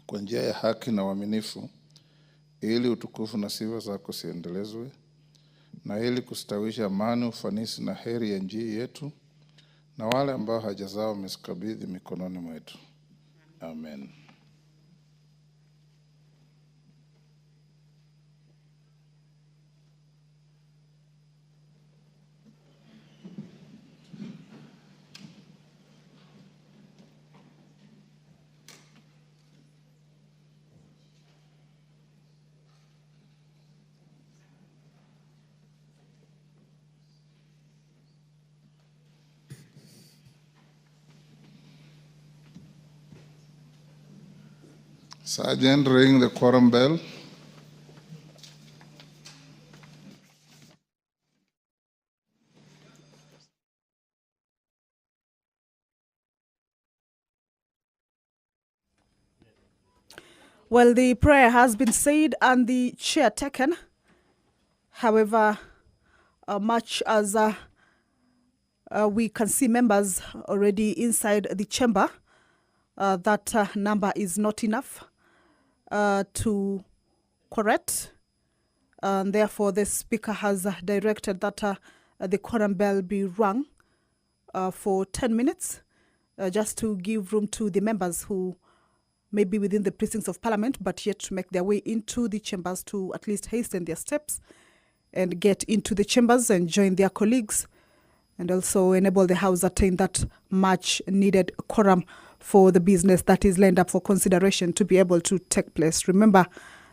kwa njia ya haki na uaminifu, ili utukufu na sifa zako siendelezwe, na ili kustawisha amani, ufanisi na heri ya nchi yetu, na wale ambao haja zao umezikabidhi mikononi mwetu. Amen. Sergeant, ring the quorum bell. Well, the prayer has been said and the chair taken. However, much as we can see members already inside the chamber, that number is not enough to correct. And therefore, the Speaker has directed that the quorum bell be rung for 10 minutes, just to give room to the members who may be within the precincts of Parliament, but yet to make their way into the chambers to at least hasten their steps and get into the chambers and join their colleagues, and also enable the House attain that much needed quorum for the business that is lined up for consideration to be able to take place. Remember,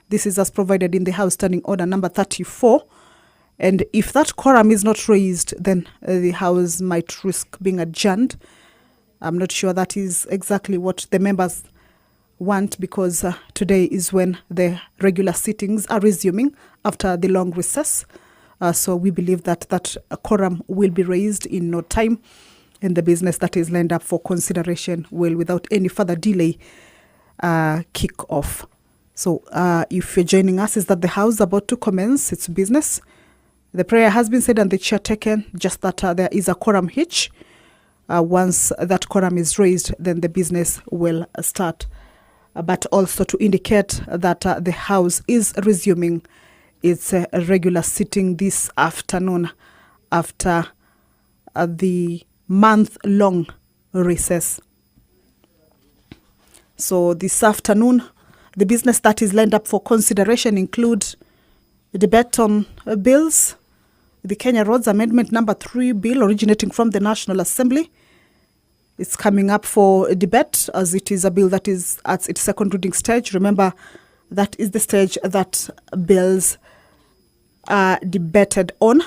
this is as provided in the House Standing Order number 34. And if that quorum is not raised, then the House might risk being adjourned. I'm not sure that is exactly what the members want, because today is when the regular sittings are resuming after the long recess. So we believe that that quorum will be raised in no time, and the business that is lined up for consideration will, without any further delay, kick off. So if you're joining us, is that the House about to commence its business. The prayer has been said and the chair taken, just that there is a quorum hitch. Once that quorum is raised, then the business will start. But also to indicate that the House is resuming its regular sitting this afternoon after the month-long recess. So this afternoon, the business that is lined up for consideration include a debate on bills, the Kenya Roads Amendment number 3 bill originating from the National Assembly. It's coming up for a debate, as it is a bill that is at its second reading stage. Remember, that is the stage that bills are debated on,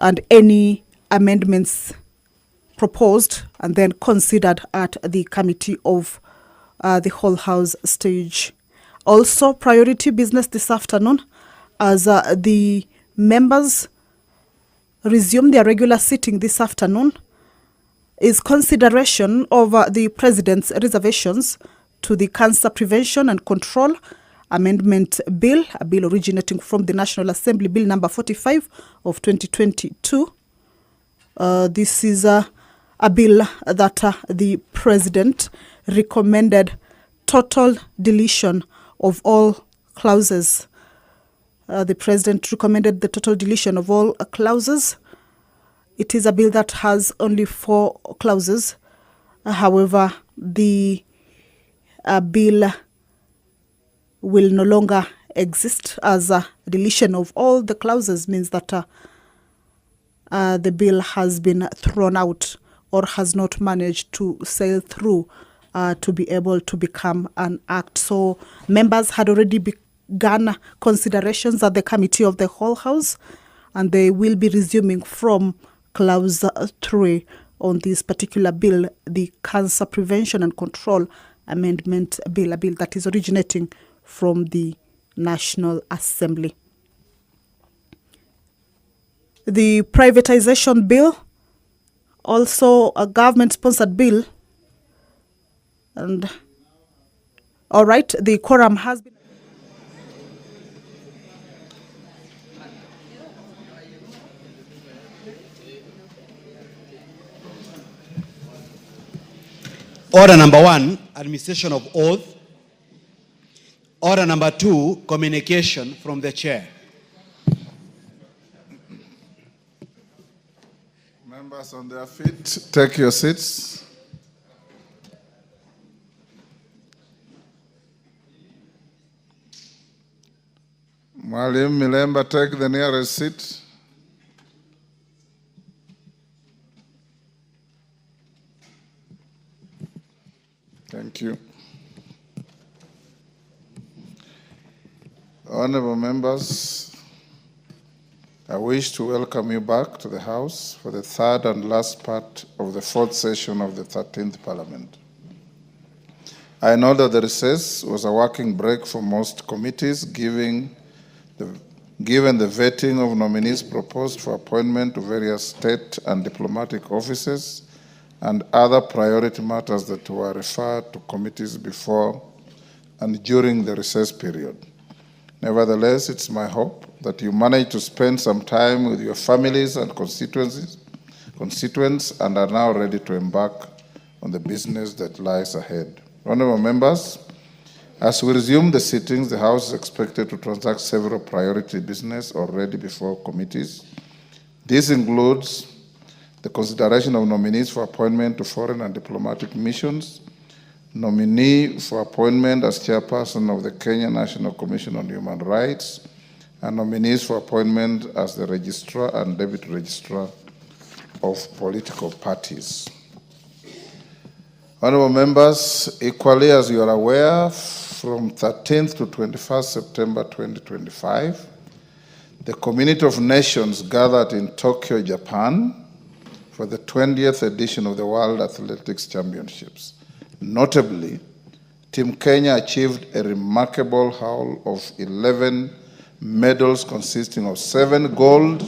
and any amendments proposed and then considered at the Committee of the Whole House stage. Also, priority business this afternoon, as the members resume their regular sitting this afternoon, is consideration of the President's reservations to the Cancer Prevention and Control Amendment Bill, a bill originating from the National Assembly, Bill number 45 of 2022. This is a bill that the President recommended total deletion of all clauses. The President recommended the total deletion of all clauses. It is a bill that has only 4 clauses. However, the bill will no longer exist, as a deletion of all the clauses means that the bill has been thrown out or has not managed to sail through to be able to become an act. So members had already begun considerations at the Committee of the Whole House, and they will be resuming from Clause 3 on this particular bill, the Cancer Prevention and Control Amendment Bill, a bill that is originating from the National Assembly. The privatization bill, also a government-sponsored bill, and all right, the quorum has been... Order number 1, administration of oath. Order number 2, communication from the chair. Members on their feet, take your seats. Mwalimu Milemba, take the nearest seat. Thank you. Honorable members, I wish to welcome you back to the House for the third and last part of the fourth session of the 13th Parliament. I know that the recess was a working break for most committees, given the vetting of nominees proposed for appointment to various state and diplomatic offices and other priority matters that were referred to committees before and during the recess period. Nevertheless, it's my hope that you manage to spend some time with your families and constituents and are now ready to embark on the business that lies ahead. Honorable members, as we resume the sittings, the House is expected to transact several priority business already before committees. This includes the consideration of nominees for appointment to foreign and diplomatic missions, nominee for appointment as chairperson of the Kenya National Commission on Human Rights, and nominees for appointment as the registrar and deputy registrar of political parties. Honorable members, equally as you are aware, from 13th to 21st September 2025, the Community of Nations gathered in Tokyo, Japan, for the 20th edition of the World Athletics Championships. Notably, Team Kenya achieved a remarkable haul of 11 medals consisting of 7 gold,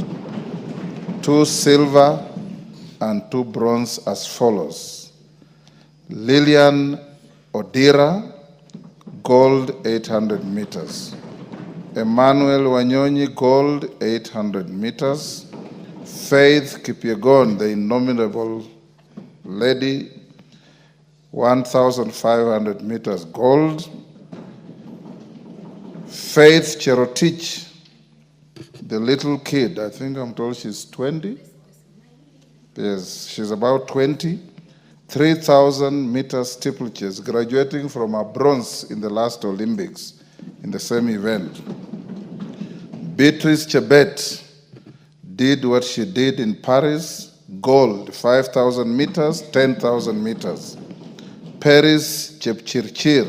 2 silver, and 2 bronze as follows. Lilian Odira, gold 800 meters. Emmanuel Wanyonyi, gold 800 meters. Faith Kipyegon, the indomitable lady, 1,500 meters gold. Faith Cherotich, the little kid, I think I'm told she's 20. Yes, she's about 20. 3,000 meters steeplechase, graduating from a bronze in the last Olympics in the same event. Beatrice Chebet did what she did in Paris, gold, 5,000 meters, 10,000 meters. Paris Chepchirchir,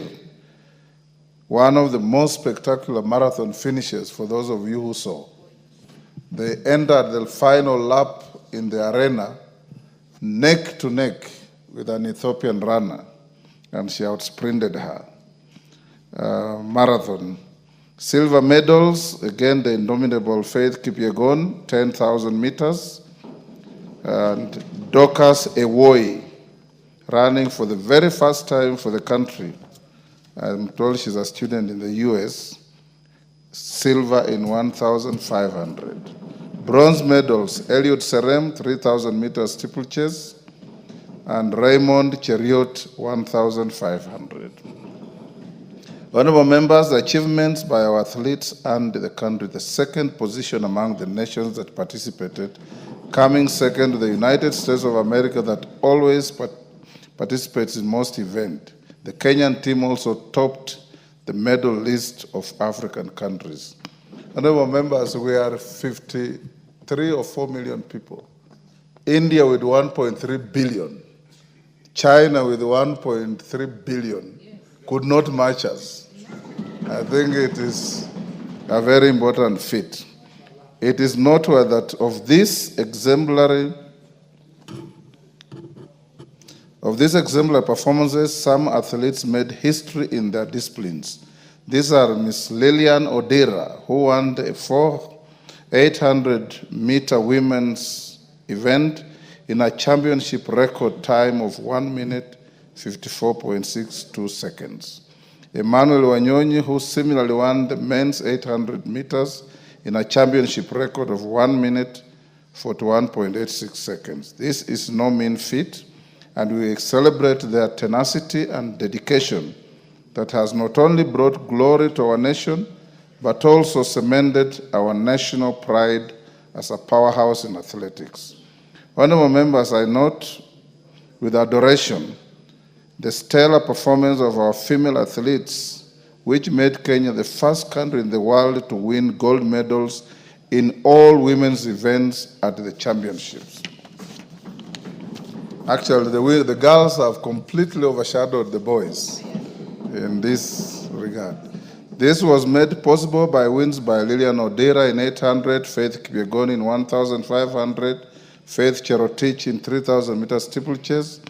one of the most spectacular marathon finishes for those of you who saw. They entered the final lap in the arena, neck to neck with an Ethiopian runner, and she outsprinted her. Marathon. Silver medals, again the indomitable Faith Kipyegon, 10,000 meters, and Dorcas Ewoi, running for the very first time for the country. I'm told she's a student in the US, silver in 1,500. Bronze medals, Eliud Serem, 3,000 meters steeplechase, and Raymond Cheriot, 1,500. Honorable members, the achievements by our athletes and the country, the second position among the nations that participated, coming second to the United States of America that always participates in most events. The Kenyan team also topped the medal list of African countries. Honorable members, we are 53 or 4 million people. India with 1.3 billion. China with 1.3 billion could not match us. I think it is a very important feat. It is noteworthy that of these exemplary performances, some athletes made history in their disciplines. These are Miss Lilian Odira, who won the 800-meter women's event in a championship record time of 1 minute 54.62 seconds. Emmanuel Wanyonyi, who similarly won the men's 800 meters in a championship record of 1 minute 41.86 seconds. This is no mean feat, and we celebrate their tenacity and dedication that has not only brought glory to our nation, but also cemented our national pride as a powerhouse in athletics. Honorable members, I note with adoration the stellar performance of our female athletes, which made Kenya the first country in the world to win gold medals in all women's events at the championships. Actually, the girls have completely overshadowed the boys in this regard. This was made possible by wins by Lilian Odera in 800, Faith Kipyegon in 1,500, Faith Cherotich in 3,000 meter steeplechase,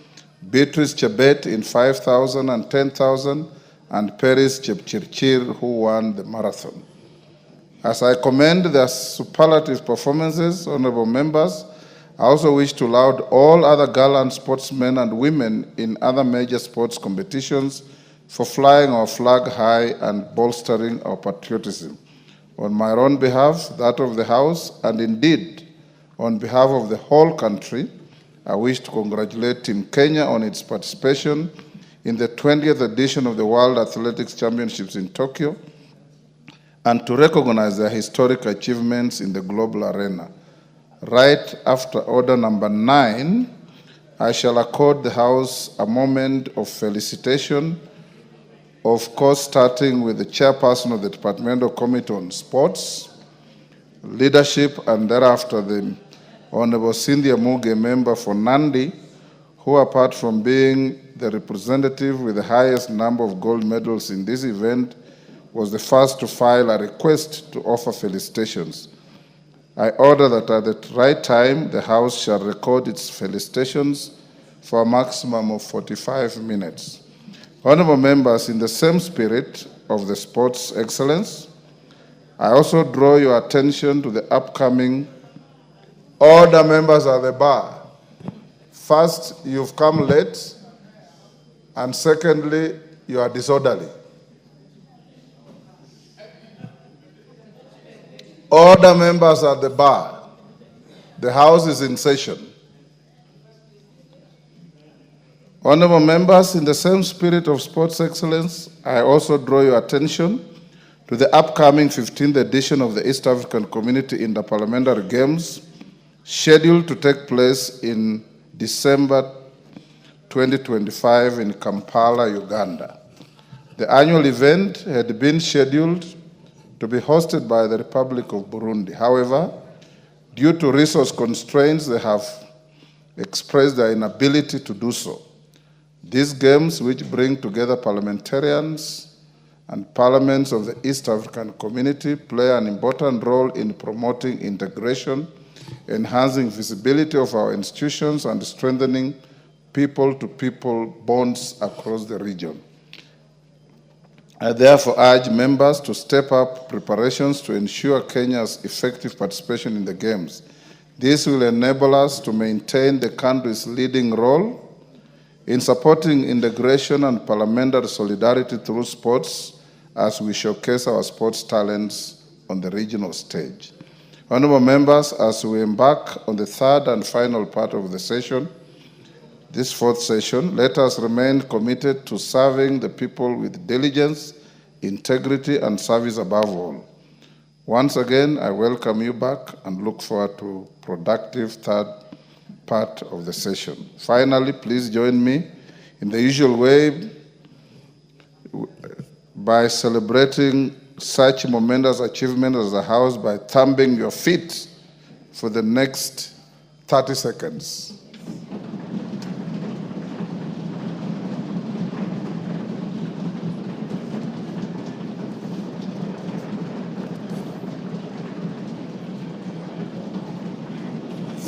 Beatrice Chebet in 5,000 and 10,000, and Paris Chepchirchir, who won the marathon. As I commend their superlative performances, honorable members, I also wish to laud all other gallant sportsmen and women in other major sports competitions for flying our flag high and bolstering our patriotism. On my own behalf, that of the House, and indeed on behalf of the whole country, I wish to congratulate Team Kenya on its participation in the 20th edition of the World Athletics Championships in Tokyo, and to recognize their historic achievements in the global arena. Right after order number 9, I shall accord the House a moment of felicitation, of course starting with the chairperson of the Departmental Committee on Sports, Leadership, and thereafter the Honorable Cynthia Muge, member for Nandi, who apart from being the representative with the highest number of gold medals in this event, was the first to file a request to offer felicitations. I order that at the right time, the House shall record its felicitations for a maximum of 45 minutes. Honorable members, in the same spirit of the sports excellence, I also draw your attention to the upcoming order members at the bar. First, you've come late, and secondly, you are disorderly. Order members at the bar. The House is in session. Honorable members, in the same spirit of sports excellence, I also draw your attention to the upcoming 15th edition of the East African Community Interparliamentary Games, scheduled to take place in December 2025 in Kampala, Uganda. The annual event had been scheduled to be hosted by the Republic of Burundi. However, due to resource constraints, they have expressed their inability to do so. These games, which bring together parliamentarians and parliaments of the East African Community, play an important role in promoting integration, enhancing visibility of our institutions, and strengthening people-to-people bonds across the region. I therefore urge members to step up preparations to ensure Kenya's effective participation in the Games. This will enable us to maintain the country's leading role in supporting integration and parliamentary solidarity through sports as we showcase our sports talents on the regional stage. Honorable members, as we embark on the third and final part of the session, this fourth session, let us remain committed to serving the people with diligence, integrity, and service above all. Once again, I welcome you back and look forward to a productive third part of the session. Finally, please join me in the usual way by celebrating such momentous achievement as the House by thumping your feet for the next 30 seconds.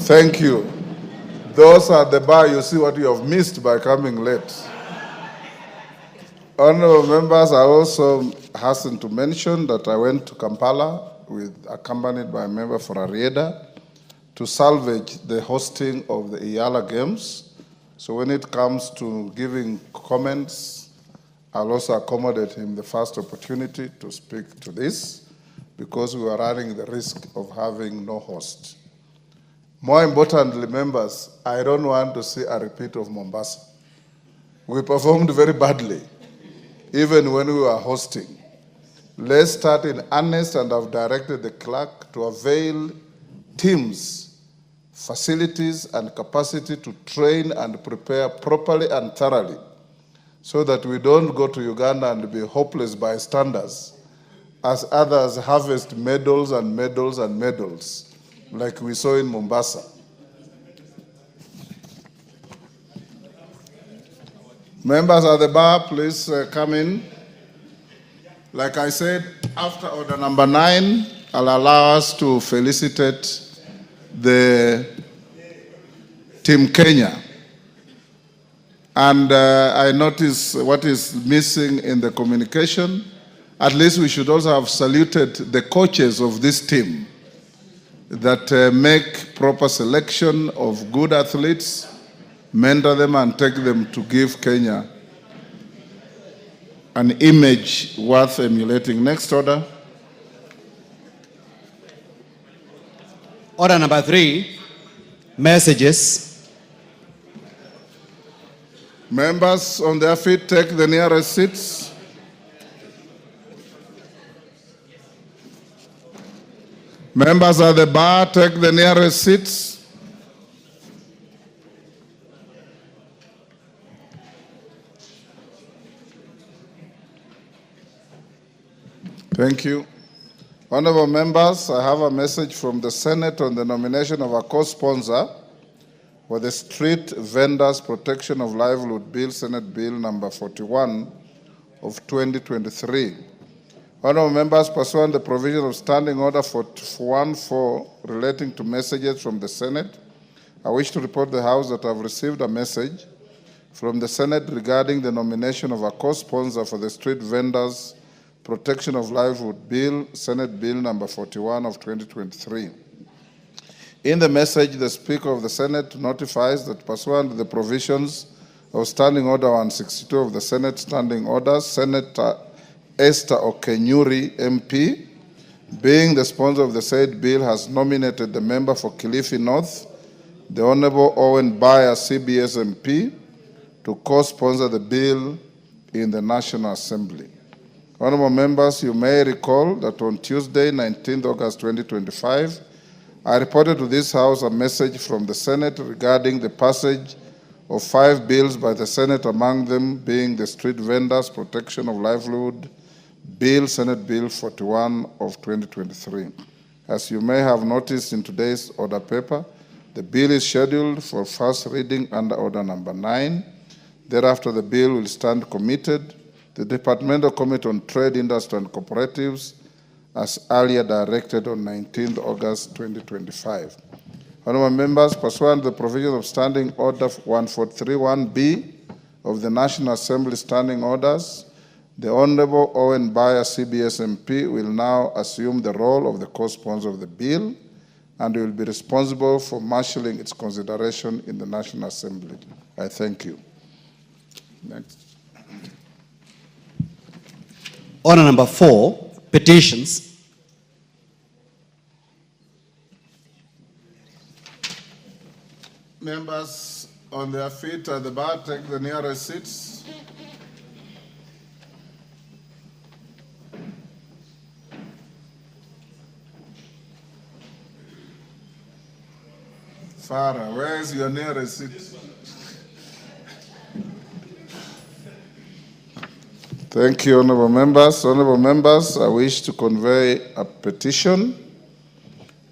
Thank you. Those at the bar, you see what you have missed by coming late. Honorable members, I also hasten to mention that I went to Kampala accompanied by a member for Arieda to salvage the hosting of the Iyala Games. So when it comes to giving comments, I'll also accommodate him the first opportunity to speak to this, because we are running the risk of having no host. More importantly, members, I don't want to see a repeat of Mombasa. We performed very badly, even when we were hosting. Let's start in earnest, and I've directed the clerk to avail teams, facilities, and capacity to train and prepare properly and thoroughly, so that we don't go to Uganda and be hopeless bystanders as others harvest medals and medals and medals, like we saw in Mombasa. Members at the bar, please come in. Like I said, after order number 9, I'll allow us to felicitate the Team Kenya. And I notice what is missing in the communication. At least we should also have saluted the coaches of this team that make proper selection of good athletes, mentor them, and take them to give Kenya an image worth emulating. Next order. Order number 3, messages. Members on their feet, take the nearest seats. Members at the bar, take the nearest seats. Thank you. Honorable members, I have a message from the Senate on the nomination of a co-sponsor for the Street Vendors Protection of Livelihood Bill, Senate Bill number 41 of 2023. Honorable members, pursuant to the provision of Standing Order 414 relating to messages from the Senate, I wish to report to the House that I have received a message from the Senate regarding the nomination of a co-sponsor for the Street Vendors Protection of Livelihood Bill, Senate Bill number 41 of 2023. In the message, the Speaker of the Senate notifies that pursuant to the provisions of Standing Order 162 of the Senate Standing Orders, Senator Esther Okenyuri, MP, being the sponsor of the said bill, has nominated the member for Kilifi North, the Honorable Owen Bayer, CBS MP, to co-sponsor the bill in the National Assembly. Honorable members, you may recall that on Tuesday, 19th August 2025, I reported to this House a message from the Senate regarding the passage of 5 bills by the Senate, among them being the Street Vendors Protection of Livelihood Bill, Senate Bill 41 of 2023. As you may have noticed in today's order paper, the bill is scheduled for first reading under order number 9. Thereafter, the bill will stand committed to the Departmental Committee on Trade, Industry and Cooperatives, as earlier directed on 19th August 2025. Honorable members, pursuant to the provisions of Standing Order 1431B of the National Assembly Standing Orders, the Honorable Owen Bayer, CBS MP, will now assume the role of the co-sponsor of the bill and will be responsible for marshalling its consideration in the National Assembly. I thank you. Next. Order number 4, petitions. Members on their feet at the bar, take the nearest seats. Farah, where is your nearest seat? Thank you, honorable members. Honorable members, I wish to convey a petition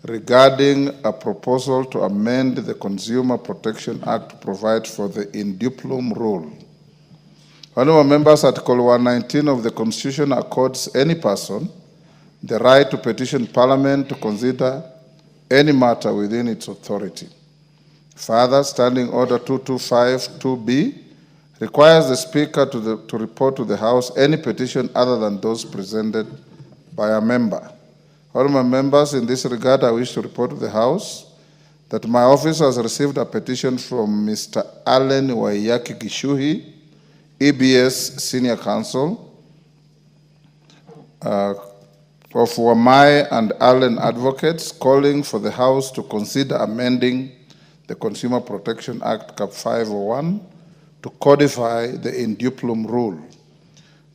regarding a proposal to amend the Consumer Protection Act to provide for the in duplum rule. Honorable members, Article 119 of the Constitution accords any person the right to petition Parliament to consider any matter within its authority. Further, Standing Order 2252B requires the Speaker to report to the House any petition other than those presented by a member. Honorable members, in this regard, I wish to report to the House that my office has received a petition from Mr. Allen Waiyaki Gishuhi, EBS Senior Counsel, of Wamai and Allen advocates calling for the House to consider amending the Consumer Protection Act Cap 501 to codify the induplum rule.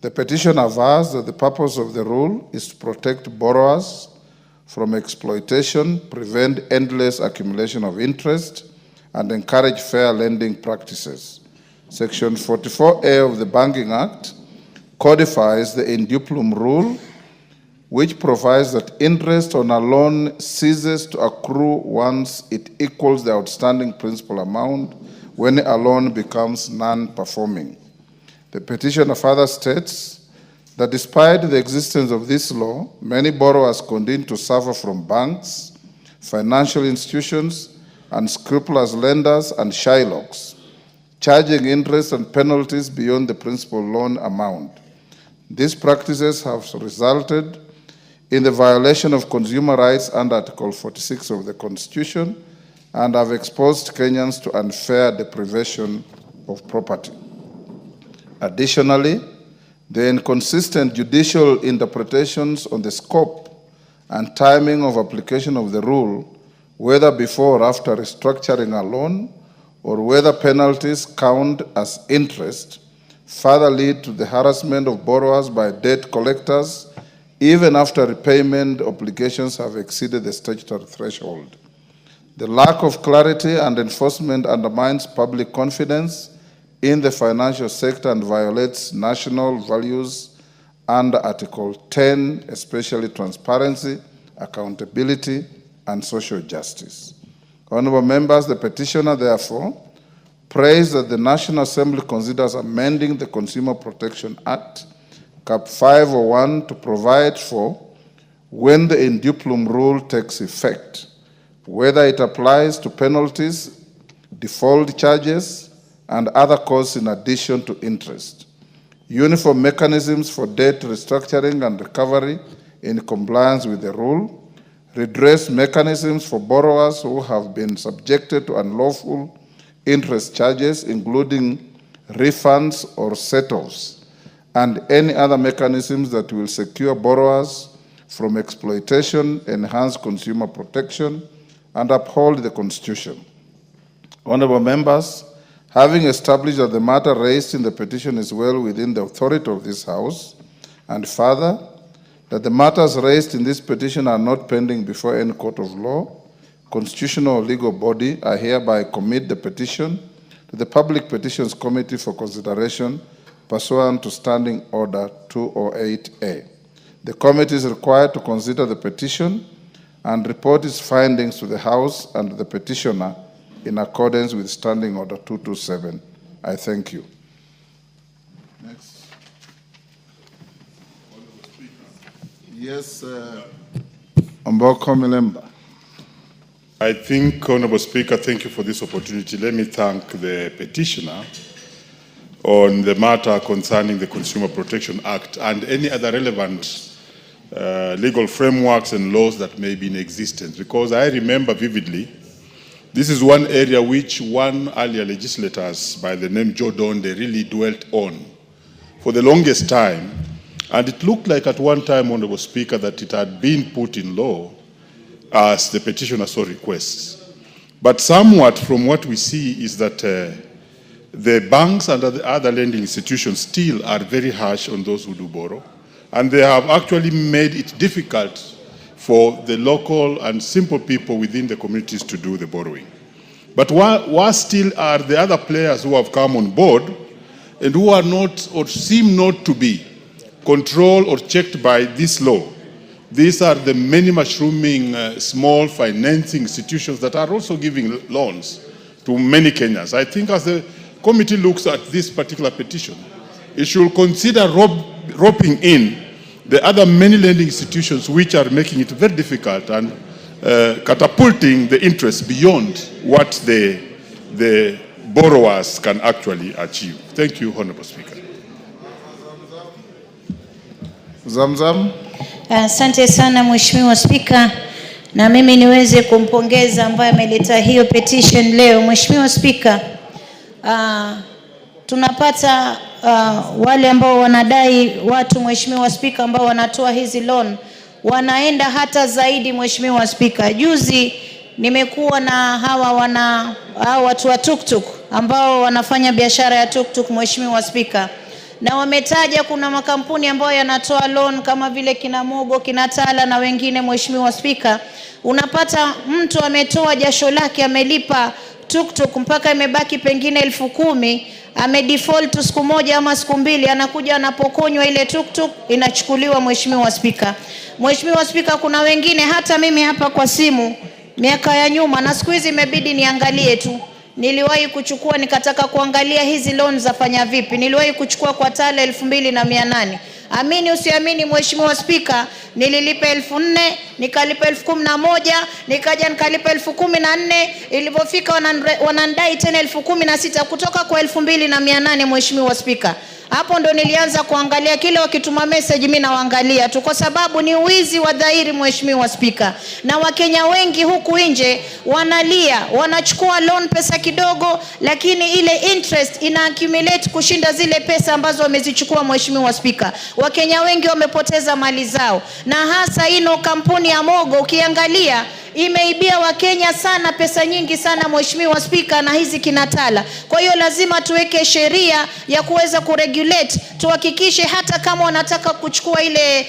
The petition avers that the purpose of the rule is to protect borrowers from exploitation, prevent endless accumulation of interest, and encourage fair lending practices. Section 44A of the Banking Act codifies the induplum rule, which provides that interest on a loan ceases to accrue once it equals the outstanding principal amount when a loan becomes non-performing. The petitioner further states that despite the existence of this law, many borrowers continue to suffer from banks, financial institutions, unscrupulous lenders, and shylocks, charging interest and penalties beyond the principal loan amount. These practices have resulted in the violation of consumer rights under Article 46 of the Constitution and have exposed Kenyans to unfair deprivation of property. Additionally, the inconsistent judicial interpretations on the scope and timing of application of the rule, whether before or after restructuring a loan, or whether penalties count as interest, further lead to the harassment of borrowers by debt collectors even after repayment obligations have exceeded the statutory threshold. The lack of clarity and enforcement undermines public confidence in the financial sector and violates national values under Article 10, especially transparency, accountability, and social justice. Honorable members, the petitioner therefore prays that the National Assembly considers amending the Consumer Protection Act, Cap 501, to provide for when the induplum rule takes effect, whether it applies to penalties, default charges, and other costs in addition to interest, uniform mechanisms for debt restructuring and recovery in compliance with the rule, redress mechanisms for borrowers who have been subjected to unlawful interest charges, including refunds or set-offs, and any other mechanisms that will secure borrowers from exploitation, enhance consumer protection, and uphold the Constitution. Honorable members, having established that the matter raised in the petition is well within the authority of this House, and further, that the matters raised in this petition are not pending before any court of law, constitutional or legal body, I hereby commit the petition to the Public Petitions Committee for consideration pursuant to Standing Order 208A. The committee is required to consider the petition and report its findings to the House and the petitioner in accordance with Standing Order 227. I thank you. Next. Yes, Omboko Milemba. I think, Honorable Speaker, thank you for this opportunity. Let me thank the petitioner on the matter concerning the Consumer Protection Act and any other relevant legal frameworks and laws that may be in existence, because I remember vividly, this is one area which one earlier legislators by the name SHOWDOWN, they really dwelt on for the longest time, and it looked like at one time, Honorable Speaker, that it had been put in law as the petitioner so requests. But somewhat from what we see is that the banks and the other lending institutions still are very harsh on those who do borrow, and they have actually made it difficult for the local and simple people within the communities to do the borrowing. But what still are the other players who have come on board and who are not or seem not to be controlled or checked by this law. These are the many mushrooming small financing institutions that are also giving loans to many Kenyans. I think as the committee looks at this particular petition, it should consider roping in the other many lending institutions which are making it very difficult and catapulting the interest beyond what the borrowers can actually achieve. Thank you, Honorable Speaker. Zamzam. Asante sana Mheshimiwa Spika, na mimi niweze kumpongeza ambaye ameleta hiyo petition leo. Mheshimiwa Spika, tunapata wale ambao wanadai watu, Mheshimiwa Spika, ambao wanatoa hizi loan wanaenda hata zaidi. Mheshimiwa Spika, juzi nimekuwa na hawa watu wa tuktuk ambao wanafanya biashara ya tuktuk, Mheshimiwa Spika, na wametaja kuna makampuni ambayo yanatoa loan kama vile kina Mogo, kina Tala na wengine. Mheshimiwa Spika, unapata mtu ametoa jasho lake, amelipa tuktuk mpaka imebaki pengine 10,000, amedefault siku moja ama siku mbili, anakuja anapokonywa ile tuktuk, inachukuliwa. Mheshimiwa Spika, Mheshimiwa Spika, kuna wengine hata mimi hapa kwa simu miaka ya nyuma, na siku hizi imebidi niangalie tu, niliwahi kuchukua nikataka kuangalia hizi loan zafanya vipi. Niliwahi kuchukua kwa Tala 2,800. Amini usiamini Mheshimiwa Spika, nililipa 4,000, nikalipa 11,000, nikaja nikalipa 14,000, ilipofika wanandai tena 16,000 kutoka kwa 2,800. Mheshimiwa Spika, hapo ndo nilianza kuangalia, kile wakituma message mimi naangalia tu, kwa sababu ni uwizi wa dhahiri. Mheshimiwa Spika, na Wakenya wengi huku nje wanalia, wanachukua loan pesa kidogo, lakini ile interest ina accumulate kushinda zile pesa ambazo wamezichukua. Mheshimiwa Spika, Wakenya wengi wamepoteza mali zao, na hasa ino kampuni ya Mogo ukiangalia imeibia Wakenya sana, pesa nyingi sana Mheshimiwa Spika, na hizi kinatala. Kwa hiyo lazima tuweke sheria ya kuweza kuregulate, tuhakikishe hata kama wanataka kuchukua ile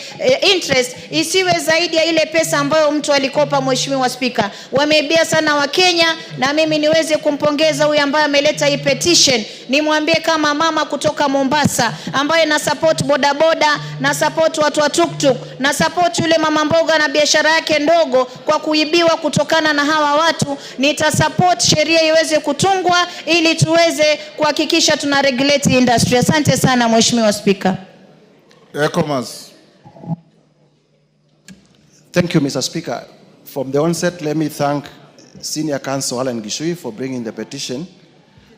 interest isiwe zaidi ya ile pesa ambayo mtu alikopa. Mheshimiwa Spika, wameibia sana Wakenya, na mimi niweze kumpongeza huyu ambaye ameleta hii petition. Nimwambie kama mama kutoka Mombasa ambaye na support bodaboda, na support watu wa tuktuk, na support yule mama mboga na biashara yake ndogo kwa kuibiwa kutokana na hawa watu, nitasupport sheria iweze kutungwa ili tuweze kuhakikisha tuna regulate industry. Asante sana Mheshimiwa Spika. Thank you, Mr. Speaker. From the onset, let me thank Senior Counsel Alan Gishui for bringing the petition.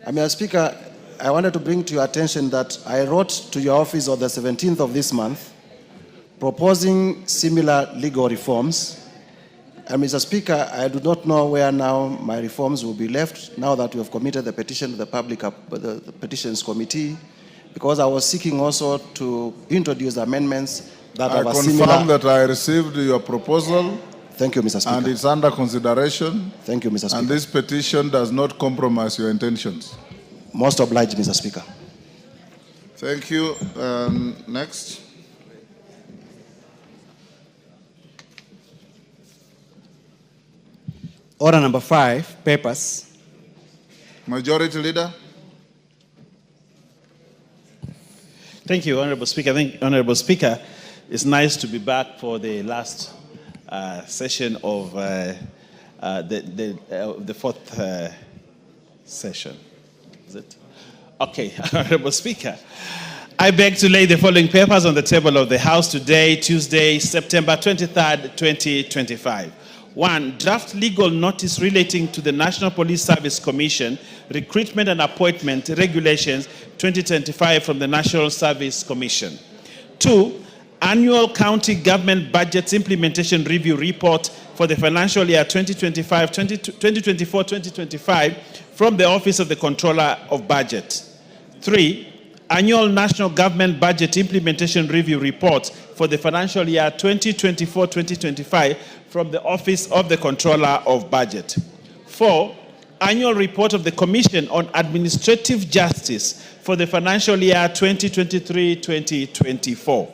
Mr. Speaker, I wanted to bring to your attention that I wrote to your office on the 17th of this month proposing similar legal reforms. And Mr. Speaker, I do not know where now my reforms will be left now that we have committed the petition to the the Petitions Committee, because I was seeking also to introduce amendments that I are similar. confirm that I received your proposal. Thank you, Mr. Speaker. And it's under consideration. Thank you, Mr. Speaker. And this petition does not compromise your intentions. Most obliged, Mr. Speaker. Thank you. Next. Order number 5, papers. Majority Leader. Thank you, Honorable Speaker. I think, Honorable Speaker, it's nice to be back for the last session of the fourth session. Is it? Okay, Honorable Speaker. I beg to lay the following papers on the table of the House today, Tuesday, September 23rd, 2025. 1. Draft legal notice relating to the National Police Service Commission Recruitment and Appointment Regulations 2025 from the National Service Commission. 2. Annual County Government Budget Implementation Review Report for the financial year 2024-2025 from the Office of the Controller of Budget. 3. Annual National Government Budget Implementation Review Report for the financial year 2024-2025 from the Office of the Controller of Budget. 4. Annual Report of the Commission on Administrative Justice for the financial year 2023-2024.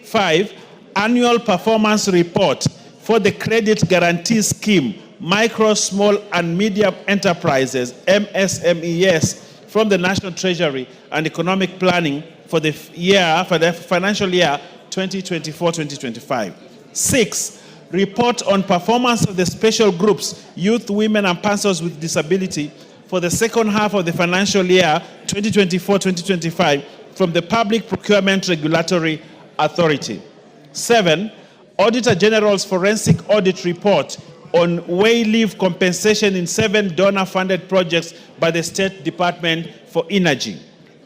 5. Annual Performance Report for the Credit Guarantee Scheme, Micro, Small and Medium Enterprises, MSMES, from the National Treasury and Economic Planning for the financial year 2024-2025. 6. Report on performance of the special groups, youth, women, and persons with disability for the second half of the financial year 2024-2025 from the Public Procurement Regulatory Authority. 7. Auditor General's Forensic Audit Report on way leave compensation in 7 donor-funded projects by the State Department for Energy.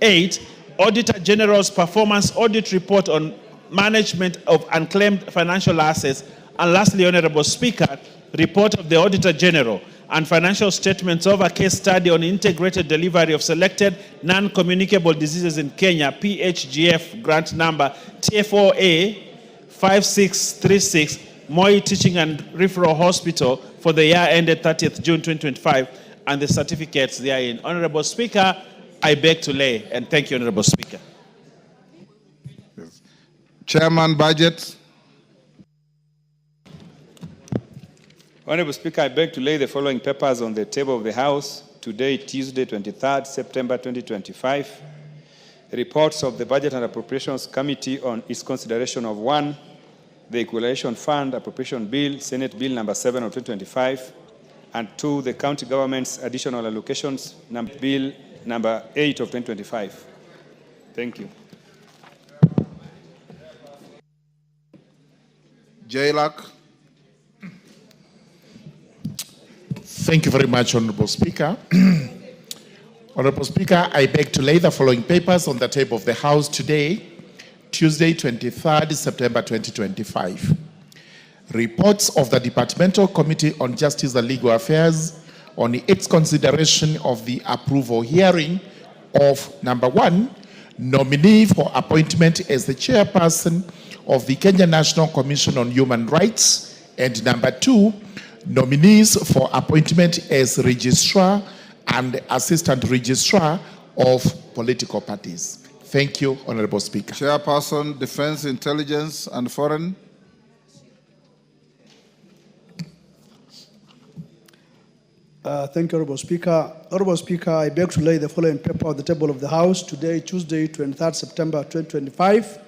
8. Auditor General's Performance Audit Report on management of unclaimed financial assets. And lastly, Honorable Speaker, report of the Auditor General and financial statements of a case study on integrated delivery of selected non-communicable diseases in Kenya, PHGF grant number TFOA 5636 Moi Teaching and Referral Hospital for the year ended 30th June 2025, and the certificates therein. Honorable Speaker, I beg to lay, and thank you, Honorable Speaker. Yes. Chairman, Budget. Honorable Speaker, I beg to lay the following papers on the table of the House today, Tuesday, 23rd September 2025. Reports of the Budget and Appropriations Committee on its consideration of 1, the Equalization Fund Appropriation Bill, Senate Bill number 7 of 2025, and 2, the County Government's Additional Allocations Bill number 8 of 2025. Thank you. JLAC. Thank you very much, Honorable Speaker. Honorable Speaker, I beg to lay the following papers on the table of the House today, Tuesday, 23rd September 2025. Reports of the Departmental Committee on Justice and Legal Affairs on its consideration of the approval hearing of number 1, nominee for appointment as the chairperson of the Kenya National Commission on Human Rights, and number 2, nominees for appointment as registrar and assistant registrar of political parties. Thank you, Honorable Speaker. Chairperson, Defense, Intelligence and Foreign. Thank you, Honorable Speaker. Honorable Speaker, I beg to lay the following paper on the table of the House today, Tuesday, 23rd September 2025.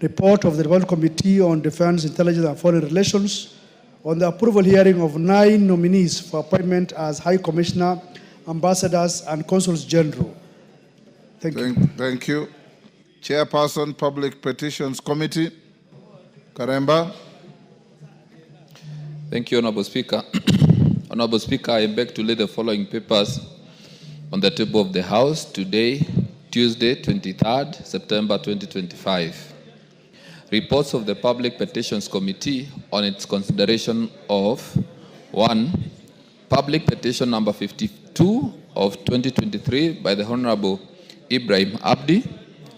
Report of the Departmental Committee on Defense, Intelligence and Foreign Relations on the approval hearing of 9 nominees for appointment as High Commissioner, Ambassadors and Consuls General. Thank you. Thank you. Chairperson, Public Petitions Committee. Karemba. Thank you, Honorable Speaker. Honorable Speaker, I beg to lay the following papers on the table of the House today, Tuesday, 23rd September 2025. Reports of the Public Petitions Committee on its consideration of 1, Public Petition number 52 of 2023 by the Honorable Ibrahim Abdi,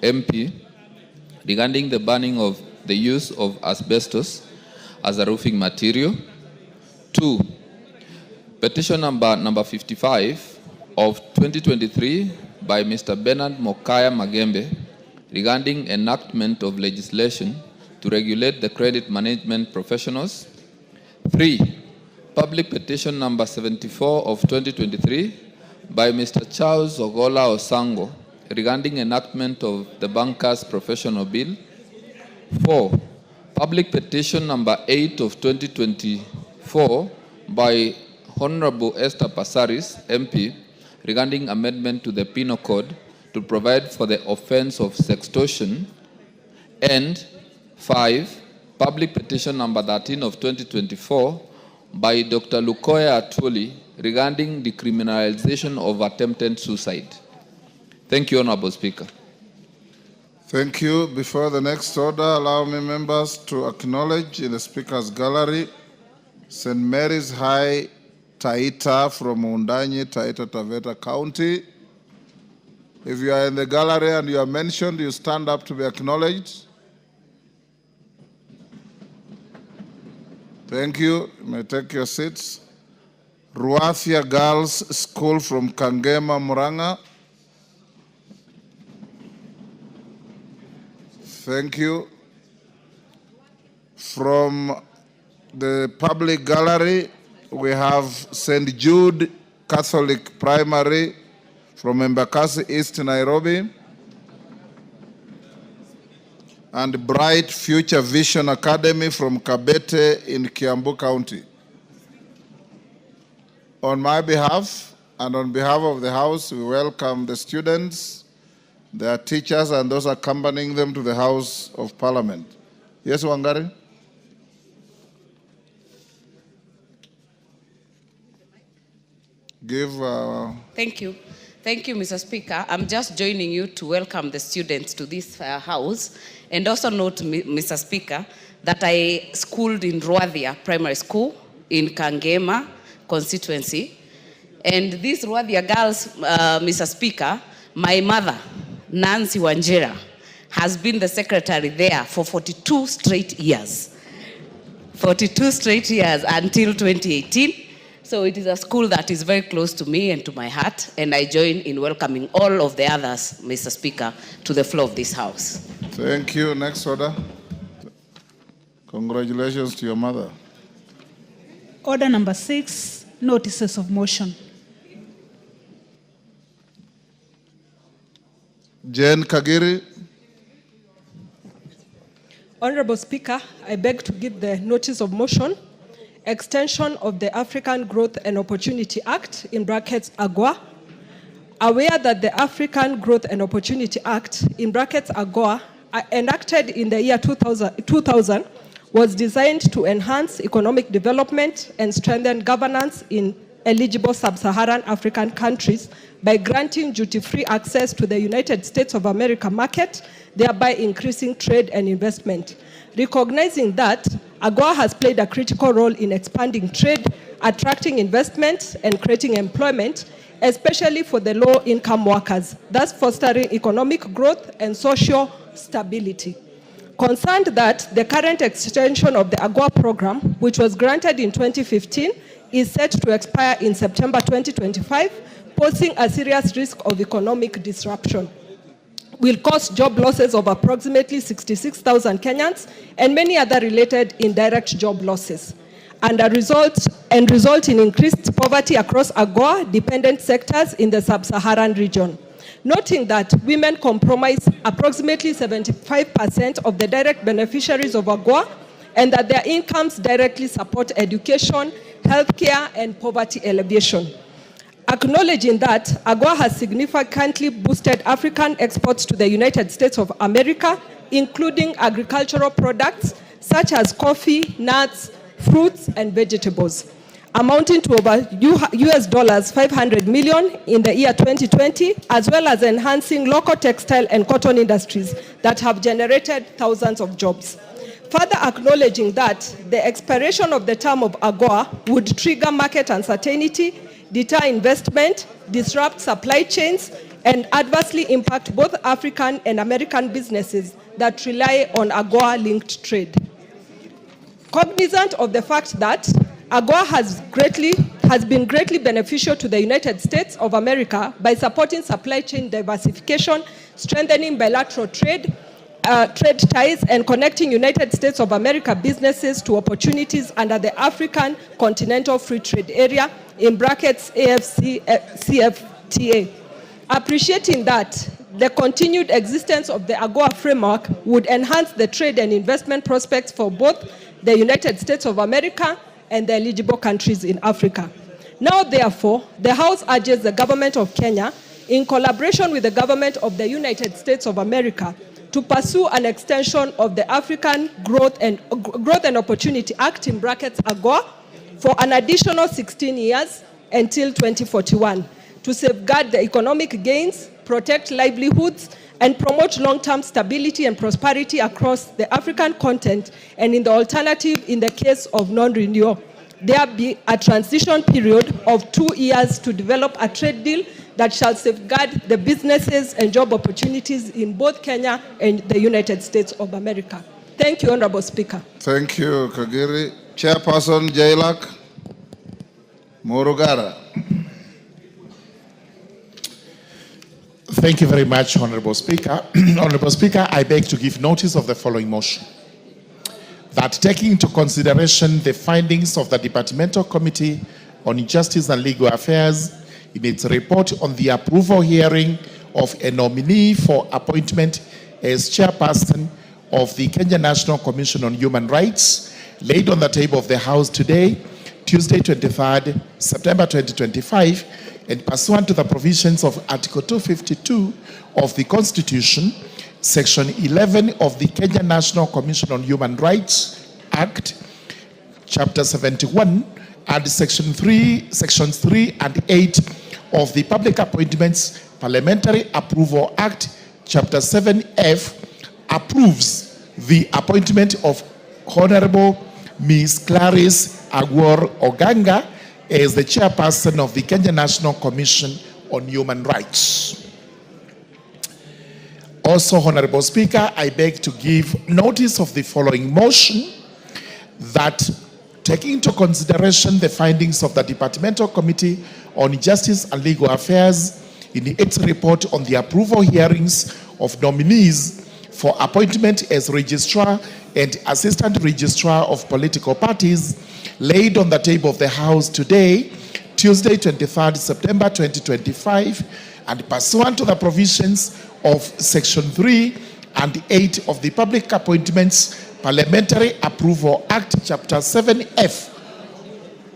MP, regarding the banning of the use of asbestos as a roofing material. 2, Petition number 55 of 2023 by Mr. Bernard Mokaya Magembe, regarding enactment of legislation to regulate the credit management professionals. 3, Public Petition number 74 of 2023 by Mr. Charles Ogola Osango, regarding enactment of the Bankers Professional Bill. 4, Public Petition number 8 of 2024 by Honorable Esther Passaris, MP, regarding amendment to the Penal Code to provide for the offense of sextortion. And 5, Public Petition number 13 of 2024 by Dr. Lukoya Atuli, regarding decriminalization of attempted suicide. Thank you, Honorable Speaker. Thank you. Before the next order, allow me, members, to acknowledge in the Speaker's Gallery St. Mary's High Taita from Undanyi, Taita Taveta County. If you are in the gallery and you are mentioned, you stand up to be acknowledged. Thank you. You may take your seats. Ruathia Girls School from Kangema, Muranga. Thank you. From the public gallery, we have St. Jude Catholic Primary from Embakasi East, Nairobi, and Bright Future Vision Academy from Kabete in Kiambu County. On my behalf and on behalf of the House, we welcome the students, their teachers, and those accompanying them to the House of Parliament. Yes, Wangari? Thank you. Thank you, Mr. Speaker. I'm just joining you to welcome the students to this House, and also note, Mr. Speaker, that I schooled in Ruathia Primary School in Kangema constituency. And these Ruathia girls, Mr. Speaker, my mother, Nancy Wanjera, has been the secretary there for 42 straight years. 42 straight years until 2018. So it is a school that is very close to me and to my heart, and I join in welcoming all of the others, Mr. Speaker, to the floor of this House. Thank you. Next order. Congratulations to your mother. Order number 6, notices of motion. Jane Kagiri. Honorable Speaker, I beg to give the notice of motion, extension of the African Growth and Opportunity Act, in brackets AGOA. Aware that the African Growth and Opportunity Act, in brackets AGOA, enacted in the year 2000 was designed to enhance economic development and strengthen governance in eligible sub-Saharan African countries by granting duty-free access to the United States of America market, thereby increasing trade and investment. Recognizing that AGOA has played a critical role in expanding trade, attracting investment, and creating employment, especially for the low-income workers, thus fostering economic growth and social stability. Concerned that the current extension of the AGOA program, which was granted in 2015, is set to expire in September 2025, posing a serious risk of economic disruption, will cause job losses of approximately 66,000 Kenyans and many other related indirect job losses, and result in increased poverty across AGOA-dependent sectors in the sub-Saharan region. Noting that women comprise approximately 75% of the direct beneficiaries of AGOA, and that their incomes directly support education, healthcare, and poverty alleviation. Acknowledging that AGOA has significantly boosted African exports to the United States of America, including agricultural products such as coffee, nuts, fruits, and vegetables, amounting to over US dollars 500 million in the year 2020, as well as enhancing local textile and cotton industries that have generated thousands of jobs. Further acknowledging that the expiration of the term of AGOA would trigger market uncertainty, deter investment, disrupt supply chains, and adversely impact both African and American businesses that rely on AGOA-linked trade. Cognizant of the fact that AGOA has been greatly beneficial to the United States of America by supporting supply chain diversification, strengthening bilateral trade ties, and connecting United States of America businesses to opportunities under the African Continental Free Trade Area, in brackets AFCFTA. Appreciating that the continued existence of the AGOA framework would enhance the trade and investment prospects for both the United States of America and the eligible countries in Africa. Now, therefore, the House urges the government of Kenya, in collaboration with the government of the United States of America, to pursue an extension of the African Growth and Opportunity Act, in brackets AGOA, for an additional 16 years until 2041, to safeguard the economic gains, protect livelihoods, and promote long-term stability and prosperity across the African continent, and in the alternative, in the case of non-renewal, there be a transition period of 2 years to develop a trade deal that shall safeguard the businesses and job opportunities in both Kenya and the United States of America. Thank you, Honorable Speaker. Thank you, Kagiri. Chairperson Jailak Murugara. Thank you very much, Honorable Speaker. Honorable Speaker, I beg to give notice of the following motion. That taking into consideration the findings of the Departmental Committee on Justice and Legal Affairs in its report on the approval hearing of a nominee for appointment as chairperson of the Kenya National Commission on Human Rights, laid on the table of the House today, Tuesday, 23rd September 2025, and pursuant to the provisions of Article 252 of the Constitution, Section 11 of the Kenya National Commission on Human Rights Act, Chapter 71, and Sections 3 and 8 of the Public Appointments Parliamentary Approval Act, Chapter 7F, approves the appointment of Honorable Ms. Clarice Agwor Oganga as the chairperson of the Kenya National Commission on Human Rights. Also, Honorable Speaker, I beg to give notice of the following motion that, taking into consideration the findings of the Departmental Committee on Justice and Legal Affairs in its report on the approval hearings of nominees for appointment as Registrar and Assistant Registrar of Political Parties, laid on the table of the House today, Tuesday, 23rd September 2025, and pursuant to the provisions of Section 3 and 8 of the Public Appointments Parliamentary Approval Act, Chapter 7F,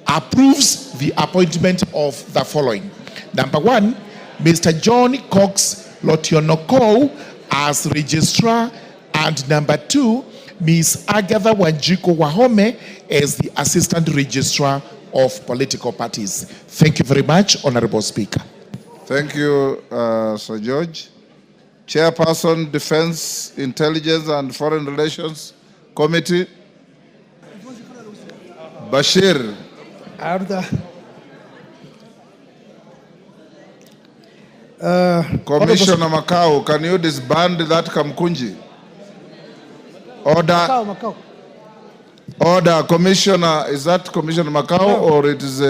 approves the appointment of the following. Number 1, Mr. John Cox Lotionoko as Registrar, and number 2, Ms. Agatha Wanjiku Wahome as the Assistant Registrar of Political Parties. Thank you very much, Honorable Speaker. Thank you, Sir George. Chairperson, Defense, Intelligence and Foreign Relations Committee, Bashir. Commissioner Makau, can you disband that Kamkunji? Order. Order, Commissioner. Is that Commissioner Makau, no, or it is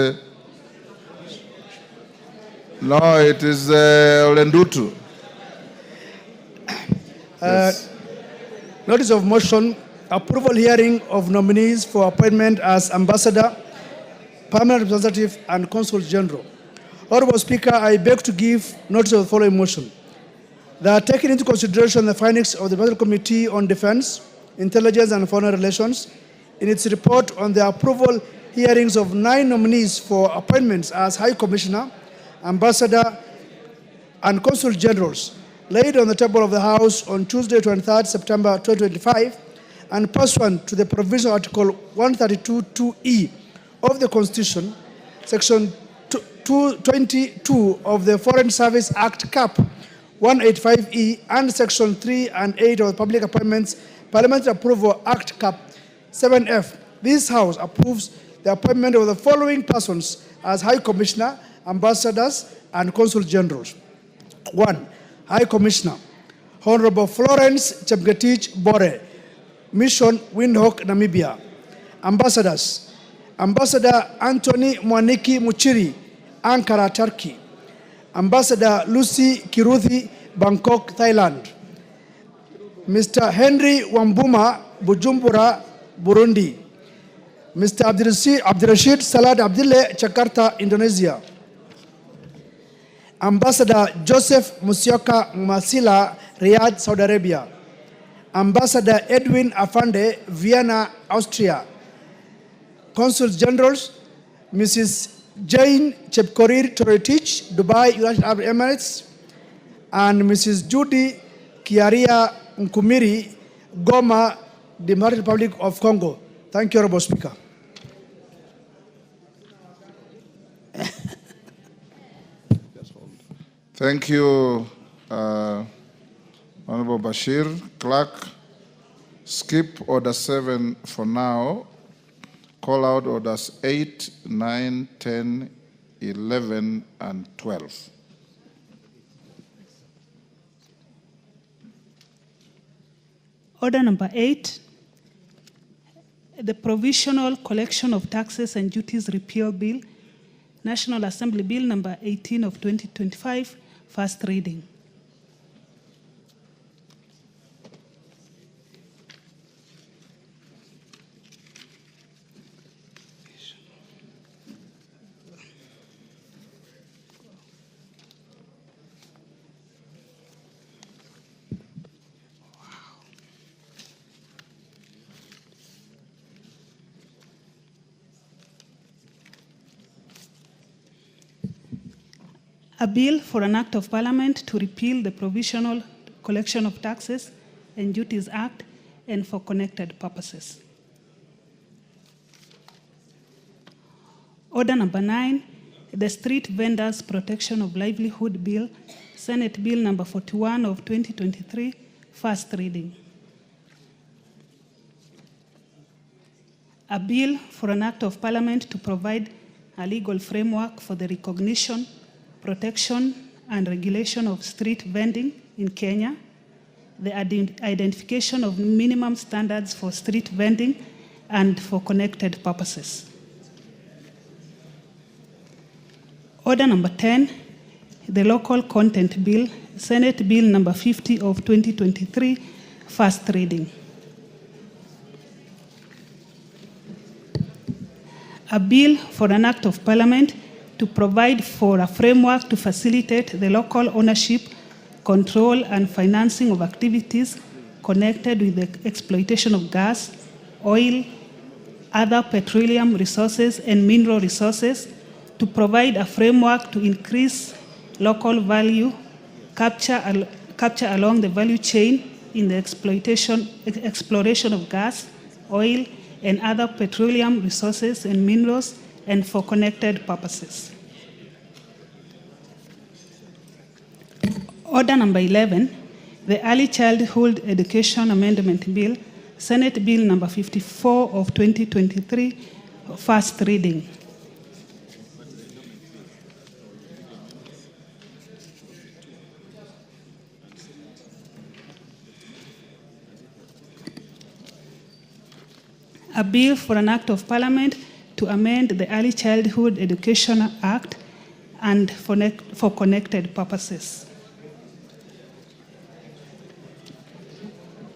no, it is Olendutu. Yes. Notice of motion, approval hearing of nominees for appointment as Ambassador, Permanent Representative and Consul General. Honorable Speaker, I beg to give notice of the following motion. That taking into consideration the findings of the Departmental Committee on Defense, Intelligence and Foreign Relations in its report on the approval hearings of 9 nominees for appointments as High Commissioner, Ambassador and Consul Generals, laid on the table of the House on Tuesday, 23rd September 2025, and pursuant to the provision of Article 132(2)(e) of the Constitution, Section 222 of the Foreign Service Act Cap 185(e), and Section 3 and 8 of the Public Appointments Parliamentary Approval Act Cap 7F. This House approves the appointment of the following persons as High Commissioner, Ambassadors, and Consul Generals. 1. High Commissioner, Honorable Florence Chepngetich Bore, Mission Windhoek, Namibia. Ambassadors, Ambassador Anthony Mwaniki Muchiri, Ankara, Turkey. Ambassador Lucy Kiruthi, Bangkok, Thailand. Mr. Henry Wambuma, Bujumbura, Burundi. Mr. Abdirashid Salad Abdille, Jakarta, Indonesia. Ambassador Joseph Musyoka Masila, Riyadh, Saudi Arabia. Ambassador Edwin Afande, Vienna, Austria. Consuls Generals, Mrs. Jane Chepkorir Toretich, Dubai, United Arab Emirates, and Mrs. Judy Kiaria Nkumiri, Goma, Democratic Republic of Congo. Thank you, Honorable Speaker. Thank you, Honorable Bashir. Clerk, skip Order 7 for now. Call out Orders 8, 9, 10, 11, and 12. Order number 8, the Provisional Collection of Taxes and Duties Repeal Bill, National Assembly Bill number 18 of 2025, first reading. A bill for an act of parliament to repeal the Provisional Collection of Taxes and Duties Act and for connected purposes. Order number 9, the Street Vendors Protection of Livelihood Bill, Senate Bill number 41 of 2023, first reading. A bill for an act of parliament to provide a legal framework for the recognition, protection, and regulation of street vending in Kenya, the identification of minimum standards for street vending and for connected purposes. Order number 10, the Local Content Bill, Senate Bill number 50 of 2023, first reading. A bill for an act of parliament to provide for a framework to facilitate the local ownership, control, and financing of activities connected with the exploitation of gas, oil, other petroleum resources, and mineral resources, to provide a framework to increase local value capture along the value chain in the exploration of gas, oil, and other petroleum resources and minerals, and for connected purposes. Order number 11, the Early Childhood Education Amendment Bill, Senate Bill number 54 of 2023, first reading. A bill for an act of parliament to amend the Early Childhood Education Act and for connected purposes.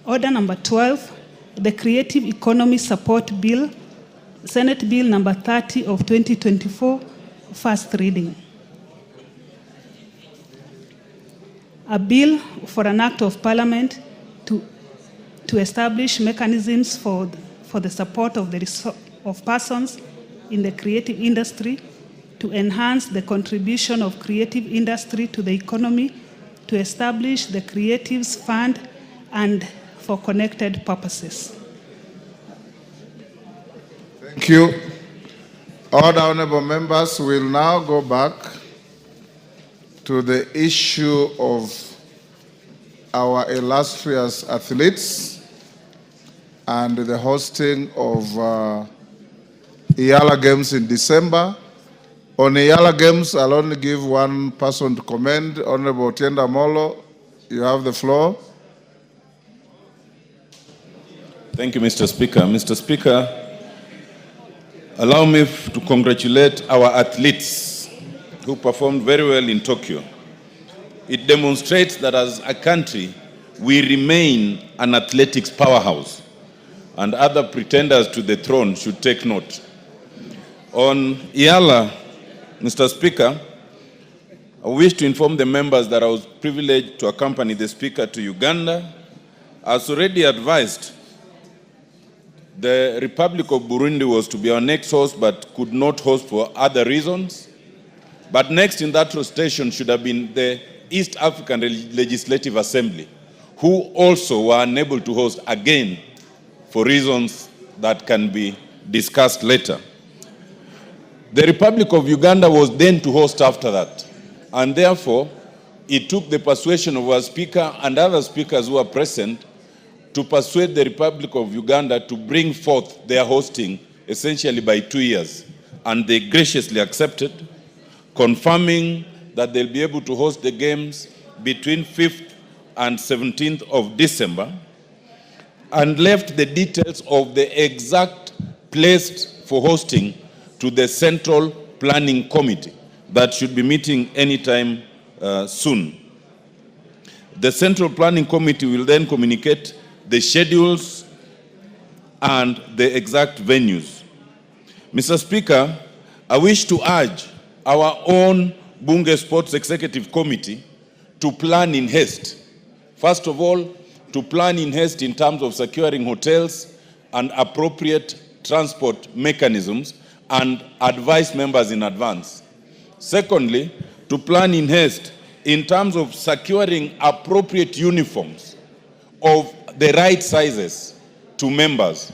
Order number 12, the Creative Economy Support Bill, Senate Bill number 30 of 2024, first reading. A bill for an act of parliament to establish mechanisms for the support of persons in the creative industry, to enhance the contribution of creative industry to the economy, to establish the Creatives Fund, and for connected purposes. Thank you. All the honorable members will now go back to the issue of our illustrious athletes and the hosting of Iyala Games in December. On Iyala Games, I'll only give one person to comment. Honorable Tienda Molo, you have the floor. Thank you, Mr. Speaker. Mr. Speaker, allow me to congratulate our athletes who performed very well in Tokyo. It demonstrates that as a country, we remain an athletics powerhouse, and other pretenders to the throne should take note. On Iyala, Mr. Speaker, I wish to inform the members that I was privileged to accompany the Speaker to Uganda. As already advised, the Republic of Burundi was to be our next host but could not host for other reasons. But next in that rotation should have been the East African Legislative Assembly, who also were unable to host again for reasons that can be discussed later. The Republic of Uganda was then to host after that, and therefore it took the persuasion of our Speaker and other speakers who were present to persuade the Republic of Uganda to bring forth their hosting essentially by 2 years. And they graciously accepted, confirming that they'll be able to host the games between 5th and 17th of December, and left the details of the exact place for hosting to the Central Planning Committee that should be meeting anytime soon. The Central Planning Committee will then communicate the schedules and the exact venues. Mr. Speaker, I wish to urge our own Bunge Sports Executive Committee to plan in haste. First of all, to plan in haste in terms of securing hotels and appropriate transport mechanisms and advise members in advance. Secondly, to plan in haste in terms of securing appropriate uniforms of the right sizes to members.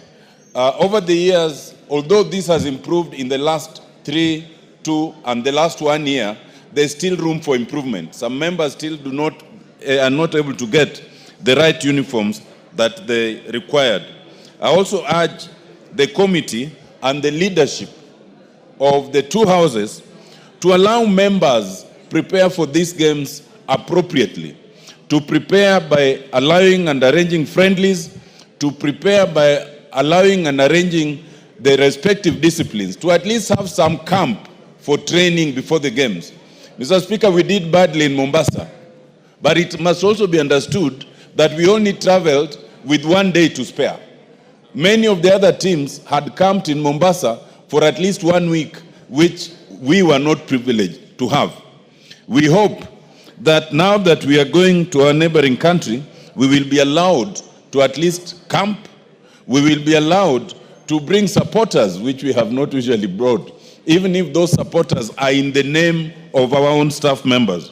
Over the years, although this has improved in the last 3, 2, and the last 1 year, there's still room for improvement. Some members still are not able to get the right uniforms that they required. I also urge the committee and the leadership of the two houses to allow members prepare for these games appropriately. to prepare by allowing and arranging friendlies, to prepare by allowing and arranging the respective disciplines, to at least have some camp for training before the games. Mr. Speaker, we did badly in Mombasa, but it must also be understood that we only traveled with 1 day to spare. Many of the other teams had camped in Mombasa for at least 1 week, which we were not privileged to have. We hope that now that we are going to our neighboring country, we will be allowed to at least camp. We will be allowed to bring supporters, which we have not usually brought, even if those supporters are in the name of our own staff members,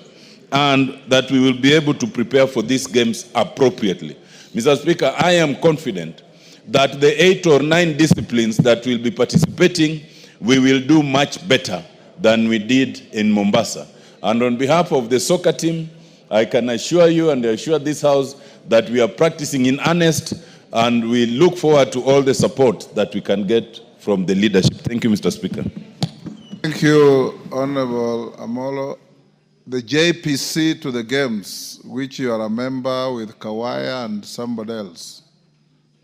and that we will be able to prepare for these games appropriately. Mr. Speaker, I am confident that the 8 or 9 disciplines that will be participating, we will do much better than we did in Mombasa. And on behalf of the soccer team, I can assure you and assure this House that we are practicing in earnest, and we look forward to all the support that we can get from the leadership. Thank you, Mr. Speaker. Thank you, Honorable Amolo. The JPC to the games, which you are a member with Kawaya and somebody else,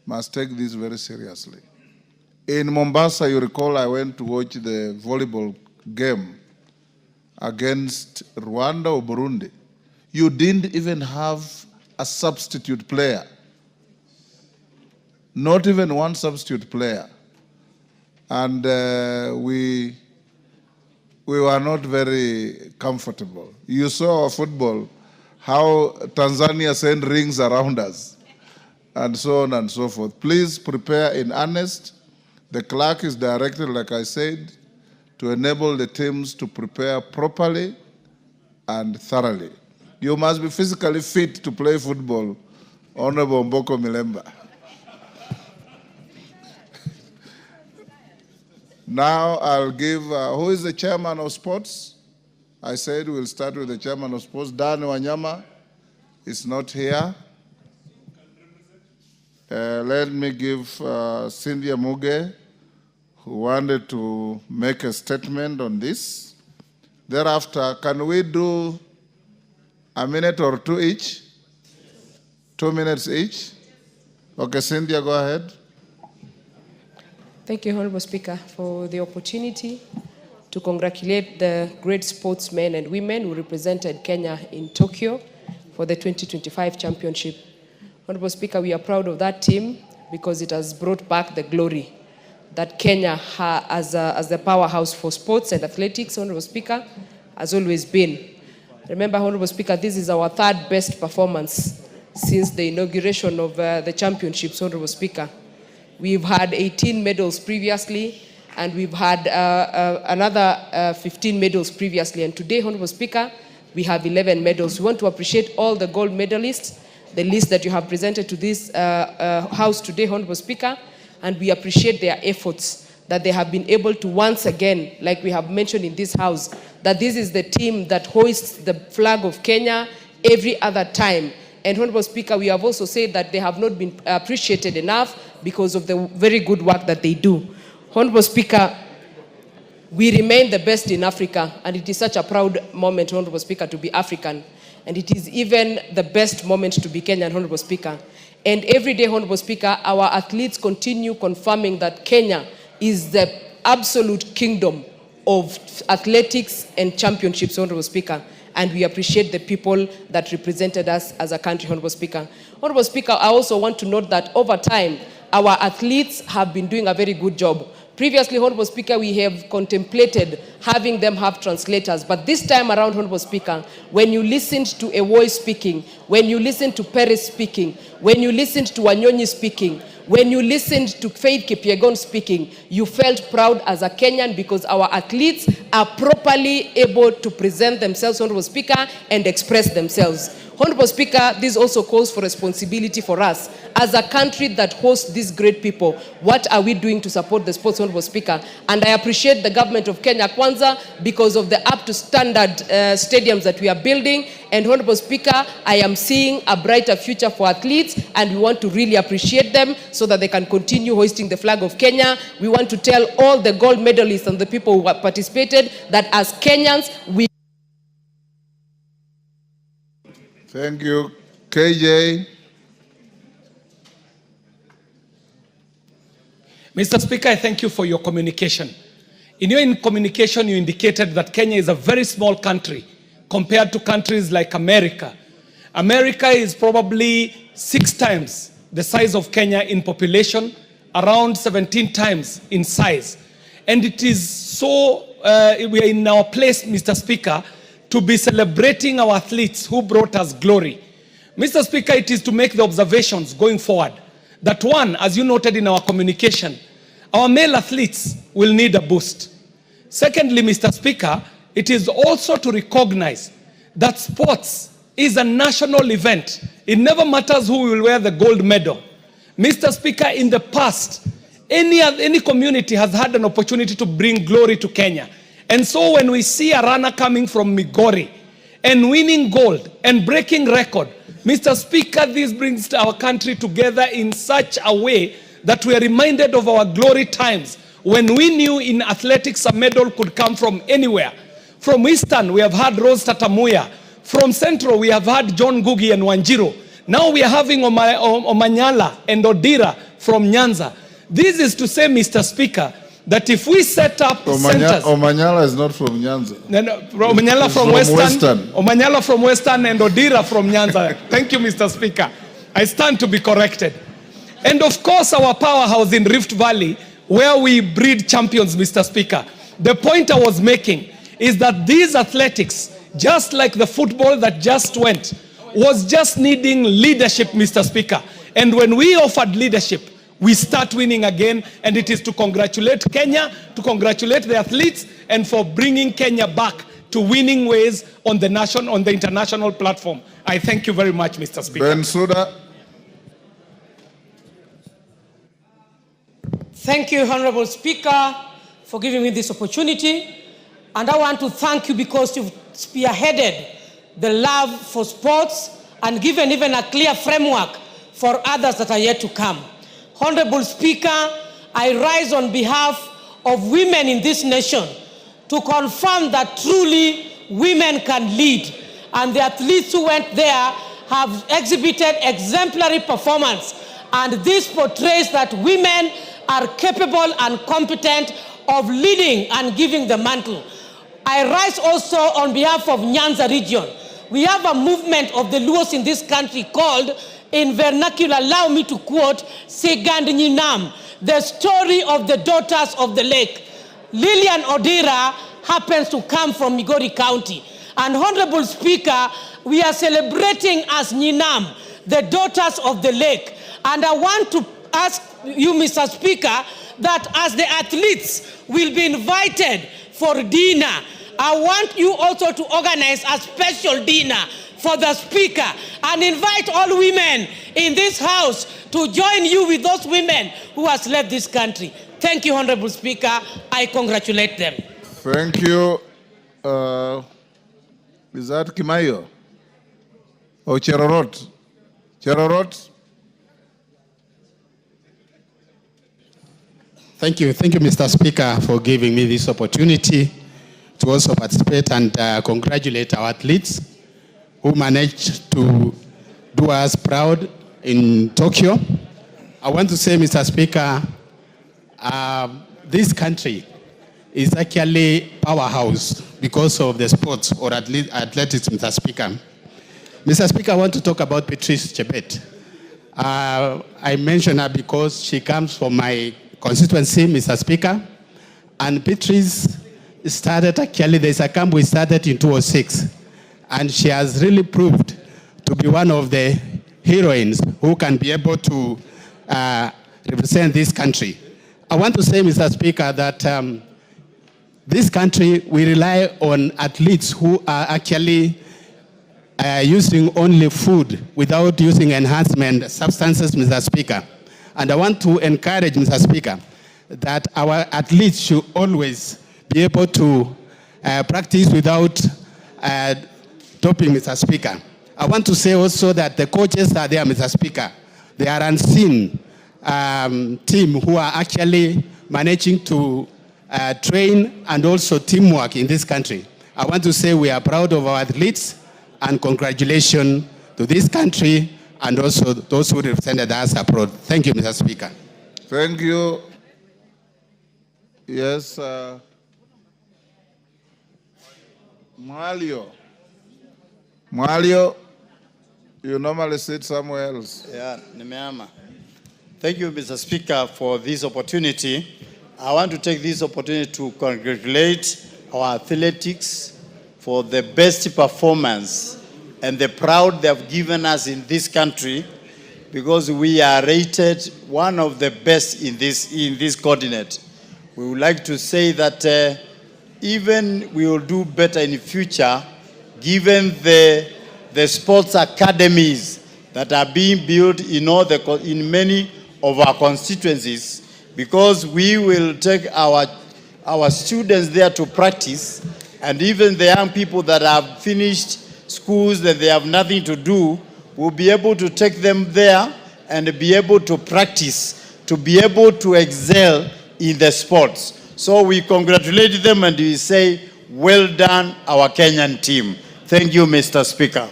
must take this very seriously. In Mombasa, you recall I went to watch the volleyball game against Rwanda or Burundi. You didn't even have a substitute player. Not even one substitute player. And we were not very comfortable. You saw our football, how Tanzania sent rings around us, and so on and so forth. Please prepare in earnest. The clerk is directed, like I said, to enable the teams to prepare properly and thoroughly. You must be physically fit to play football, Honorable Mboko Milemba. Now I'll give, who is the chairman of sports? I said we'll start with the chairman of sports. Dan Wanyama is not here. Let me give Cynthia Muge, who wanted to make a statement on this. Thereafter, can we do a minute or two each? 2 minutes each? Okay, Cynthia, go ahead. Thank you, Honorable Speaker, for the opportunity to congratulate the great sportsmen and women who represented Kenya in Tokyo for the 2025 championship. Honorable Speaker, we are proud of that team because it has brought back the glory that Kenya as the powerhouse for sports and athletics, Honorable Speaker, has always been. Remember, Honorable Speaker, this is our 3rd best performance since the inauguration of the championships, Honorable Speaker. We've had 18 medals previously, and we've had another 15 medals previously. And today, Honorable Speaker, we have 11 medals. We want to appreciate all the gold medalists, the list that you have presented to this House today, Honorable Speaker, and we appreciate their efforts that they have been able to once again, like we have mentioned in this House, that this is the team that hoists the flag of Kenya every other time. And Honorable Speaker, we have also said that they have not been appreciated enough because of the very good work that they do. Honorable Speaker, we remain the best in Africa, and it is such a proud moment, Honorable Speaker, to be African. And it is even the best moment to be Kenyan, Honorable Speaker. And every day, Honorable Speaker, our athletes continue confirming that Kenya is the absolute kingdom of athletics and championships, Honorable Speaker. And we appreciate the people that represented us as a country, Honorable Speaker. Honorable Speaker, I also want to note that over time, our athletes have been doing a very good job. Previously, Honorable Speaker, we have contemplated having them have translators. But this time around, Honorable Speaker, when you listened to Ewoy speaking, when you listened to Perez speaking, when you listened to Wanyonyi speaking, when you listened to Faith Kipyegon speaking, you felt proud as a Kenyan because our athletes are properly able to present themselves, Honorable Speaker, and express themselves. Honorable Speaker, this also calls for responsibility for us. As a country that hosts these great people, what are we doing to support the sports, Honorable Speaker? And I appreciate the government of Kenya Kwanza because of the up-to-standard stadiums that we are building. And Honorable Speaker, I am seeing a brighter future for athletes, and we want to really appreciate them so that they can continue hoisting the flag of Kenya. We want to tell all the gold medalists and the people who have participated that as Kenyans, we... Thank you. KJ. Mr. Speaker, I thank you for your communication. In your communication, you indicated that Kenya is a very small country compared to countries like America. America is probably 6 times the size of Kenya in population, around 17 times in size. And it is so, we are in our place, Mr. Speaker, to be celebrating our athletes who brought us glory. Mr. Speaker, it is to make the observations going forward that one, as you noted in our communication, our male athletes will need a boost. Secondly, Mr. Speaker, it is also to recognize that sports is a national event. It never matters who will wear the gold medal. Mr. Speaker, in the past, any community has had an opportunity to bring glory to Kenya. And so when we see a runner coming from Migori and winning gold and breaking record, Mr. Speaker, this brings our country together in such a way that we are reminded of our glory times when we knew in athletics a medal could come from anywhere. From Eastern, we have had Rose Tatamuya. From Central, we have had John Ngugi and Wanjiru. Now we are having Omanyala and Odira from Nyanza. This is to say, Mr. Speaker, that if we set up centers... Omanyala is not from Nyanza. Omanyala from Western. Omanyala from Western and Odira from Nyanza. Thank you, Mr. Speaker. I stand to be corrected. And of course, our powerhouse in Rift Valley, where we breed champions, Mr. Speaker. The point I was making is that these athletics, just like the football that just went, was just needing leadership, Mr. Speaker. And when we offered leadership, we start winning again, and it is to congratulate Kenya, to congratulate the athletes, and for bringing Kenya back to winning ways on the international platform. I thank you very much, Mr. Speaker. Bensouda. Thank you, Honorable Speaker, for giving me this opportunity. And I want to thank you because you've spearheaded the love for sports and given even a clear framework for others that are yet to come. Honorable Speaker, I rise on behalf of women in this nation to confirm that truly women can lead. And the athletes who went there have exhibited exemplary performance. And this portrays that women are capable and competent of leading and giving the mantle. I rise also on behalf of Nyanza region. We have a movement of the Luos in this country called, in vernacular, allow me to quote, Sigandnyinam, the story of the daughters of the lake. Lillian Odira happens to come from Migori County. And Honorable Speaker, we are celebrating as Nyinam, the daughters of the lake. And I want to ask you, Mr. Speaker, that as the athletes will be invited for dinner, I want you also to organize a special dinner for the Speaker and invite all women in this House to join you with those women who has led this country. Thank you, Honorable Speaker. I congratulate them. Thank you. Is that Kimayo? Or Cherorot? Cherorot? Thank you, Mr. Speaker, for giving me this opportunity to also participate and congratulate our athletes who managed to do us proud in Tokyo. I want to say, Mr. Speaker, this country is actually powerhouse because of the sports or athletics, Mr. Speaker. Mr. Speaker, I want to talk about Patrice Chebet. I mention her because she comes from my constituency, Mr. Speaker, and Patrice started, actually, there's a camp we started in 2006, and she has really proved to be one of the heroines who can be able to represent this country. I want to say, Mr. Speaker, that this country, we rely on athletes who are actually using only food without using enhancement substances, Mr. Speaker. And I want to encourage, Mr. Speaker, that our athletes should always be able to practice without doping, Mr. Speaker. I want to say also that the coaches are there, Mr. Speaker. They are unseen team who are actually managing to train and also teamwork in this country. I want to say we are proud of our athletes and congratulations to this country and also those who represented us abroad. Thank you, Mr. Speaker. Thank you. Yes, Mwalio, you normally sit somewhere else. Yeah, nimeama. Thank you, Mr. Speaker, for this opportunity. I want to take this opportunity to congratulate our athletics for the best performance and the proud they have given us in this country, because we are rated one of the best in this continent. We would like to say that even we will do better in the future, given the sports academies that are being built in many of our constituencies, because we will take our students there to practice, and even the young people that have finished schools that they have nothing to do, we'll be able to take them there and be able to practice, to be able to excel in the sports. So we congratulate them and we say, well done, our Kenyan team. Thank you, Mr. Speaker.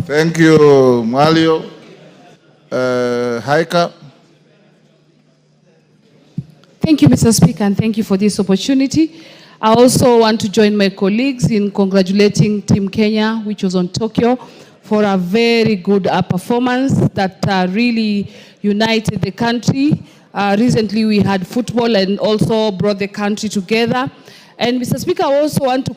Thank you, Mwalio. Haika. Thank you, Mr. Speaker, and thank you for this opportunity. I also want to join my colleagues in congratulating Team Kenya, which was on Tokyo, for a very good performance that really united the country. Recently, we had football and also brought the country together. And Mr. Speaker, I also want to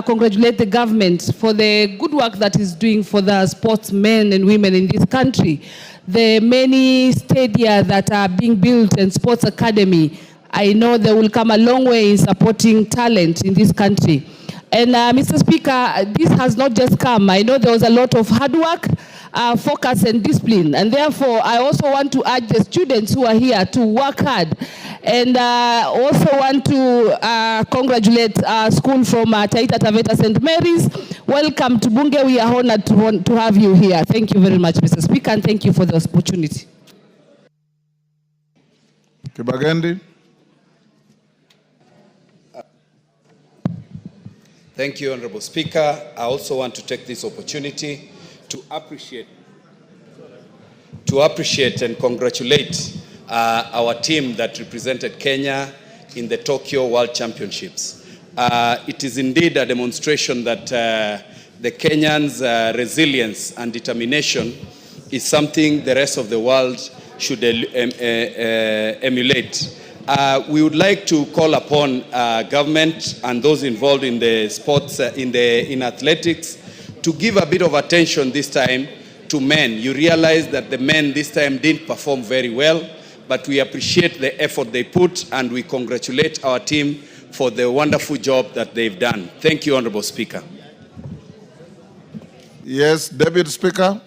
congratulate the government for the good work that is doing for the sportsmen and women in this country. The many stadia that are being built and sports academy, I know they will come a long way in supporting talent in this country. And Mr. Speaker, this has not just come. I know there was a lot of hard work, focus and discipline. And therefore, I also want to urge the students who are here to work hard. And also want to congratulate our school from Taita Taveta St. Mary's. Welcome to Bunge. We are honored to have you here. Thank you very much, Mr. Speaker, and thank you for the opportunity. Kibagendi. Thank you, Honorable Speaker. I also want to take this opportunity to appreciate and congratulate our team that represented Kenya in the Tokyo World Championships. It is indeed a demonstration that the Kenyans' resilience and determination is something the rest of the world should emulate. We would like to call upon government and those involved in the sports, in athletics, to give a bit of attention this time to men. You realize that the men this time didn't perform very well, but we appreciate the effort they put and we congratulate our team for the wonderful job that they've done. Thank you, Honorable Speaker. Yes, Deputy Speaker.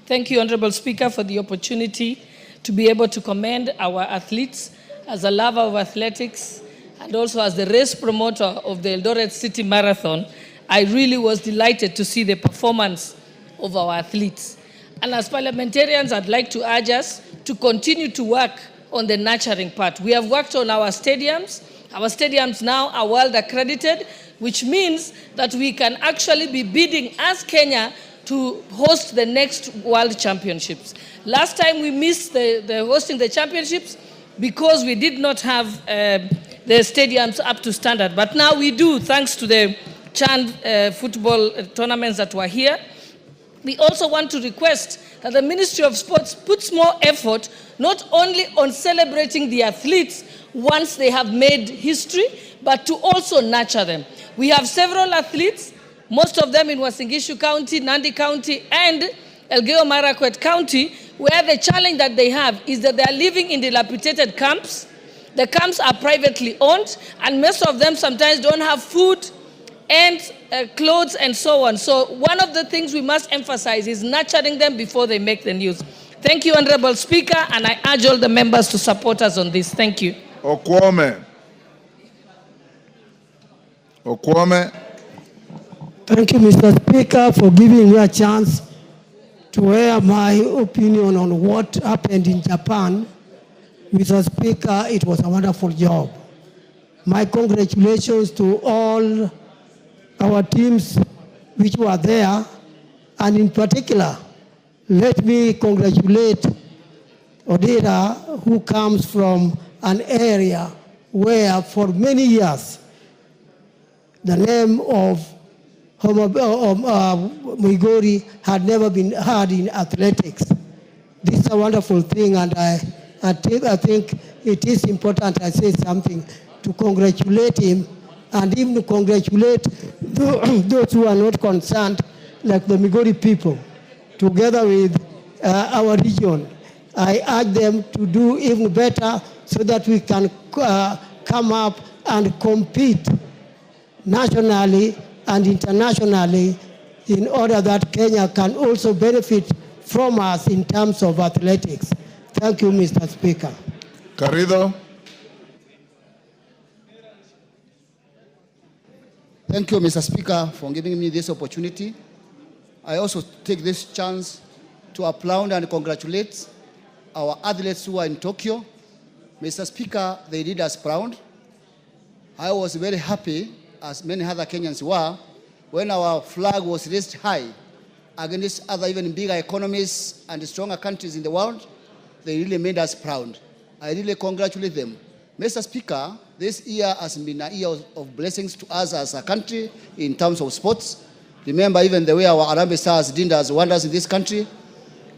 Thank you, Honorable Speaker, for the opportunity to be able to commend our athletes. As a lover of athletics and also as the race promoter of the Eldoret City Marathon, I really was delighted to see the performance of our athletes. And as parliamentarians, I'd like to urge us to continue to work on the nurturing part. We have worked on our stadiums. Our stadiums now are world accredited, which means that we can actually be bidding as Kenya to host the next World Championships. Last time we missed the hosting the championships because we did not have the stadiums up to standard. But now we do, thanks to the CHAN football tournaments that were here. We also want to request that the Ministry of Sports puts more effort not only on celebrating the athletes once they have made history, but to also nurture them. We have several athletes, most of them in Uasin Gishu County, Nandi County, and Elgeyo Marakwet County, where the challenge that they have is that they are living in dilapidated camps. The camps are privately owned, and most of them sometimes don't have food and clothes and so on. So one of the things we must emphasize is nurturing them before they make the news. Thank you, Honorable Speaker, and I urge all the members to support us on this. Thank you. Okwome. Thank you, Mr. Speaker, for giving me a chance to air my opinion on what happened in Japan. Mr. Speaker, it was a wonderful job. my congratulations to all our teams which were there, and in particular, let me congratulate Odinga, who comes from an area where for many years the name of Migori had never been heard in athletics. This is a wonderful thing, and I think it is important I say something to congratulate him, and even to congratulate those who are not concerned, like the Migori people, together with our region. I urge them to do even better so that we can come up and compete nationally and internationally in order that Kenya can also benefit from us in terms of athletics. Thank you, Mr. Speaker. Garrido. Thank you, Mr. Speaker, for giving me this opportunity. I also take this chance to applaud and congratulate our athletes who are in Tokyo. Mr. Speaker, they did us proud. I was very happy, as many other Kenyans were, when our flag was raised high against other even bigger economies and stronger countries in the world. They really made us proud. I really congratulate them. Mr. Speaker, this year has been a year of blessings to us as a country in terms of sports. Remember even the way our Harambee Stars did us wonders in this country.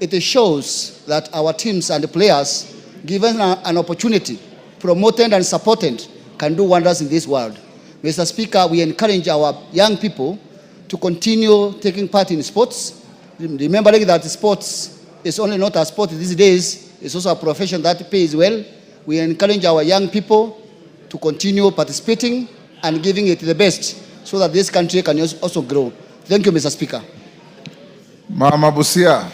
It shows that our teams and the players, given an opportunity, promoted and supported, can do wonders in this world. Mr. Speaker, we encourage our young people to continue taking part in sports. Remembering that sports is only not a sport these days, it's also a profession that pays well. We encourage our young people to continue participating and giving it the best so that this country can also grow. Thank you, Mr. Speaker. Mama Busia.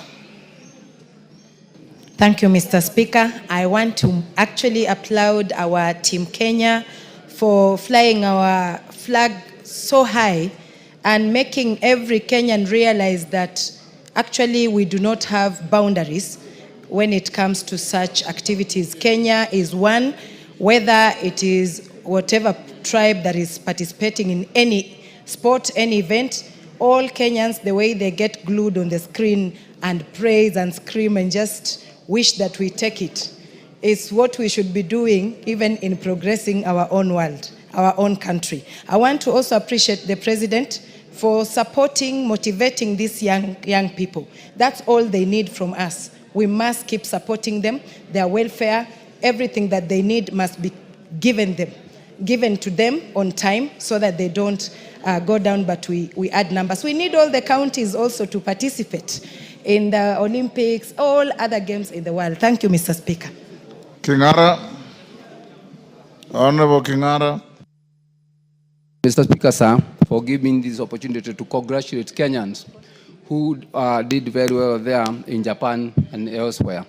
Thank you, Mr. Speaker. I want to actually applaud our Team Kenya for flying our flag so high and making every Kenyan realize that actually we do not have boundaries when it comes to such activities. Kenya is one, whether it is whatever tribe that is participating in any sport, any event, all Kenyans, the way they get glued on the screen and praise and scream and just wish that we take it, is what we should be doing even in progressing our own world, our own country. I want to also appreciate the President for supporting, motivating these young people. That's all they need from us. We must keep supporting them, their welfare, everything that they need must be given to them on time so that they don't go down, but we add numbers. We need all the counties also to participate in the Olympics, all other games in the world. Thank you, Mr. Speaker. Kingara. Honorable Kingara. Mr. Speaker, sir, for giving this opportunity to congratulate Kenyans who did very well there in Japan and elsewhere.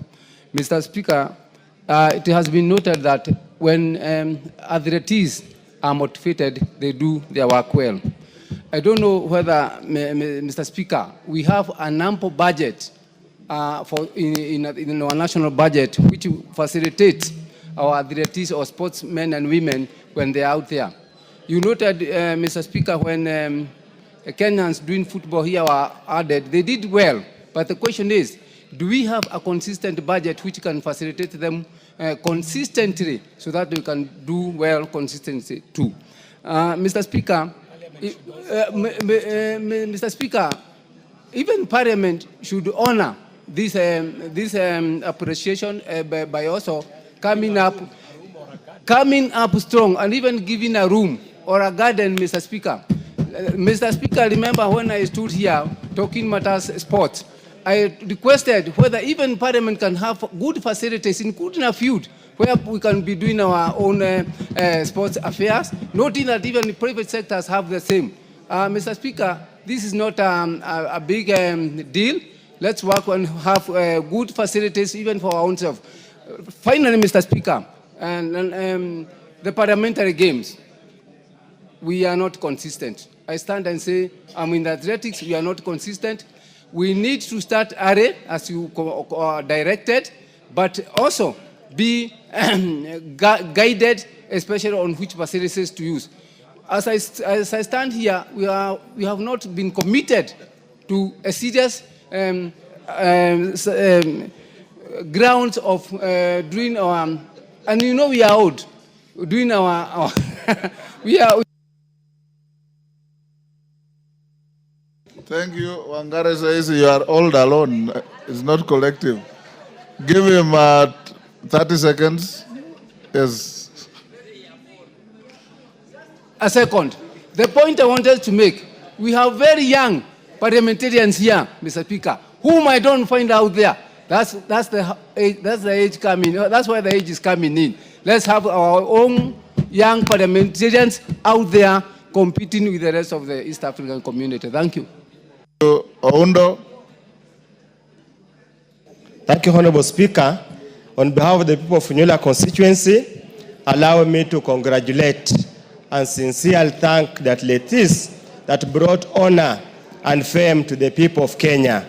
Mr. Speaker, it has been noted that when athletes are motivated, they do their work well. I don't know whether, Mr. Speaker, we have an ample budget in our national budget which facilitates our athletes or sportsmen and women when they're out there. You noted, Mr. Speaker, when Kenyans doing football here were added, they did well. But the question is, do we have a consistent budget which can facilitate them consistently so that we can do well consistently too? Mr. Speaker, Mr. Speaker, even Parliament should honor this appreciation by also coming up strong and even giving a room or a garden, Mr. Speaker. Mr. Speaker, remember when I stood here talking matters sports, I requested whether even Parliament can have good facilities, including a field, where we can be doing our own sports affairs, noting that even the private sectors have the same. Mr. Speaker, this is not a big deal. Let's work and have good facilities even for our own self. Finally, Mr. Speaker, the parliamentary games, we are not consistent. I stand and say, in athletics, we are not consistent. We need to start early, as you directed, but also be guided especially on which facilities to use. As I stand here, we have not been committed to a serious grounds of doing our, and you know we are old, doing our we are. Thank you. Wangare says you are all alone. It's not collective. Give him 30 seconds. Yes. A second. The point I wanted to make, we have very young parliamentarians here, Mr. Speaker, whom I don't find out there. That's the age coming. That's why the age is coming in. Let's have our own young parliamentarians out there competing with the rest of the East African community. Thank you. Oundo. Thank you, Honorable Speaker. On behalf of the people of Funyula constituency, allow me to congratulate and sincerely thank the athletes that brought honor and fame to the people of Kenya.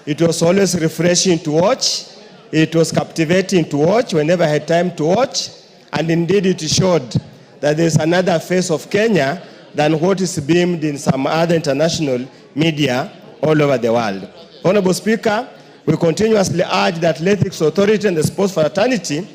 It was always refreshing to watch. It was captivating to watch whenever I had time to watch. And indeed it showed that there's another face of Kenya than what is beamed in some other international media all over the world. Honorable Speaker, we continuously urge the Athletics Authority and the sports fraternity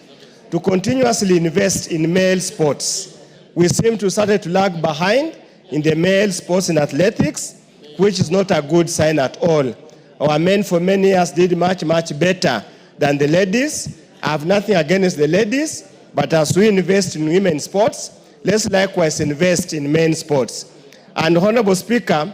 to continuously invest in male sports. We seem to start to lag behind in the male sports in athletics, which is not a good sign at all. Our men for many years did much, much better than the ladies. I have nothing against the ladies, but as we invest in women's sports, let's likewise invest in men's sports. And Honorable Speaker,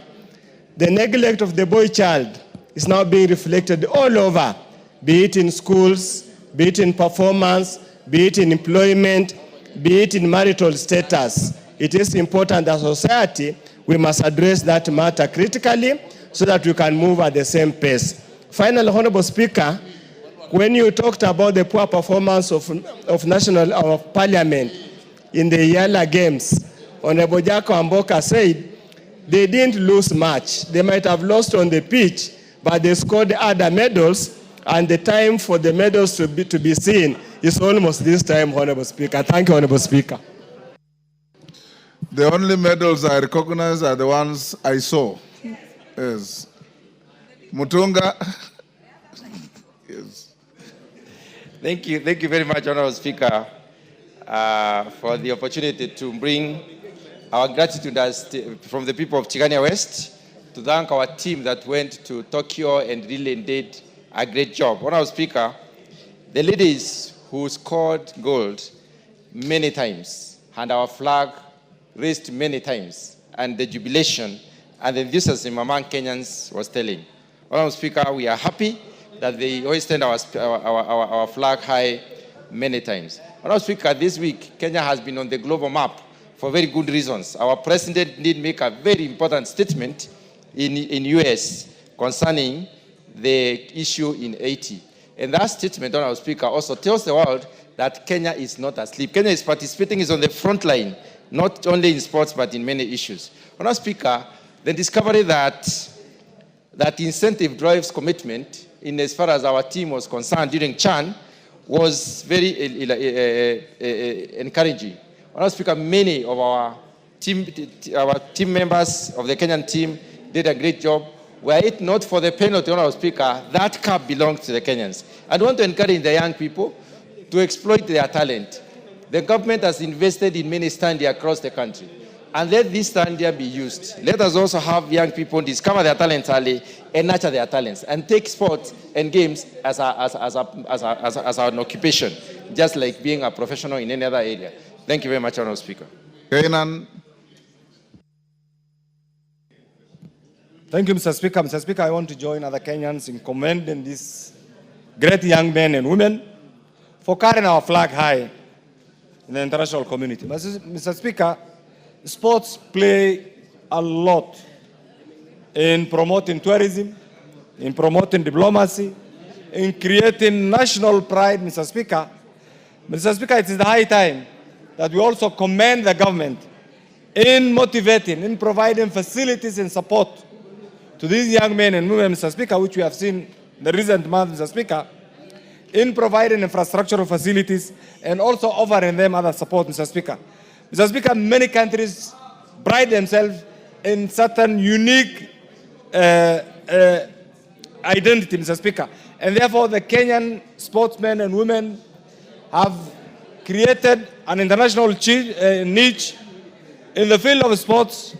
the neglect of the boy child is now being reflected all over, be it in schools, be it in performance, be it in employment, be it in marital status. It is important that society, we must address that matter critically so that we can move at the same pace. Finally, Honorable Speaker, when you talked about the poor performance of Parliament in the Yala Games, Honorable Jaco Amboka said they didn't lose much. They might have lost on the pitch, but they scored other medals, and the time for the medals to be seen is almost this time, Honorable Speaker. Thank you, Honorable Speaker. The only medals I recognize are the ones I saw. Yes. Mutunga. Yes. Thank you very much, Honorable Speaker, for the opportunity to bring our gratitude from the people of Chigania West to thank our team that went to Tokyo and really did a great job. Honorable Speaker, the ladies who scored gold many times and our flag raised many times, and the jubilation and the enthusiasm among Kenyans was telling. Honorable Speaker, we are happy that they hoisted our flag high many times. Honorable Speaker, this week, Kenya has been on the global map for very good reasons. Our president did make a very important statement in US concerning the issue in Haiti. And that statement, Honorable Speaker, also tells the world that Kenya is not asleep. Kenya is participating, is on the front line, not only in sports, but in many issues. Honorable Speaker, the discovery that incentive drives commitment in as far as our team was concerned during CHAN was very encouraging. Honorable Speaker, many of our team members of the Kenyan team did a great job. Were it not for the penalty, Honorable Speaker, that cup belongs to the Kenyans. I want to encourage the young people to exploit their talent. The government has invested in many stands across the country. And let this standard be used. Let us also have young people discover their talents early and nurture their talents and take sports and games as an occupation, just like being a professional in any other area. Thank you very much, Honorable Speaker. Kainan. Thank you, Mr. Speaker. Mr. Speaker, I want to join other Kenyans in commending these great young men and women for carrying our flag high in the international community. Mr. Speaker, sports play a lot in promoting tourism, in promoting diplomacy, in creating national pride, Mr. Speaker. Mr. Speaker, it is the high time that we also commend the government in motivating, in providing facilities and support to these young men and women, Mr. Speaker, which we have seen in the recent months, Mr. Speaker. in providing infrastructural facilities and also offering them other support, Mr. Speaker. Mr. Speaker, many countries pride themselves in certain unique identity, Mr. Speaker. And therefore, the Kenyan sportsmen and women have created an international niche in the field of sports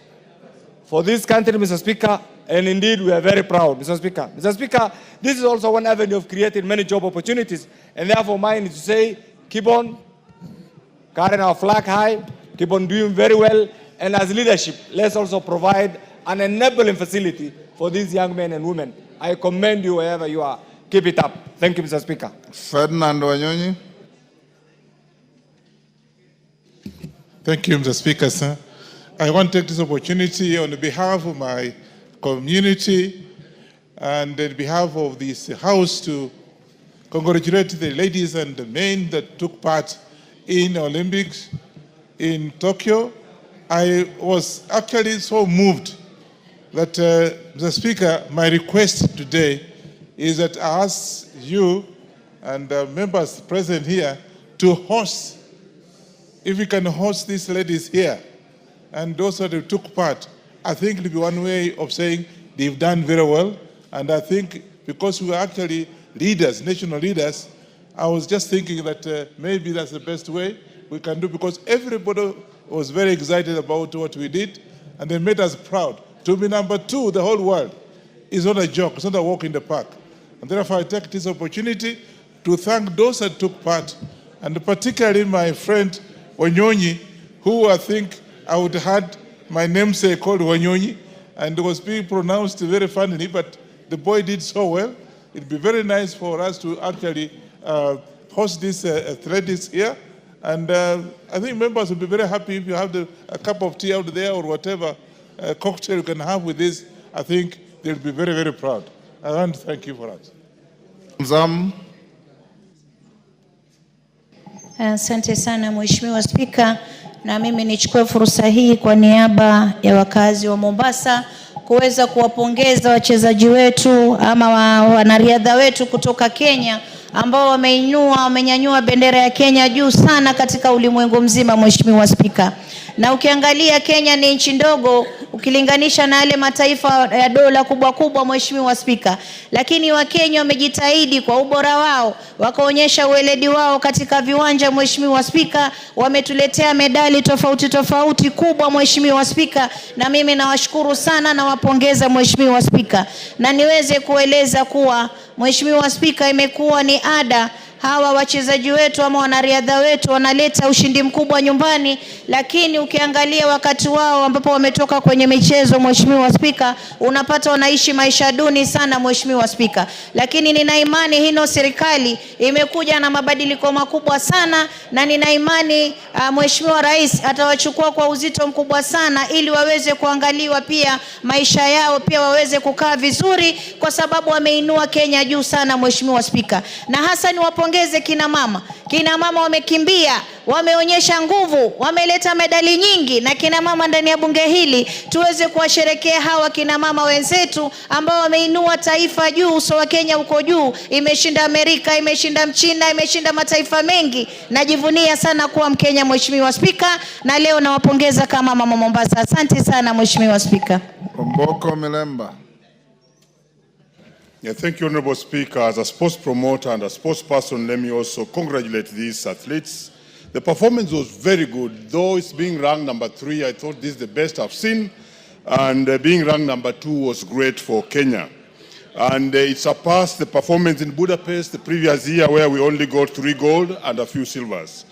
for this country, Mr. Speaker. And indeed, we are very proud, Mr. Speaker. Mr. Speaker, this is also one avenue of creating many job opportunities. And therefore, mine is to say, keep on carrying our flag high, keep on doing very well. And as leadership, let's also provide an enabling facility for these young men and women. I commend you wherever you are. Keep it up. Thank you, Mr. Speaker. Ferdinand Wanyonyi. Thank you, Mr. Speaker, sir. I want to take this opportunity on behalf of my community and on behalf of this House to congratulate the ladies and the men that took part in Olympics in Tokyo. I was actually so moved that, Mr. Speaker, my request today is that I ask you and members present here to host, if we can host these ladies here, and those that took part, I think it will be one way of saying they've done very well. And I think because we are actually leaders, national leaders, I was just thinking that maybe that's the best way we can do, because everybody was very excited about what we did, and they made us proud. To be number 2, the whole world, is not a joke, it's not a walk in the park. And therefore I take this opportunity to thank those that took part, and particularly my friend Wanyonyi, who I think I would have had my namesake called Wanyonyi, and it was being pronounced very funnily, but the boy did so well. It'd be very nice for us to actually host these athletics here. And I think members will be very happy if you have a cup of tea out there or whatever cocktail you can have with this. I think they'll be very, very proud. I want to thank you for that. Zam. Asante sana Mheshimiwa Spika, na mimi nichukue fursa hii kwa niaba ya wakazi wa Mombasa kuweza kuwapongeza wachezaji wetu ama wanariadha wetu kutoka Kenya ambao wamenyanyua bendera ya Kenya juu sana katika ulimwengu mzima, Mheshimiwa Spika. Na ukiangalia Kenya ni nchi ndogo ukilinganisha na yale mataifa ya dola kubwa kubwa, Mheshimiwa Spika, lakini Wakenya wamejitahidi kwa ubora wao, wakaonyesha ueledi wao katika viwanja, Mheshimiwa Spika, wametuletea medali tofauti tofauti kubwa, Mheshimiwa Spika, na mimi nawashukuru sana na wapongeza, Mheshimiwa Spika. Na niweze kueleza kuwa, Mheshimiwa Spika, imekuwa ni ada hawa wachezaji wetu ama wanariadha wetu wanaleta ushindi mkubwa nyumbani, lakini ukiangalia wakati wao ambapo wametoka kwenye michezo, Mheshimiwa Spika, unapata wanaishi maisha duni sana, Mheshimiwa Spika. Lakini nina imani hino serikali imekuja na mabadiliko makubwa sana, na nina imani Mheshimiwa Rais atawachukua kwa uzito mkubwa sana ili waweze kuangaliwa pia maisha yao pia waweze kukaa vizuri, kwa sababu wameinua Kenya juu sana, Mheshimiwa Spika. Na hasa ni wapongeze kina mama. Kina mama wamekimbia, wameonyesha nguvu, wameleta medali nyingi, na kina mama ndani ya bunge hili tuweze kuwasherekea hawa kina mama wenzetu ambao wameinua taifa juu. Uso wa Kenya uko juu, imeshinda Amerika, imeshinda Mchina, imeshinda mataifa mengi. Najivunia sana kuwa Mkenya, Mheshimiwa Spika, na leo nawapongeza kama mama Mombasa. Asante sana Mheshimiwa Spika. Omboko Milemba. Yeah, thank you, Honorable Speaker. As a sports promoter and a sports person, let me also congratulate these athletes. The performance was very good. Though it's being ranked number 3, I thought this is the best I've seen. And being ranked number 2 was great for Kenya. And it surpassed the performance in Budapest the previous year, where we only got 3 gold and a few silvers.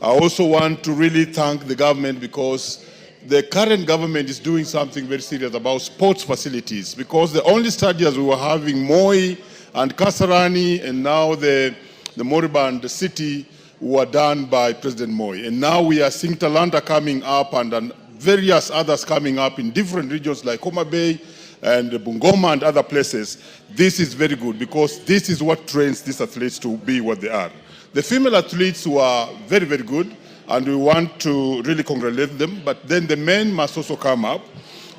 I also want to really thank the government, because the current government is doing something very serious about sports facilities, because the only stadiums we were having, Moi and Kasarani, and now the moribund city, were done by President Moi. And now we are seeing Talanta coming up, and various others coming up in different regions like Homa Bay and Bungoma and other places. This is very good, because this is what trains these athletes to be what they are. The female athletes were very, very good, and we want to really congratulate them, but then the men must also come up.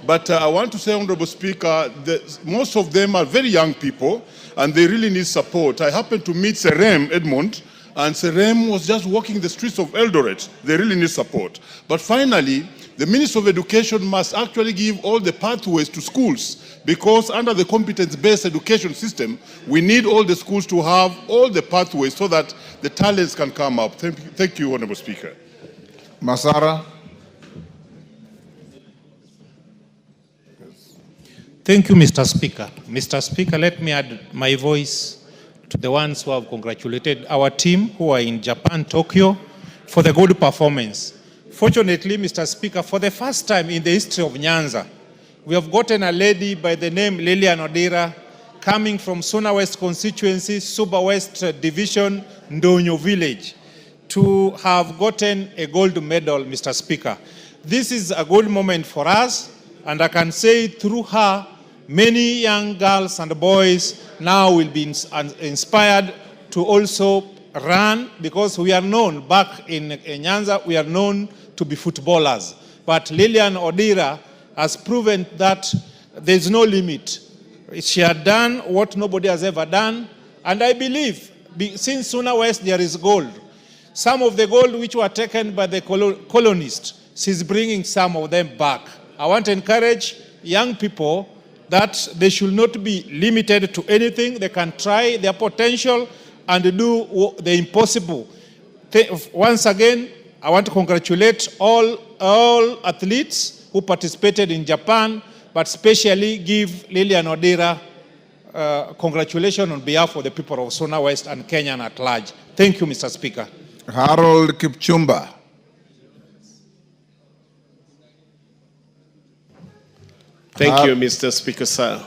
But I want to say, Honorable Speaker, that most of them are very young people and they really need support. I happened to meet Serem Edmond, and Serem was just walking the streets of Eldoret. They really need support. But finally, the Minister of Education must actually give all the pathways to schools, because under the competence-based education system, we need all the schools to have all the pathways so that the talents can come up. Thank you, Honorable Speaker. Masara. Thank you, Mr. Speaker. Mr. Speaker, let me add my voice to the ones who have congratulated our team who are in Japan, Tokyo, for the good performance. Fortunately, Mr. Speaker, for the first time in the history of Nyanza, we have gotten a lady by the name Lilian Odira, coming from Suna West constituency, Suba West Division, Ndonyo village, to have gotten a gold medal, Mr. Speaker. This is a good moment for us, and I can say through her, many young girls and boys now will be inspired to also run, because we are known back in Nyanza, we are known to be footballers. But Lilian Odira has proven that there is no limit. She had done what nobody has ever done, and I believe since Suna West there is gold. Some of the gold which were taken by the colonists, she's bringing some of them back. I want to encourage young people that they should not be limited to anything. They can try their potential and do the impossible. Once again, I want to congratulate all athletes who participated in Japan, but especially give Lilian Odira congratulations on behalf of the people of Suna West and Kenya at large. Thank you, Mr. Speaker. Harold Kipchumba. Thank you, Mr. Speaker, sir.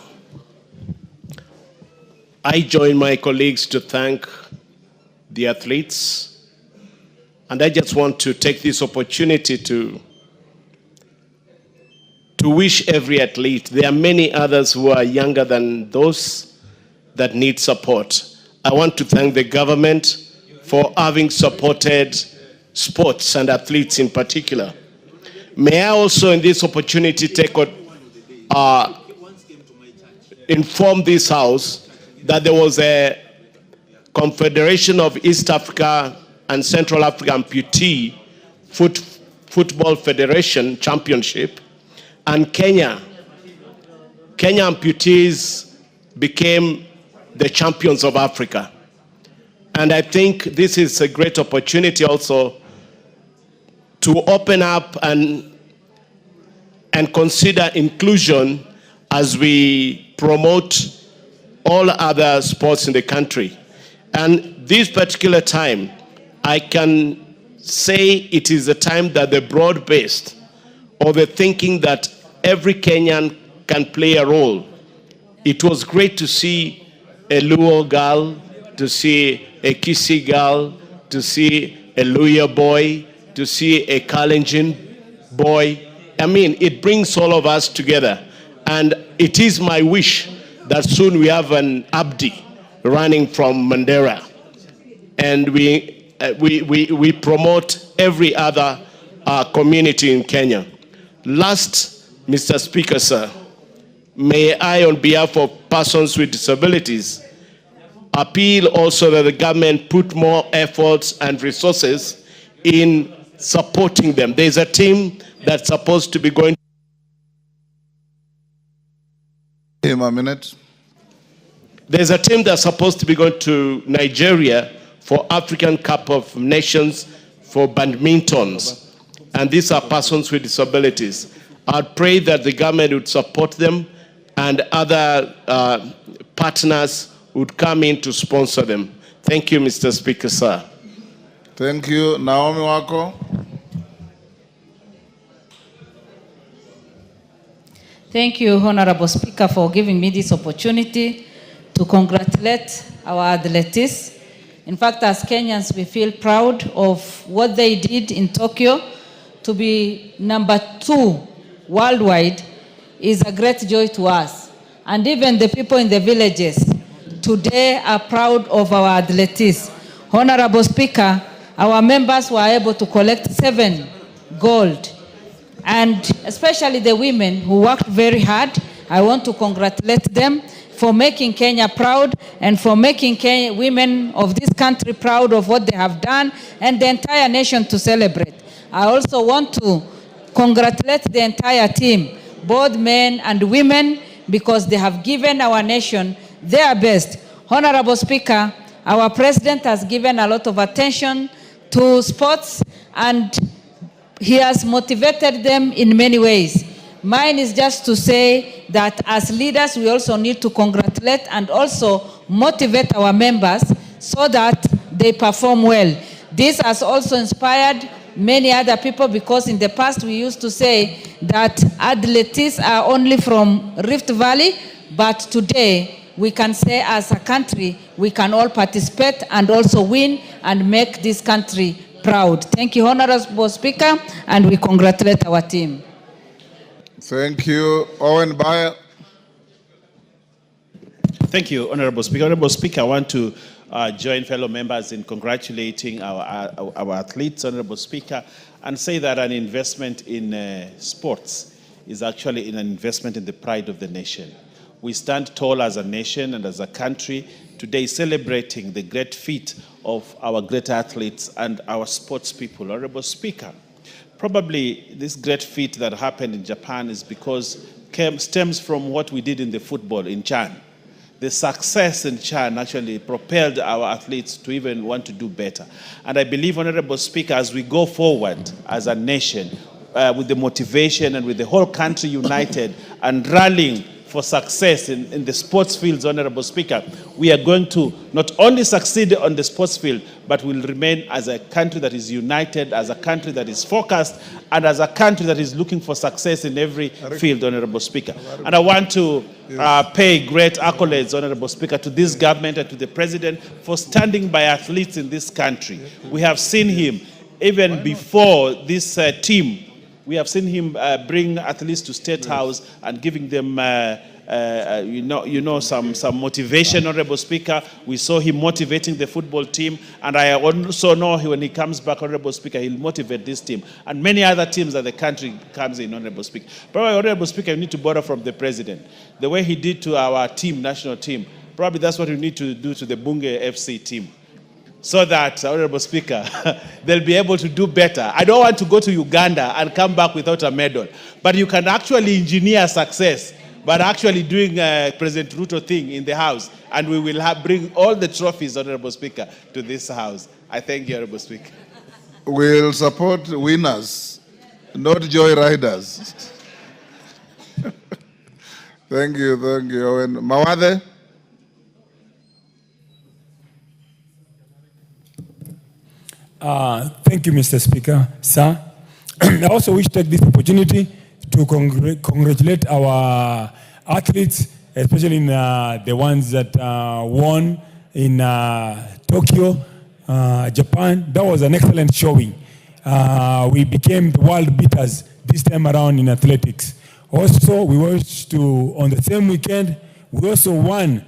I join my colleagues to thank the athletes, and I just want to take this opportunity to wish every athlete. There are many others who are younger than those that need support. I want to thank the government for having supported sports and athletes in particular. May I also in this opportunity inform this House that there was a Confederation of East Africa and Central Africa Amputee Football Federation Championship, and Kenya amputees became the champions of Africa. And I think this is a great opportunity also to open up and consider inclusion as we promote all other sports in the country. And this particular time, I can say it is a time that the broad-based, or the thinking that every Kenyan can play a role. It was great to see a Luo girl, to see a Kisii girl, to see a Luya boy, to see a Kalenjin boy. I mean, it brings all of us together. And it is my wish that soon we have an Abdi running from Mandera. And we promote every other community in Kenya. Last, Mr. Speaker, sir, may I, on behalf of persons with disabilities, appeal also that the government put more efforts and resources in supporting them. There's a team that's supposed to be going. A minute. There's a team that's supposed to be going to Nigeria for African Cup of Nations for badmintons. And these are persons with disabilities. I'd pray that the government would support them and other partners would come in to sponsor them. Thank you, Mr. Speaker, sir. Thank you. Naomi Wako. Thank you, Honorable Speaker, for giving me this opportunity to congratulate our athletes. In fact, as Kenyans, we feel proud of what they did in Tokyo. To be number 2 worldwide is a great joy to us. And even the people in the villages today are proud of our athletes. Honorable Speaker, our members were able to collect 7 gold and especially the women who worked very hard. I want to congratulate them for making Kenya proud and for making women of this country proud of what they have done and the entire nation to celebrate. I also want to congratulate the entire team, both men and women, because they have given our nation their best. Honorable Speaker, our president has given a lot of attention to sports and he has motivated them in many ways. Mine is just to say that as leaders, we also need to congratulate and also motivate our members so that they perform well. This has also inspired many other people, because in the past we used to say that athletes are only from Rift Valley, but today we can say as a country we can all participate and also win and make this country proud. Thank you, Honorable Speaker, and we congratulate our team. Thank you. Owen Bayer. Thank you, Honorable Speaker. Honorable Speaker, I want to join fellow members in congratulating our athletes, Honorable Speaker, and say that an investment in sports is actually an investment in the pride of the nation. We stand tall as a nation and as a country today celebrating the great feat of our great athletes and our sports people. Honorable Speaker, probably this great feat that happened in Japan is because stems from what we did in the football in Chan. The success in Chan actually propelled our athletes to even want to do better. And I believe, Honorable Speaker, as we go forward as a nation, with the motivation and with the whole country united and rallying for success in the sports fields, Honorable Speaker, we are going to not only succeed on the sports field, but will remain as a country that is united, as a country that is focused, and as a country that is looking for success in every field, Honorable Speaker. And I want to pay great accolades, Honorable Speaker, to this government and to the President for standing by athletes in this country. We have seen him, even before this team, we have seen him bring athletes to State House and giving them, some motivation, Honorable Speaker. We saw him motivating the football team, and I also know when he comes back, Honorable Speaker, he'll motivate this team and many other teams that the country comes in, Honorable Speaker. Probably, Honorable Speaker, you need to borrow from the President. The way he did to our team, national team, probably that's what you need to do to the Bunge FC team, so that, Honorable Speaker, they'll be able to do better. I don't want to go to Uganda and come back without a medal, but you can actually engineer success, but actually doing President Ruto thing in the House, and we will bring all the trophies, Honorable Speaker, to this House. I thank you, Honorable Speaker. We'll support winners, not joy riders. Thank you, Owen. Mawade? Thank you, Mr. Speaker. Sir, I also wish to take this opportunity to congratulate our athletes, especially in the ones that won in Tokyo, Japan. That was an excellent showing. We became the world beaters this time around in athletics. Also, we wish to, on the same weekend, we also won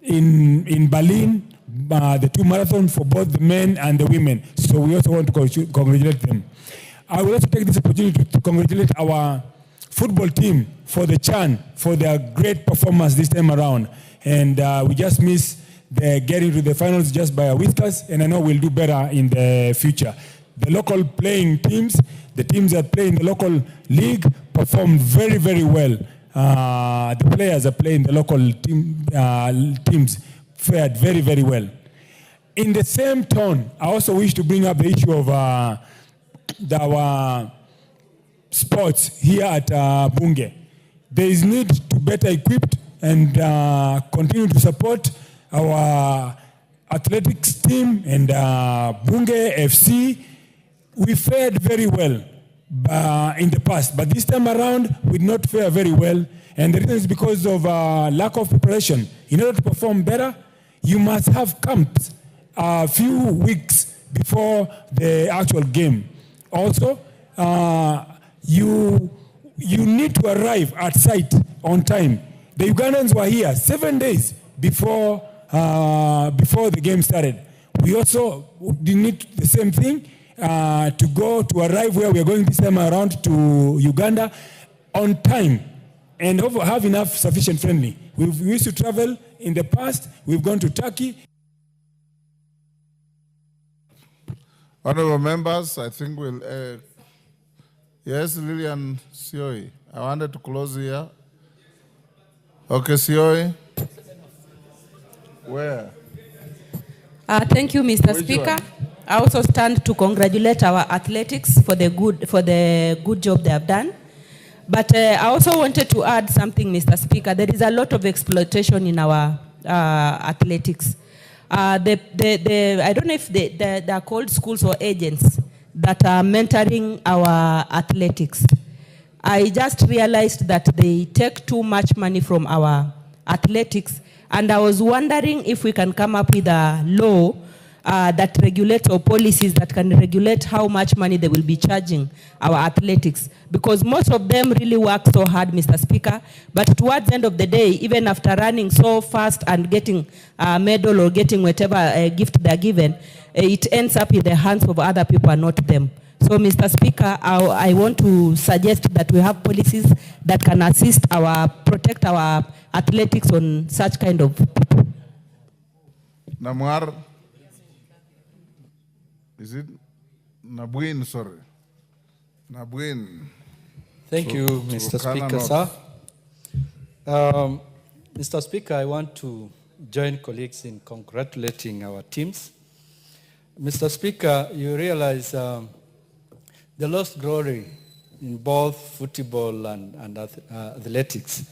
in Berlin, the 2 marathons for both the men and the women. So we also want to congratulate them. I will also take this opportunity to congratulate our football team for the Chan, for their great performance this time around. And we just missed getting to the finals just by a whiskers, and I know we'll do better in the future. The local playing teams, the teams that play in the local league, performed very, very well. The players that play in the local teams fared very, very well. In the same tone, I also wish to bring up the issue of our sports here at Bunge. There is need to better equipped and continue to support our athletics team and Bunge FC. We fared very well in the past, but this time around we did not fare very well, and the reason is because of lack of preparation. In order to perform better, you must have camped a few weeks before the actual game. Also, you need to arrive at site on time. The Ugandans were here 7 days before the game started. We also need the same thing, to arrive where we are going this time around to Uganda on time and have enough sufficient friendly. We used to travel in the past. We've gone to Turkey. Honorable members, I think we'll... yes, Lillian Sioi. I wanted to close here. Okay, Sioi. Where? Thank you, Mr. Speaker. I also stand to congratulate our athletics for the good job they have done. But I also wanted to add something, Mr. Speaker. There is a lot of exploitation in our athletics. I don't know if they are called schools or agents that are mentoring our athletics. I just realized that they take too much money from our athletics, and I was wondering if we can come up with a law that regulates, or policies that can regulate how much money they will be charging our athletics. Because most of them really work so hard, Mr. Speaker, but towards the end of the day, even after running so fast and getting a medal or getting whatever gift they're given, it ends up in the hands of other people and not them. So, Mr. Speaker, I want to suggest that we have policies that can protect our athletics on such kind of people. Namwar, is it Nabwin, sorry. Nabwin. Thank you, Mr. Speaker, sir. Mr. Speaker, I want to join colleagues in congratulating our teams. Mr. Speaker, you realize the lost glory in both football and athletics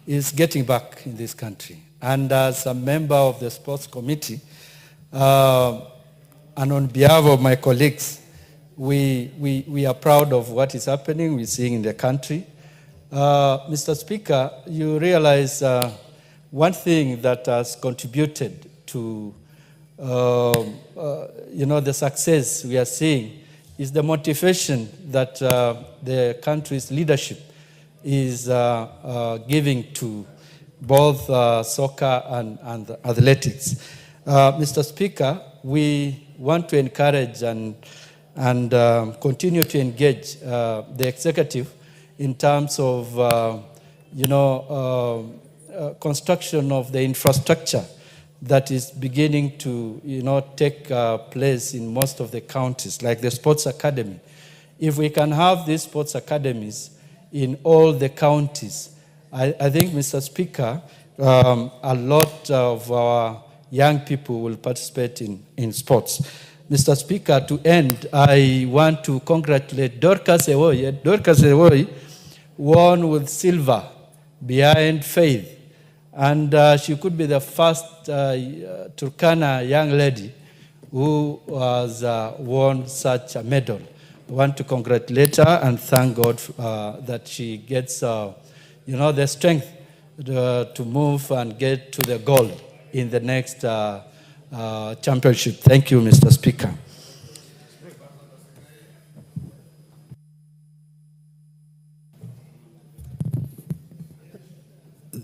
is getting back in this country. And as a member of the sports committee, and on behalf of my colleagues, we are proud of what is happening, we're seeing in the country. Mr. Speaker, you realize one thing that has contributed to the success we are seeing is the motivation that the country's leadership is giving to both soccer and athletics. Mr. Speaker, we want to encourage and continue to engage the executive in terms of construction of the infrastructure that is beginning to take place in most of the counties, like the sports academy. If we can have these sports academies in all the counties, I think, Mr. Speaker, a lot of our young people will participate in sports. Mr. Speaker, to end, I want to congratulate Dorcas Ewoy. Dorcas Ewoy won with silver behind Faith. And she could be the first Turkana young lady who has won such a medal. I want to congratulate her and thank God that she gets the strength to move and get to the gold in the next championship. Thank you, Mr. Speaker.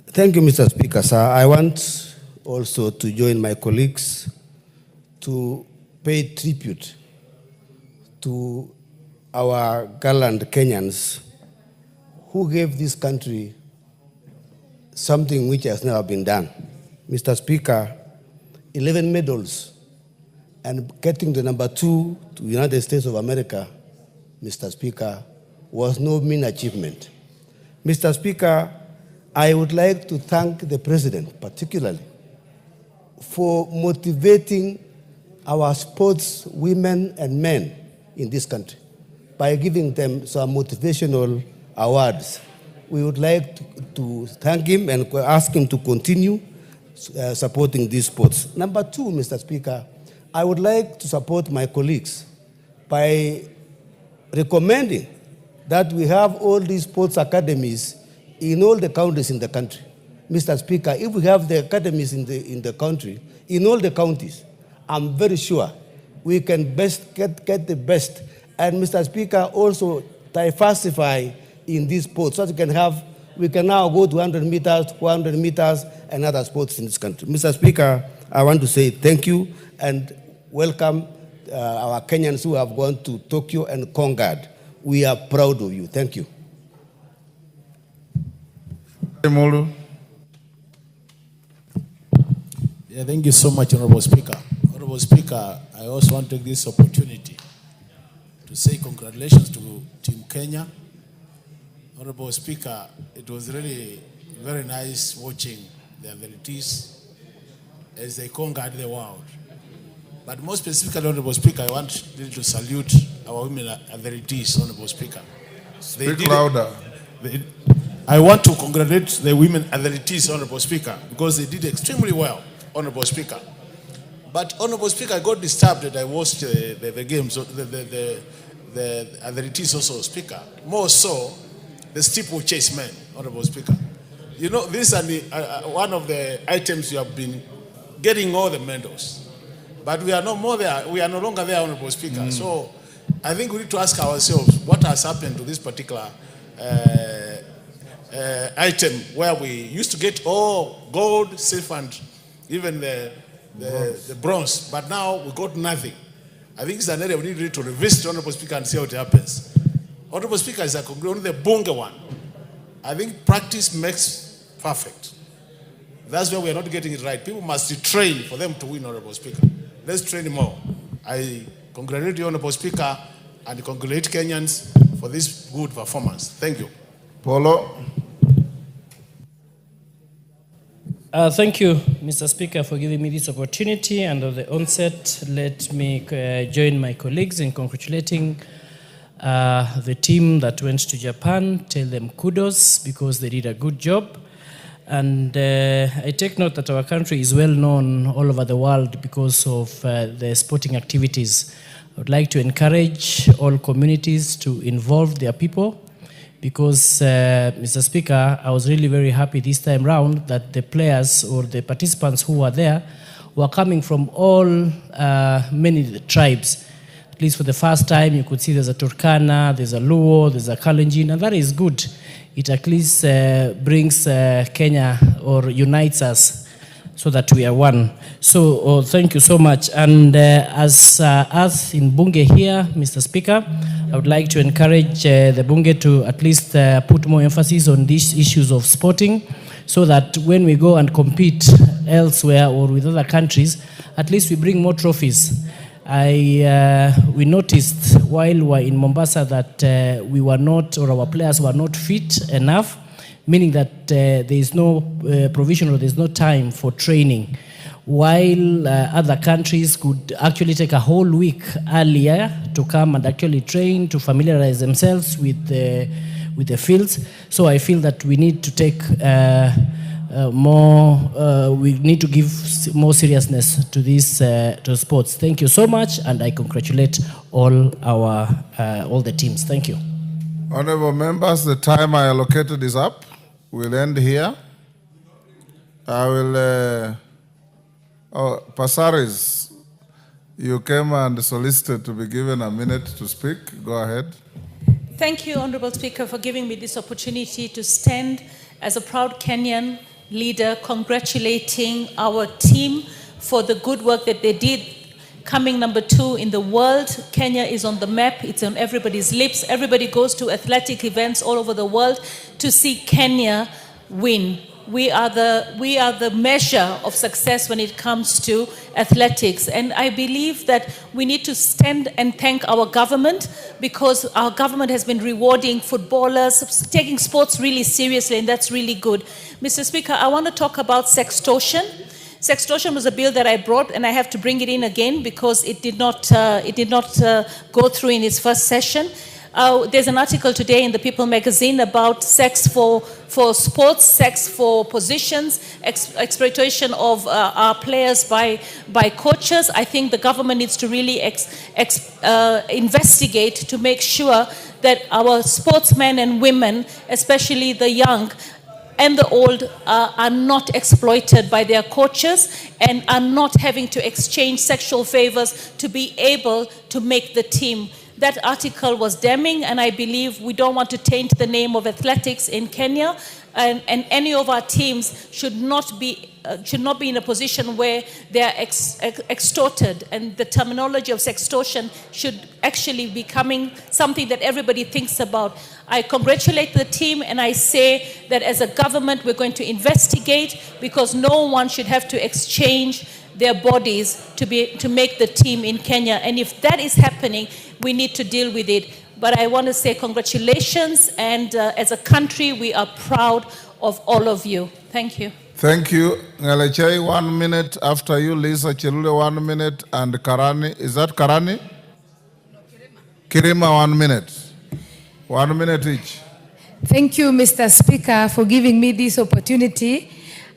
Thank you, Mr. Speaker, sir. I want also to join my colleagues to pay tribute to our gallant Kenyans who gave this country something which has never been done. Mr. Speaker, 11 medals and getting the number 2 to the United States of America, Mr. Speaker, was no mean achievement. Mr. Speaker, I would like to thank the President particularly for motivating our sports women and men in this country by giving them some motivational awards. We would like to thank him and ask him to continue supporting these sports. Number 2, Mr. Speaker, I would like to support my colleagues by recommending that we have all these sports academies in all the counties in the country. Mr. Speaker, if we have the academies in the country, in all the counties, I'm very sure we can best get the best. And Mr. Speaker, also diversify in these sports so that we can now go to 100 meters, 400 meters, and other sports in this country. Mr. Speaker, I want to say thank you and welcome our Kenyans who have gone to Tokyo and conquered. We are proud of you. Thank you. Yeah, thank you so much, Honorable Speaker. Honorable Speaker, I also want to take this opportunity to say congratulations to Team Kenya. Honorable Speaker, it was really very nice watching the athletes as they conquered the world. But more specifically, Honorable Speaker, I want really to salute our women athletes, Honorable Speaker. Speak louder. I want to congratulate the women athletes, Honorable Speaker, because they did extremely well, Honorable Speaker. But Honorable Speaker, I got disturbed that I watched the games, the athletes also, Speaker. More so, the steeplechase men, Honorable Speaker. You know, this is one of the items you have been getting all the medals. But we are no more there. We are no longer there, Honorable Speaker. So I think we need to ask ourselves what has happened to this particular item where we used to get all gold, silver, and even the bronze. But now we got nothing. I think it's an area we need to revisit, Honorable Speaker, and see how it happens. Honorable Speaker, is only the bunga one. I think practice makes perfect. That's where we are not getting it right. People must train for them to win, Honorable Speaker. Let's train more. I congratulate you, Honorable Speaker, and congratulate Kenyans for this good performance. Thank you. Polo. Thank you, Mr. Speaker, for giving me this opportunity. And at the onset, let me join my colleagues in congratulating the team that went to Japan. Tell them kudos because they did a good job. And I take note that our country is well known all over the world because of the sporting activities. I would like to encourage all communities to involve their people because, Mr. Speaker, I was really very happy this time round that the players or the participants who were there were coming from all many tribes. At least for the first time, you could see there's a Turkana, there's a Luo, there's a Kalenjin, and that is good. It at least brings Kenya or unites us so that we are one. So thank you so much. And as us in Bunge here, Mr. Speaker, I would like to encourage the Bunge to at least put more emphasis on these issues of sporting so that when we go and compete elsewhere or with other countries, at least we bring more trophies. We noticed while we were in Mombasa that we were not, or our players were not fit enough, meaning that there is no provision or there is no time for training. While other countries could actually take a whole week earlier to come and actually train, to familiarize themselves with the fields. So I feel that we need to take we need to give more seriousness to this to sports. Thank you so much, and I congratulate all the teams. Thank you. Honorable members, the time I allocated is up. We'll end here. I will. Pasaris, you came and solicited to be given a minute to speak. Go ahead. Thank you, Honorable Speaker, for giving me this opportunity to stand as a proud Kenyan leader congratulating our team for the good work that they did. Coming number 2 in the world, Kenya is on the map. It's on everybody's lips. Everybody goes to athletic events all over the world to see Kenya win. We are the measure of success when it comes to athletics. And I believe that we need to stand and thank our government because our government has been rewarding footballers, taking sports really seriously, and that's really good. Mr. Speaker, I want to talk about sextortion. Sextortion was a bill that I brought, and I have to bring it in again because it did not go through in its first session. There's an article today in the People magazine about sex for sports, sex for positions, exploitation of our players by coaches. I think the government needs to really investigate to make sure that our sportsmen and women, especially the young and the old, are not exploited by their coaches and are not having to exchange sexual favors to be able to make the team. That article was damning, and I believe we don't want to taint the name of athletics in Kenya, and any of our teams should not be should not be in a position where they are extorted, and the terminology of sextortion should actually be becoming something that everybody thinks about. I congratulate the team, and I say that as a government we're going to investigate, because no one should have to exchange their bodies to make the team in Kenya. And if that is happening, we need to deal with it. But I want to say congratulations, and as a country we are proud of all of you. Thank you. Thank you. Ngalechai, 1 minute. After you, Lisa Chelule, 1 minute. And Karani, is that Karani? Kirima, 1 minute. 1 minute each. Thank you, Mr. Speaker, for giving me this opportunity.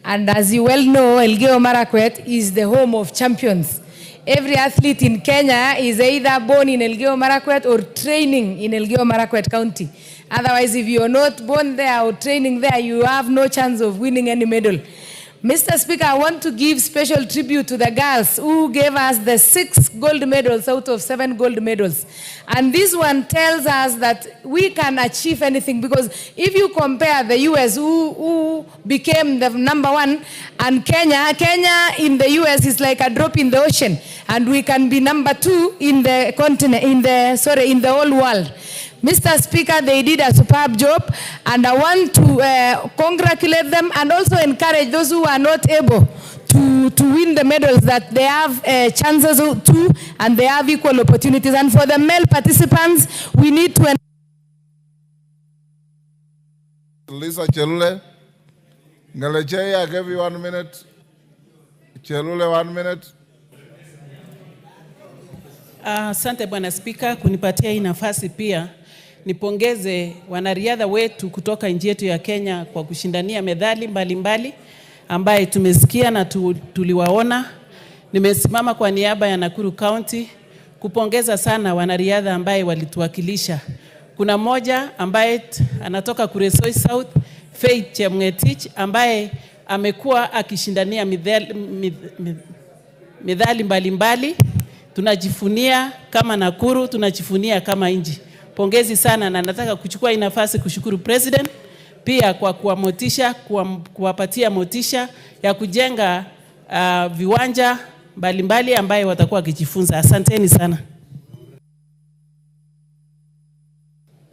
And as you well know, Elgeyo Marakwet is the home of champions. Every athlete in Kenya is either born in Elgeyo Marakwet or training in Elgeyo Marakwet County. Otherwise, if you are not born there or training there, you have no chance of winning any medal. Mr. Speaker, I want to give special tribute to the girls who gave us the 6 gold medals out of 7 gold medals. And this one tells us that we can achieve anything, because if you compare the US, who became the #1, and Kenya in the US is like a drop in the ocean, and we can be #2 in the continent, in the whole world. Mr. Speaker, they did a superb job, and I want to congratulate them and also encourage those who are not able to win the medals, that they have chances to, and they have equal opportunities. And for the male participants, we need to... Lisa Chelule. Ngalechai, I gave you 1 minute. Chelule, 1 minute. Asante Bwana Spika kunipatia hii nafasi. Pia nipongeze wanariadha wetu kutoka nchi yetu ya Kenya kwa kushindania medali mbalimbali ambaye tumesikia na tuliwaona. Nimesimama kwa niaba ya Nakuru County kupongeza sana wanariadha ambaye walituwakilisha. Kuna mmoja ambaye anatoka Kuresoi South, Faith Chemngetich, ambaye amekuwa akishindania medali mbalimbali. Tunajifunia kama Nakuru, tunajifunia kama nchi. Pongezi sana, na nataka kuchukua hii nafasi kushukuru President pia kwa kuwamotisha, kuwapatia motisha ya kujenga viwanja mbalimbali ambaye watakuwa wakijifunza. Asanteni sana.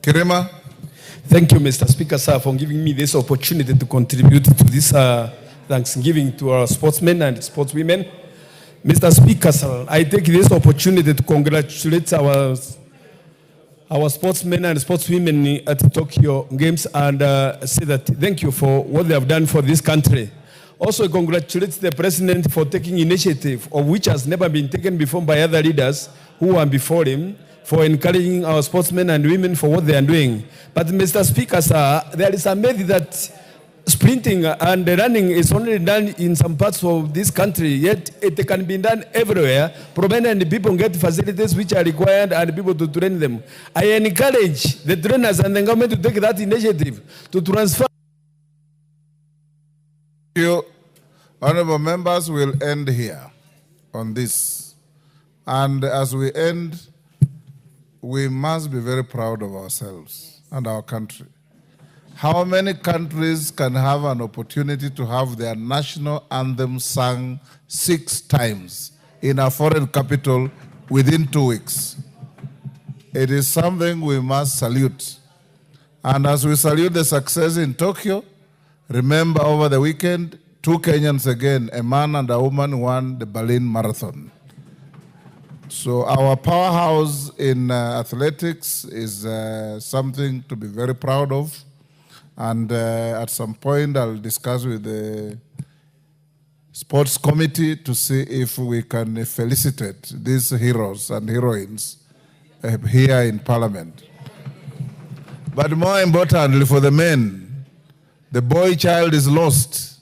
Kirima. Thank you, Mr. Speaker, sir, for giving me this opportunity to contribute to this Thanksgiving to our sportsmen and sportswomen. Mr. Speaker, sir, I take this opportunity to congratulate our sportsmen and sportswomen at the Tokyo Games and say that thank you for what they have done for this country. Also congratulate the President for taking initiative of which has never been taken before by other leaders who were before him, for encouraging our sportsmen and women for what they are doing. But Mr. Speaker, sir, there is a myth that sprinting and running is only done in some parts of this country, yet it can be done everywhere, provided people get facilities which are required and people to train them. I encourage the trainers and the government to take that initiative to transfer. You, honorable members, will end here on this. And as we end, we must be very proud of ourselves and our country. How many countries can have an opportunity to have their national anthem sung 6 times in a foreign capital within 2 weeks? It is something we must salute. And as we salute the success in Tokyo, remember over the weekend, 2 Kenyans again, a man and a woman, won the Berlin Marathon. So our powerhouse in athletics is something to be very proud of. And at some point, I'll discuss with the sports committee to see if we can felicitate these heroes and heroines here in Parliament. But more importantly, for the men, the boy child is lost.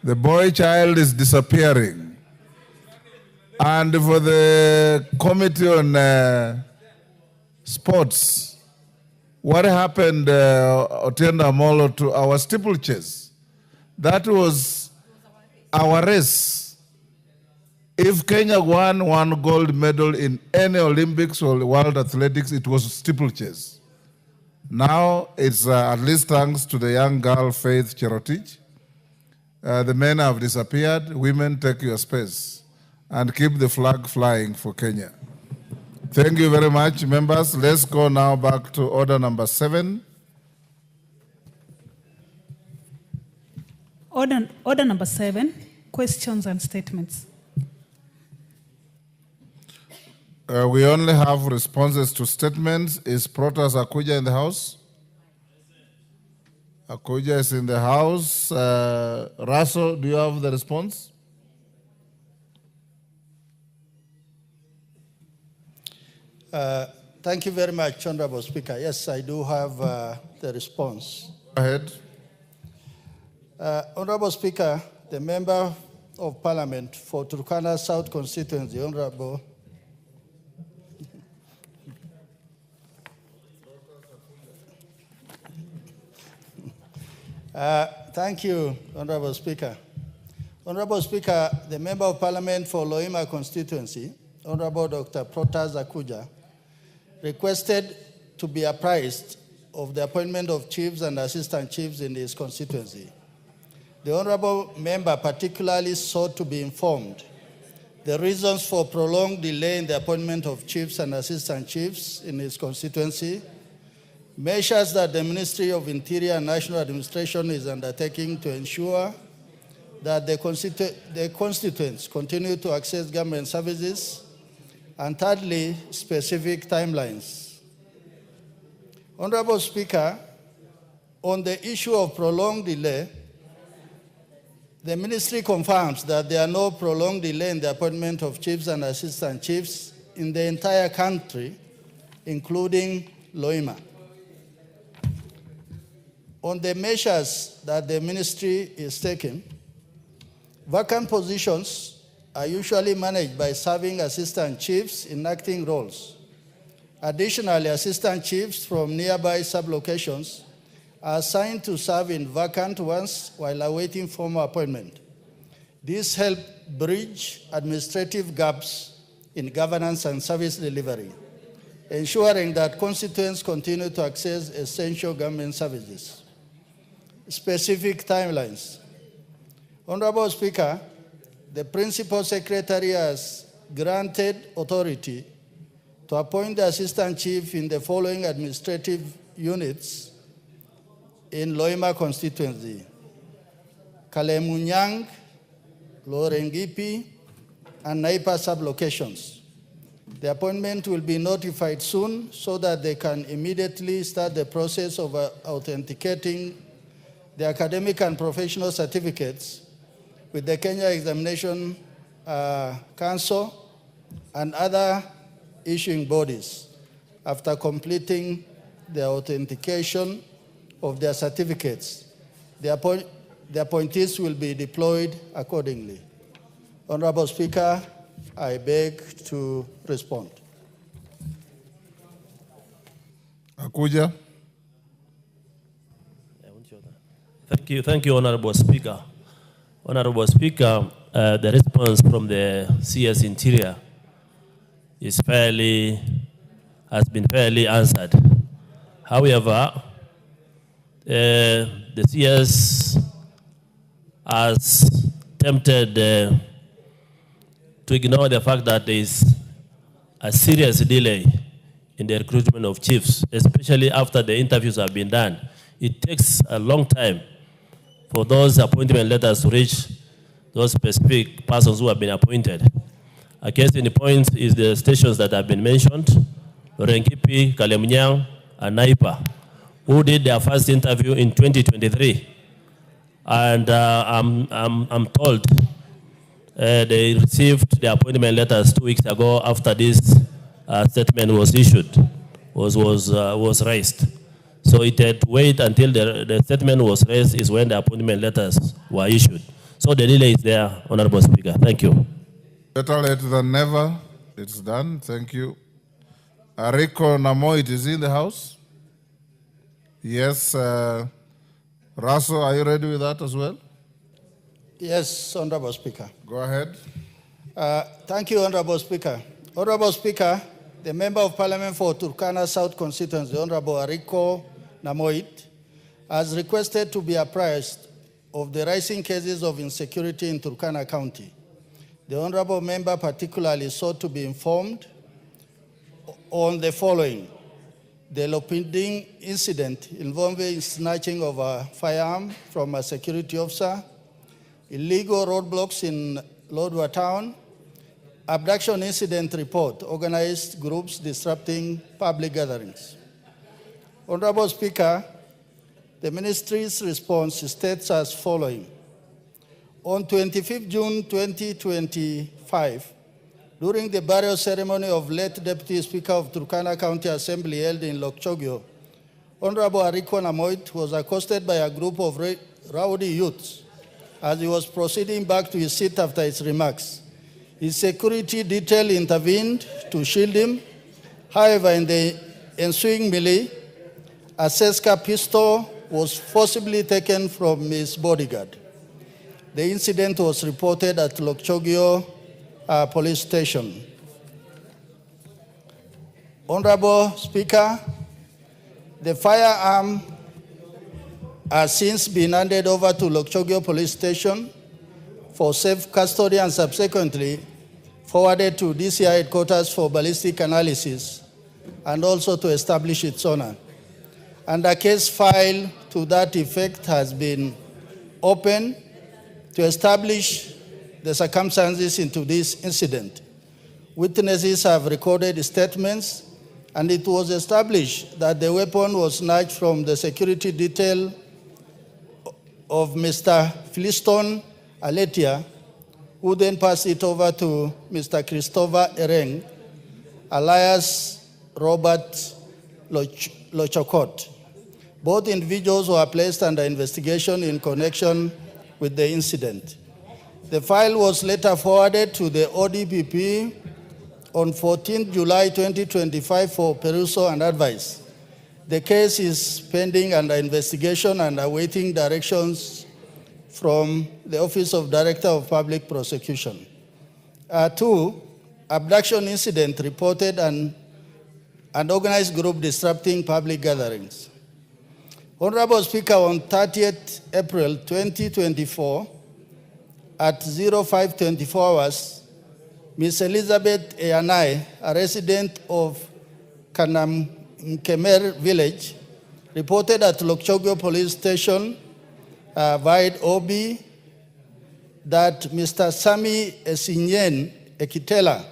The boy child is disappearing. And for the committee on sports, what happened, Otienda Molo, to our steeplechase? That was our race. If Kenya won 1 gold medal in any Olympics or World Athletics, it was steeplechase. Now it's at least thanks to the young girl, Faith Cherotich. The men have disappeared. Women, take your space and keep the flag flying for Kenya. Thank you very much, members. Let's go now back to order number 7. Order number 7, questions and statements. We only have responses to statements. Is Protas Akuja in the house? Akuja is in the house. Russell, do you have the response? Thank you very much, Honorable Speaker. Yes, I do have the response. Go ahead. Honorable Speaker, the Member of Parliament for Turkana South Constituency, Honorable thank you, Honorable Speaker. Honorable Speaker, the Member of Parliament for Loima constituency, Honorable Dr. Protas Akuja, requested to be apprised of the appointment of chiefs and assistant chiefs in his constituency. The Honorable Member particularly sought to be informed the reasons for prolonged delay in the appointment of chiefs and assistant chiefs in his constituency, measures that the Ministry of Interior and National Administration is undertaking to ensure that the constituents continue to access government services, and thirdly, specific timelines. Honorable Speaker, on the issue of prolonged delay, the Ministry confirms that there are no prolonged delay in the appointment of chiefs and assistant chiefs in the entire country, including Loima. On the measures that the Ministry is taking, vacant positions are usually managed by serving assistant chiefs in acting roles. Additionally, assistant chiefs from nearby sub-locations are assigned to serve in vacant ones while awaiting formal appointment. This helps bridge administrative gaps in governance and service delivery, ensuring that constituents continue to access essential government services. Specific timelines. Honorable Speaker, the Principal Secretary has granted authority to appoint the Assistant Chief in the following administrative units in Loima constituency: Kalemunyang, Lorengipi, and Naipa sub-locations. The appointment will be notified soon so that they can immediately start the process of authenticating the academic and professional certificates with the Kenya Examination Council and other issuing bodies after completing the authentication of their certificates. The appointees will be deployed accordingly. Honorable Speaker, I beg to respond. Akuja. Thank you, Honorable Speaker. Honorable Speaker, the response from the CS Interior has been fairly answered. However, the CS has tempted to ignore the fact that there is a serious delay in the recruitment of chiefs, especially after the interviews have been done. It takes a long time for those appointment letters to reach those specific persons who have been appointed. A case in the point is the stations that have been mentioned, Lorenkipi, Kalemunyang, and Naipa, who did their first interview in 2023. And I'm told they received the appointment letters 2 weeks ago after this statement was issued, was raised. So it had to wait until the statement was raised is when the appointment letters were issued. So the delay is there, Honorable Speaker. Thank you. Better late than never. It's done. Thank you. Ariko Namoit is in the house. Yes. Raso, are you ready with that as well? Yes, Honorable Speaker. Go ahead. Thank you, Honorable Speaker. Honorable Speaker, the Member of Parliament for Turkana South Constituency, Honorable Ariko Namoit, has requested to be apprised of the rising cases of insecurity in Turkana County. The honorable member particularly sought to be informed on the following: the impending incident involving snatching of a firearm from a security officer, illegal roadblocks in Lodwar town, abduction incident report, organized groups disrupting public gatherings. Honorable Speaker, the ministry's response states as following. On 25th June 2025, during the burial ceremony of late Deputy Speaker of Turkana County Assembly held in Lokchogio, Honorable Ariko Namoit was accosted by a group of rowdy youths as he was proceeding back to his seat after his remarks. His security detail intervened to shield him. However, in the ensuing melee, a Seska pistol was forcibly taken from his bodyguard. The incident was reported at Lokchogio police station. Honorable Speaker, the firearm has since been handed over to Lokchogio police station for safe custody and subsequently forwarded to DCI headquarters for ballistic analysis and also to establish its owner. And a case file to that effect has been opened to establish the circumstances into this incident. Witnesses have recorded statements, and it was established that the weapon was snatched from the security detail of Mr. Philiston Aletia, who then passed it over to Mr. Christopher Ereng, alias Robert Lochokot. Both individuals were placed under investigation in connection with the incident. The file was later forwarded to the ODPP on 14 July 2025 for perusal and advice. The case is pending under investigation and awaiting directions from the Office of Director of Public Prosecution. 2, abduction incident reported and an organized group disrupting public gatherings. Honorable Speaker, on 30th April 2024, at 0524 hours, Ms. Elizabeth Eyanai, a resident of Kanamkemer village, reported at Lokchogio police station via OB that Mr. Sami Esinyen Ekitela,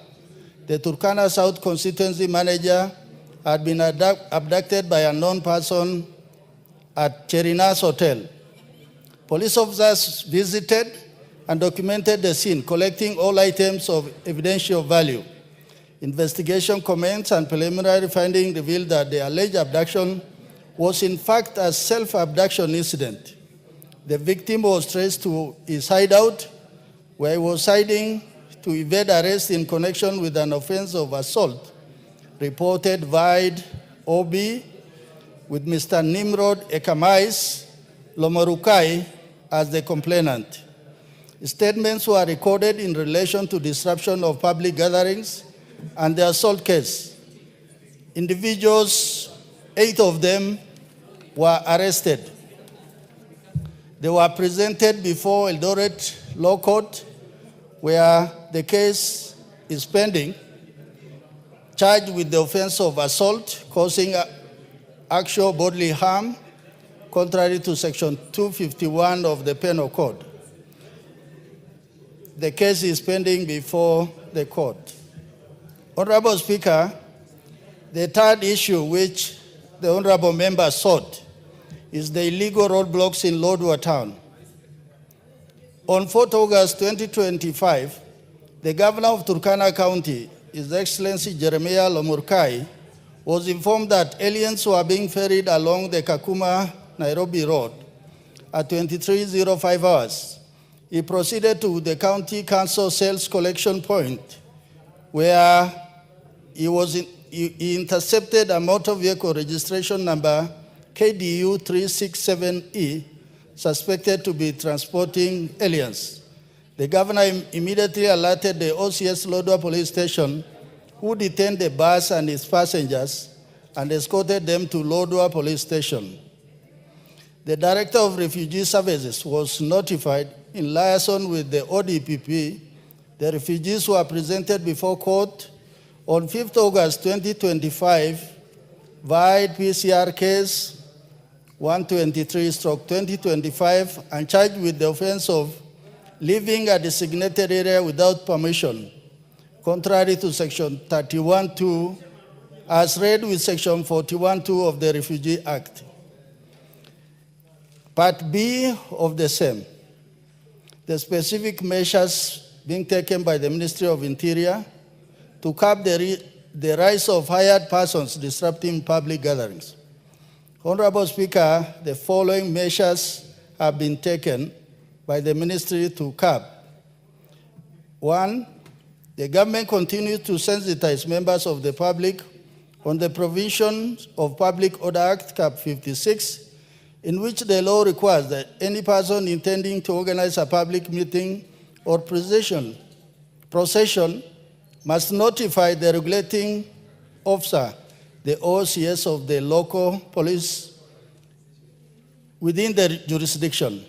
the Turkana South constituency manager, had been abducted by a known person at Cherinas Hotel. Police officers visited and documented the scene, collecting all items of evidential value. Investigation commenced and preliminary findings revealed that the alleged abduction was in fact a self-abduction incident. The victim was traced to his hideout, where he was hiding to evade arrest in connection with an offense of assault, reported via OB with Mr. Nimrod Ekamais Lomorukai as the complainant. Statements were recorded in relation to disruption of public gatherings and the assault case. Individuals, 8 of them, were arrested. They were presented before Eldoret Law Court, where the case is pending, charged with the offense of assault causing actual bodily harm, contrary to Section 251 of the Penal Code. The case is pending before the court. Honorable Speaker, the third issue which the honorable member sought is the illegal roadblocks in Lodwar town. On 4th August 2025, the governor of Turkana County, His Excellency Jeremiah Lomurkai, was informed that aliens were being ferried along the Kakuma-Nairobi Road at 23:05 hours. He proceeded to the county council sales collection point, where he intercepted a motor vehicle registration number KDU 367E, suspected to be transporting aliens. The governor immediately alerted the OCS Lodwar police station, who detained the bus and its passengers and escorted them to Lodwar police station. the Director of Refugee Services was notified in liaison with the ODPP. The refugees were presented before court on 5th August 2025 via PCR case 123/2025 and charged with the offense of living a designated area without permission, contrary to Section 31(2), as read with Section 41(2) of the Refugee Act. Part B of the same, the specific measures being taken by the Ministry of Interior to curb the rise of hired persons disrupting public gatherings. Honorable Speaker, the following measures have been taken by the ministry to curb. 1, the government continues to sensitize members of the public on the provisions of Public Order Act, Cap 56, in which the law requires that any person intending to organize a public meeting or procession must notify the regulating officer, the OCS of the local police within the jurisdiction,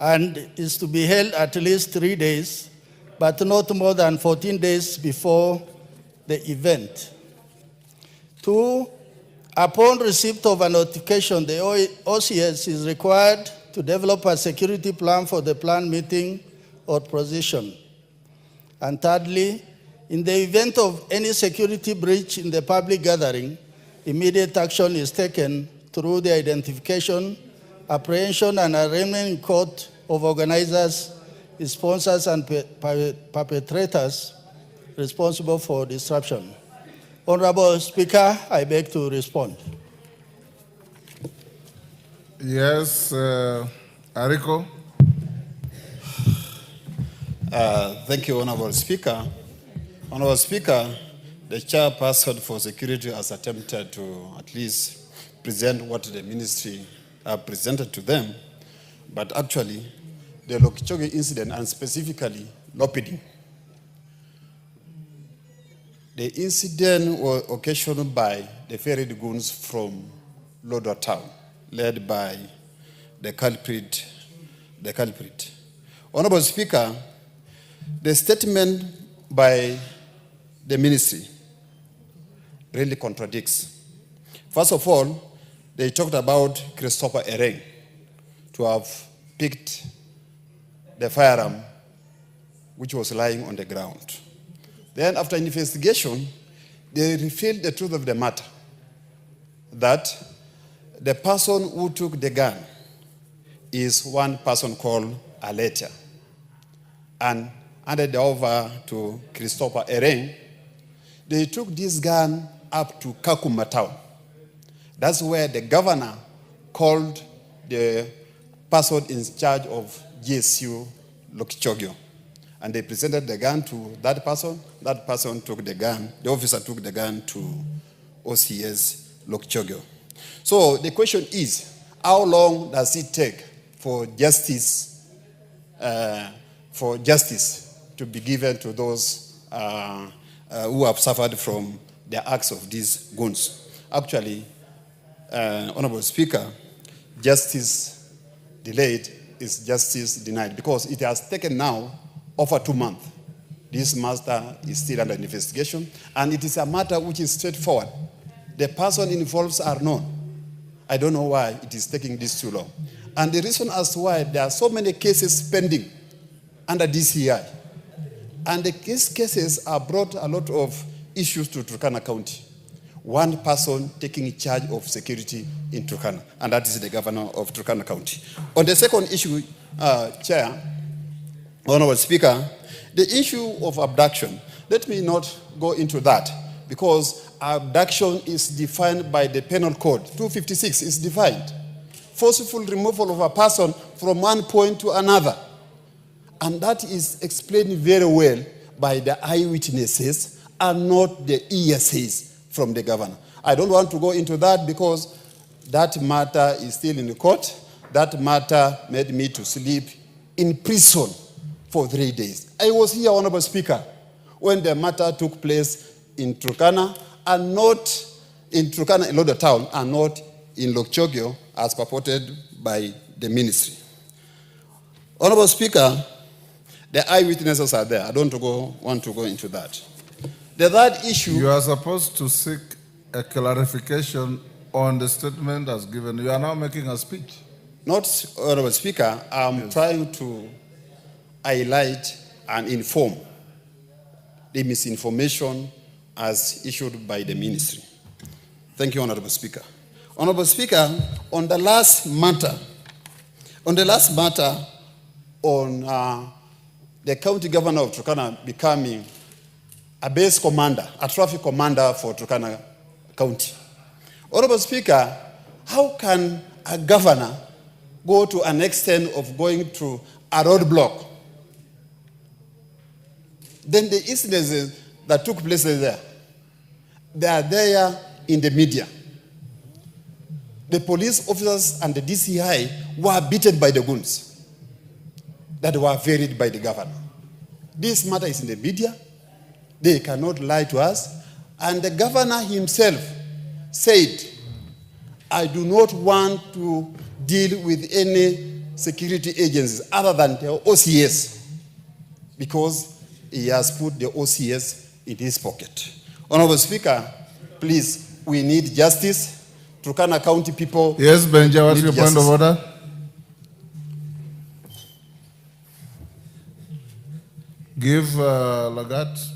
and is to be held at least 3 days, but not more than 14 days before the event. 2, upon receipt of a notification, the OCS is required to develop a security plan for the planned meeting or procession. And thirdly, in the event of any security breach in the public gathering, immediate action is taken through the identification, apprehension, and arraignment in court of organizers, sponsors, and perpetrators responsible for disruption. Honorable Speaker, I beg to respond. Yes, Ariko. Thank you, Honorable Speaker. Honorable Speaker, the chairperson for security has attempted to at least present what the ministry presented to them, but actually, the Lokichoge incident, and specifically Lopidi, the incident was occasioned by the ferried goons from Lodwar town, led by the culprit. Honorable Speaker, the statement by the ministry really contradicts. First of all, they talked about Christopher Ereng to have picked the firearm which was lying on the ground. Then after investigation, they revealed the truth of the matter, that the person who took the gun is one person called Aletia, and handed over to Christopher Ereng. They took this gun up to Kakuma town. That's where the governor called the person in charge of GSU Lokichogio. And they presented the gun to that person. That person took the gun. The officer took the gun to OCS Lokichogio. So the question is, how long does it take for justice to be given to those who have suffered from the acts of these goons? Actually, Honorable Speaker, justice delayed is justice denied, because it has taken now over 2 months. This matter is still under investigation, and it is a matter which is straightforward. The person involved are known. I don't know why it is taking this too long. And the reason as to why there are so many cases pending under DCI, and these cases have brought a lot of issues to Turkana County. One person taking charge of security in Turkana, and that is the governor of Turkana County. On the second issue, Chair, Honorable Speaker, the issue of abduction, let me not go into that, because abduction is defined by the Penal Code. 256 is defined. Forceful removal of a person from one point to another. And that is explained very well by the eyewitnesses and not the hearsays from the governor. I don't want to go into that because that matter is still in the court. That matter made me to sleep in prison for 3 days. I was here, Honorable Speaker, when the matter took place in Turkana, and not in Turkana, in Lodwar town, and not in Lokchogio, as purported by the ministry. Honorable Speaker, the eyewitnesses are there. I don't want to go into that. The third issue... You are supposed to seek a clarification on the statement as given. You are now making a speech. Not, Honorable Speaker, I'm trying to highlight and inform the misinformation as issued by the ministry. Thank you, Honorable Speaker. Honorable Speaker, on the last matter on the county governor of Turkana becoming a base commander, a traffic commander for Turkana County. Honorable Speaker, how can a governor go to an extent of going to a roadblock? Then the incidents that took place there, they are there in the media. The police officers and the DCI were beaten by the goons that were varied by the governor. This matter is in the media. They cannot lie to us. And the governor himself said, I do not want to deal with any security agencies other than the OCS, because he has put the OCS in his pocket. Honorable Speaker, please, we need justice. Turkana County people... Yes, Benja, what's your point of order? Give Lagat.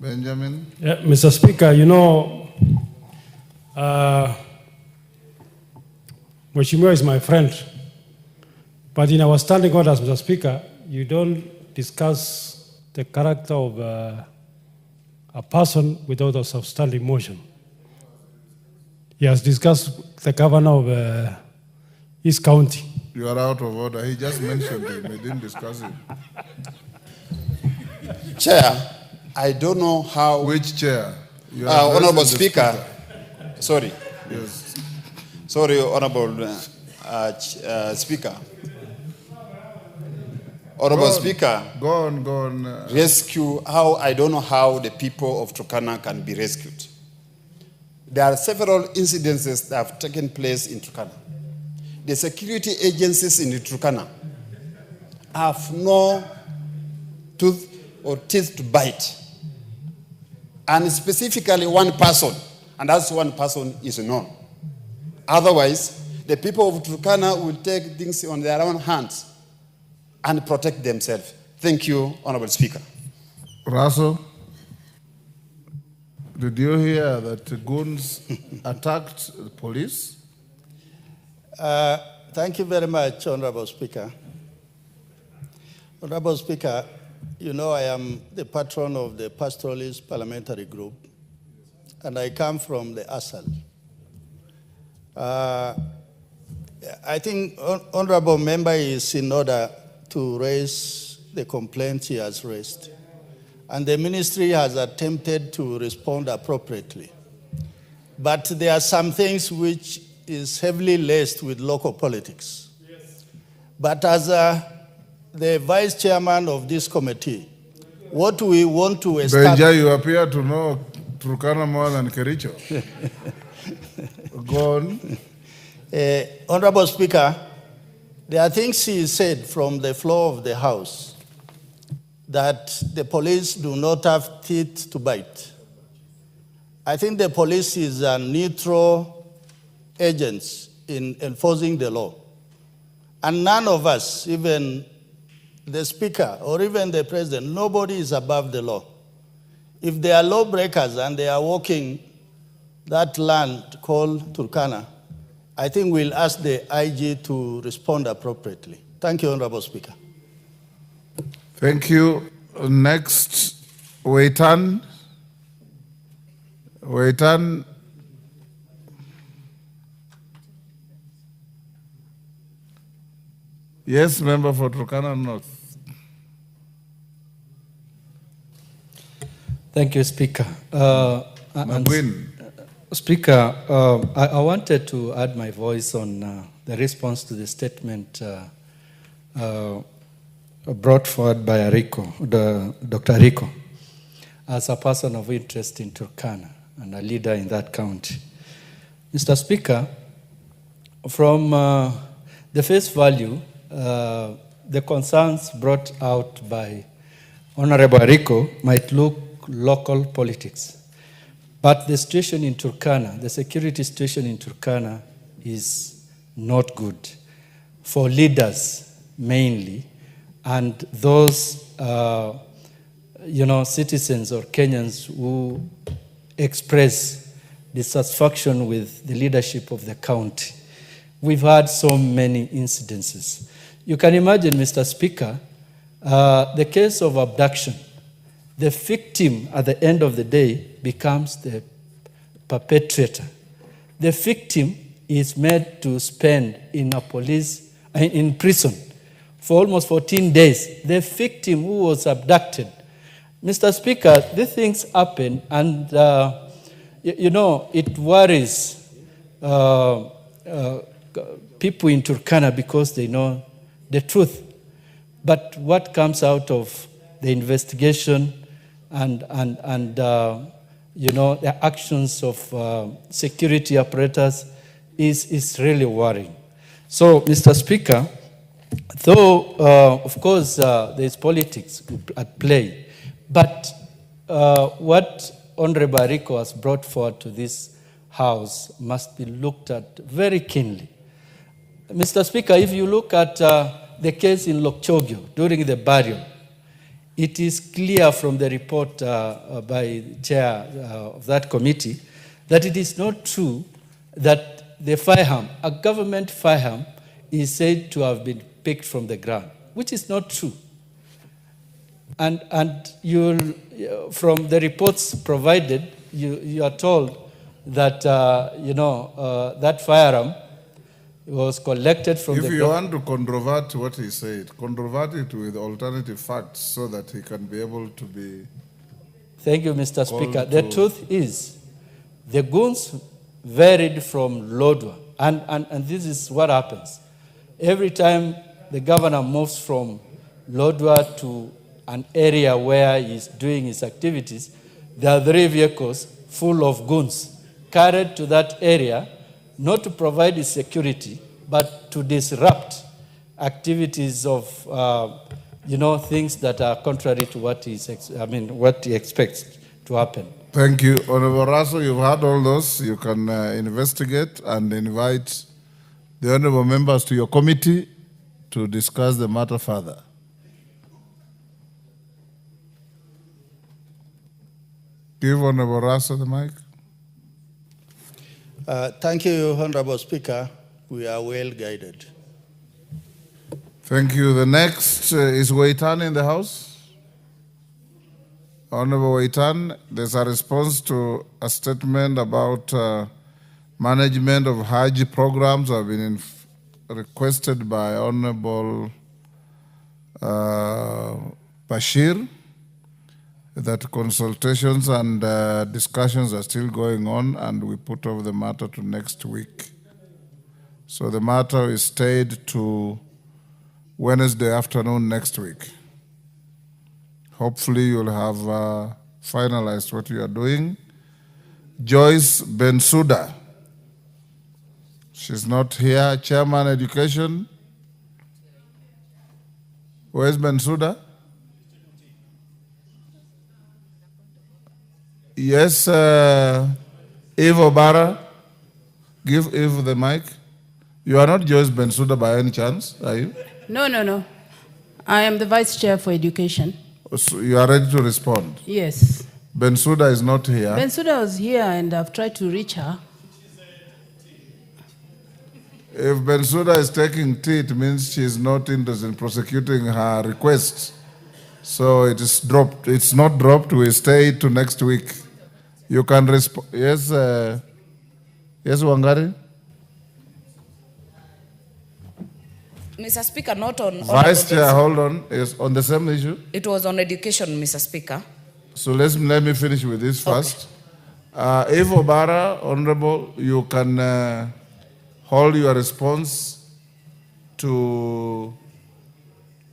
Benjamin. Yeah, Mr. Speaker, you know, Mheshimiwa is my friend, but in our standing orders, Mr. Speaker, you don't discuss the character of a person without a substantive motion. He has discussed the governor of his county. You are out of order. He just mentioned him. He didn't discuss him. Chair, I don't know how... Which chair? Honorable Speaker. Sorry. Yes. Sorry, Honorable Speaker. Honorable Speaker. Go on. Rescue, I don't know how the people of Turkana can be rescued. There are several incidences that have taken place in Turkana. The security agencies in Turkana have no tooth or teeth to bite. And specifically one person, and that's one person is known. Otherwise, the people of Turkana will take things on their own hands and protect themselves. Thank you, Honorable Speaker. Russell, did you hear that the goons attacked the police? Thank you very much, Honorable Speaker. Honorable Speaker, you know I am the patron of the Pastoralist Parliamentary Group, and I come from the ASAL. I think Honorable Member is in order to raise the complaints he has raised, and the ministry has attempted to respond appropriately. But there are some things which is heavily laced with local politics. Yes. But as the vice chairman of this committee, what we want to establish... Benja, you appear to know Turkana more than Kericho. Go on. Honorable Speaker, there are things he said from the floor of the House that the police do not have teeth to bite. I think the police is a neutral agents in enforcing the law. And none of us, even the Speaker or even the President, nobody is above the law. If they are lawbreakers and they are walking that land called Turkana, I think we'll ask the IG to respond appropriately. Thank you, Honorable Speaker. Thank you. Next, Waitan. Yes, member for Turkana North. Thank you, Speaker. Makwiny. Speaker, I wanted to add my voice on the response to the statement brought forward by Dr. Rico, as a person of interest in Turkana and a leader in that county. Mr. Speaker, From the face value, the concerns brought out by Honorable Rico might look local politics. But the situation in Turkana, the security situation in Turkana is not good for leaders mainly, and those citizens or Kenyans who express dissatisfaction with the leadership of the county. We've had so many incidences. You can imagine, Mr. Speaker, the case of abduction. The victim at the end of the day becomes the perpetrator. The victim is made to spend in prison for almost 14 days. The victim who was abducted. Mr. Speaker, these things happen, and it worries people in Turkana because they know the truth. But what comes out of the investigation and the actions of security apparatus is really worrying. So, Mr. Speaker, though, of course, there is politics at play, but what Honorable Rico has brought forward to this House must be looked at very keenly. Mr. Speaker, if you look at the case in Lokchogyo during the burial, it is clear from the report by the chair of that committee that it is not true that the firearm, a government firearm, is said to have been picked from the ground, which is not true. And from the reports provided, you are told that that firearm was collected from the ground. If you want to controvert what he said, controvert it with alternative facts so that he can be able to be... Thank you, Mr. Speaker. The truth is, the goons varied from Lodwar, and this is what happens. Every time the governor moves from Lodwar to an area where he's doing his activities, there are 3 vehicles full of goons carried to that area, not to provide his security, but to disrupt activities of, things that are contrary to what he expects to happen. Thank you. Honorable Raso, you've heard all those. You can investigate and invite the honorable members to your committee to discuss the matter further. Give Honorable Raso the mic. Thank you, Honorable Speaker. We are well guided. Thank you. The next is Waitan in the House. Honorable Waitan, there's a response to a statement about management of Hajj programs have been requested by Honorable Bashir, that consultations and discussions are still going on, and we put off the matter to next week. So the matter is stayed to Wednesday afternoon next week. Hopefully you'll have finalized what you are doing. Joyce Bensouda. She's not here. Chairman Education. Where's Bensouda? Yes, Eve Obara. Give Eve the mic. You are not Joyce Bensouda by any chance, are you? No. I am the Vice Chair for Education. So you are ready to respond? Yes. Bensouda is not here. Bensouda was here and I've tried to reach her. If Bensouda is taking tea, it means she is not interested in prosecuting her request. So it is dropped. It's not dropped. We stay to next week. You can respond. Yes, yes, Wangari? Mr. Speaker, not on... Vice Chair, hold on. Yes, on the same issue? It was on education, Mr. Speaker. So let me finish with this first. If Obara, Honorable, you can hold your response to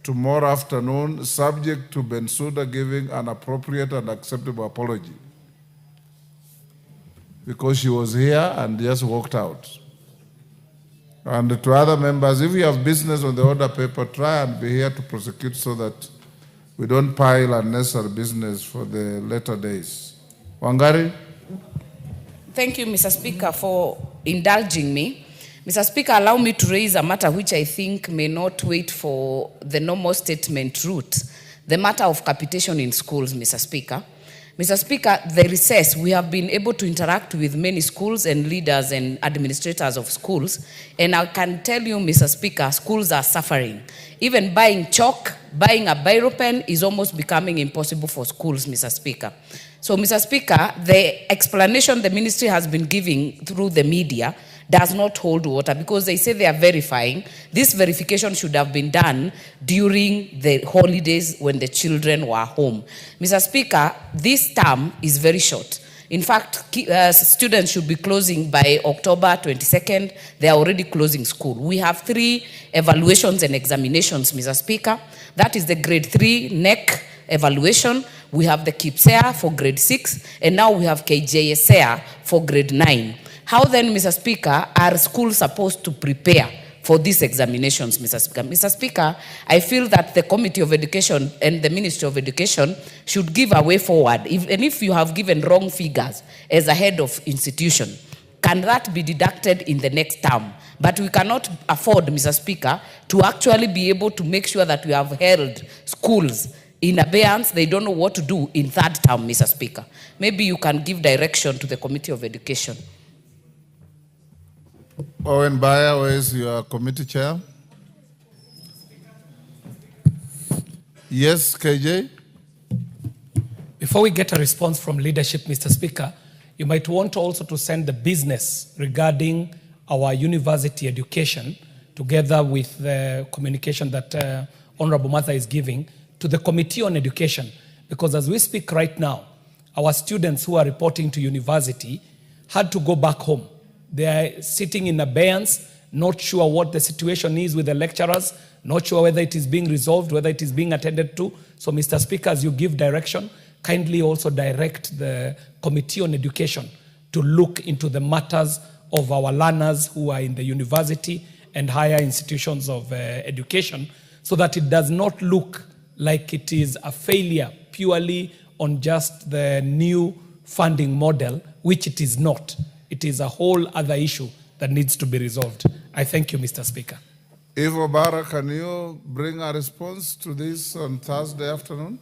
tomorrow afternoon, subject to Bensouda giving an appropriate and acceptable apology. Because she was here and just walked out. And to other members, if you have business on the order paper, try and be here to prosecute so that we don't pile unnecessary business for the later days. Wangari? Thank you, Mr. Speaker, for indulging me. Mr. Speaker, allow me to raise a matter which I think may not wait for the normal statement route, the matter of capitation in schools, Mr. Speaker. Mr. Speaker, the recess, we have been able to interact with many schools and leaders and administrators of schools, and I can tell you, Mr. Speaker, schools are suffering. Even buying chalk, buying a biro pen is almost becoming impossible for schools, Mr. Speaker. So, Mr. Speaker, the explanation the ministry has been giving through the media does not hold water because they say they are verifying. This verification should have been done during the holidays when the children were home. Mr. Speaker, this term is very short. In fact, students should be closing by October 22nd. They are already closing school. We have 3 evaluations and examinations, Mr. Speaker. That is the grade 3 NEC evaluation. We have the KIPSEA for grade 6, and now we have KJSEA for grade 9. How then, Mr. Speaker, are schools supposed to prepare for these examinations, Mr. Speaker? Mr. Speaker, I feel that the Committee of Education and the Ministry of Education should give a way forward. If you have given wrong figures as a head of institution, can that be deducted in the next term? But we cannot afford, Mr. Speaker, to actually be able to make sure that we have held schools in abeyance. They don't know what to do in 3rd term, Mr. Speaker. Maybe you can give direction to the Committee of Education. Owen Baya, where is your committee chair? Yes, KJ? Before we get a response from leadership, Mr. Speaker, you might want also to send the business regarding our university education, together with the communication that Honorable Martha is giving, to the Committee on Education. Because as we speak right now, our students who are reporting to university had to go back home. They are sitting in abeyance, not sure what the situation is with the lecturers, not sure whether it is being resolved, whether it is being attended to. So, Mr. Speaker, as you give direction, kindly also direct the Committee on Education to look into the matters of our learners who are in the university and higher institutions of education, so that it does not look like it is a failure purely on just the new funding model, which it is not. It is a whole other issue that needs to be resolved. I thank you, Mr. Speaker. Eva Barra, can you bring a response to this on Thursday afternoon?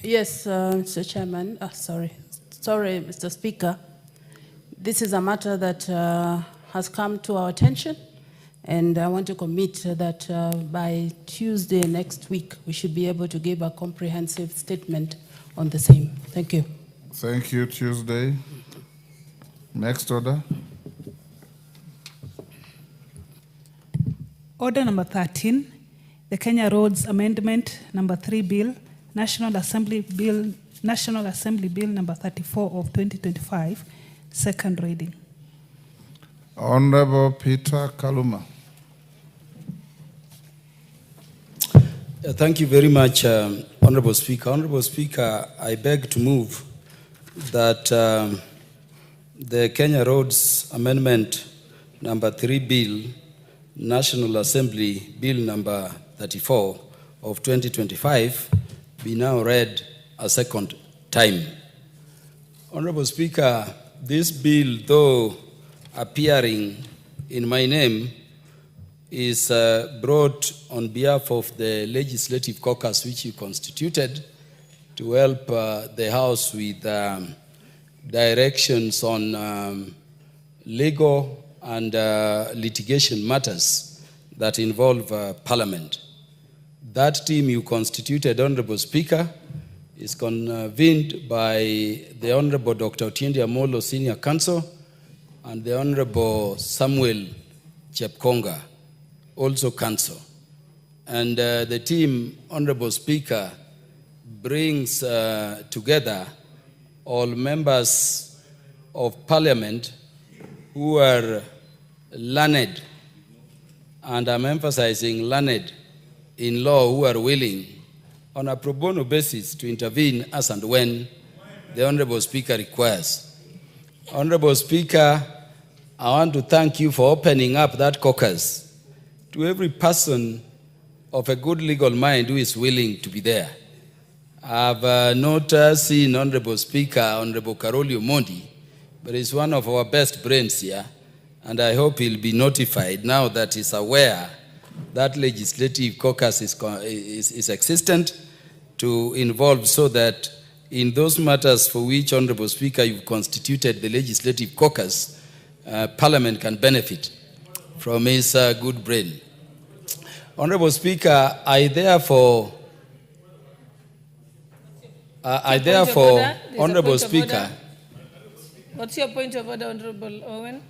Yes, Mr. Chairman. Sorry, Mr. Speaker. This is a matter that has come to our attention, and I want to commit that by Tuesday next week, we should be able to give a comprehensive statement on the same. Thank you. Thank you, Tuesday. Next order. Order number 13, the Kenya Roads Amendment number 3 Bill, National Assembly Bill number 34 of 2025, second reading. Honorable Peter Kaluma. Thank you very much, Honorable Speaker. Honorable Speaker, I beg to move that the Kenya Roads Amendment number 3 Bill, National Assembly Bill number 34 of 2025 be now read a second time. Honorable Speaker, this bill, though appearing in my name, is brought on behalf of the Legislative Caucus which you constituted to help the House with directions on legal and litigation matters that involve Parliament. That team you constituted, Honorable Speaker, is convened by the Honorable Dr. Otiende Amolo, Senior Counsel, and the Honorable Samuel Chepkonga, also Counsel. And the team, Honorable Speaker, brings together all members of Parliament who are learned, and I'm emphasizing learned, in law, who are willing on a pro bono basis to intervene as and when the Honorable Speaker requires. Honorable Speaker, I want to thank you for opening up that caucus to every person of a good legal mind who is willing to be there. I've not seen Honorable Speaker, Honorable Karoli Omondi, but he's one of our best brains here, and I hope he'll be notified now that he's aware that legislative caucus is existent to involve, so that in those matters for which, Honorable Speaker, you've constituted the legislative caucus, Parliament can benefit from his good brain. Honorable Speaker, I therefore, Honorable Speaker. What's your point of order, Honorable Owen?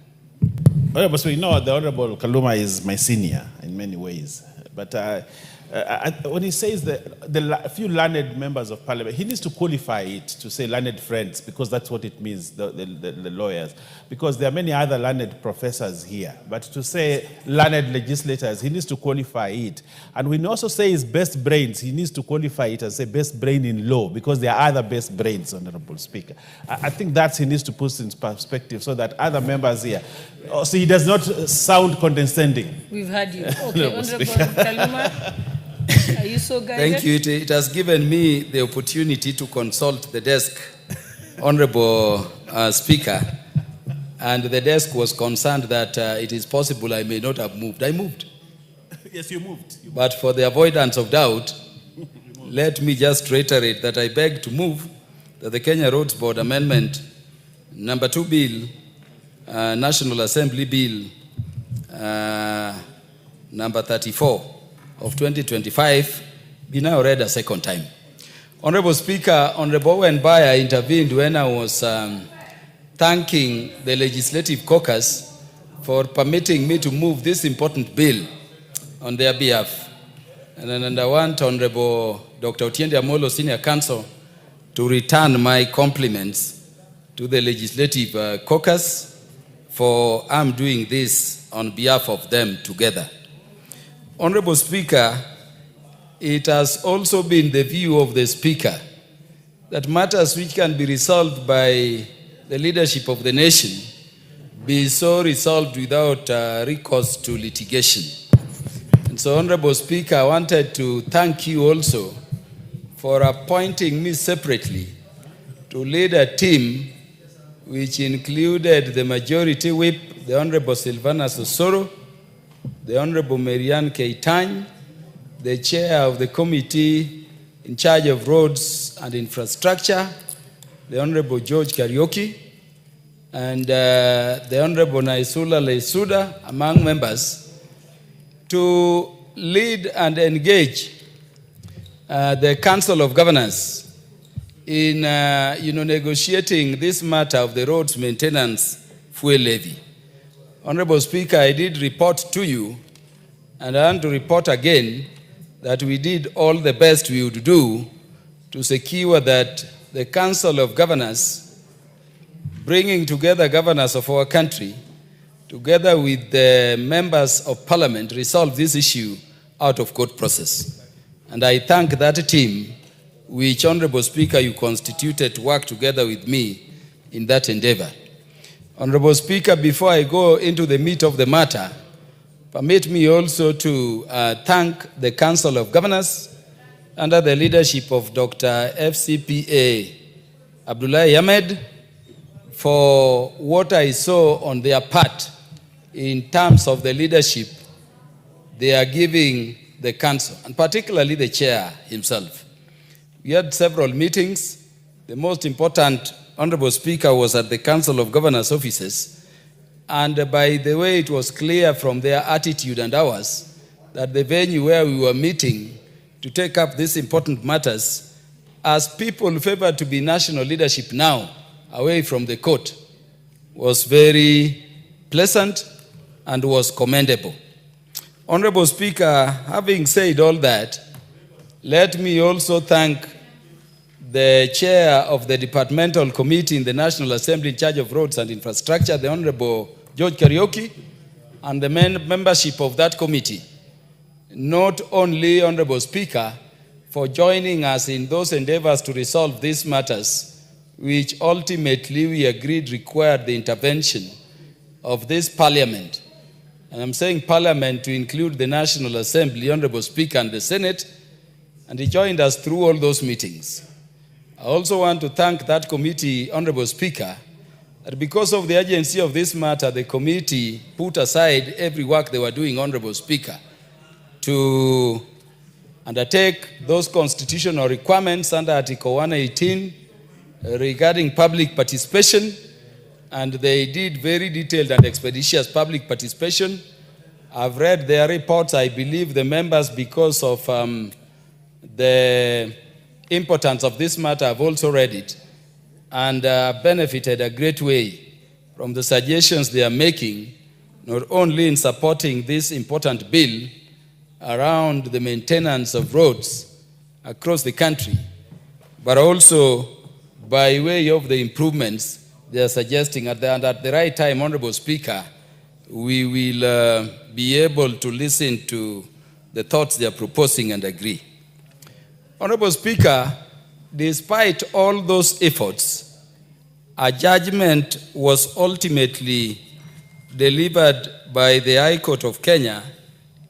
Honorable Speaker, you know, the Honorable Kaluma is my senior in many ways. But when he says the few learned members of Parliament, he needs to qualify it to say learned friends, because that's what it means, the lawyers. Because there are many other learned professors here. But to say learned legislators, he needs to qualify it. And when he also says best brains, he needs to qualify it and say best brain in law, because there are other best brains, Honorable Speaker. I think that he needs to put in perspective so that other members here, so he does not sound condescending. We've had you. Okay, Honorable Kaluma. Are you so guided? Thank you. It has given me the opportunity to consult the desk, Honorable Speaker, and the desk was concerned that it is possible I may not have moved. I moved. Yes, you moved. But for the avoidance of doubt, let me just reiterate that I beg to move that the Kenya Roads Board Amendment number 2 Bill, National Assembly Bill number 34 of 2025 be now read a second time. Honorable Speaker, Honorable Owen Baya intervened when I was thanking the Legislative Caucus for permitting me to move this important bill on their behalf. And I want Honorable Dr. Otiende Amolo, Senior Counsel, to return my compliments to the Legislative Caucus for I'm doing this on behalf of them together. Honorable Speaker, it has also been the view of the Speaker that matters which can be resolved by the leadership of the nation be so resolved without recourse to litigation. And so, Honorable Speaker, I wanted to thank you also for appointing me separately to lead a team which included the Majority Whip, the Honorable Silvanus Osoro, the Honorable Marianne Keitany, the Chair of the Committee in charge of Roads and Infrastructure, the Honorable George Kariuki, and the Honorable Naisula Leisuda, among members, to lead and engage the Council of Governors in negotiating this matter of the roads maintenance fuel levy. Honorable Speaker, I did report to you, and I want to report again that we did all the best we would do to secure that the Council of Governors, bringing together governors of our country, together with the members of Parliament, resolve this issue out of court process. And I thank that team, which, Honorable Speaker, you constituted to work together with me in that endeavor. Honorable Speaker, before I go into the meat of the matter, permit me also to thank the Council of Governors under the leadership of Dr. FCPA Abdullahi Ahmed for what I saw on their part in terms of the leadership they are giving the Council, and particularly the Chair himself. We had several meetings. The most important, Honorable Speaker, was at the Council of Governors offices. And by the way, it was clear from their attitude and ours that the venue where we were meeting to take up these important matters, as people favored to be national leadership now, away from the court, was very pleasant and was commendable. Honorable Speaker, having said all that, let me also thank the chair of the departmental committee in the National Assembly in charge of roads and infrastructure, the Honorable George Kariuki, and the membership of that committee. Not only, Honorable Speaker, for joining us in those endeavors to resolve these matters, which ultimately we agreed required the intervention of this parliament, and I'm saying parliament to include the National Assembly, Honorable Speaker, and the Senate, and he joined us through all those meetings. I also want to thank that committee, Honorable Speaker, that because of the urgency of this matter, the committee put aside every work they were doing, Honorable Speaker, to undertake those constitutional requirements under Article 118 regarding public participation, and they did very detailed and expeditious public participation. I've read their reports. I believe the members, because of the importance of this matter, have also read it and benefited a great way from the suggestions they are making, not only in supporting this important bill around the maintenance of roads across the country, but also by way of the improvements they are suggesting. At the right time, Honorable Speaker, we will be able to listen to the thoughts they are proposing and agree. Honorable Speaker, despite all those efforts, a judgment was ultimately delivered by the High Court of Kenya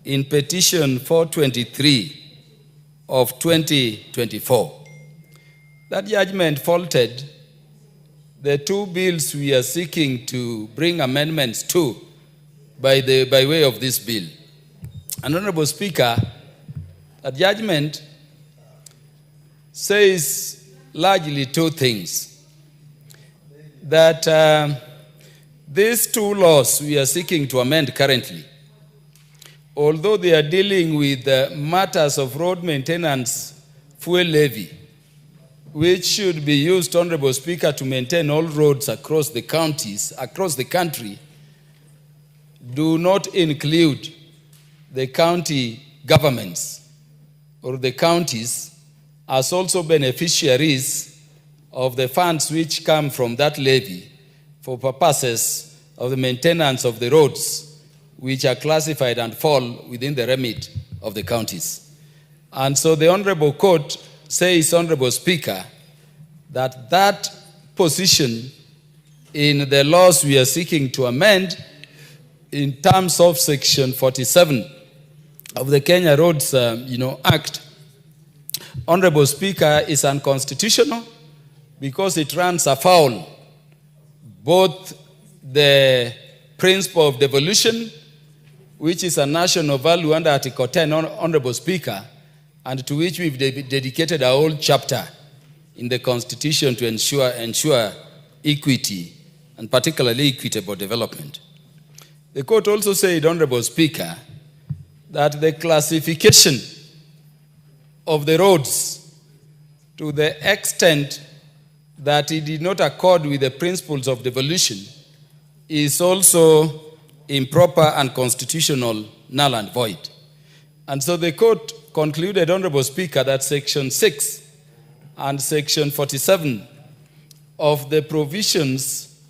in Petition 423 of 2024. That judgment faulted the two bills we are seeking to bring amendments to by way of this bill. And Honorable Speaker, that judgment says largely two things. That these two laws we are seeking to amend currently, although they are dealing with matters of road maintenance fuel levy, which should be used, Honorable Speaker, to maintain all roads across the counties, across the country, do not include the county governments or the counties as also beneficiaries of the funds which come from that levy for purposes of the maintenance of the roads, which are classified and fall within the remit of the counties. And so the Honorable Court says, Honorable Speaker, that that position in the laws we are seeking to amend in terms of Section 47 of the Kenya Roads Act, Honorable Speaker, is unconstitutional because it runs afoul both the principle of devolution, which is a national value under Article 10, Honorable Speaker, and to which we've dedicated a whole chapter in the Constitution to ensure equity, and particularly equitable development. The court also said, Honorable Speaker, that the classification of the roads to the extent that it did not accord with the principles of devolution is also improper and constitutional, null and void. And so the court concluded, Honorable Speaker, that Section 6 and Section 47 of the provisions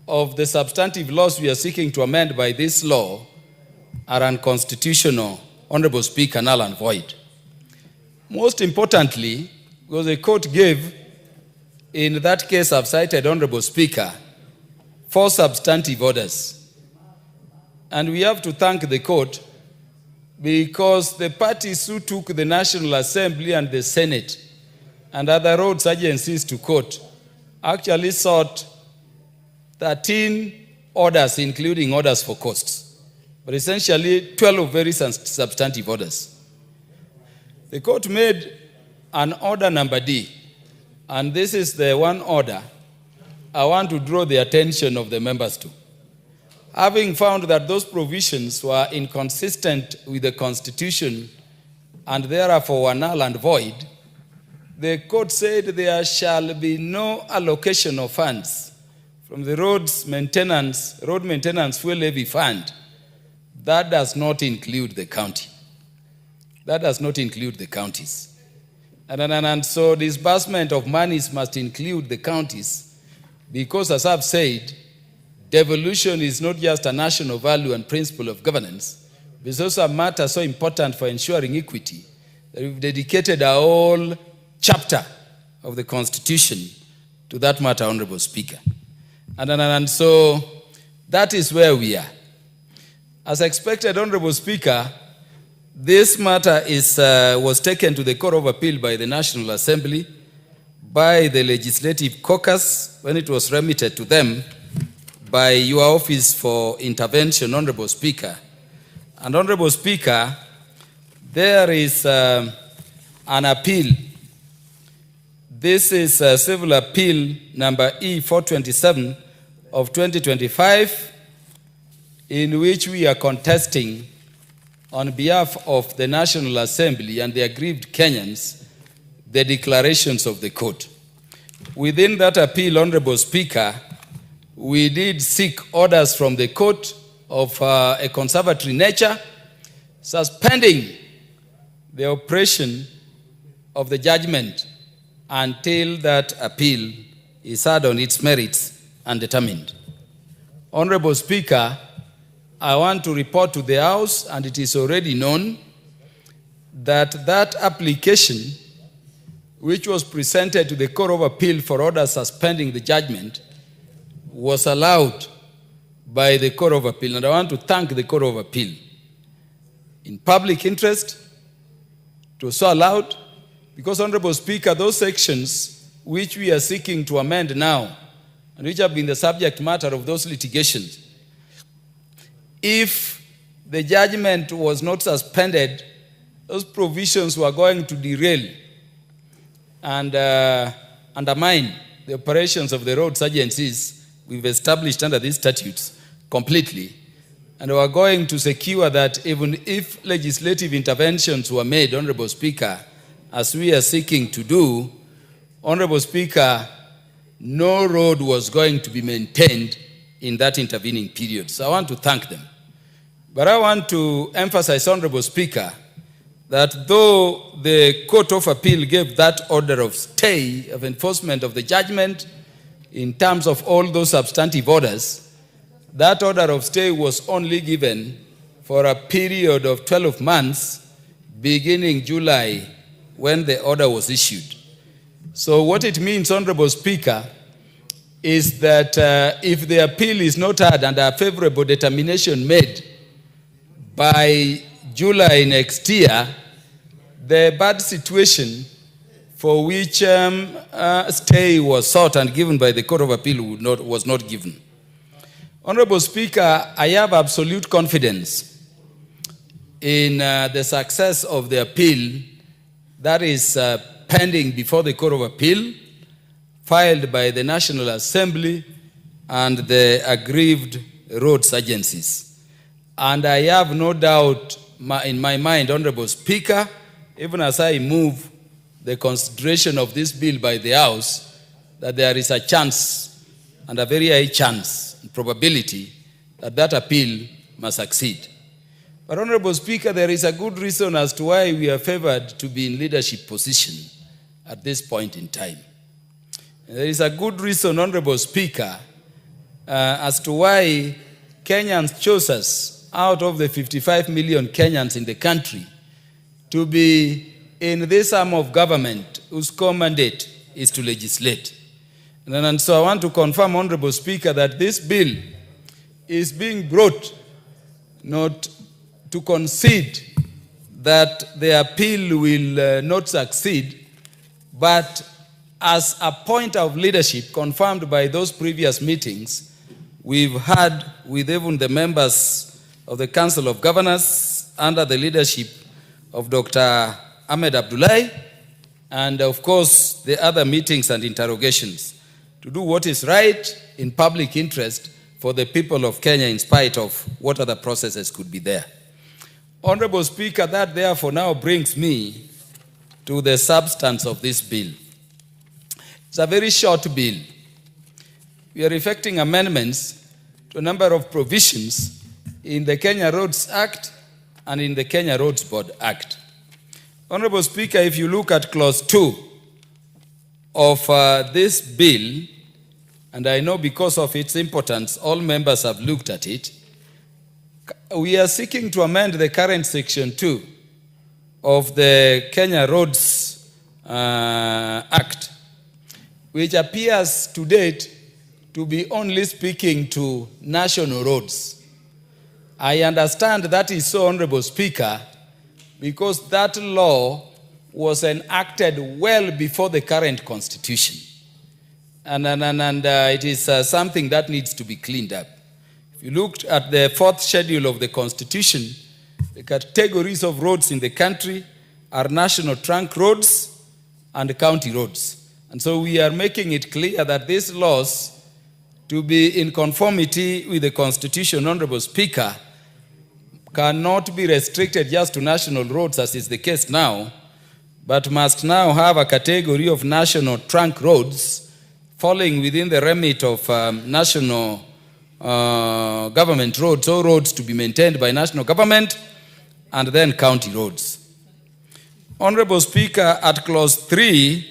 of the substantive laws we are seeking to amend by this law are unconstitutional, Honorable Speaker, null and void. Most importantly, because the court gave, in that case I've cited, Honorable Speaker, 4 substantive orders. And we have to thank the court because the parties who took the National Assembly and the Senate and other roads agencies to court actually sought 13 orders, including orders for costs, but essentially 12 very substantive orders. The court made an order number D, and this is the one order I want to draw the attention of the members to. Having found that those provisions were inconsistent with the Constitution and therefore were null and void, the court said there shall be no allocation of funds from the road maintenance fuel levy fund. That does not include the county. That does not include the counties. And so disbursement of monies must include the counties because, as I've said, devolution is not just a national value and principle of governance, but it's also a matter so important for ensuring equity that we've dedicated a whole chapter of the Constitution to that matter, Honorable Speaker. And so That is where we are. As expected, Honorable Speaker, this matter was taken to the Court of Appeal by the National Assembly, by the Legislative Caucus, when it was remitted to them by your Office for Intervention, Honorable Speaker. And Honorable Speaker, there is an appeal. This is Civil Appeal number E427 of 2025, in which we are contesting on behalf of the National Assembly and the aggrieved Kenyans the declarations of the court. Within that appeal, Honorable Speaker, we did seek orders from the court of a conservatory nature, suspending the operation of the judgment until that appeal is heard on its merits and determined. Honorable Speaker, I want to report to the House, and it is already known, that that application, which was presented to the Court of Appeal for order suspending the judgment, was allowed by the Court of Appeal. And I want to thank the Court of Appeal. In public interest, it was so allowed because, Honorable Speaker, those sections which we are seeking to amend now and which have been the subject matter of those litigations, if the judgment was not suspended, those provisions were going to derail and undermine the operations of the roads agencies we've established under these statutes completely. And we are going to secure that even if legislative interventions were made, Honorable Speaker, as we are seeking to do, Honorable Speaker, no road was going to be maintained in that intervening period. So I want to thank them. But I want to emphasize, Honorable Speaker, that though the Court of Appeal gave that order of stay of enforcement of the judgment in terms of all those substantive orders, that order of stay was only given for a period of 12 months, beginning July, when the order was issued. So what it means, Honorable Speaker, is that if the appeal is not heard and a favorable determination made by July next year, the bad situation for which stay was sought and given by the Court of Appeal was not given. Honorable Speaker, I have absolute confidence in the success of the appeal that is pending before the Court of Appeal, filed by the National Assembly and the aggrieved roads agencies. And I have no doubt in my mind, Honorable Speaker, even as I move the consideration of this bill by the House, that there is a chance, and a very high chance, and probability, that that appeal must succeed. But Honorable Speaker, there is a good reason as to why we are favored to be in leadership position at this point in time. And there is a good reason, Honorable Speaker, as to why Kenyans chose us out of the 55 million Kenyans in the country to be in this arm of government whose core mandate is to legislate. And so I want to confirm, Honorable Speaker, that this bill is being brought not to concede that the appeal will not succeed, but as a point of leadership confirmed by those previous meetings we've had with even the members of the Council of Governors under the leadership of Dr. Ahmed Abdullahi, and of course the other meetings and interrogations, to do what is right in public interest for the people of Kenya in spite of what other processes could be there. Honorable Speaker, that therefore now brings me to the substance of this bill. It's a very short bill. We are effecting amendments to a number of provisions in the Kenya Roads Act and in the Kenya Roads Board Act. Honorable Speaker, if you look at clause 2 of this bill, and I know because of its importance, all members have looked at it, we are seeking to amend the current section 2 of the Kenya Roads Act, which appears to date to be only speaking to national roads. I understand that is so, Honorable Speaker, because that law was enacted well before the current constitution. And it is something that needs to be cleaned up. If you looked at the 4th schedule of the constitution, the categories of roads in the country are national trunk roads and county roads. And so we are making it clear that these laws, to be in conformity with the Constitution, Honorable Speaker, cannot be restricted just to national roads as is the case now, but must now have a category of national trunk roads falling within the remit of national government roads, or roads to be maintained by national government, and then county roads. Honorable Speaker, at clause 3,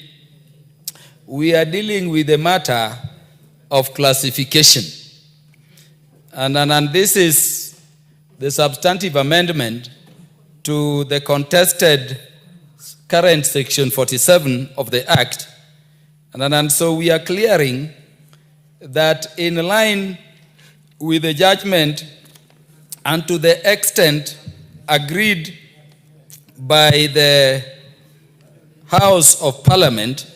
we are dealing with the matter of classification. And this is the substantive amendment to the contested current section 47 of the Act. And so we are clearing that in line with the judgment and to the extent agreed by the House of Parliament,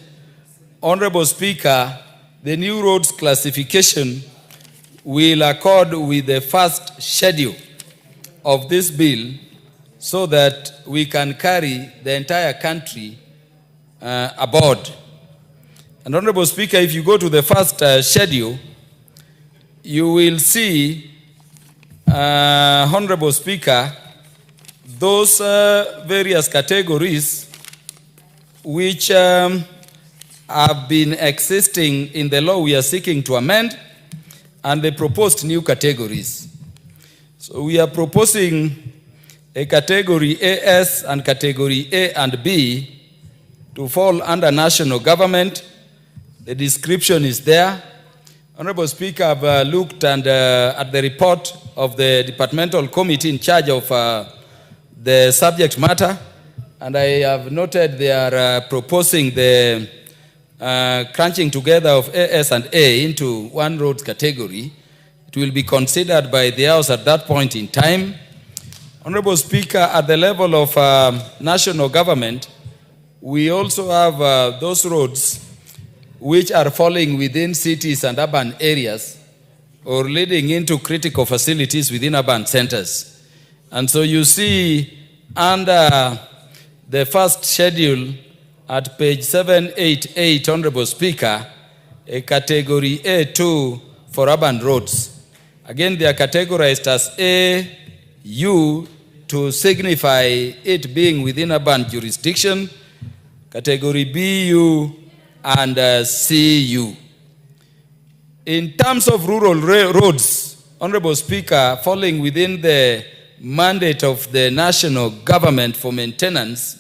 Honorable Speaker, the new roads classification will accord with the first schedule of this bill so that we can carry the entire country aboard. And Honorable Speaker, if you go to the first schedule, you will see, Honorable Speaker, those various categories which have been existing in the law we are seeking to amend, and the proposed new categories. So we are proposing a category AS and category A and B to fall under national government. The description is there. Honorable Speaker, I've looked at the report of the departmental committee in charge of the subject matter, and I have noted they are proposing the crunching together of AS and A into one roads category. It will be considered by the House at that point in time. Honorable Speaker, at the level of national government, we also have those roads which are falling within cities and urban areas or leading into critical facilities within urban centers. And so you see under the first schedule at page 788, Honorable Speaker, a category A2 for urban roads. Again, they are categorized as A, U, to signify it being within urban jurisdiction, category B, U, and CU. In terms of rural roads, Honorable Speaker, falling within the mandate of the national government for maintenance,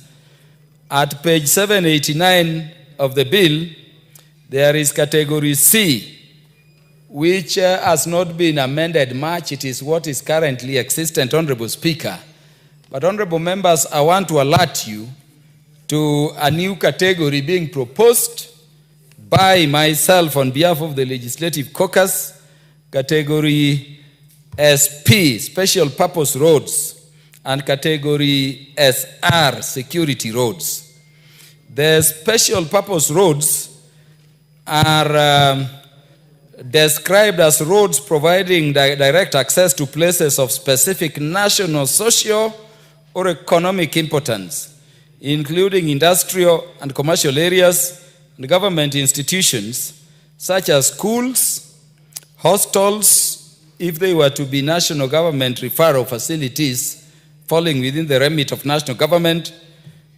at page 789 of the bill, there is category C, which has not been amended much. It is what is currently existent, Honorable Speaker. But Honorable Members, I want to alert you to a new category being proposed by myself on behalf of the Legislative Caucus, category SP, Special Purpose Roads, and category SR, Security Roads. The Special Purpose Roads are described as roads providing direct access to places of specific national, social, or economic importance, including industrial and commercial areas and government institutions, such as schools, hostels, if they were to be national government referral facilities falling within the remit of national government,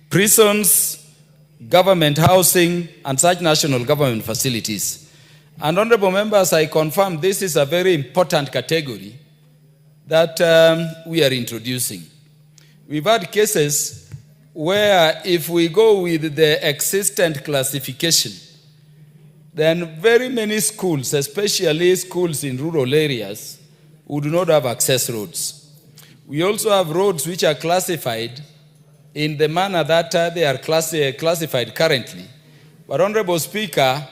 prisons, government housing, and such national government facilities. And Honorable Members, I confirm this is a very important category that we are introducing. We've had cases where if we go with the existent classification, then very many schools, especially schools in rural areas, would not have access roads. We also have roads which are classified in the manner that they are classified currently. But Honorable Speaker,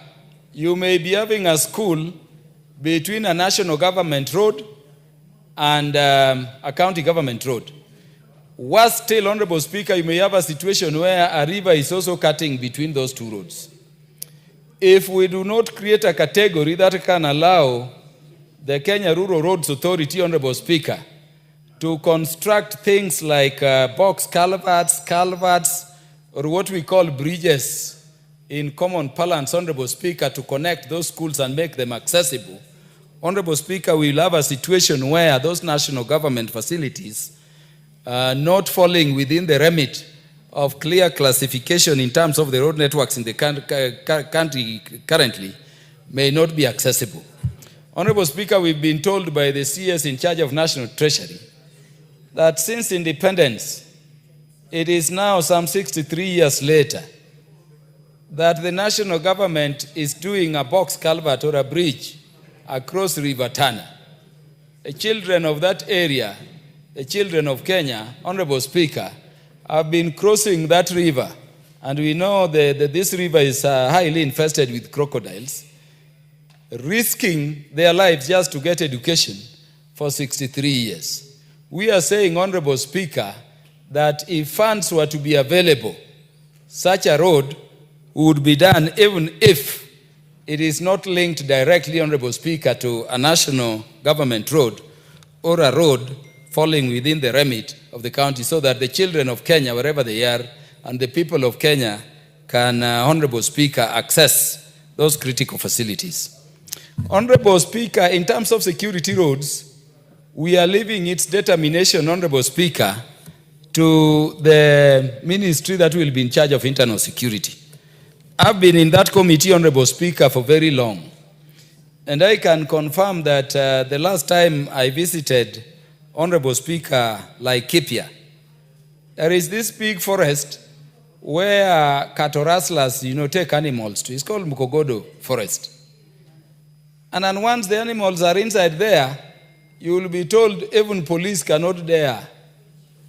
you may be having a school between a national government road and a county government road. Worse still, Honorable Speaker, you may have a situation where a river is also cutting between those two roads. If we do not create a category that can allow the Kenya Rural Roads Authority, Honorable Speaker, to construct things like box culverts, or what we call bridges in common parlance, Honorable Speaker, to connect those schools and make them accessible, Honorable Speaker, we will have a situation where those national government facilities not falling within the remit of clear classification in terms of the road networks in the country currently may not be accessible. Honorable Speaker, we've been told by the CS in charge of National Treasury that since independence, it is now some 63 years later, that the national government is doing a box culvert or a bridge across River Tana. The children of that area, the children of Kenya, Honorable Speaker, have been crossing that river, and we know that this river is highly infested with crocodiles, risking their lives just to get education for 63 years. We are saying, Honorable Speaker, that if funds were to be available, such a road would be done even if it is not linked directly, Honorable Speaker, to a national government road or a road falling within the remit of the county, so that the children of Kenya, wherever they are, and the people of Kenya can, Honorable Speaker, access those critical facilities. Honorable Speaker, in terms of security roads, we are leaving its determination, Honorable Speaker, to the ministry that will be in charge of internal security. I've been in that committee, Honorable Speaker, for very long. And I can confirm that the last time I visited, Honorable Speaker, Laikipia, there is this big forest where cattle rustlers, take animals to. It's called Mukogodo Forest. And then once the animals are inside there, you will be told even police cannot dare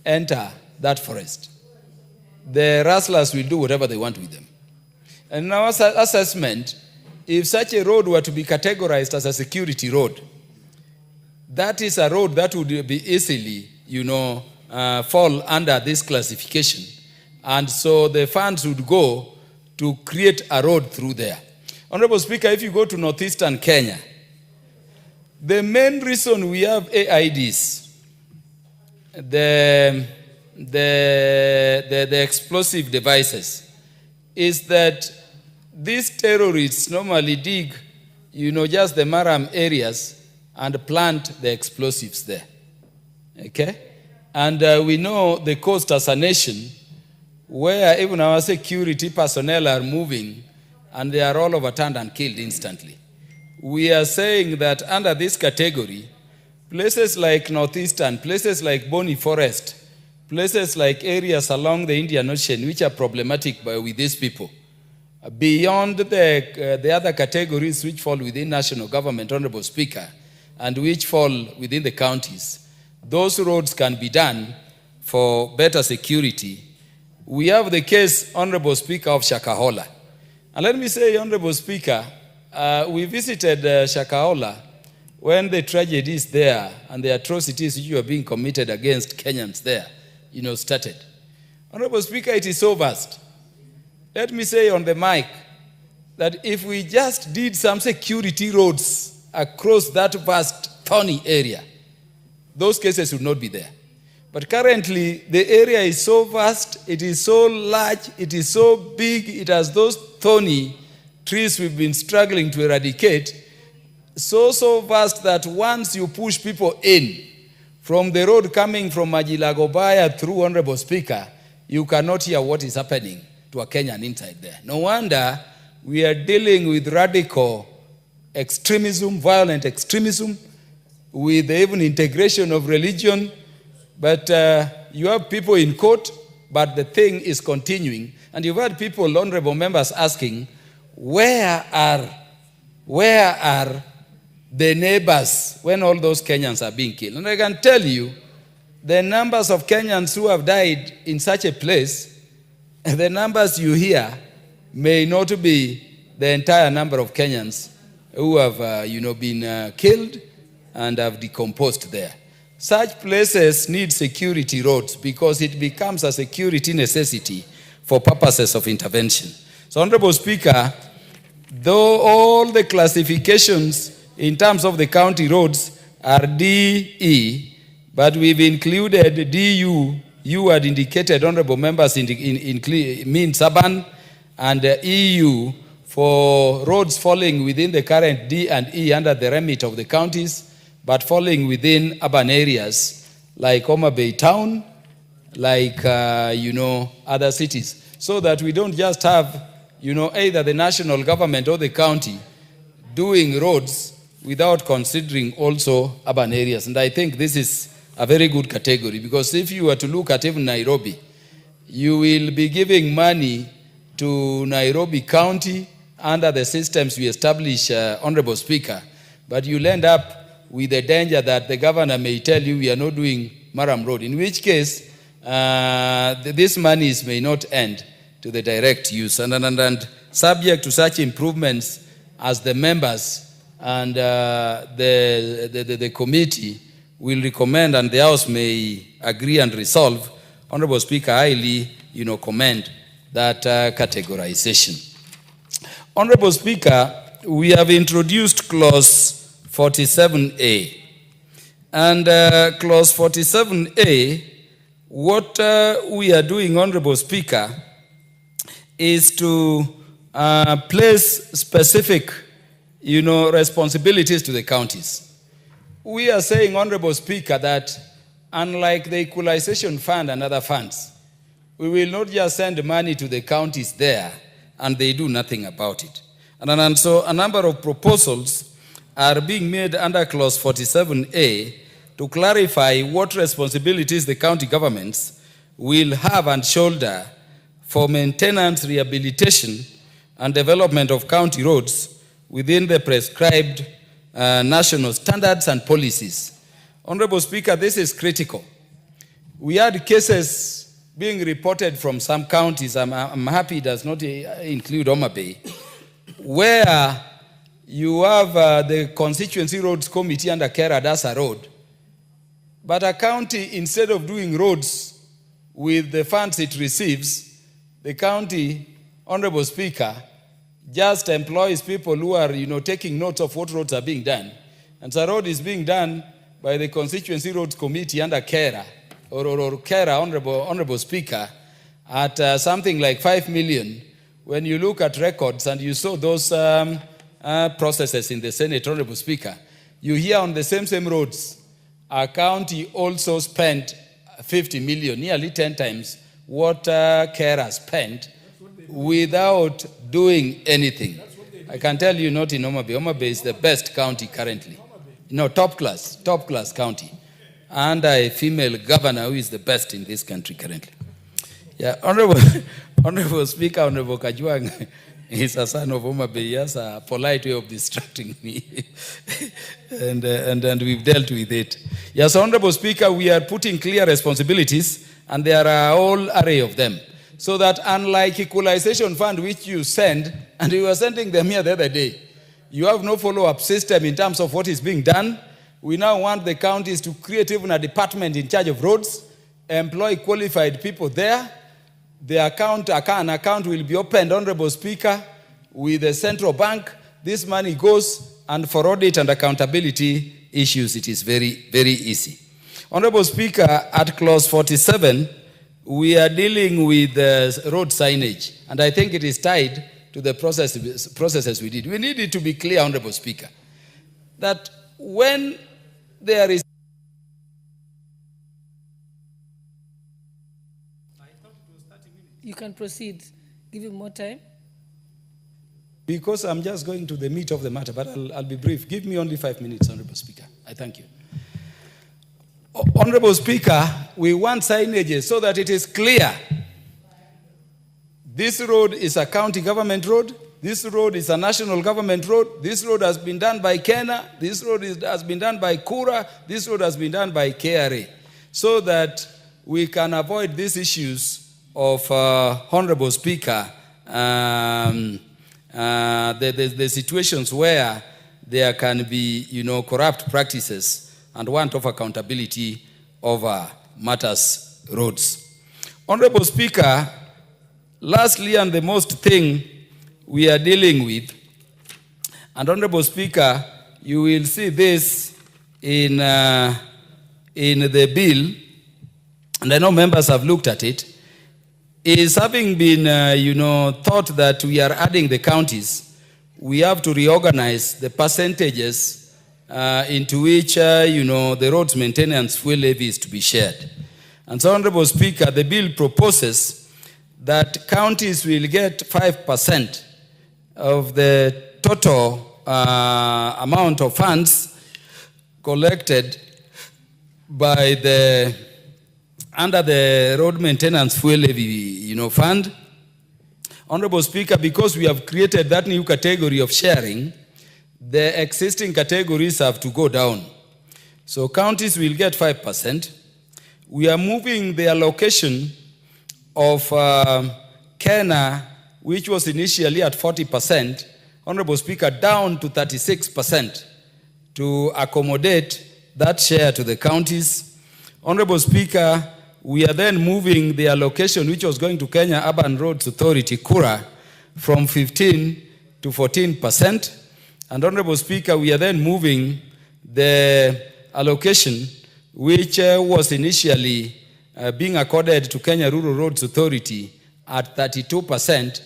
enter that forest. The rustlers will do whatever they want with them. And in our assessment, if such a road were to be categorized as a security road, that is a road that would be easily, fall under this classification. And so the funds would go to create a road through there. Honorable Speaker, if you go to northeastern Kenya, the main reason we have AIDs, the explosive devices, is that these terrorists normally dig, just the Maram areas and plant the explosives there. Okay? And we know the coast as a nation where even our security personnel are moving and they are all overturned and killed instantly. We are saying that under this category, places like Northeastern, places like Boni Forest, places like areas along the Indian Ocean which are problematic with these people, beyond the other categories which fall within national government, Honorable Speaker, and which fall within the counties, those roads can be done for better security. We have the case, Honorable Speaker, of Shakahola. And let me say, Honorable Speaker, we visited Shakahola when the tragedies there and the atrocities which were being committed against Kenyans there, started. Honorable Speaker, it is so vast. Let me say on the mic that if we just did some security roads across that vast, thorny area, those cases would not be there. But currently, the area is so vast, it is so large, it is so big, it has those thorny trees we've been struggling to eradicate, so vast that once you push people in from the road coming from Majilagobaya through, Honorable Speaker, you cannot hear what is happening to a Kenyan inside there. No wonder we are dealing with radical extremism, violent extremism, with even integration of religion. But you have people in court, but the thing is continuing. And you've had people, honorable members, asking, where are the neighbors when all those Kenyans are being killed? And I can tell you, the numbers of Kenyans who have died in such a place, the numbers you hear may not be the entire number of Kenyans who have, been killed and have decomposed there. Such places need security roads because it becomes a security necessity for purposes of intervention. So, Honorable Speaker, though all the classifications in terms of the county roads are DE, but we've included DU, you had indicated, honorable members, means urban, and EU for roads falling within the current D and E under the remit of the counties, but falling within urban areas like Homa Bay town, like, other cities, so that we don't just have, either the national government or the county doing roads without considering also urban areas. And I think this is a very good category, because if you were to look at even Nairobi, you will be giving money to Nairobi County under the systems we establish, Honorable Speaker, but you'll end up with the danger that the governor may tell you we are not doing Maram Road, in which case these monies may not end to the direct use. And subject to such improvements as the members and the committee will recommend and the House may agree and resolve, Honorable Speaker, highly commend that categorization. Honorable Speaker, we have introduced clause 47A. And clause 47A, what we are doing, Honorable Speaker, is to place specific, responsibilities to the counties. We are saying, Honorable Speaker, that unlike the equalization fund and other funds, we will not just send money to the counties there and they do nothing about it. And so a number of proposals are being made under clause 47A to clarify what responsibilities the county governments will have and shoulder for maintenance, rehabilitation, and development of county roads within the prescribed national standards and policies. Honorable Speaker, this is critical. We had cases being reported from some counties, I'm happy it does not include Homa Bay, where you have the Constituency Roads Committee under Kera does a road, but a county, instead of doing roads with the funds it receives, the county, Honorable Speaker, just employs people who are, taking notes of what roads are being done. And the road is being done by the Constituency Roads Committee under Kera, or Kera, Honorable Speaker, at something like 5 million. When you look at records and you saw those processes in the Senate, Honorable Speaker, you hear on the same roads, our county also spent 50 million, nearly 10 times what Kera spent without doing anything. I can tell you, not in Homa Bay. Homa Bay is the best county currently. Top class county. And a female governor who is the best in this country currently. Yeah, Honorable Speaker, Honorable Kajwang is a son of Homa Bay. He has a polite way of distracting me. and we've dealt with it. Yes, Honorable Speaker, we are putting clear responsibilities, and there are a whole array of them. So that unlike equalization fund, which you send, and we were sending them here the other day, you have no follow-up system in terms of what is being done. We now want the counties to create even a department in charge of roads, employ qualified people there. The an account will be opened, Honorable Speaker, with the central bank. This money goes, and for audit and accountability issues, it is very, very easy. Honorable Speaker, at clause 47, we are dealing with road signage, and I think it is tied to the processes we did. We need it to be clear, Honorable Speaker, that when there is You can proceed. Give him more time. Because I'm just going to the meat of the matter, but I'll be brief. Give me only 5 minutes, Honorable Speaker. I thank you. Honorable Speaker, we want signages so that it is clear. This road is a county government road. This road is a national government road. This road has been done by Kenya. This road has been done by Kura. This road has been done by KRA. So that we can avoid these issues of, Honorable Speaker, the situations where there can be, corrupt practices and want of accountability over matters roads. Honorable Speaker, lastly, and the most thing we are dealing with, and Honorable Speaker, you will see this in the bill, and I know members have looked at it, is having been, thought that we are adding the counties, we have to reorganize the percentages into which, the roads maintenance fuel levy is to be shared. And so, Honorable Speaker, the bill proposes that counties will get 5% of the total amount of funds collected by under the road maintenance fuel levy, fund. Honorable Speaker, because we have created that new category of sharing, the existing categories have to go down. So counties will get 5%. We are moving the allocation of Kenya, which was initially at 40%, Honorable Speaker, down to 36% to accommodate that share to the counties. Honorable Speaker, we are then moving the allocation which was going to Kenya Urban Roads Authority, KURA, from 15 to 14%. And Honorable Speaker, we are then moving the allocation which was initially being accorded to Kenya Rural Roads Authority at 32%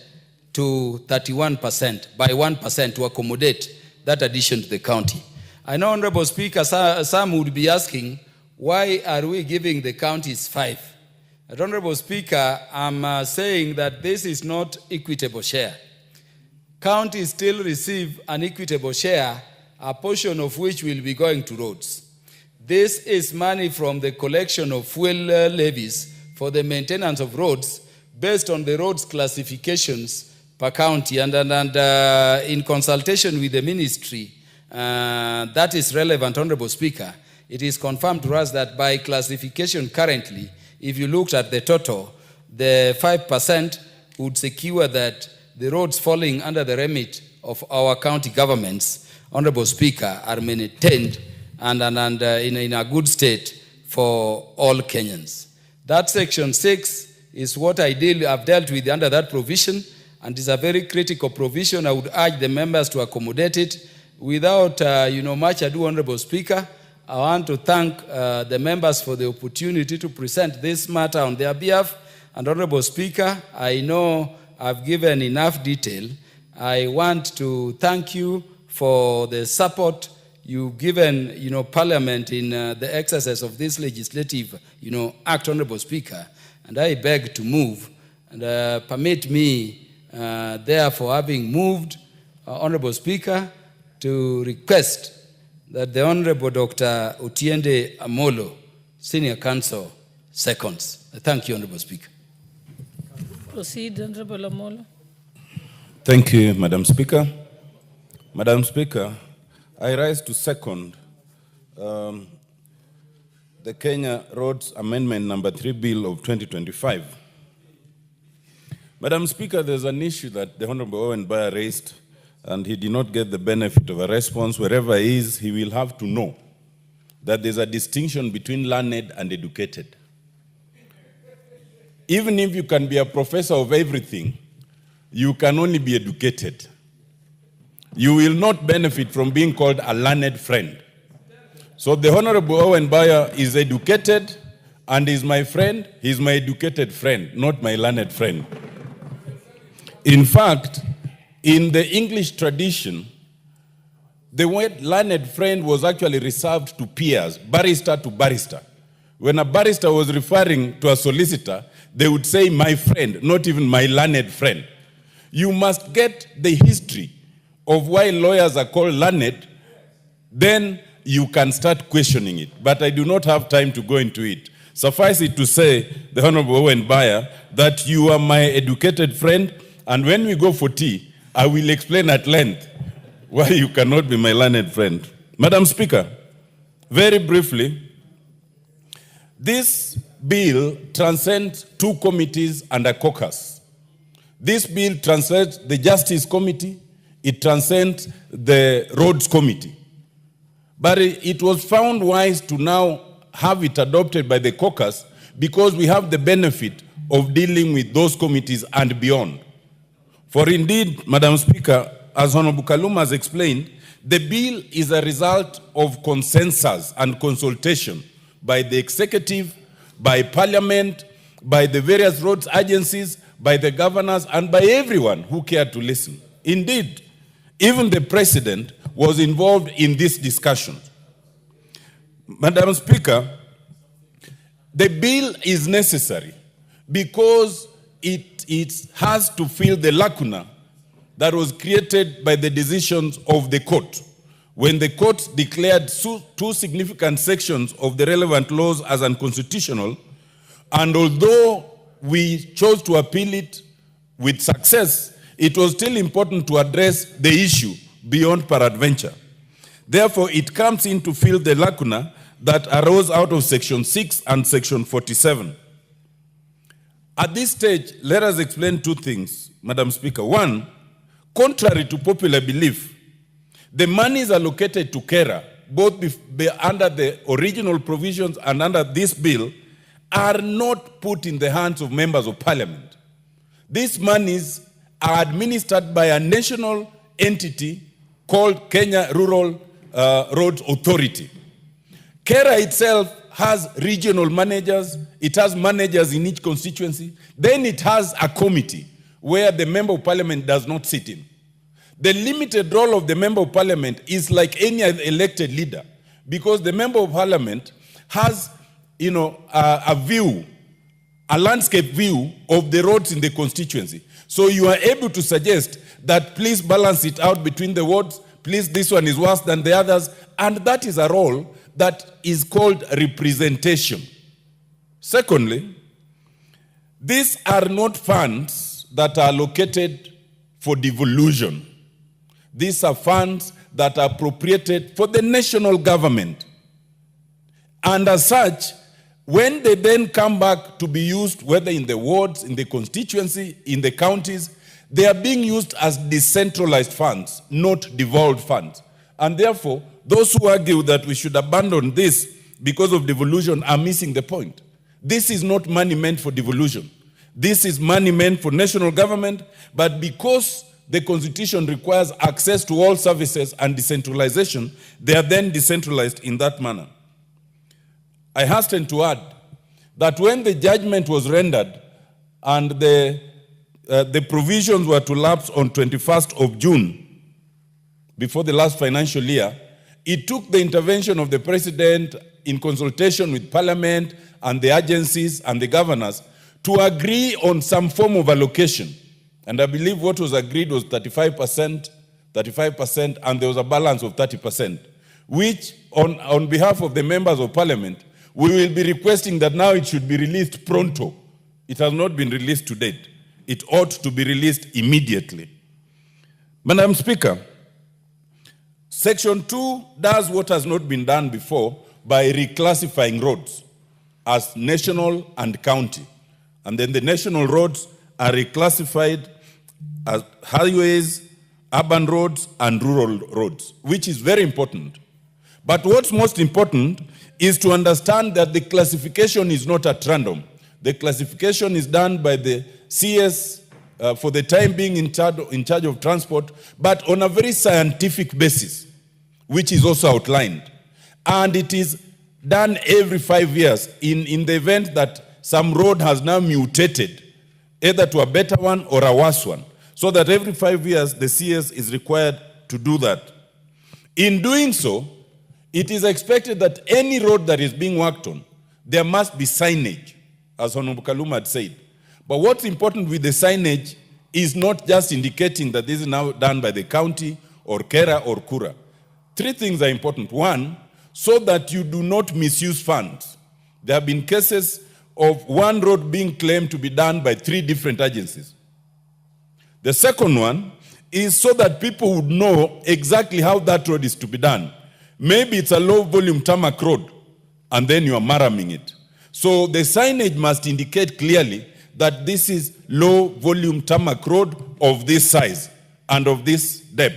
to 31% by 1% to accommodate that addition to the county. I know, Honorable Speaker, some would be asking, why are we giving the counties 5? But Honorable Speaker, I'm saying that this is not equitable share. Counties still receive an equitable share, a portion of which will be going to roads. This is money from the collection of fuel levies for the maintenance of roads based on the roads classifications per county, and in consultation with the ministry that is relevant, Honorable Speaker, it is confirmed to us that by classification currently, if you looked at the total, the 5% would secure that the roads falling under the remit of our county governments, Honorable Speaker, are maintained and in a good state for all Kenyans. That section 6 is what I've dealt with under that provision, and is a very critical provision. I would urge the members to accommodate it. Without much ado, Honorable Speaker, I want to thank the members for the opportunity to present this matter on their behalf. And Honorable Speaker, I know I've given enough detail. I want to thank you for the support you've given, Parliament in the exercise of this legislative, act, Honorable Speaker. And I beg to move, and permit me, therefore, having moved, Honorable Speaker, to request that the Honorable Dr. Otiende Amolo, Senior Counsel, seconds. Thank you, Honorable Speaker. Proceed, Honorable Amolo. Thank you, Madam Speaker. Madam Speaker, I rise to second the Kenya Roads Amendment number 3 Bill of 2025. Madam Speaker, there's an issue that the Honorable Owen Baya raised, and he did not get the benefit of a response. Wherever he is, he will have to know that there's a distinction between learned and educated. Even if you can be a professor of everything, you can only be educated. You will not benefit from being called a learned friend. So the Honorable Owen Baya is educated and is my friend. He's my educated friend, not my learned friend. In fact, in the English tradition, the word learned friend was actually reserved to peers, barrister to barrister. When a barrister was referring to a solicitor, they would say, my friend, not even my learned friend. You must get the history of why lawyers are called learned, then you can start questioning it. But I do not have time to go into it. Suffice it to say, the Honorable Owen Baya, that you are my educated friend, and when we go for tea, I will explain at length why you cannot be my learned friend. Madam Speaker, very briefly, this bill transcends 2 committees and a caucus. This bill transcends the Justice Committee, It transcends the roads committee. But it was found wise to now have it adopted by the caucus because we have the benefit of dealing with those committees and beyond. For indeed, Madam Speaker, as Honorable Kaluma has explained, the bill is a result of consensus and consultation by the executive, by parliament, by the various roads agencies, by the governors, and by everyone who cared to listen. Indeed, even the president was involved in this discussion. Madam Speaker, the bill is necessary because it has to fill the lacuna that was created by the decisions of the court. When the court declared two significant sections of the relevant laws as unconstitutional, and although we chose to appeal it with success, it was still important to address the issue beyond peradventure. Therefore, it comes in to fill the lacuna that arose out of Section 6 and Section 47. At this stage, let us explain two things, Madam Speaker. One, contrary to popular belief, the monies allocated to KERA, both under the original provisions and under this bill, are not put in the hands of members of parliament. These monies are administered by a national entity called Kenya Rural Roads Authority. KERA itself has regional managers, it has managers in each constituency, then it has a committee where the member of parliament does not sit in. The limited role of the member of parliament is like any elected leader, because the member of parliament has, a view, a landscape view of the roads in the constituency. So you are able to suggest that please balance it out between the wards, please this one is worse than the others, and that is a role that is called representation. Secondly, these are not funds that are allocated for devolution. These are funds that are appropriated for the national government. And as such, when they then come back to be used, whether in the wards, in the constituency, in the counties, they are being used as decentralized funds, not devolved funds. And therefore, those who argue that we should abandon this because of devolution are missing the point. This is not money meant for devolution. This is money meant for national government, but because the Constitution requires access to all services and decentralization, they are then decentralized in that manner. I hasten to add that when the judgment was rendered and the provisions were to lapse on 21st of June, before the last financial year, it took the intervention of the president in consultation with parliament and the agencies and the governors to agree on some form of allocation. And I believe what was agreed was 35%, and there was a balance of 30%, which on behalf of the members of parliament, we will be requesting that now it should be released pronto. It has not been released to date. It ought to be released immediately. Madam Speaker, Section 2 does what has not been done before by reclassifying roads as national and county. And then the national roads are reclassified as highways, urban roads, and rural roads, which is very important. But what's most important is to understand that the classification is not at random. The classification is done by the CS for the time being in charge of transport, but on a very scientific basis, which is also outlined. And it is done every 5 years in the event that some road has now mutated, either to a better one or a worse one, so that every 5 years the CS is required to do that. In doing so, it is expected that any road that is being worked on, there must be signage, as Honorable Kaluma had said. But what's important with the signage is not just indicating that this is now done by the county or KERA or KURA. 3 things are important. One, so that you do not misuse funds. There have been cases of one road being claimed to be done by 3 different agencies. The second one is so that people would know exactly how that road is to be done. Maybe it's a low-volume tarmac road, and then you are maraming it. So the signage must indicate clearly that this is low-volume tarmac road of this size. and of this debt.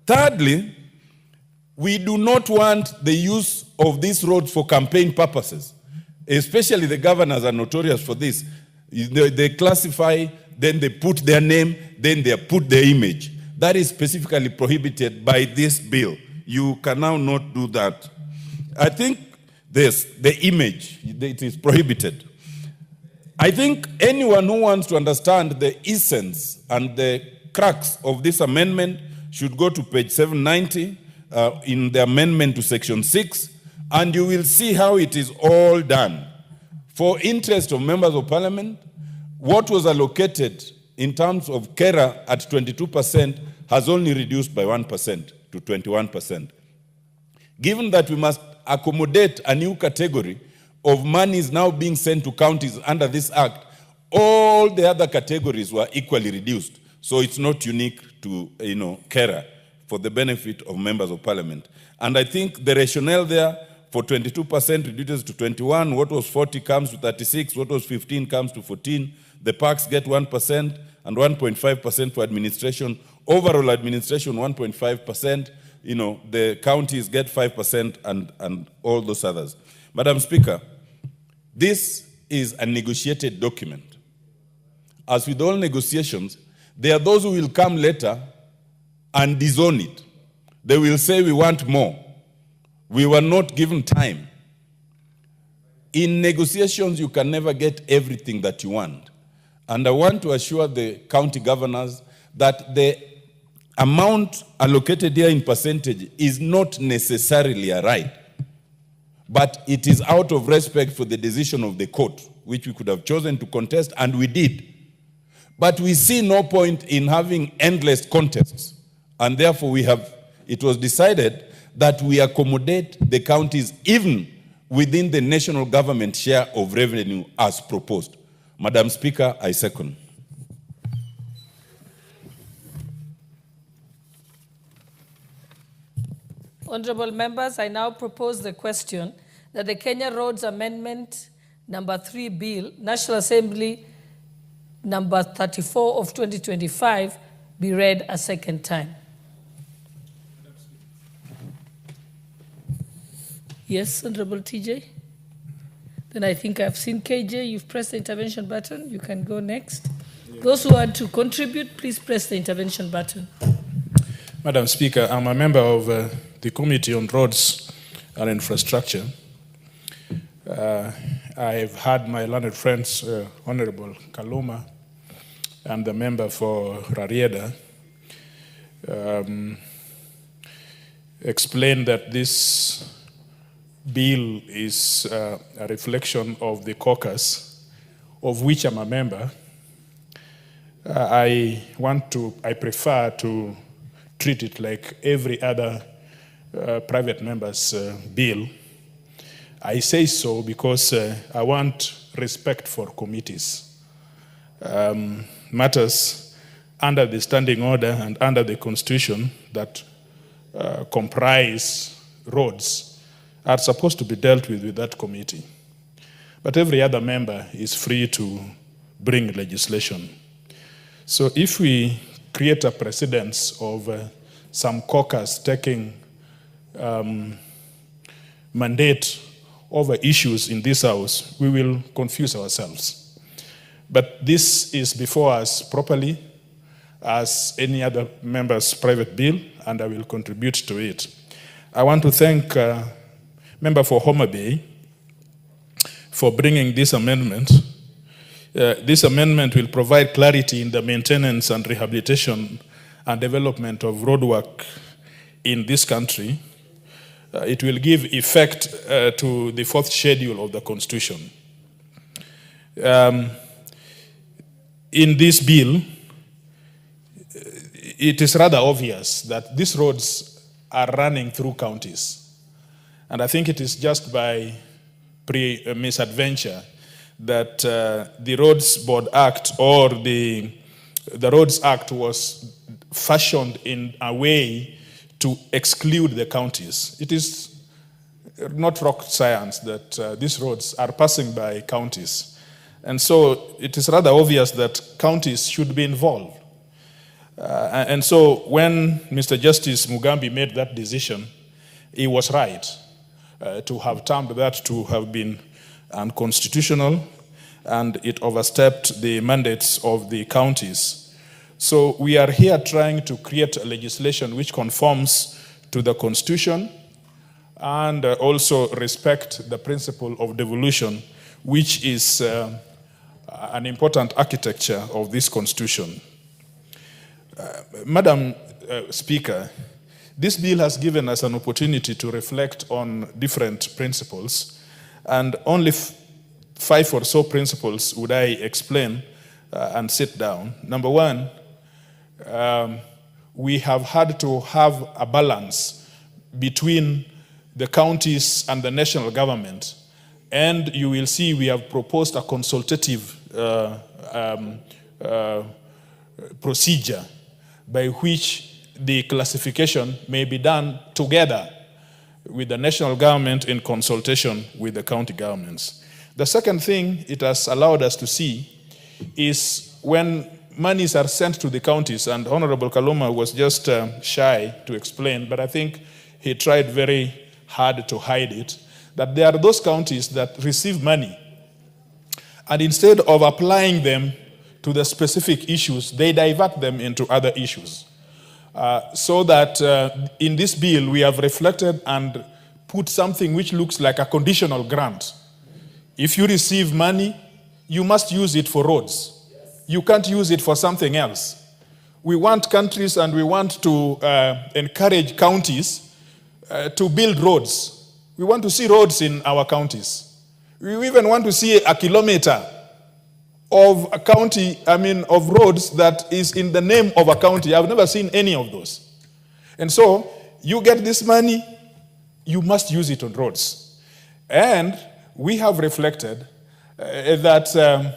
Thirdly, we do not want the use of these roads for campaign purposes. Especially the governors are notorious for this. They classify, then they put their name, then they put their image. That is specifically prohibited by this bill. You can now not do that. I think the image, it is prohibited. I think anyone who wants to understand the essence and the crux of this amendment should go to page 790 in the amendment to section 6, and you will see how it is all done. For interest of members of parliament, what was allocated in terms of KERA at 22% has only reduced by 1% to 21%. Given that we must accommodate a new category of monies now being sent to counties under this act, all the other categories were equally reduced. So it's not unique to KERA, for the benefit of members of parliament. And I think the rationale there for 22% reduces to 21, what was 40 comes to 36, what was 15 comes to 14. The parks get 1% and 1.5% for administration. Overall administration, 1.5%. The counties get 5% and all those others. Madam Speaker, this is a negotiated document. As with all negotiations, there are those who will come later and disown it. They will say we want more. We were not given time. In negotiations, you can never get everything that you want. And I want to assure the county governors that the amount allocated here in percentage is not necessarily a right, but it is out of respect for the decision of the court, which we could have chosen to contest, and we did. But we see no point in having endless contests, and therefore it was decided that we accommodate the counties even within the national government share of revenue as proposed. Madam Speaker, I second. Honorable members, I now propose the question that the Kenya Roads Amendment number 3 Bill, National Assembly number 34 of 2025, be read a second time. Yes, Honorable TJ. Then I think I've seen KJ. You've pressed the intervention button. You can go next. Yeah. Those who want to contribute, please press the intervention button. Madam Speaker, I'm a member of the Committee on Roads and Infrastructure. I've had my learned friends, Honorable Kaluma, and the member for Rarieda, explain that this bill is a reflection of the caucus, of which I'm a member. I prefer to treat it like every other private member's bill. I say so because I want respect for committees. Matters under the standing order and under the Constitution that comprise roads are supposed to be dealt with that committee. But every other member is free to bring legislation. So if we create a precedence of some caucus taking mandate over issues in this house, we will confuse ourselves. But this is before us properly as any other member's private bill, and I will contribute to it. I want to thank Member for Homa Bay for bringing this amendment. This amendment will provide clarity in the maintenance and rehabilitation and development of roadwork in this country. It will give effect to the 4th schedule of the Constitution. In this bill, it is rather obvious that these roads are running through counties. And I think it is just by misadventure that the Roads Board Act or the Roads Act was fashioned in a way to exclude the counties. It is not rocket science that these roads are passing by counties. And so it is rather obvious that counties should be involved. And so when Mr. Justice Mugambi made that decision, he was right to have termed that to have been unconstitutional, and it overstepped the mandates of the counties. So we are here trying to create a legislation which conforms to the Constitution and also respect the principle of devolution, which is an important architecture of this Constitution. Madam Speaker, this bill has given us an opportunity to reflect on different principles, and only 5 or so principles would I explain and sit down. Number one, we have had to have a balance between the counties and the national government, and you will see we have proposed a consultative procedure by which the classification may be done together with the national government in consultation with the county governments. The second thing it has allowed us to see is when monies are sent to the counties, and Honorable Kaluma was just shy to explain, but I think he tried very hard to hide it, that there are those counties that receive money, and instead of applying them to the specific issues, they divert them into other issues. So that in this bill, we have reflected and put something which looks like a conditional grant. If you receive money, you must use it for roads. You can't use it for something else. We want countries and we want to encourage counties to build roads. We want to see roads in our counties. We even want to see a kilometer of a county, of roads that is in the name of a county. I've never seen any of those. And so, you get this money, you must use it on roads. And we have reflected that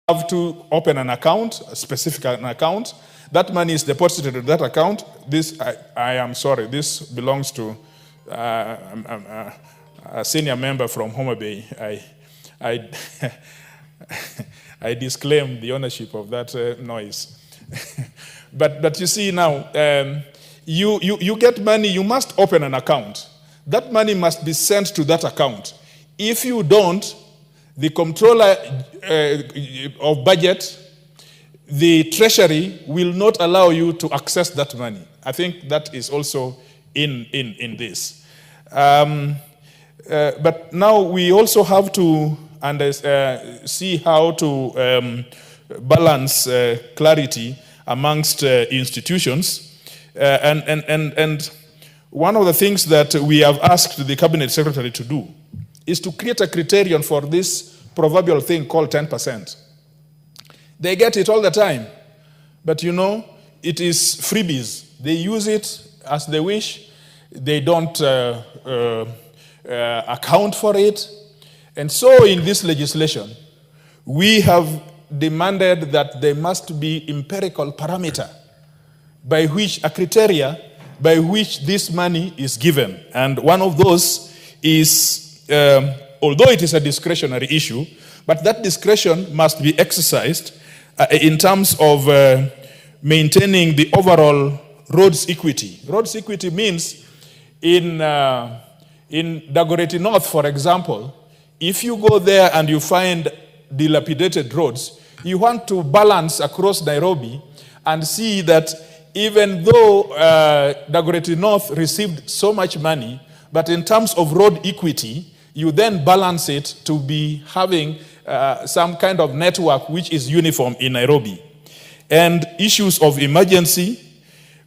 have to open an account, a specific account. That money is deposited in that account. This, I am sorry, this belongs to a senior member from Homa Bay. I disclaim the ownership of that noise. But you see now, you get money, you must open an account. That money must be sent to that account. If you don't, the comptroller of budget, the treasury will not allow you to access that money. I think that is also in this. But now we also have to see how to balance clarity amongst institutions. And one of the things that we have asked the Cabinet Secretary to do is to create a criterion for this proverbial thing called 10%. They get it all the time, but you know, it is freebies. They use it as they wish. They don't account for it. And so in this legislation, we have demanded that there must be empirical parameter by which a criteria by which this money is given. And one of those is although it is a discretionary issue, but that discretion must be exercised in terms of maintaining the overall roads equity. Roads equity means in Dagoretti North, for example, if you go there and you find dilapidated roads, you want to balance across Nairobi and see that even though Dagoretti North received so much money, but in terms of road equity, you then balance it to be having some kind of network which is uniform in Nairobi. And issues of emergency,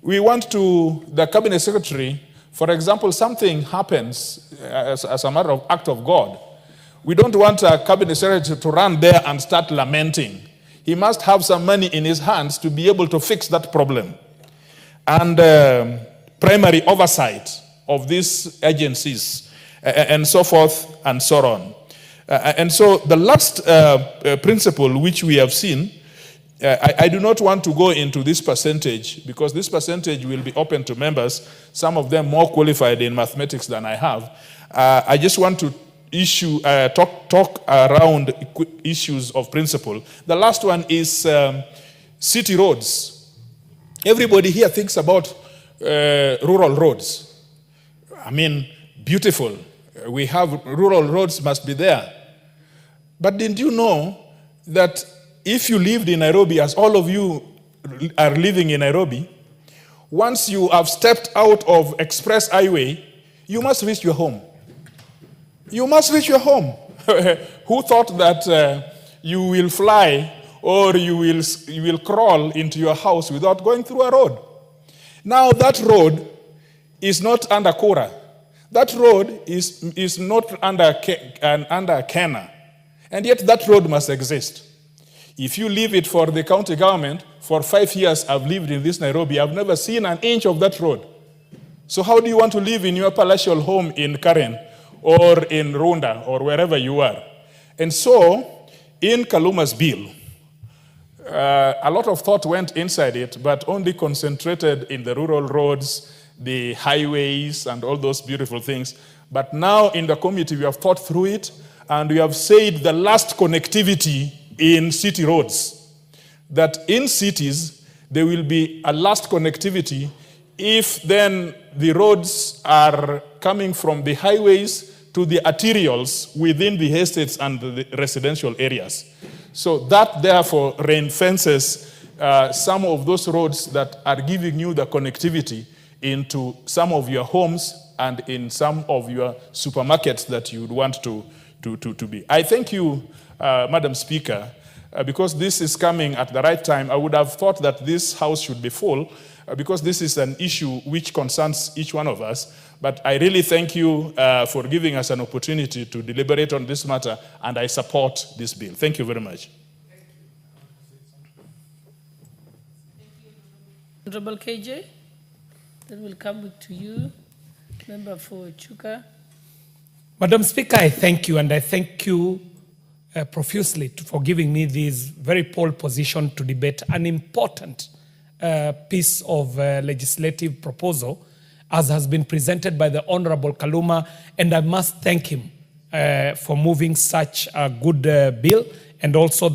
we want to, the Cabinet Secretary, for example, something happens as a matter of act of God. We don't want a Cabinet Secretary to run there and start lamenting. He must have some money in his hands to be able to fix that problem. And primary oversight of these agencies, and so forth and so on. And so the last principle which we have seen, I do not want to go into this percentage because this percentage will be open to members, some of them more qualified in mathematics than I have. I just want to talk around issues of principle. The last one is city roads. Everybody here thinks about rural roads. I mean, beautiful. We have rural roads must be there. But didn't you know that if you lived in Nairobi, as all of you are living in Nairobi, once you have stepped out of Express Highway, you must reach your home. You must reach your home. Who thought that you will fly or you will crawl into your house without going through a road? Now that road is not under Kura. That road is not under Kenya. And yet that road must exist. If you leave it for the county government, for 5 years I've lived in this Nairobi, I've never seen an inch of that road. So how do you want to live in your palatial home in Karen or in Runda or wherever you are? And so, in Kaluma's bill, a lot of thought went inside it, but only concentrated in the rural roads, the highways, and all those beautiful things. But now in the committee, we have thought through it, and we have said the last connectivity in city roads, that in cities, there will be a last connectivity if then the roads are coming from the highways to the arterials within the estates and the residential areas. So that therefore ring-fences some of those roads that are giving you the connectivity into some of your homes and in some of your supermarkets that you would want to be. I thank you, Madam Speaker, because this is coming at the right time. I would have thought that this House should be full because this is an issue which concerns each one of us. But I really thank you for giving us an opportunity to deliberate on this matter, and I support this bill. Thank you very much. Honorable KJ, then we'll come to you. Member for Chuka. Madam Speaker, I thank you, and I thank you profusely for giving me this very pole position to debate an important piece of legislative proposal as has been presented by the Honorable Kaluma, and I must thank him for moving such a good bill, and also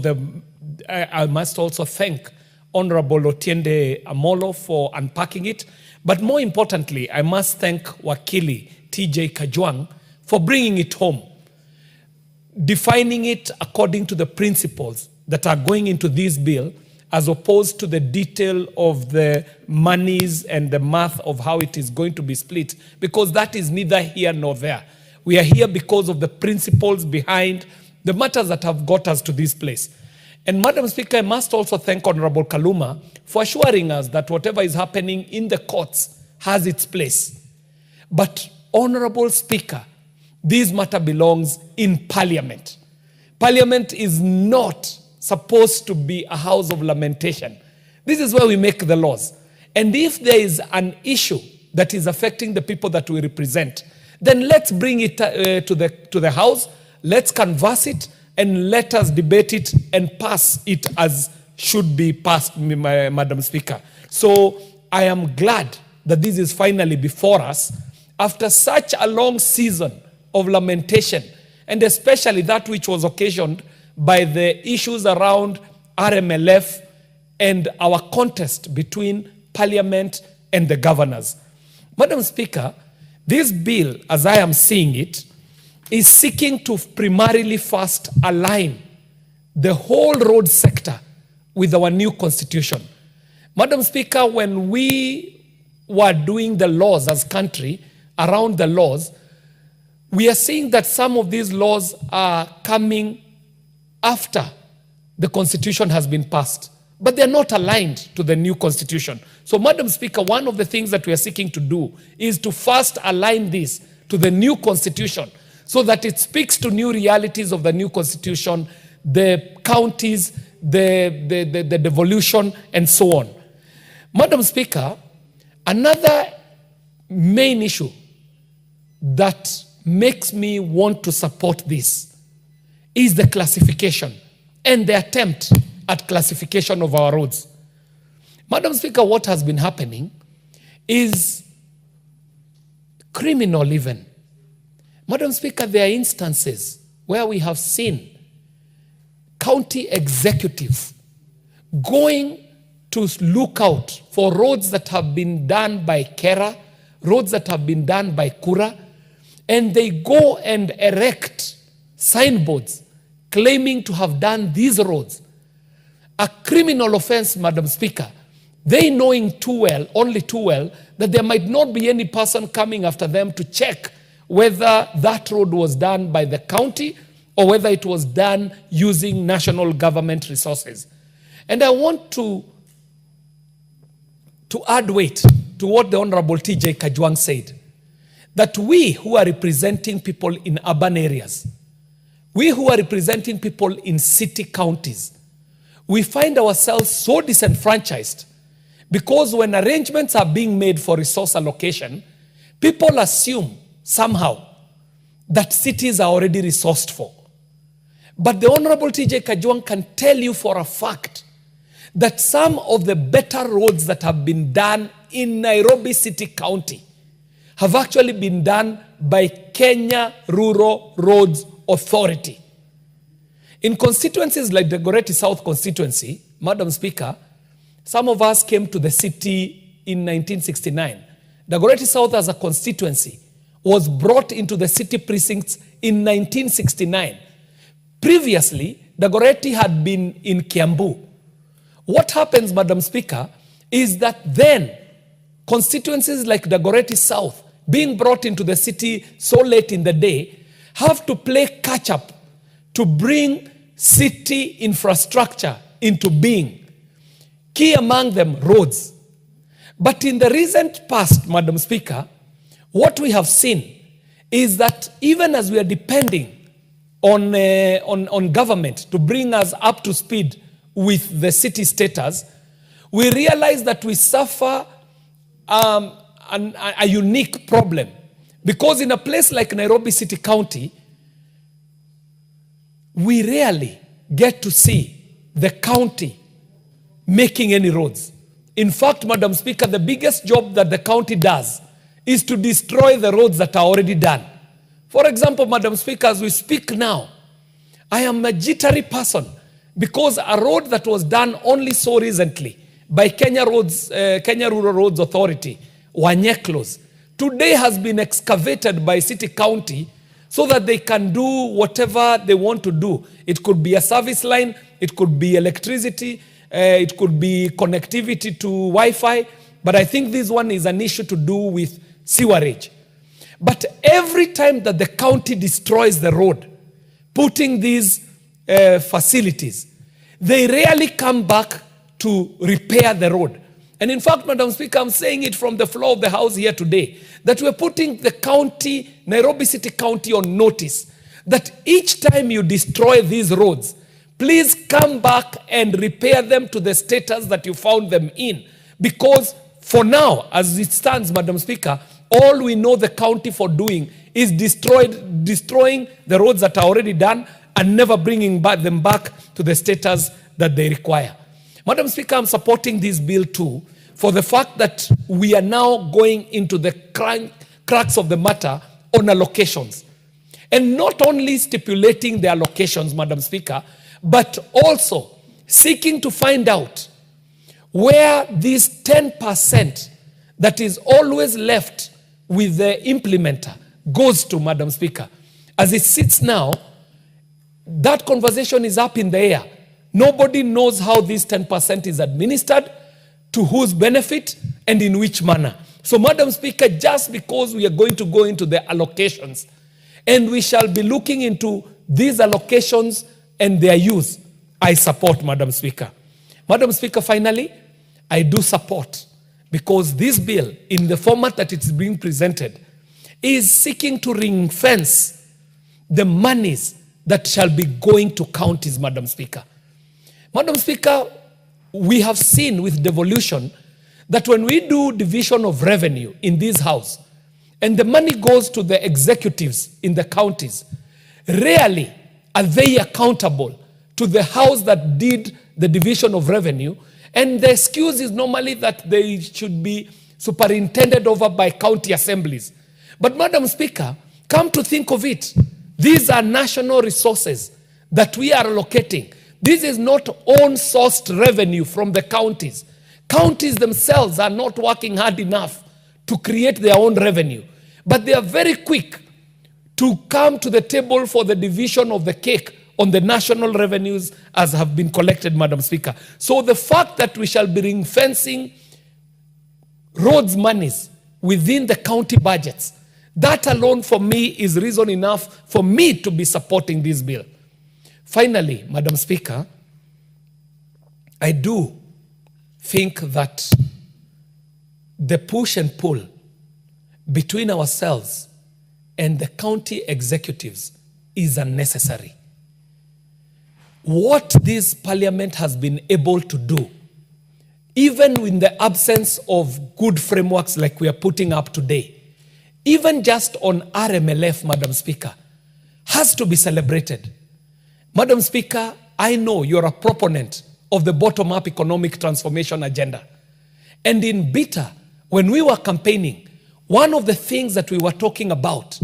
I must also thank Honorable Otiende Amolo for unpacking it, but more importantly, I must thank Wakili TJ Kajwang for bringing it home, defining it according to the principles that are going into this bill, as opposed to the detail of the monies and the math of how it is going to be split, because that is neither here nor there. We are here because of the principles behind the matters that have got us to this place. And Madam Speaker, I must also thank Honorable Kaluma for assuring us that whatever is happening in the courts has its place. But Honorable Speaker, this matter belongs in Parliament. Parliament is not supposed to be a house of lamentation. This is where we make the laws. And if there is an issue that is affecting the people that we represent, then let's bring it to the House, let's canvass it, and let us debate it and pass it as should be passed, Madam Speaker. So I am glad that this is finally before us after such a long season of lamentation, and especially that which was occasioned by the issues around RMLF and our contest between Parliament and the governors. Madam Speaker, this bill, as I am seeing it, is seeking to primarily first align the whole road sector with our new constitution. Madam Speaker, when we were doing the laws as country, around the laws, we are seeing that some of these laws are coming after the constitution has been passed, but they're not aligned to the new constitution. So, Madam Speaker, one of the things that we are seeking to do is to first align this to the new constitution so that it speaks to new realities of the new constitution, the counties, the devolution, and so on. Madam Speaker, another main issue that makes me want to support this is the classification and the attempt at classification of our roads. Madam Speaker, what has been happening is criminal even. Madam Speaker, there are instances where we have seen county executives going to look out for roads that have been done by Kera, roads that have been done by Kura, and they go and erect signboards claiming to have done these roads. A criminal offense, Madam Speaker, they knowing too well, only too well, that there might not be any person coming after them to check whether that road was done by the county or whether it was done using national government resources. And I want to add weight to what the Honorable T.J. Kajwang said, that we who are representing people in urban areas, we who are representing people in city counties, we find ourselves so disenfranchised because when arrangements are being made for resource allocation, people assume somehow that cities are already resourced for. But the Honorable T.J. Kajwang can tell you for a fact that some of the better roads that have been done in Nairobi City County have actually been done by Kenya Rural Roads Authority. In constituencies like the Dagoretti South constituency, Madam Speaker, some of us came to the city in 1969. Dagoretti South as a constituency was brought into the city precincts in 1969. Previously, Dagoretti had been in Kiambu. What happens, Madam Speaker, is that then constituencies like Dagoretti South, being brought into the city so late in the day, have to play catch-up to bring city infrastructure into being. Key among them, roads. But in the recent past, Madam Speaker, what we have seen is that even as we are depending on government to bring us up to speed with the city status, we realize that we suffer a unique problem. Because in a place like Nairobi City County, we rarely get to see the county making any roads. In fact, Madam Speaker, the biggest job that the county does is to destroy the roads that are already done. For example, Madam Speaker, as we speak now, I am a jittery person because a road that was done only so recently by Kenya Rural Roads Authority, Wanyeklos, today has been excavated by City County so that they can do whatever they want to do. It could be a service line, it could be electricity, it could be connectivity to Wi-Fi, but I think this one is an issue to do with sewerage. But every time that the county destroys the road, putting these facilities, they rarely come back to repair the road. And in fact, Madam Speaker, I'm saying it from the floor of the House here today, that we're putting the county, Nairobi City County, on notice that each time you destroy these roads, please come back and repair them to the status that you found them in. Because for now, as it stands, Madam Speaker, all we know the county for doing is destroying the roads that are already done and never bringing them back to the status that they require. Madam Speaker, I'm supporting this bill too for the fact that we are now going into the cracks of the matter on allocations. And not only stipulating the allocations, Madam Speaker, but also seeking to find out where this 10% that is always left with the implementer goes to, Madam Speaker. As it sits now, that conversation is up in the air. Nobody knows how this 10% is administered, to whose benefit, and in which manner. So, Madam Speaker, just because we are going to go into the allocations, and we shall be looking into these allocations and their use, I support, Madam Speaker. Madam Speaker, finally, I do support, because this bill, in the format that it's being presented, is seeking to ring-fence the monies that shall be going to counties, Madam Speaker. Madam Speaker, we have seen with devolution that when we do division of revenue in this house, and the money goes to the executives in the counties, rarely are they accountable to the house that did the division of revenue, and the excuse is normally that they should be superintended over by county assemblies. But Madam Speaker, come to think of it, these are national resources that we are allocating. This is not own-sourced revenue from the counties. Counties themselves are not working hard enough to create their own revenue. But they are very quick to come to the table for the division of the cake on the national revenues as have been collected, Madam Speaker. So the fact that we shall be ring-fencing roads monies within the county budgets, that alone for me is reason enough for me to be supporting this bill. Finally, Madam Speaker, I do think that the push and pull between ourselves and the county executives is unnecessary. What this parliament has been able to do, even in the absence of good frameworks like we are putting up today, even just on RMLF, Madam Speaker, has to be celebrated. Madam Speaker, I know you're a proponent of the bottom-up economic transformation agenda. And in Bita, when we were campaigning, one of the things that we were talking about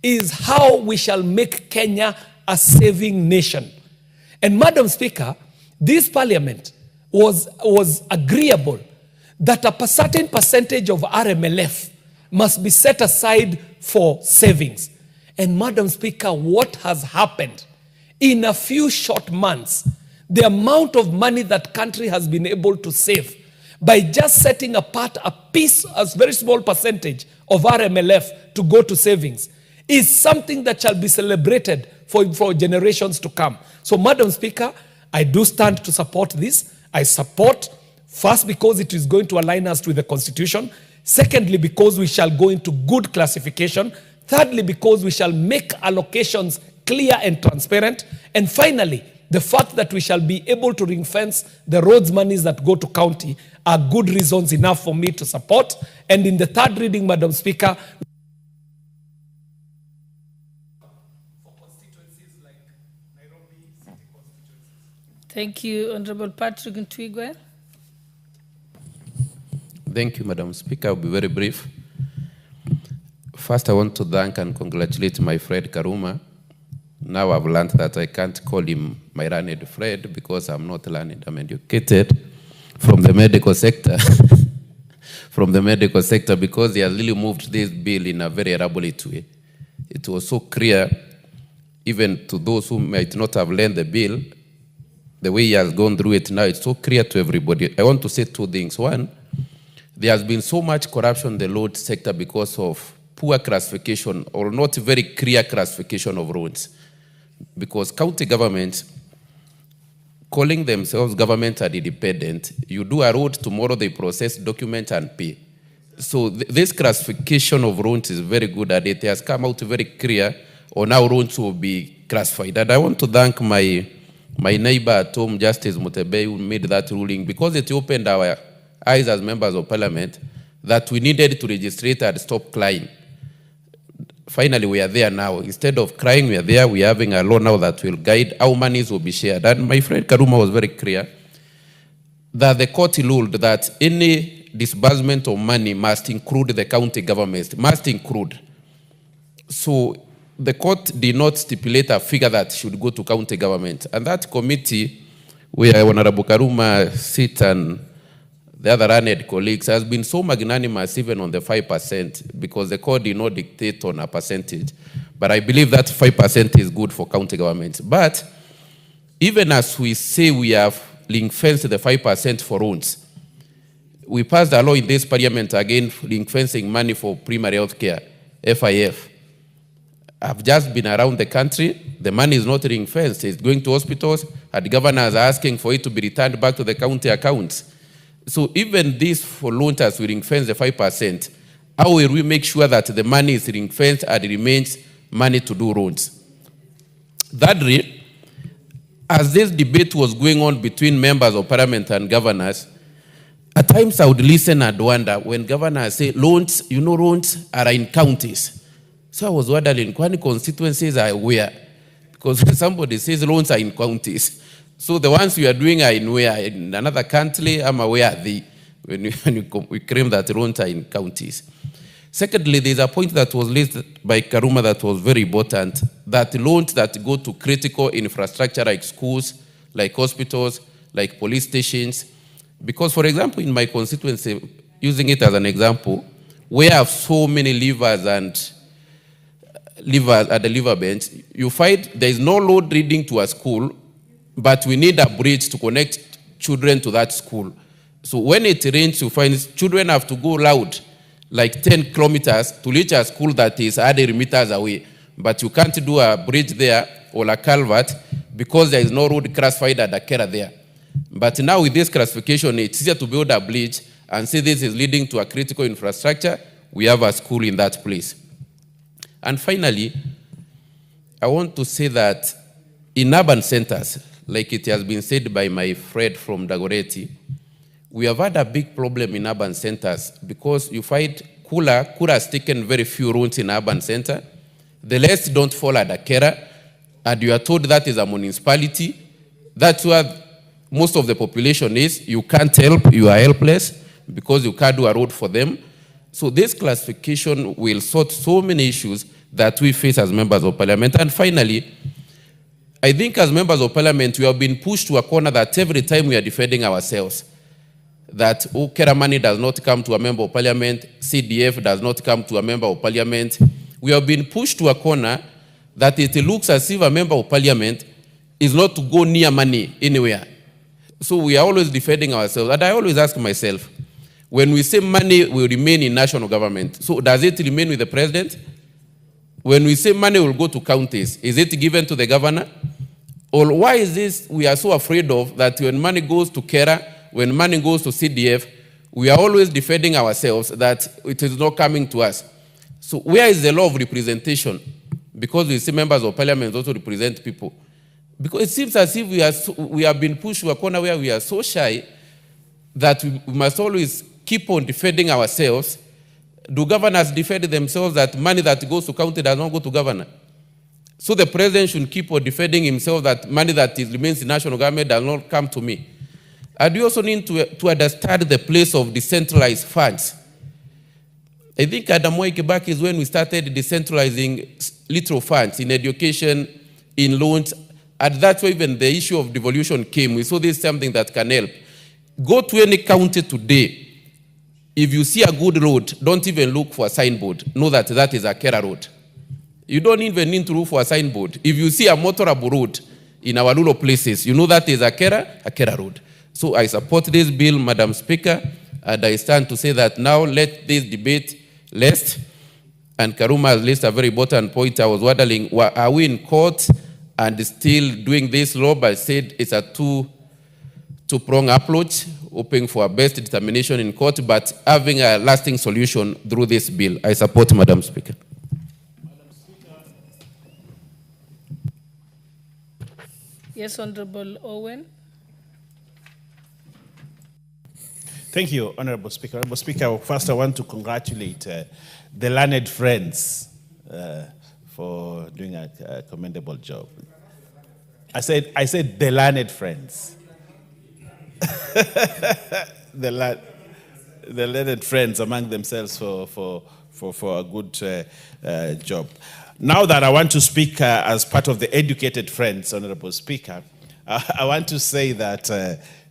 is how we shall make Kenya a saving nation. And Madam Speaker, this parliament was agreeable that a certain percentage of RMLF must be set aside for savings. And Madam Speaker, what has happened in a few short months, the amount of money that country has been able to save by just setting apart a piece, a very small percentage of RMLF to go to savings, is something that shall be celebrated for generations to come. So, Madam Speaker, I do stand to support this. I support, first, because it is going to align us with the Constitution. Secondly, because we shall go into good classification. Thirdly, because we shall make allocations clear and transparent. And finally, the fact that we shall be able to ring-fence the roads monies that go to county are good reasons enough for me to support. And in the third reading, Madam Speaker, Thank you, Honorable Patrick Ntwigwe. Thank you, Madam Speaker. I'll be very brief. First, I want to thank and congratulate my friend Karuma. Now I've learned that I can't call him my learned friend because I'm not learned, I'm educated from the medical sector. From the medical sector, because he has really moved this bill in a very elaborate way. It was so clear, even to those who might not have learned the bill, the way he has gone through it now, it's so clear to everybody. I want to say two things. One, there has been so much corruption in the road sector because of poor classification or not very clear classification of roads. Because county governments, calling themselves government and independent, you do a road, tomorrow they process documents and pay. So this classification of roads is very good, and it has come out very clear on how roads will be classified. And I want to thank my neighbor at home, Justice Mutebe, who made that ruling, because it opened our eyes as members of parliament that we needed to register and stop crying. Finally, we are there now. Instead of crying, we are there. We are having a law now that will guide how monies will be shared. And my friend Karuma was very clear that the court ruled that any disbursement of money must include the county government, must include. So the court did not stipulate a figure that should go to county government. And that committee, where Honorable Karuma sits and the other learned colleagues, has been so magnanimous even on the 5%, because the court did not dictate on a percentage. But I believe that 5% is good for county governments. But even as we say we have ring-fenced the 5% for roads, we passed a law in this parliament again ring-fencing money for primary health care, FIF. I've just been around the country. The money is not ring-fenced. It's going to hospitals, and the governors are asking for it to be returned back to the county accounts. So even this for loans we ring-fence the 5%, how will we make sure that the money is ring-fenced and remains money to do roads? Thirdly, as this debate was going on between members of parliament and governors, at times I would listen and wonder when governors say loans, loans are in counties. So I was wondering, what constituencies are where? Because somebody says loans are in counties. So the ones we are doing are in where? In another country, where are they? When we claim that loans are in counties. Secondly, there's a point that was raised by Karuma that was very important, that loans that go to critical infrastructure like schools, like hospitals, like police stations. Because, for example, in my constituency, using it as an example, we have so many livers at the liver bench, you find there is no load leading to a school, but we need a bridge to connect children to that school. So when it rains, you find children have to go loud, like 10 kilometers to reach a school that is 100 meters away. But you can't do a bridge there or a culvert because there is no road classified at the Kera there. But now with this classification, it's easier to build a bridge and say this is leading to a critical infrastructure. We have a school in that place. And finally, I want to say that in urban centers, like it has been said by my friend from Dagoretti, we have had a big problem in urban centers because you find Kura has taken very few rooms in urban center. The rest don't fall at the Kera, and you are told that is a municipality. That's where most of the population is. You can't help, you are helpless because you can't do a road for them. So this classification will sort so many issues that we face as members of parliament. And finally, I think as members of parliament, we have been pushed to a corner that every time we are defending ourselves, that Kera money does not come to a member of parliament, CDF does not come to a member of parliament. We have been pushed to a corner that it looks as if a member of parliament is not to go near money anywhere. So we are always defending ourselves. And I always ask myself, when we say money will remain in national government, so does it remain with the president? When we say money will go to counties, is it given to the governor? Or why is this we are so afraid of that when money goes to Kera, when money goes to CDF, we are always defending ourselves that it is not coming to us. So where is the law of representation? Because we see members of parliament also represent people. Because it seems as if we have been pushed to a corner where we are so shy that we must always keep on defending ourselves. Do governors defend themselves that money that goes to county does not go to governor? So the president should keep on defending himself that money that remains in national government does not come to me. And we also need to understand the place of decentralized funds. I think Adam Moi Kibaki is when we started decentralizing little funds in education, in loans, and that's why even the issue of devolution came. We saw this is something that can help. Go to any county today. If you see a good road, don't even look for a signboard. Know that that is a Kera road. You don't even need to look for a signboard. If you see a motorable road in our rural places, you know that is a Kera road. So I support this bill, Madam Speaker, and I stand to say that now let this debate last. And Karuma has raised a very important point. I was wondering, are we in court and still doing this law? But I said it's a two-pronged approach, hoping for a best determination in court, but having a lasting solution through this bill. I support, Madam Speaker. Yes, Honorable Owen. Thank you, Honorable Speaker. Honorable Speaker, first I want to congratulate the learned friends for doing a commendable job. I said the learned friends. the learned friends among themselves for a good job. Now that I want to speak as part of the educated friends, Honorable Speaker, I want to say that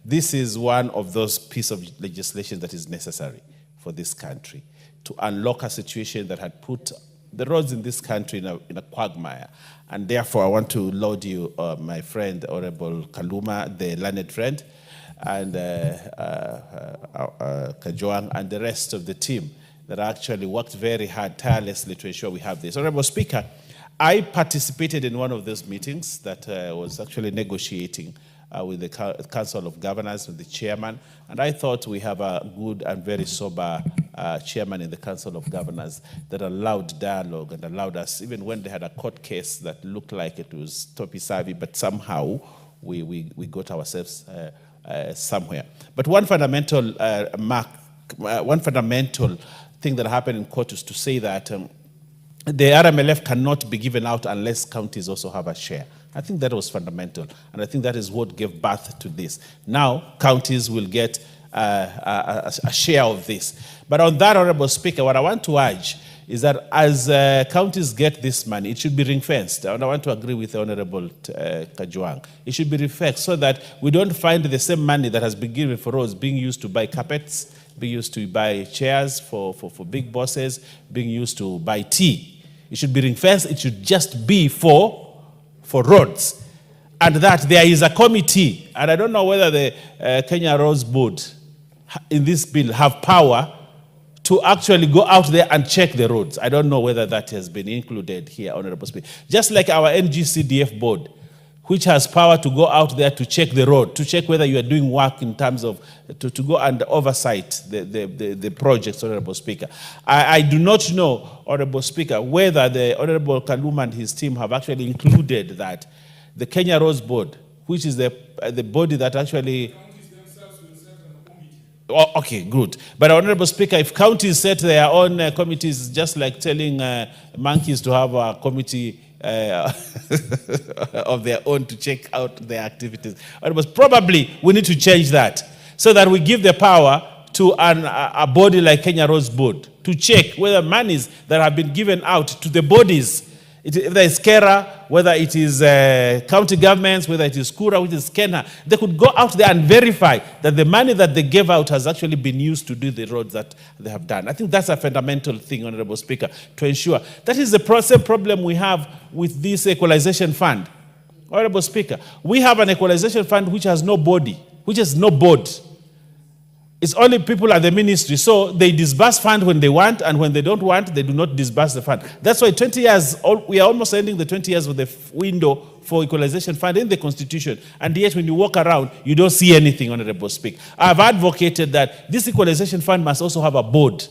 this is one of those pieces of legislation that is necessary for this country to unlock a situation that had put the roads in this country in a quagmire. And therefore, I want to laud you, my friend, Honorable Kaluma, the learned friend, and Kajoang, and the rest of the team that actually worked very hard, tirelessly to ensure we have this. Honorable Speaker, I participated in one of those meetings that was actually negotiating with the Council of Governors, with the chairman, and I thought we have a good and very sober chairman in the Council of Governors that allowed dialogue and allowed us, even when they had a court case that looked like it was topsy-turvy, but somehow we got ourselves somewhere. But one fundamental thing that happened in court is to say that the RMLF cannot be given out unless counties also have a share. I think that was fundamental, and I think that is what gave birth to this. Now, counties will get a share of this. But on that, Honorable Speaker, what I want to urge is that as counties get this money, it should be ring-fenced. And I want to agree with the Honorable Kajwang. It should be ring-fenced so that we don't find the same money that has been given for roads being used to buy carpets, being used to buy chairs for big bosses, being used to buy tea. It should be ring-fenced. It should just be for roads. And that there is a committee, and I don't know whether the Kenya Roads Board in this bill have power to actually go out there and check the roads. I don't know whether that has been included here, Honorable Speaker. Just like our NGCDF board, which has power to go out there to check the road, to check whether you are doing work in terms of, to go and oversight the projects, Honorable Speaker. I do not know, Honorable Speaker, whether the Honorable Kaluma and his team have actually included that. The Kenya Roads Board, which is the body that actually... Oh, okay, good. But Honorable Speaker, if counties set their own committees, just like telling monkeys to have a committee of their own to check out their activities. Probably we need to change that so that we give the power to a body like Kenya Roads Board to check whether monies that have been given out to the bodies, whether it's Kera, whether it is county governments, whether it is Kura, which is Kenya, they could go out there and verify that the money that they gave out has actually been used to do the roads that they have done. I think that's a fundamental thing, Honorable Speaker, to ensure. That is the same problem we have with this equalization fund. Honorable Speaker, we have an equalization fund which has no body, which has no board. It's only people at the ministry. So they disburse fund when they want, and when they don't want, they do not disburse the fund. That's why 20 years, we are almost ending the 20 years of the window for equalization fund in the Constitution. And yet when you walk around, you don't see anything, Honorable Speaker. I've advocated that this equalization fund must also have a board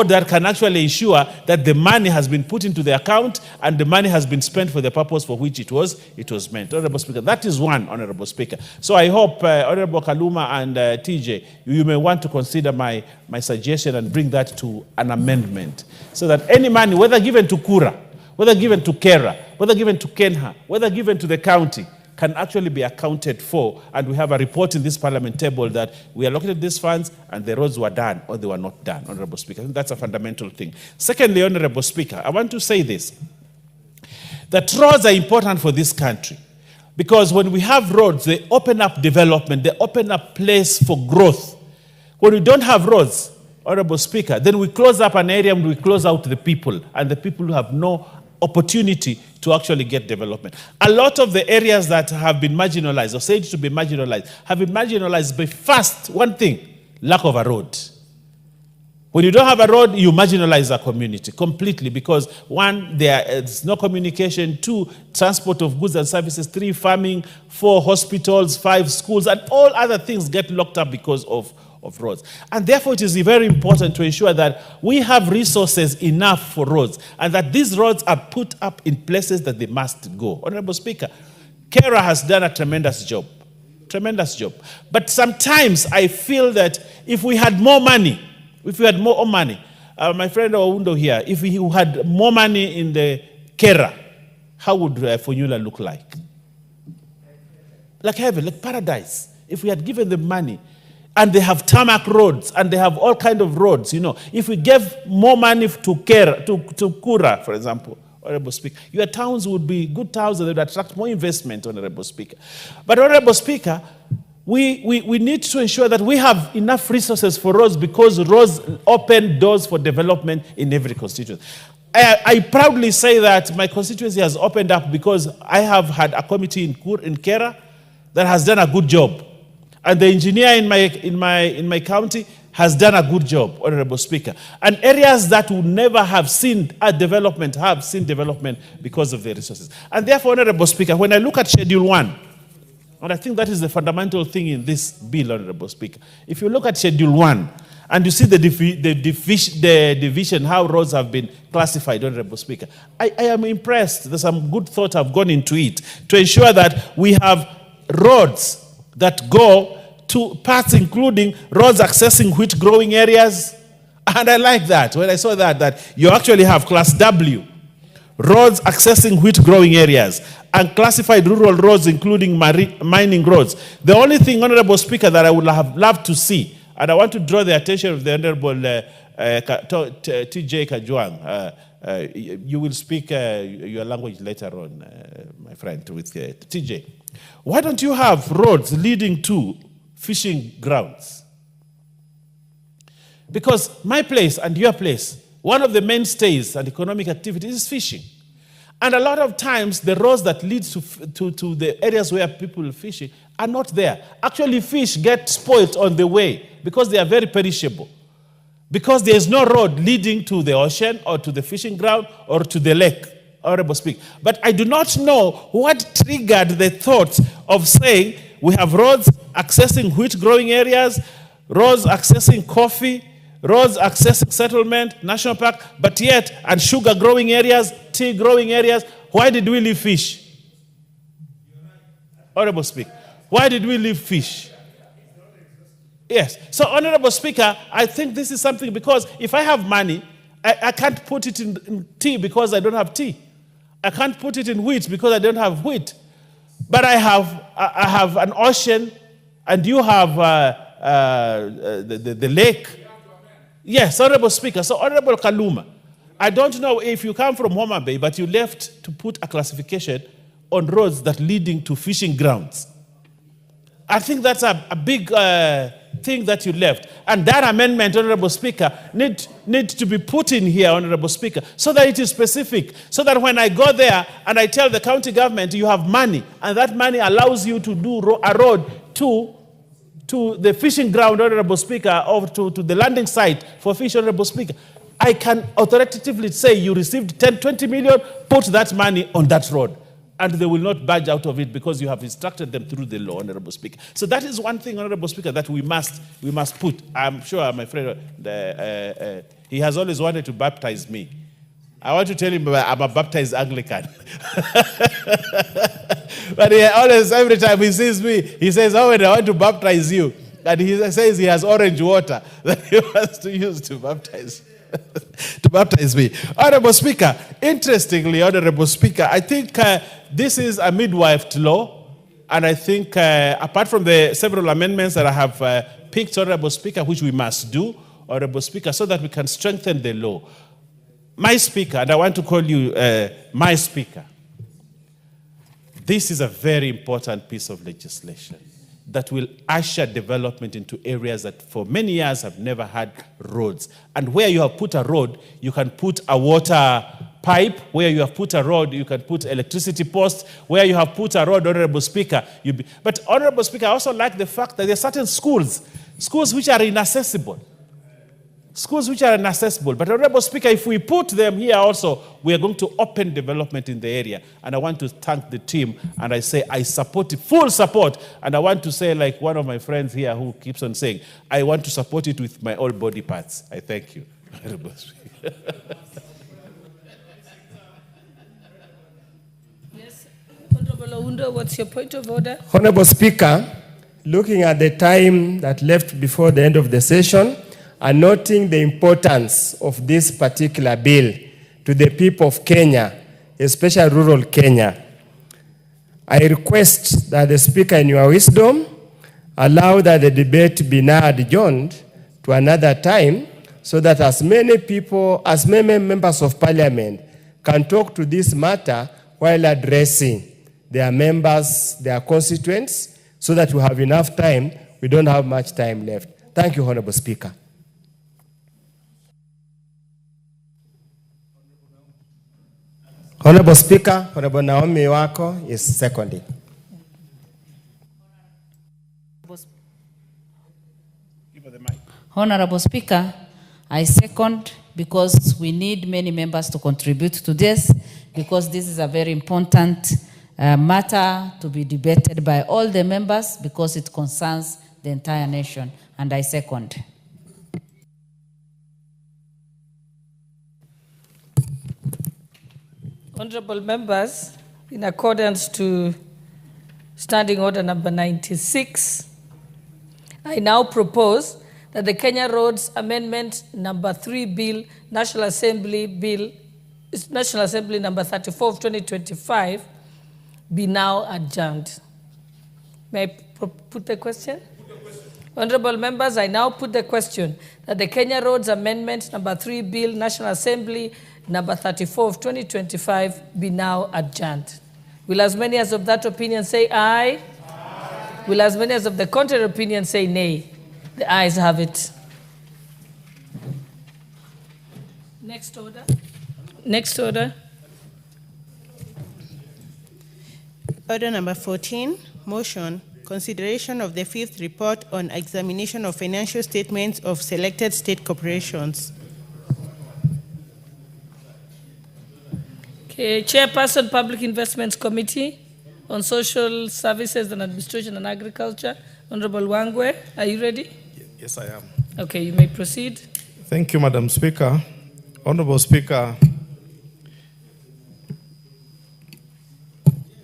that can actually ensure that the money has been put into the account and the money has been spent for the purpose for which it was meant. Honorable Speaker, that is one, Honorable Speaker. So I hope Honorable Kaluma and TJ, you may want to consider my suggestion and bring that to an amendment so that any money, whether given to Kura, whether given to Kera, whether given to Kenha, whether given to the county, can actually be accounted for, and we have a report in this parliament table that we allocated these funds and the roads were done or they were not done, Honorable Speaker. I think that's a fundamental thing. Secondly, Honorable Speaker, I want to say this, that roads are important for this country because when we have roads, they open up development, they open up place for growth. When we don't have roads, Honorable Speaker, then we close up an area and we close out the people, and the people who have no opportunity to actually get development. A lot of the areas that have been marginalized or said to be marginalized have been marginalized by first, one thing, lack of a road. When you don't have a road, you marginalize a community completely because one, there is no communication, two, transport of goods and services, three, farming, four, hospitals, five, schools, and all other things get locked up because of roads. And therefore, it is very important to ensure that we have resources enough for roads and that these roads are put up in places that they must go. Honorable Speaker, Kera has done a tremendous job. But sometimes I feel that if we had more money, my friend Oundo here, if he had more money in the Kera, how would Funyula look like? Like heaven, like paradise. If we had given them money, and they have tarmac roads, and they have all kinds of roads, If we gave more money to Kura, for example, Honorable Speaker, your towns would be good towns and they would attract more investment, Honorable Speaker. But Honorable Speaker, we need to ensure that we have enough resources for roads because roads open doors for development in every constituency. I proudly say that my constituency has opened up because I have had a committee in Kera that has done a good job. And the engineer in my county has done a good job, Honorable Speaker. And areas that would never have seen a development have seen development because of the resources. And therefore, Honorable Speaker, when I look at Schedule 1, and I think that is the fundamental thing in this bill, Honorable Speaker. If you look at Schedule 1, and you see the division, how roads have been classified, Honorable Speaker, I am impressed. There's some good thought have gone into it to ensure that we have roads that go to parts including roads accessing wheat growing areas. And I like that. When I saw that you actually have class W, roads accessing wheat growing areas. unclassified rural roads, including mining roads. The only thing, Honorable Speaker, that I would have loved to see, and I want to draw the attention of the Honorable TJ Kajwang. You will speak your language later on, my friend, with TJ. Why don't you have roads leading to fishing grounds? Because my place and your place, one of the mainstays and economic activities is fishing. And a lot of times, the roads that lead to the areas where people are fishing are not there. Actually, fish get spoiled on the way because they are very perishable. Because there is no road leading to the ocean or to the fishing ground or to the lake, Honorable Speaker. But I do not know what triggered the thought of saying we have roads accessing wheat growing areas, roads accessing coffee, roads accessing settlement, national park, but yet, and sugar growing areas, tea growing areas. Why did we leave fish? Honorable Speaker, why did we leave fish? Yes. So, Honorable Speaker, I think this is something, because if I have money, I can't put it in tea because I don't have tea. I can't put it in wheat because I don't have wheat. But I have an ocean, and you have the lake. Yes, Honorable Speaker. So, Honorable Kaluma, I don't know if you come from Homa Bay, but you left to put a classification on roads that leading to fishing grounds. I think that's a big thing that you left. And that amendment, Honorable Speaker, need to be put in here, Honorable Speaker, so that it is specific, so that when I go there and I tell the county government you have money, and that money allows you to do a road to the fishing ground, Honorable Speaker, or to the landing site for fish, Honorable Speaker, I can authoritatively say you received 10, 20 million, put that money on that road. And they will not budge out of it because you have instructed them through the law, Honorable Speaker. So that is one thing, Honorable Speaker, that we must put. I'm sure my friend, he has always wanted to baptize me. I want to tell him I'm a baptized Anglican. But he always, every time he sees me, he says, oh, I want to baptize you. And he says he has orange water that he wants to use to baptize me. Honorable Speaker, interestingly, Honorable Speaker, I think this is a midwife law, and I think apart from the several amendments that I have picked, Honorable Speaker, which we must do, Honorable Speaker, so that we can strengthen the law. My Speaker, and I want to call you my Speaker, this is a very important piece of legislation that will usher development into areas that for many years have never had roads. And where you have put a road, you can put a water pipe. Where you have put a road, you can put electricity posts. Where you have put a road, Honorable Speaker, but Honorable Speaker, I also like the fact that there are certain schools which are inaccessible. Schools which are inaccessible. But Honorable Speaker, if we put them here also, we are going to open development in the area. And I want to thank the team, and I say I support it, full support. And I want to say, like one of my friends here who keeps on saying, I want to support it with my all body parts. I thank you, Honorable Speaker. Yes, Honorable Oundo, what's your point of order? Honorable Speaker, looking at the time that left before the end of the session, and noting the importance of this particular bill to the people of Kenya, especially rural Kenya, I request that the Speaker, in your wisdom, allow that the debate be now adjourned to another time, so that as many people, as many members of Parliament can talk to this matter while addressing their members, their constituents, so that we have enough time. We don't have much time left. Thank you, Honorable Speaker. Honorable Speaker, Honorable Naomi Wako is seconding. Honorable Speaker, I second, because we need many members to contribute to this, because this is a very important matter to be debated by all the members, because it concerns the entire nation, and I second. Honorable members, in accordance to Standing Order number 96, I now propose that the Kenya Roads Amendment number 3 Bill, National Assembly number 34 of 2025, be now adjourned. May I put the question? Honorable members, I now put the question that the Kenya Roads Amendment number 3 Bill, National Assembly number 34 of 2025 be now adjourned. Will as many as of that opinion say aye? Aye. Will as many as of the contrary opinion say nay? The ayes have it. Next order. Next order. Order number 14, motion, consideration of the 5th report on examination of financial statements of selected state corporations. Okay, Chairperson, Public Investments Committee on Social Services and Administration and Agriculture, Honorable Wangwe, are you ready? Yes, I am. Okay, you may proceed. Thank you, Madam Speaker. Honorable Speaker,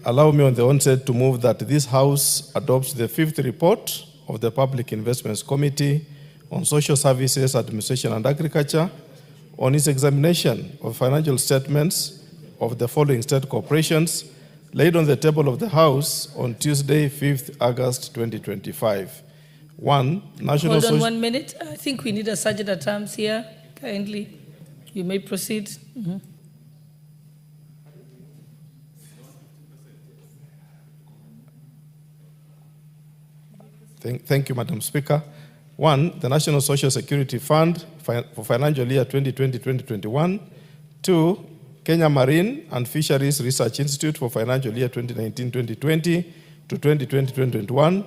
allow me on the onset to move that this House adopts the 5th report of the Public Investments Committee on Social Services, Administration and Agriculture on its examination of financial statements of the following state corporations laid on the table of the House on Tuesday, 5th August 2025. 1. National Hold on 1 minute. I think we need a sergeant at arms here. Kindly, you may proceed. Thank you, Madam Speaker. 1. The National Social Security Fund for financial year 2020-2021. 2. Kenya Marine and Fisheries Research Institute for financial year 2019-2020 to 2020-2021.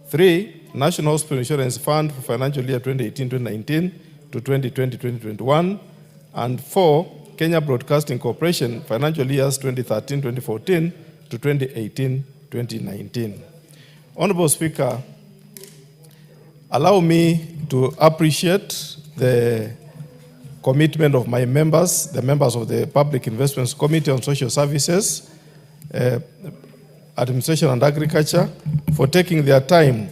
3. National Hospital Insurance Fund for financial year 2018-2019 to 2020-2021. And 4. Kenya Broadcasting Corporation financial years 2013-2014 to 2018-2019. Honorable Speaker, allow me to appreciate the commitment of my members, the members of the Public Investments Committee on Social Services, Administration and Agriculture, for taking their time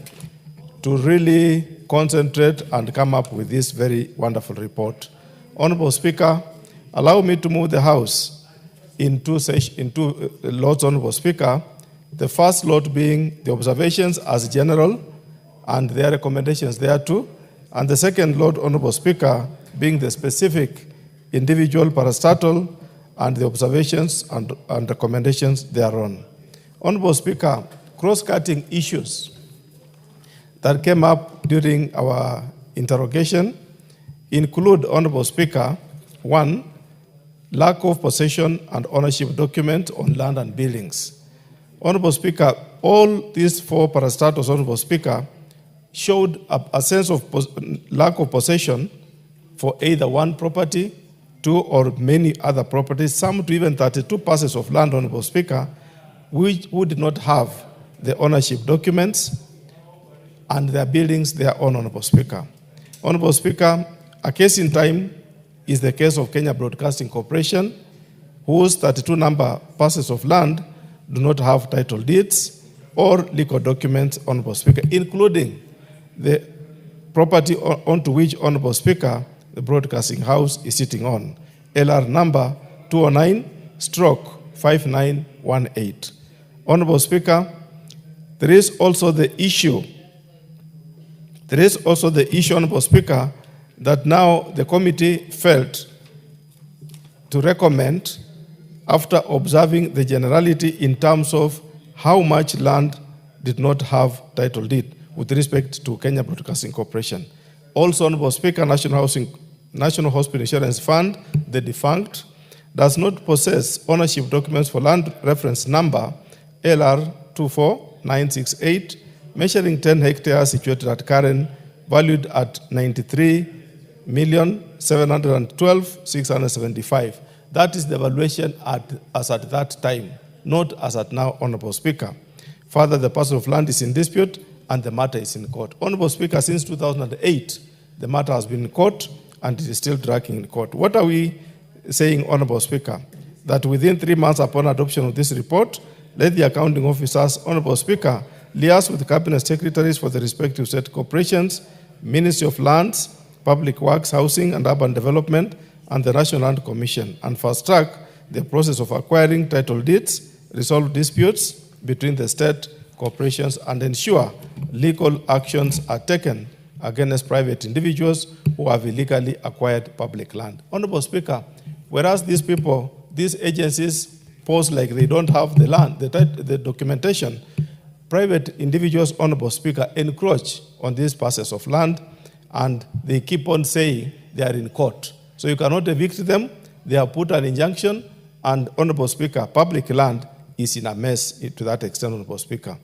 to really concentrate and come up with this very wonderful report. Honorable Speaker, allow me to move the House in two lots, Honorable Speaker. The first lot being the observations as general and their recommendations thereto, and the second lot, Honorable Speaker, being the specific individual parastatal and the observations and recommendations thereon. Honorable Speaker, cross-cutting issues that came up during our interrogation include, Honorable Speaker, 1, lack of possession and ownership document on land and buildings. Honorable Speaker, all these 4 parastatals, Honorable Speaker, showed a sense of lack of possession for either one property, 2 or many other properties, some to even 32 parcels of land, Honorable Speaker, which did not have the ownership documents and their buildings their own, Honorable Speaker. Honorable Speaker, a case in time is the case of Kenya Broadcasting Corporation, whose 32 number parcels of land do not have title deeds or legal documents, Honorable Speaker, including the property onto which, Honorable Speaker, the broadcasting house is sitting on, LR number 209/5918. Honorable Speaker, there is also the issue, Honorable Speaker, that now the committee felt to recommend, after observing the generality in terms of how much land did not have title deed with respect to Kenya Broadcasting Corporation. Also, Honorable Speaker, National Hospital Insurance Fund, the defunct, does not possess ownership documents for land reference number LR 24968, measuring 10 hectares situated at Karen, valued at 93,712,675. That is the valuation as at that time, not as at now, Honorable Speaker. Further, the parcel of land is in dispute and the matter is in court. Honorable Speaker, since 2008, the matter has been in court and it is still dragging in court. What are we saying, Honorable Speaker? That within 3 months upon adoption of this report, let the accounting officers, Honorable Speaker, liaise with the cabinet secretaries for the respective state corporations, Ministry of Lands, Public Works, Housing and Urban Development, and the National Land Commission, and fast track the process of acquiring title deeds resolve disputes between the state, corporations, and ensure legal actions are taken against private individuals who have illegally acquired public land. Honorable Speaker, whereas these people, these agencies pose like they don't have the land, the documentation, private individuals, Honorable Speaker, encroach on these parcels of land, and they keep on saying they are in court. So you cannot evict them. They have put an injunction, and Honorable Speaker, public land is in a mess to that extent, Honorable Speaker.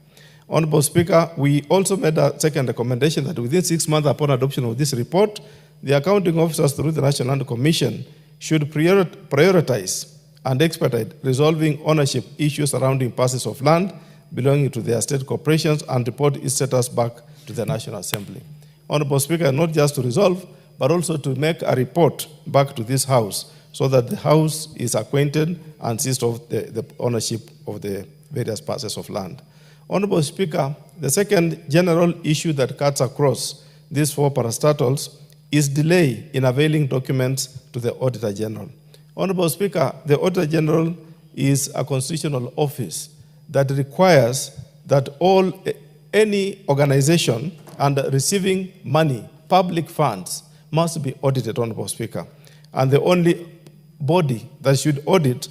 Honorable Speaker, we also made a second recommendation that within 6 months upon adoption of this report, the accounting officers through the National Land Commission should prioritize and expedite resolving ownership issues surrounding parcels of land belonging to their state corporations and report its status back to the National Assembly. Honorable Speaker, not just to resolve, but also to make a report back to this House so that the House is acquainted and seized of the ownership of the various parcels of land. Honorable Speaker, the second general issue that cuts across these four parastatals is delay in availing documents to the Auditor General. Honorable Speaker, the Auditor General is a constitutional office that requires that any organization and receiving money, public funds, must be audited, Honorable Speaker. And the only body that should audit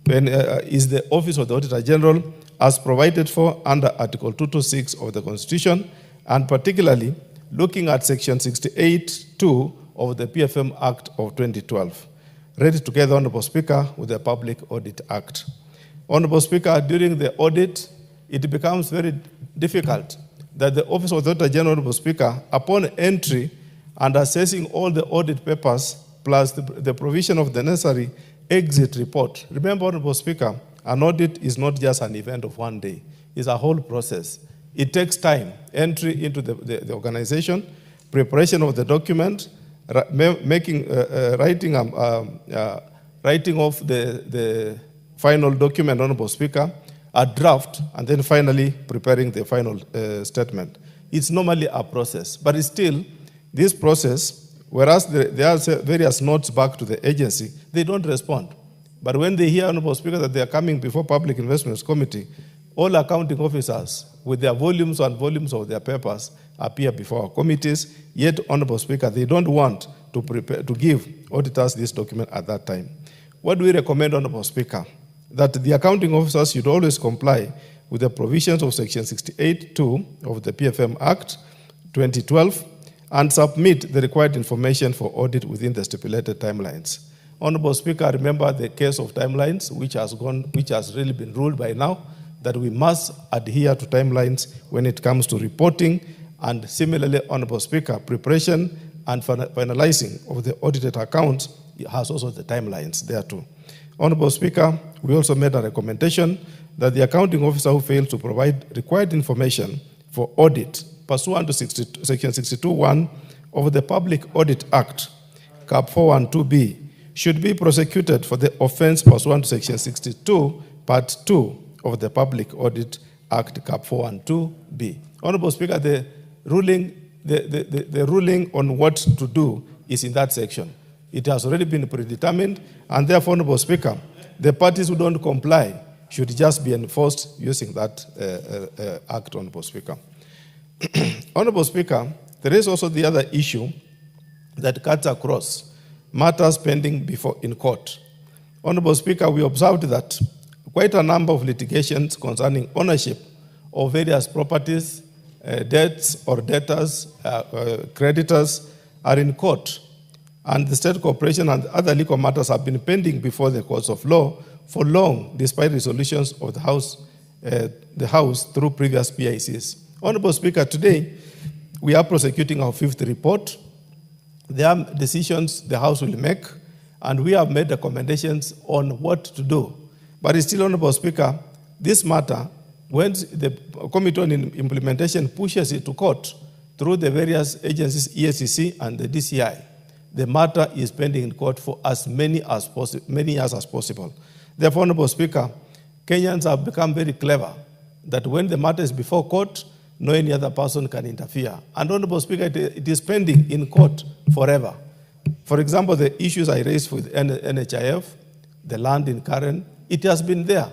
is the Office of the Auditor General, as provided for under Article 226 of the Constitution, and particularly looking at Section 68(2) of the PFM Act of 2012, read together, Honorable Speaker, with the Public Audit Act. Honorable Speaker, during the audit, it becomes very difficult that the Office of the Auditor General, Honorable Speaker, upon entry and assessing all the audit papers, plus the provision of the necessary exit report. Remember, Honorable Speaker, an audit is not just an event of one day. It's a whole process. It takes time, entry into the organization, preparation of the document, writing of the final document, Honorable Speaker, a draft, and then finally preparing the final statement. It's normally a process, but it's still this process, whereas there are various notes back to the agency, they don't respond. But when they hear, Honorable Speaker, that they are coming before Public Investments Committee, all accounting officers with their volumes and volumes of their papers appear before our committees, yet, Honorable Speaker, they don't want to give auditors this document at that time. What do we recommend, Honorable Speaker? That the accounting officers should always comply with the provisions of Section 68(2) of the PFM Act 2012 and submit the required information for audit within the stipulated timelines. Honorable Speaker, remember the case of timelines, which has really been ruled by now, that we must adhere to timelines when it comes to reporting, and similarly, Honorable Speaker, preparation and finalizing of the audited accounts has also the timelines there too. Honorable Speaker, we also made a recommendation that the accounting officer who fails to provide required information for audit pursuant to Section 62(1) of the Public Audit Act, Cap 412B, should be prosecuted for the offense pursuant to Section 62, Part 2 of the Public Audit Act, Cap 412B. Honorable Speaker, the ruling on what to do is in that section. It has already been predetermined, and therefore, Honorable Speaker, the parties who don't comply should just be enforced using that act, Honorable Speaker. Honorable Speaker, there is also the other issue that cuts across matters pending in court. Honorable Speaker, we observed that quite a number of litigations concerning ownership of various properties, debts or debtors, creditors are in court, and the state corporation and other legal matters have been pending before the courts of law for long, despite resolutions of the House through previous PICs. Honorable Speaker, today we are prosecuting our fifth report. There are decisions the House will make, and we have made recommendations on what to do. But it's still, Honorable Speaker, this matter, when the Committee on Implementation pushes it to court through the various agencies, EACC and the DCI, the matter is pending in court for as many years as possible. Therefore, Honorable Speaker, Kenyans have become very clever that when the matter is before court, no any other person can interfere. And Honorable Speaker, it is pending in court forever. For example, the issues I raised with NHIF, the land in Karen, it has been there.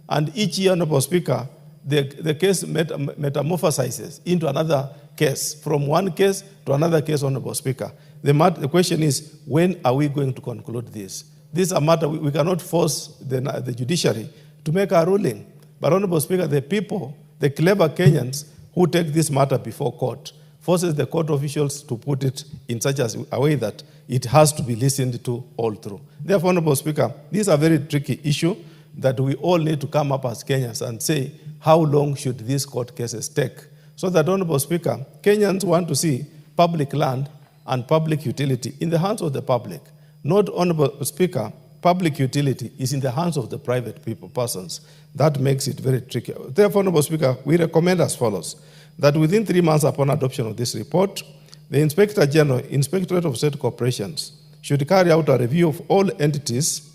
And each year, Honorable Speaker, the case metamorphosizes into another case, from one case to another case, Honorable Speaker. The question is, when are we going to conclude this? This is a matter we cannot force the judiciary to make a ruling. But Honorable Speaker, the people, the clever Kenyans who take this matter before court, forces the court officials to put it in such a way that it has to be listened to all through. Therefore, Honorable Speaker, this is a very tricky issue that we all need to come up as Kenyans and say, how long should these court cases take? So that, Honorable Speaker, Kenyans want to see public land and public utility in the hands of the public. Not, Honorable Speaker, public utility is in the hands of the private persons. That makes it very tricky. Therefore, Honorable Speaker, we recommend as follows, that within 3 months upon adoption of this report, the Inspector General, Inspectorate of State Corporations, should carry out a review of all entities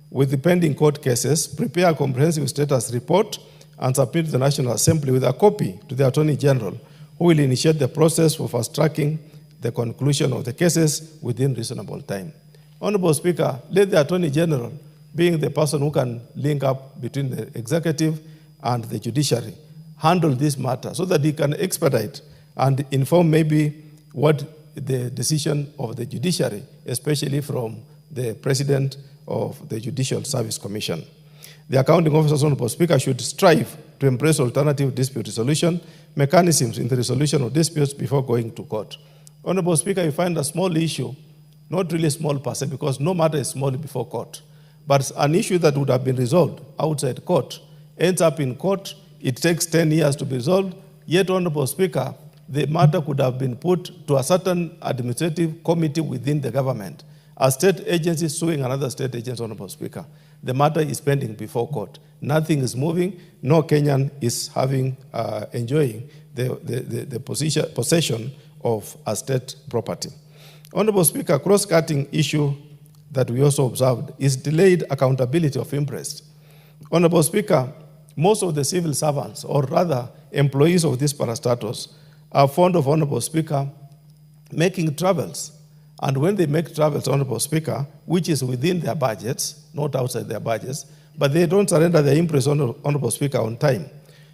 with the pending court cases, prepare a comprehensive status report, and submit to the National Assembly with a copy to the Attorney General, who will initiate the process for fast-tracking the conclusion of the cases within reasonable time. Honorable Speaker, let the Attorney General, being the person who can link up between the executive and the judiciary, handle this matter so that he can expedite and inform maybe what the decision of the judiciary, especially from the President of the Judicial Service Commission. The accounting officers, Honorable Speaker, should strive to embrace alternative dispute resolution mechanisms in the resolution of disputes before going to court. Honorable Speaker, you find a small issue, not really small per se, because no matter is small before court, but an issue that would have been resolved outside court ends up in court. It takes 10 years to be resolved. Yet, Honorable Speaker, the matter could have been put to a certain administrative committee within the government. A state agency suing another state agency, Honorable Speaker. The matter is pending before court. Nothing is moving. No Kenyan is enjoying the possession of a state property. Honorable Speaker, cross-cutting issue that we also observed is delayed accountability of interest. Honorable Speaker, most of the civil servants, or rather employees of these parastatus, are fond of, Honorable Speaker, making travels. And when they make travels, Honorable Speaker, which is within their budgets, not outside their budgets, but they don't surrender their impress, Honorable Speaker, on time.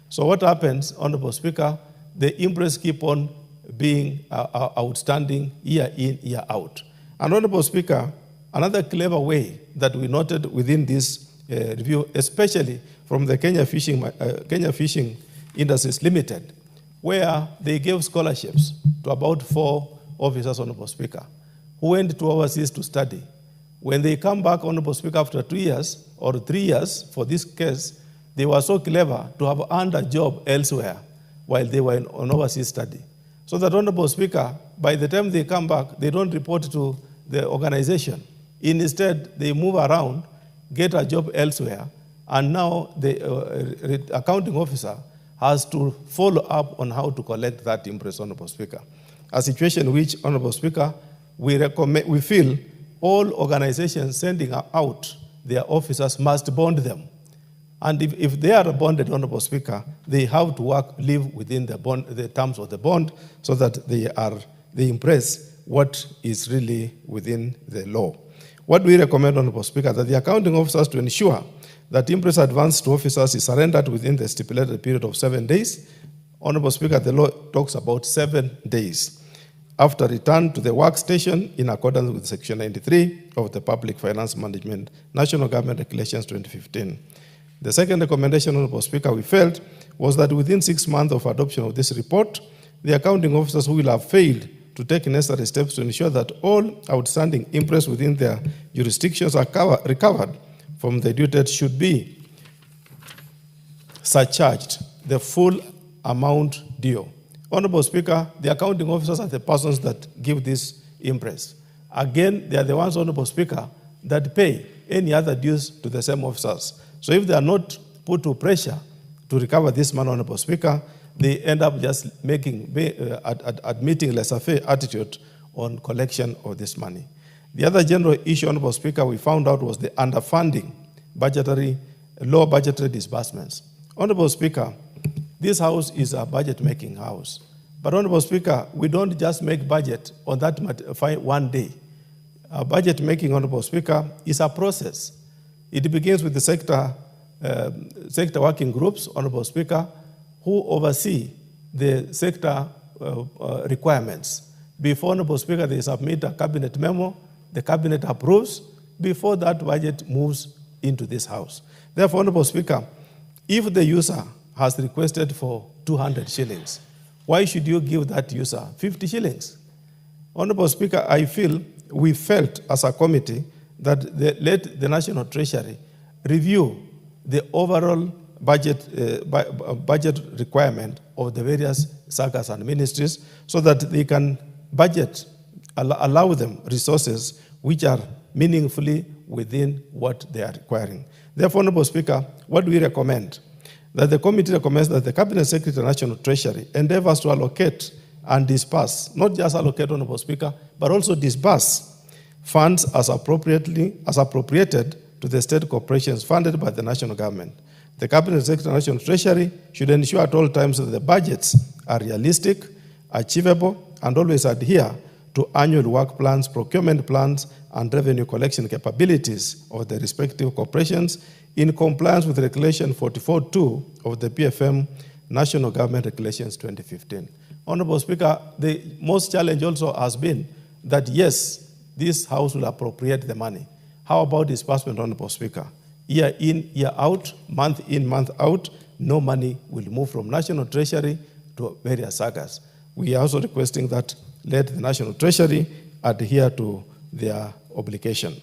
So what happens, Honorable Speaker, the impress keep on being outstanding year in, year out. And Honorable Speaker, another clever way that we noted within this review, especially from the Kenya Fishing Industries Limited, where they gave scholarships to about 4 officers, Honorable Speaker, who went to overseas to study. When they come back, Honorable Speaker, after 2 years or 3 years for this case, they were so clever to have earned a job elsewhere while they were on overseas study. So that, Honorable Speaker, by the time they come back, they don't report to the organization. Instead, they move around, get a job elsewhere, and now the accounting officer has to follow up on how to collect that impress, Honorable Speaker. A situation which, Honorable Speaker, we feel all organizations sending out their officers must bond them. And if they are bonded, Honorable Speaker, they have to live within the terms of the bond so that they impress what is really within the law. What we recommend, Honorable Speaker, that the accounting officers, to ensure that impress advance to officers is surrendered within the stipulated period of 7 days. Honorable Speaker, the law talks about 7 days after return to the workstation in accordance with Section 93 of the Public Finance Management National Government Regulations 2015. The second recommendation, Honorable Speaker, we felt was that within 6 months of adoption of this report, the accounting officers who will have failed to take necessary steps to ensure that all outstanding impress within their jurisdictions are recovered from the due date should be surcharged the full amount due. Honorable Speaker, the accounting officers are the persons that give this impress. Again, they are the ones, Honorable Speaker, that pay any other dues to the same officers. So if they are not put to pressure to recover this money, Honorable Speaker, they end up just admitting laissez-faire attitude on collection of this money. The other general issue, Honorable Speaker, we found out was the underfunding low budgetary disbursements. Honorable Speaker, this house is a budget-making house. But Honorable Speaker, we don't just make budget on that one day. Budget making, Honorable Speaker, is a process. It begins with the sector sector working groups, Honorable Speaker, who oversee the sector requirements. Before, Honorable Speaker, they submit a cabinet memo, the cabinet approves, before that budget moves into this House. Therefore, Honorable Speaker, if the user has requested for 200 shillings, why should you give that user 50 shillings? Honorable Speaker, I feel we felt as a committee that let the National Treasury review the overall budget requirement of the various sagas and ministries so that they can budget, allow them resources which are meaningfully within what they are requiring. Therefore, Honorable Speaker, what do we recommend? That the committee recommends that the Cabinet Secretary National Treasury endeavors to allocate and disperse, not just allocate, Honorable Speaker, but also disperse funds as appropriated to the state corporations funded by the national government. The Cabinet Secretary National Treasury should ensure at all times that the budgets are realistic, achievable, and always adhere to annual work plans, procurement plans, and revenue collection capabilities of the respective corporations in compliance with Regulation 44.2 of the PFM National Government Regulations 2015. Honorable Speaker, the most challenge also has been that yes, this House will appropriate the money. How about disbursement, Honorable Speaker? Year in, year out, month in, month out, no money will move from National Treasury to various sagas. We are also requesting that let the National Treasury adhere to their obligation.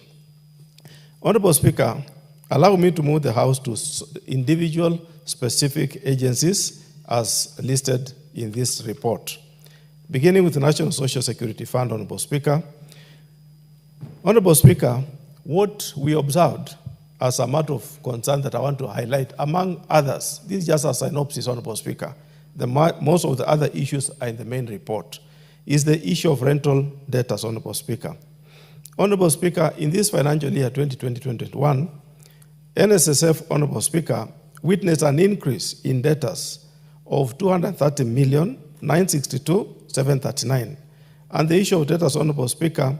Honorable Speaker, allow me to move the House to individual specific agencies as listed in this report. Beginning with the National Social Security Fund, Honorable Speaker. Honorable Speaker, what we observed as a matter of concern that I want to highlight, among others, this is just a synopsis, Honorable Speaker. Most of the other issues are in the main report, is the issue of rental debtors, Honorable Speaker. Honorable Speaker, in this financial year 2020-2021, NSSF, Honorable Speaker, witnessed an increase in debtors of 230,962,739. And the issue of debtors, Honorable Speaker,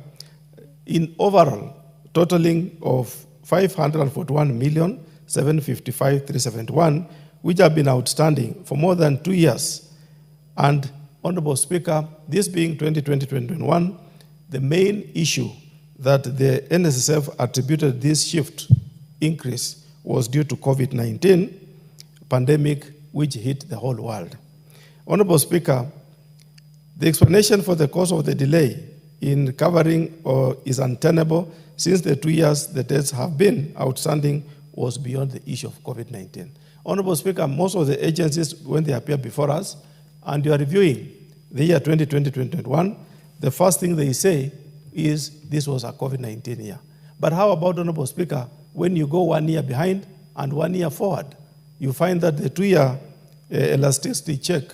in overall totaling of 541,755,371, which have been outstanding for more than 2 years. And Honorable Speaker, this being 2020-2021, the main issue that the NSSF attributed this shift increase was due to COVID-19 pandemic, which hit the whole world. Honorable Speaker, the explanation for the cause of the delay in covering is untenable since the 2 years the debts have been outstanding was beyond the issue of COVID-19. Honorable Speaker, most of the agencies, when they appear before us, and you are reviewing the year 2020-2021, the first thing they say is this was a COVID-19 year. But how about, Honorable Speaker, when you go 1 year behind and 1 year forward, you find that the 2-year elasticity check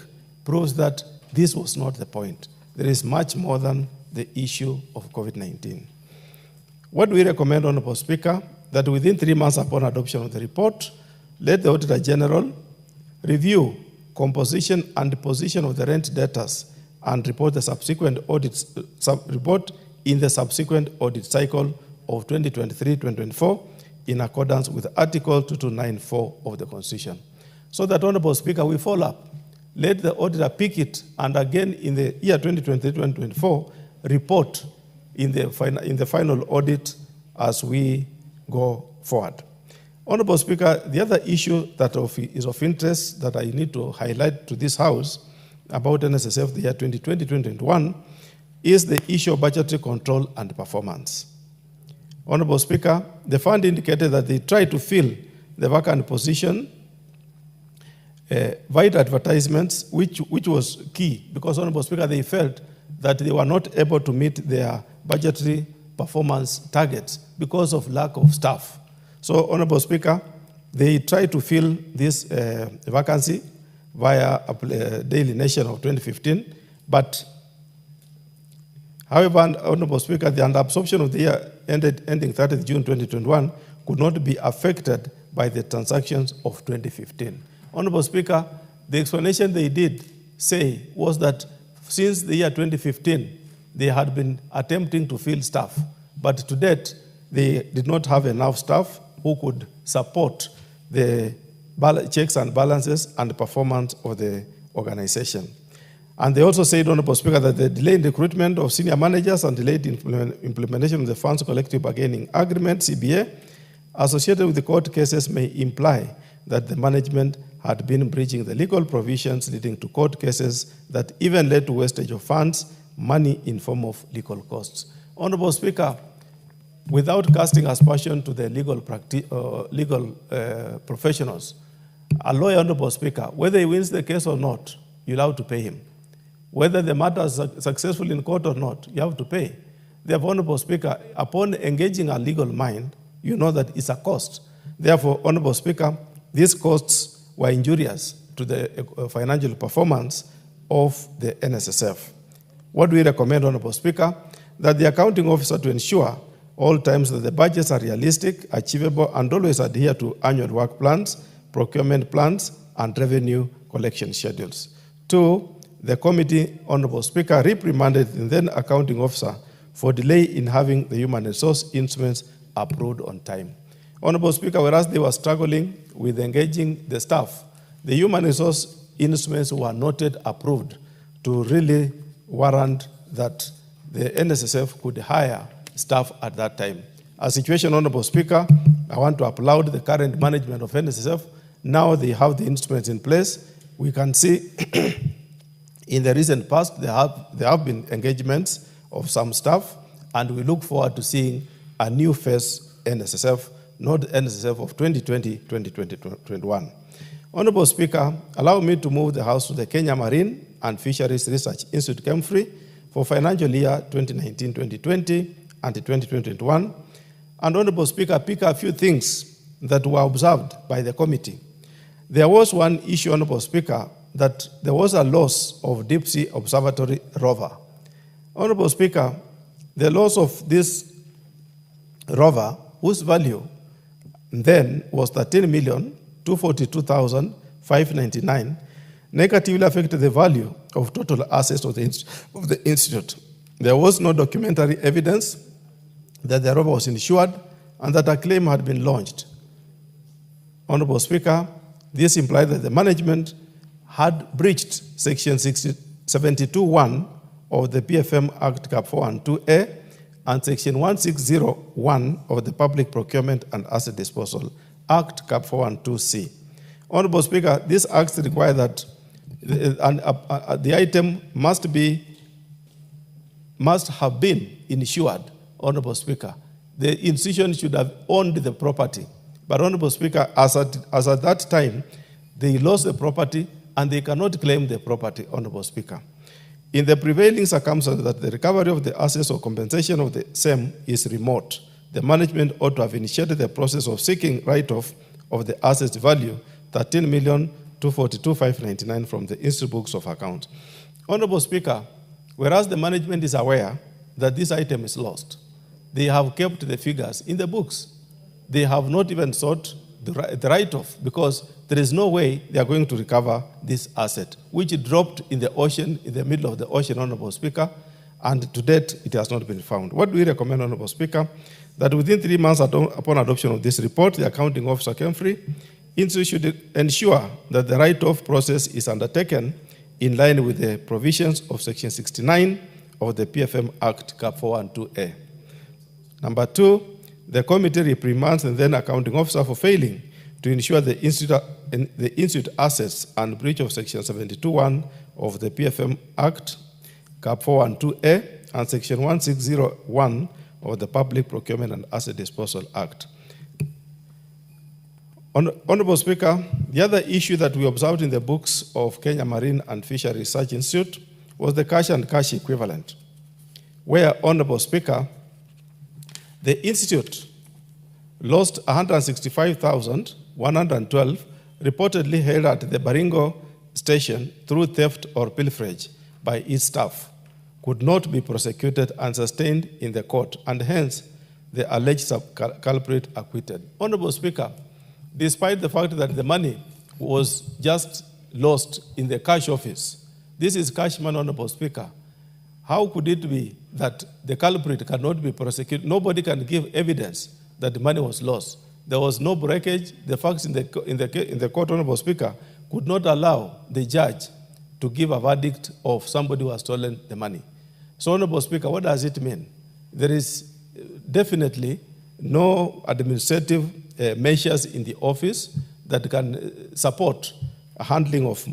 proves that this was not the point. There is much more than the issue of COVID-19. What we recommend, Honorable Speaker, that within 3 months upon adoption of the report, let the Auditor General review composition and position of the rent debtors and report the subsequent audits, report in the subsequent audit cycle of 2023-2024 in accordance with Article 2294 of the Constitution. So that, Honorable Speaker, we follow up. Let the auditor pick it, and again in the year 2023-2024, report in the final audit as we go forward. Honorable Speaker, the other issue that is of interest that I need to highlight to this House about NSSF the year 2020-2021 is the issue of budgetary control and performance. Honorable Speaker, the fund indicated that they tried to fill the vacant position via advertisements, which was key because, Honorable Speaker, they felt that they were not able to meet their budgetary performance targets because of lack of staff. So, Honorable Speaker, they tried to fill this vacancy via a Daily Nation of 2015, but however, Honorable Speaker, the under-absorption of the year ending 30th June 2021 could not be affected by the transactions of 2015. Honorable Speaker, the explanation they did say was that since the year 2015, they had been attempting to fill staff, but to date, they did not have enough staff who could support the checks and balances and performance of the organization. And they also said, Honorable Speaker, that the delayed recruitment of senior managers and delayed implementation of the Funds Collective Bargaining Agreement, CBA, associated with the court cases may imply that the management had been breaching the legal provisions leading to court cases that even led to wastage of funds, money in form of legal costs. Honorable Speaker, without casting aspersion to the legal professionals, a lawyer, Honorable Speaker, whether he wins the case or not, you'll have to pay him. Whether the matter is successful in court or not, you have to pay. Therefore, Honorable Speaker, upon engaging a legal mind, you know that it's a cost. Therefore, Honorable Speaker, these costs were injurious to the financial performance of the NSSF. What do we recommend, Honorable Speaker? That the accounting officer, to ensure all times that the budgets are realistic, achievable, and always adhere to annual work plans, procurement plans, and revenue collection schedules. 2, the committee, Honorable Speaker, reprimanded the then accounting officer for delay in having the human resource instruments approved on time. Honorable Speaker, whereas they were struggling with engaging the staff, the human resource instruments were noted approved to really warrant that the NSSF could hire staff at that time. A situation, Honorable Speaker, I want to applaud the current management of NSSF. Now they have the instruments in place. We can see in the recent past there have been engagements of some staff, and we look forward to seeing a new face NSSF, not NSSF of 2020-2021. Honorable Speaker, allow me to move the House to the Kenya Marine and Fisheries Research Institute, KEMFRI, for financial year 2019-2020 and 2021. And Honorable Speaker, pick a few things that were observed by the committee. There was one issue, Honorable Speaker, that there was a loss of Deep Sea Observatory rover. Honorable Speaker, the loss of this rover, whose value then was 13,242,599, negatively affected the value of total assets of the institute. There was no documentary evidence that the rover was insured and that a claim had been launched. Honorable Speaker, this implied that the management had breached Section 72(1) of the PFM Act Cap 412A and Section 1601 of the Public Procurement and Asset Disposal Act Cap 412C. Honorable Speaker, these acts require that the item must have been insured, Honorable Speaker. The institution should have owned the property. But Honorable Speaker, as at that time, they lost the property and they cannot claim the property, Honorable Speaker. In the prevailing circumstance that the recovery of the assets or compensation of the same is remote, the management ought to have initiated the process of seeking write-off of the assets value 13,242,599 from the Institute Books of Accounts. Honorable Speaker, whereas the management is aware that this item is lost, they have kept the figures in the books. They have not even sought the write-off because there is no way they are going to recover this asset, which dropped in the ocean, in the middle of the ocean, Honorable Speaker, and to date, it has not been found. What do we recommend, Honorable Speaker? That within 3 months upon adoption of this report, the accounting officer, KEMFRI, should ensure that the write-off process is undertaken in line with the provisions of Section 69 of the PFM Act Cap 412A. Number 2, the committee reprimands the then accounting officer for failing to ensure the institute assets and breach of Section 72(1) of the PFM Act, Cap 412A, and Section 1601 of the Public Procurement and Asset Disposal Act. Honorable Speaker, the other issue that we observed in the books of Kenya Marine and Fisheries Research Institute was the cash and cash equivalent, where, Honorable Speaker, the institute lost 165,112 reportedly held at the Baringo station through theft or pilferage by its staff, could not be prosecuted and sustained in the court, and hence the alleged culprit acquitted. Honorable Speaker, despite the fact that the money was just lost in the cash office, this is cash money, Honorable Speaker. How could it be that the culprit cannot be prosecuted? Nobody can give evidence that the money was lost. There was no breakage. The facts in the court, Honorable Speaker, could not allow the judge to give a verdict of somebody who has stolen the money. So, Honorable Speaker, what does it mean? There is definitely no administrative measures in the office that can support handling of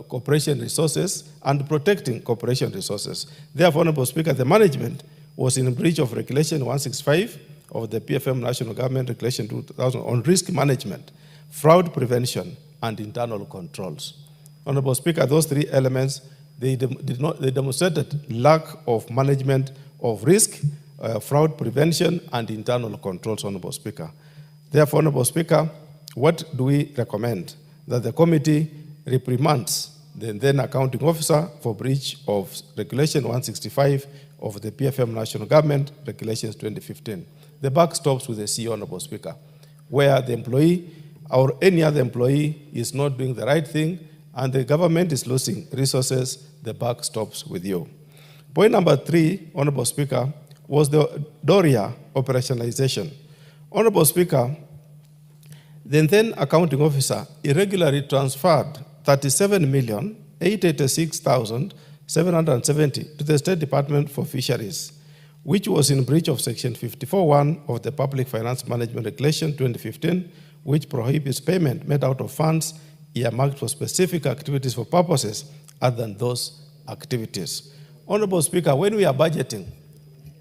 corporation resources and protecting corporation resources. Therefore, Honorable Speaker, the management was in breach of Regulation 165 of the PFM National Government Regulation 2000 on risk management, fraud prevention, and internal controls. Honorable Speaker, those three elements, they demonstrated lack of management of risk, fraud prevention, and internal controls, Honorable Speaker. Therefore, Honorable Speaker, what do we recommend? That the committee reprimands the then accounting officer for breach of Regulation 165 of the PFM National Government Regulations 2015. The buck stops with the CEO, Honorable Speaker, where the employee or any other employee is not doing the right thing and the government is losing resources, the buck stops with you. Point number 3, Honorable Speaker, was the Doria operationalization. Honorable Speaker, the then accounting officer irregularly transferred 37,886,770 to the State Department for Fisheries, which was in breach of Section 54(1) of the Public Finance Management Regulation 2015, which prohibits payment made out of funds earmarked for specific activities for purposes other than those activities. Honorable Speaker, when we are budgeting,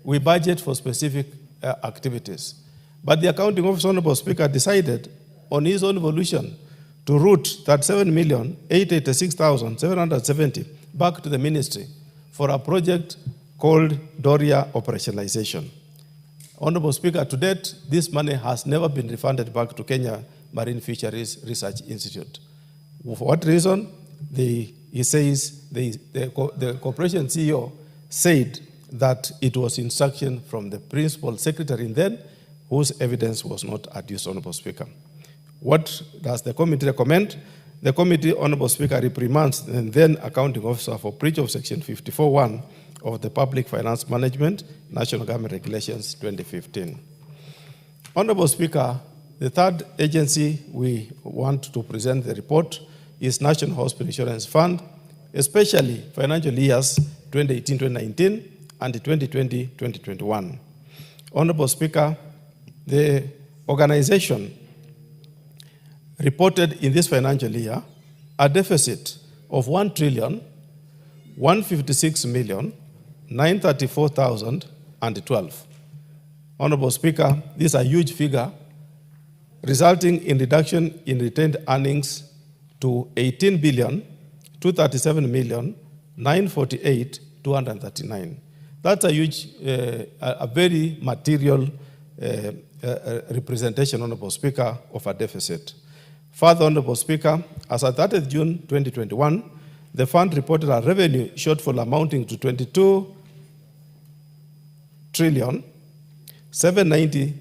we budget for specific activities. But the accounting officer, Honorable Speaker, decided on his own volition to route 37,886,770 back to the ministry for a project called Doria operationalization. Honorable Speaker, to date, this money has never been refunded back to Kenya Marine Fisheries Research Institute. For what reason? He says the corporation CEO said that it was instruction from the principal secretary then, whose evidence was not adduced, Honorable Speaker. What does the committee recommend? The committee, Honorable Speaker, reprimands the then accounting officer for breach of Section 54(1) of the Public Finance Management National Government Regulations 2015. Honorable Speaker, the third agency we want to present the report is National Hospital Insurance Fund, especially financial years 2018-2019 and 2020-2021. Honorable Speaker, the organization reported in this financial year a deficit of 1,156,934,012. Honorable Speaker, this is a huge figure, resulting in reduction in retained earnings to 18,237,948,239. That's a huge, a very material representation, Honorable Speaker, of a deficit. Further, Honorable Speaker, as at 30th June 2021, the fund reported a revenue shortfall amounting to 22 million 790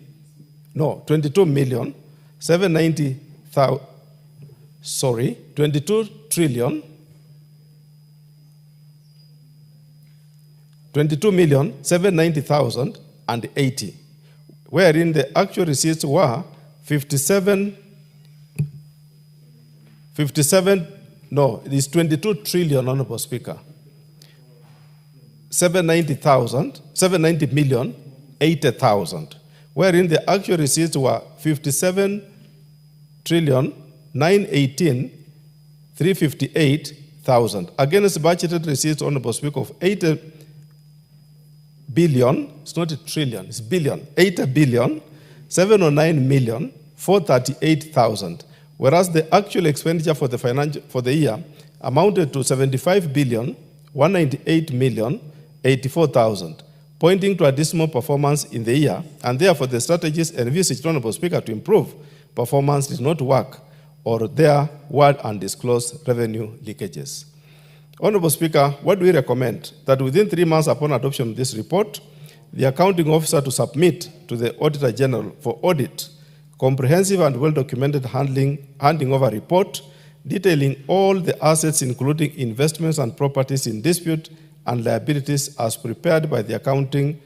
22,790,080, wherein the actual receipts were 22 trillion, Honorable Speaker. 790,080,000, wherein the actual receipts were 57,918,358,000, against budgeted receipts, Honorable Speaker, of 80 billion, it's not a trillion, it's billion, 8,709,438,000, whereas the actual expenditure for the year amounted to 75,198,084,000, pointing to a dismal performance in the year, and therefore the strategies envisaged, Honorable Speaker, to improve performance did not work, or there were undisclosed revenue leakages. Honorable Speaker, what do we recommend? That within 3 months upon adoption of this report, the accounting officer to submit to the Auditor General for audit comprehensive and well-documented handing over report detailing all the assets, including investments and properties in dispute and liabilities as prepared by the outgoing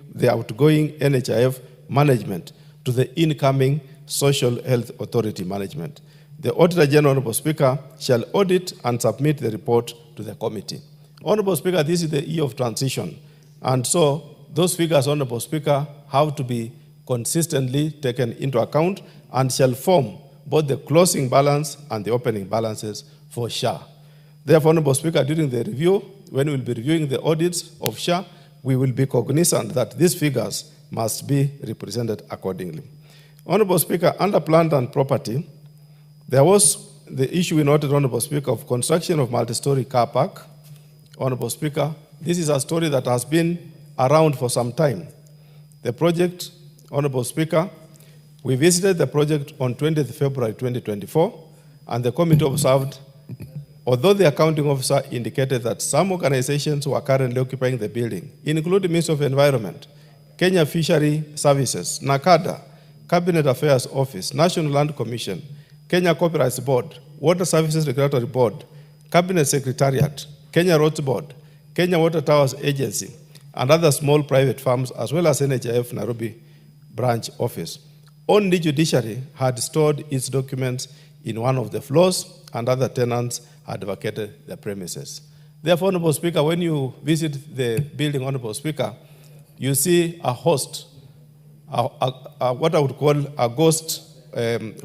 NHIF management to the incoming Social Health Authority management. The Auditor General, Honorable Speaker, shall audit and submit the report to the committee. Honorable Speaker, this is the year of transition, and so those figures, Honorable Speaker, have to be consistently taken into account and shall form both the closing balance and the opening balances for SHA. Therefore, Honorable Speaker, during the review, when we will be reviewing the audits of SHA, we will be cognizant that these figures must be represented accordingly. Honorable Speaker, under plant and property, there was the issue we noted, Honorable Speaker, of construction of multi-story car park. Honorable Speaker, this is a story that has been around for some time. The project, Honorable Speaker, we visited the project on 20th February 2024, and the committee observed, although the accounting officer indicated that some organizations were currently occupying the building, including Ministry of Environment, Kenya Fishery Services, NACADA, Cabinet Affairs Office, National Land Commission, Kenya Copyrights Board, Water Services Regulatory Board, Cabinet Secretariat, Kenya Roads Board, Kenya Water Towers Agency, and other small private firms, as well as NHIF Nairobi branch office. Only judiciary had stored its documents in one of the floors, and other tenants had vacated the premises. Therefore, Honorable Speaker, when you visit the building, Honorable Speaker, you see a host, what I would call a ghost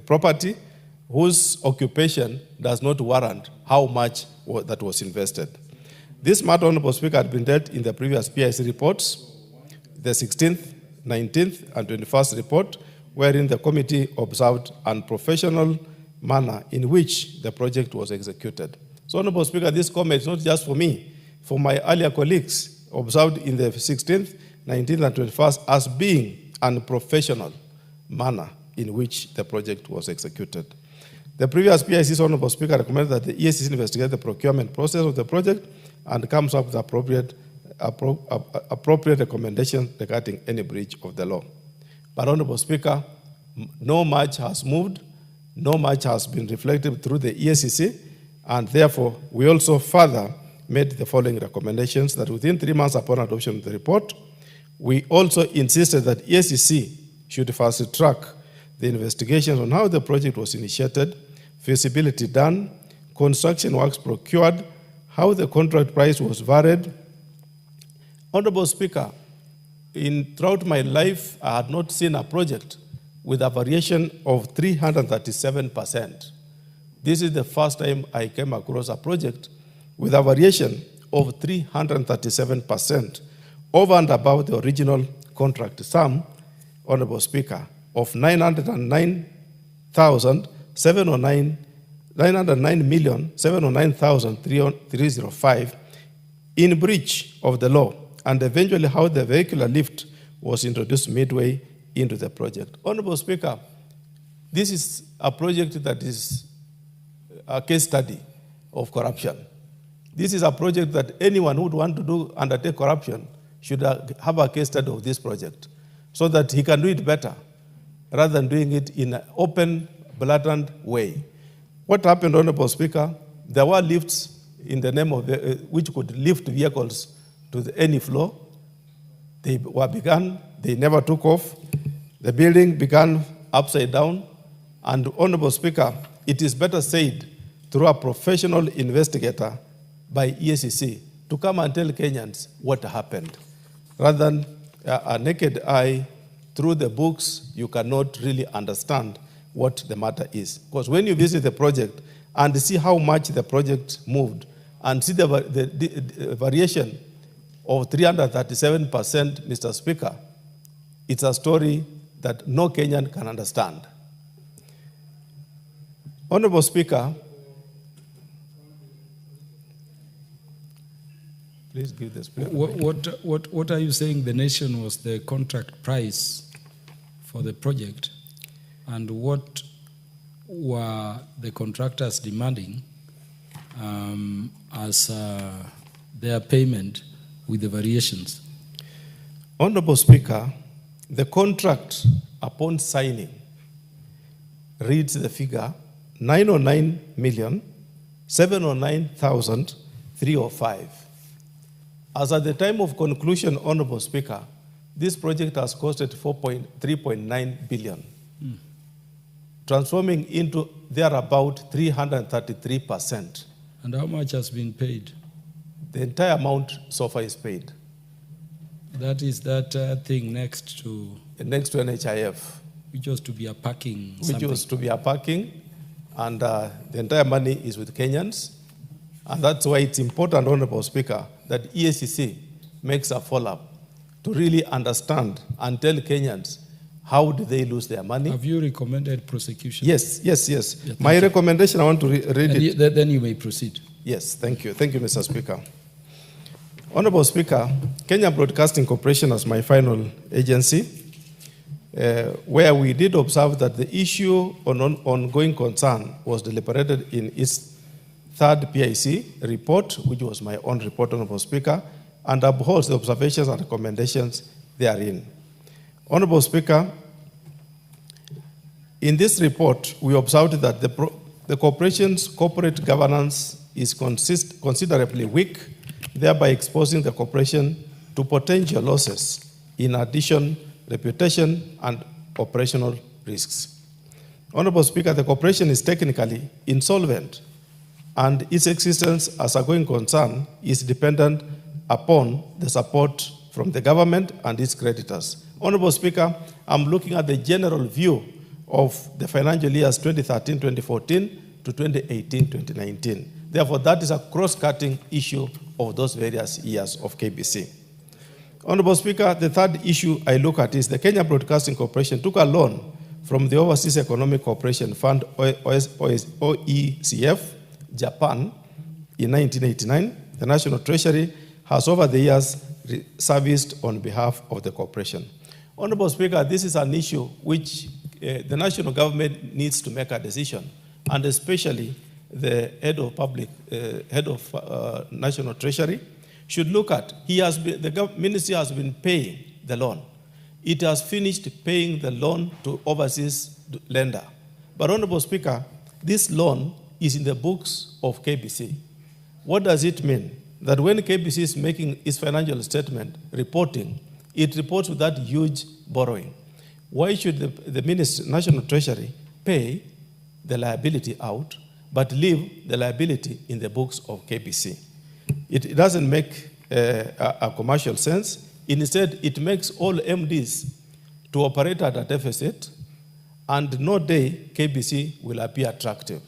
property, whose occupation does not warrant how much that was invested. This matter, Honorable Speaker, had been dealt in the previous PIC reports, the 16th, 19th, and 21st report, wherein the committee observed unprofessional manner in which the project was executed. So, Honorable Speaker, this comment is not just for me, for my earlier colleagues observed in the 16th, 19th, and 21st as being unprofessional manner in which the project was executed. The previous PIC, Honorable Speaker, recommended that the EACC investigate the procurement process of the project and comes up with appropriate recommendations regarding any breach of the law. But, Honorable Speaker, no much has moved, no much has been reflected through the EACC, and therefore we also further made the following recommendations: that within 3 months upon adoption of the report, we also insisted that EACC should fast track the investigations on how the project was initiated, feasibility done, construction works procured, how the contract price was varied. Honorable Speaker, throughout my life, I had not seen a project with a variation of 337%. This is the first time I came across a project with a variation of 337% over and above the original contract sum, Honorable Speaker, of 909,709,305 in breach of the law, and eventually how the vehicular lift was introduced midway into the project. Honorable Speaker, this is a project that is a case study of corruption. This is a project that anyone who would want to undertake corruption should have a case study of this project, so that he can do it better, rather than doing it in an open, blatant way. What happened, Honorable Speaker? There were lifts in the name of which could lift vehicles to any floor. They were begun, they never took off. The building began upside down. And, Honorable Speaker, it is better said through a professional investigator by EACC to come and tell Kenyans what happened, rather than a naked eye. Through the books, you cannot really understand what the matter is. Because when you visit the project and see how much the project moved, and see the variation of 337%, Mr. Speaker, it's a story that no Kenyan can understand. Honorable Speaker, please give the speaker. What are you saying the nation was the contract price for the project, and what were the contractors demanding as their payment with the variations? Honorable Speaker, the contract upon signing reads the figure 909,709,305. As at the time of conclusion, Honorable Speaker, this project has costed 3.9 billion. transforming into thereabout 333%. And how much has been paid? The entire amount so far is paid. That is that thing next to NHIF. Which was to be a parking. Which was to be a parking, and the entire money is with Kenyans. And that's why it's important, Honorable Speaker, that EACC makes a follow-up to really understand and tell Kenyans how do they lose their money. Have you recommended prosecution? Yes. Yeah, My recommendation, I want to read it. Then you may proceed. Yes, thank you. Thank you, Mr. Speaker. Honorable Speaker, Kenya Broadcasting Corporation as my final agency, where we did observe that the issue on ongoing concern was deliberated in its third PIC report, which was my own report, Honorable Speaker, and upholds the observations and recommendations therein. Honorable Speaker, in this report, we observed that the corporation's corporate governance is considerably weak, thereby exposing the corporation to potential losses, in addition, reputation and operational risks. Honorable Speaker, the corporation is technically insolvent, and its existence as a going concern is dependent upon the support from the government and its creditors. Honorable Speaker, I'm looking at the general view of the financial years 2013-2014 to 2018-2019. Therefore, that is a cross-cutting issue of those various years of KBC. Honorable Speaker, the third issue I look at is the Kenya Broadcasting Corporation took a loan from the Overseas Economic Cooperation Fund, OECF, Japan, in 1989. The National Treasury has over the years serviced on behalf of the corporation. Honorable Speaker, this is an issue which the national government needs to make a decision, and especially the head of National Treasury should look at. The ministry has been paying the loan. It has finished paying the loan to overseas lender. But Honorable Speaker, this loan is in the books of KBC. What does it mean? That when KBC is making its financial statement reporting, it reports with that huge borrowing. Why should the ministry, National Treasury, pay the liability out, but leave the liability in the books of KBC? It doesn't make a commercial sense. Instead, it makes all MDs to operate at a deficit, and no day KBC will appear attractive,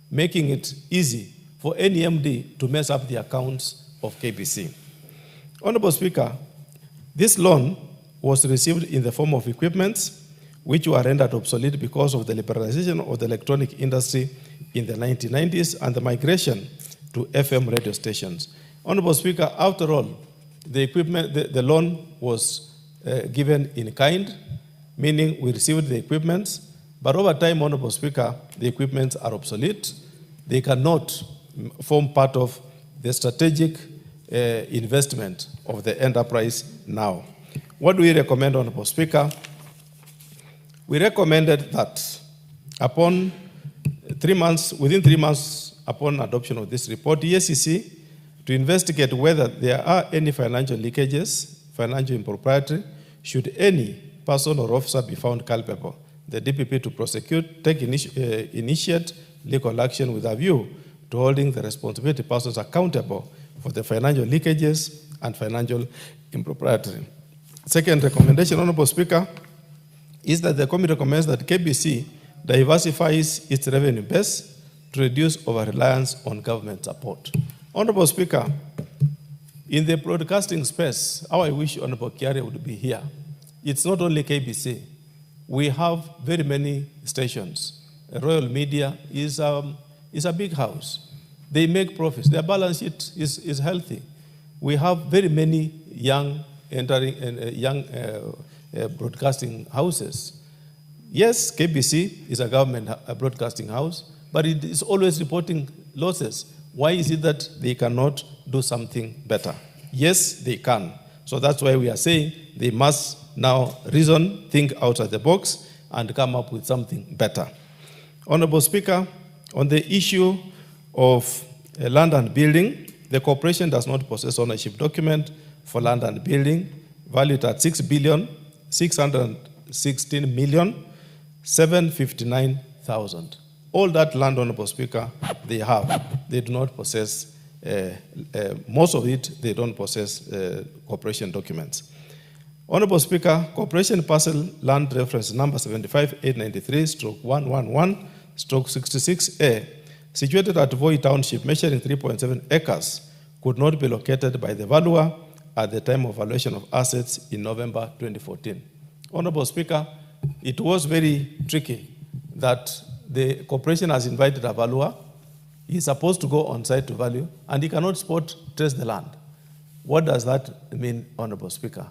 making it easy for any MD to mess up the accounts of KBC. Honorable Speaker, this loan was received in the form of equipments which were rendered obsolete because of the liberalization of the electronic industry in the 1990s and the migration to FM radio stations. Honorable Speaker, after all, the loan was given in kind, meaning we received the equipments, but over time, Honorable Speaker, the equipments are obsolete. They cannot form part of the strategic investment of the enterprise now. What do we recommend, Honorable Speaker? We recommended that within 3 months upon adoption of this report, EACC to investigate whether there are any financial leakages, financial impropriety, should any person or officer be found culpable, the DPP to prosecute, initiate legal action with a view to holding the responsibility persons accountable for the financial leakages and financial impropriety. Second recommendation, Honorable Speaker, is that the committee recommends that KBC diversifies its revenue base to reduce over-reliance on government support. Honorable Speaker, in the broadcasting space, how I wish Honorable Kiari would be here. It's not only KBC. We have very many stations. Royal Media is a big house. They make profits. Their balance sheet is healthy. We have very many young broadcasting houses. Yes, KBC is a government broadcasting house, but it is always reporting losses. Why is it that they cannot do something better? Yes, they can. So that's why we are saying they must now reason, think outside the box, and come up with something better. Honorable Speaker, on the issue of land and building, the corporation does not possess ownership document for land and building valued at 6,616,759,500 39,000. All that land, Honorable Speaker, they have. They do not possess, most of it, they don't possess corporation documents. Honorable Speaker, Corporation Parcel Land Reference Number 75893/111/66A, situated at Voi Township, measuring 3.7 acres, could not be located by the valuer at the time of valuation of assets in November 2014. Honorable Speaker, it was very tricky that the corporation has invited a valuer. He is supposed to go on site to value, and he cannot spot trace the land. What does that mean, Honorable Speaker?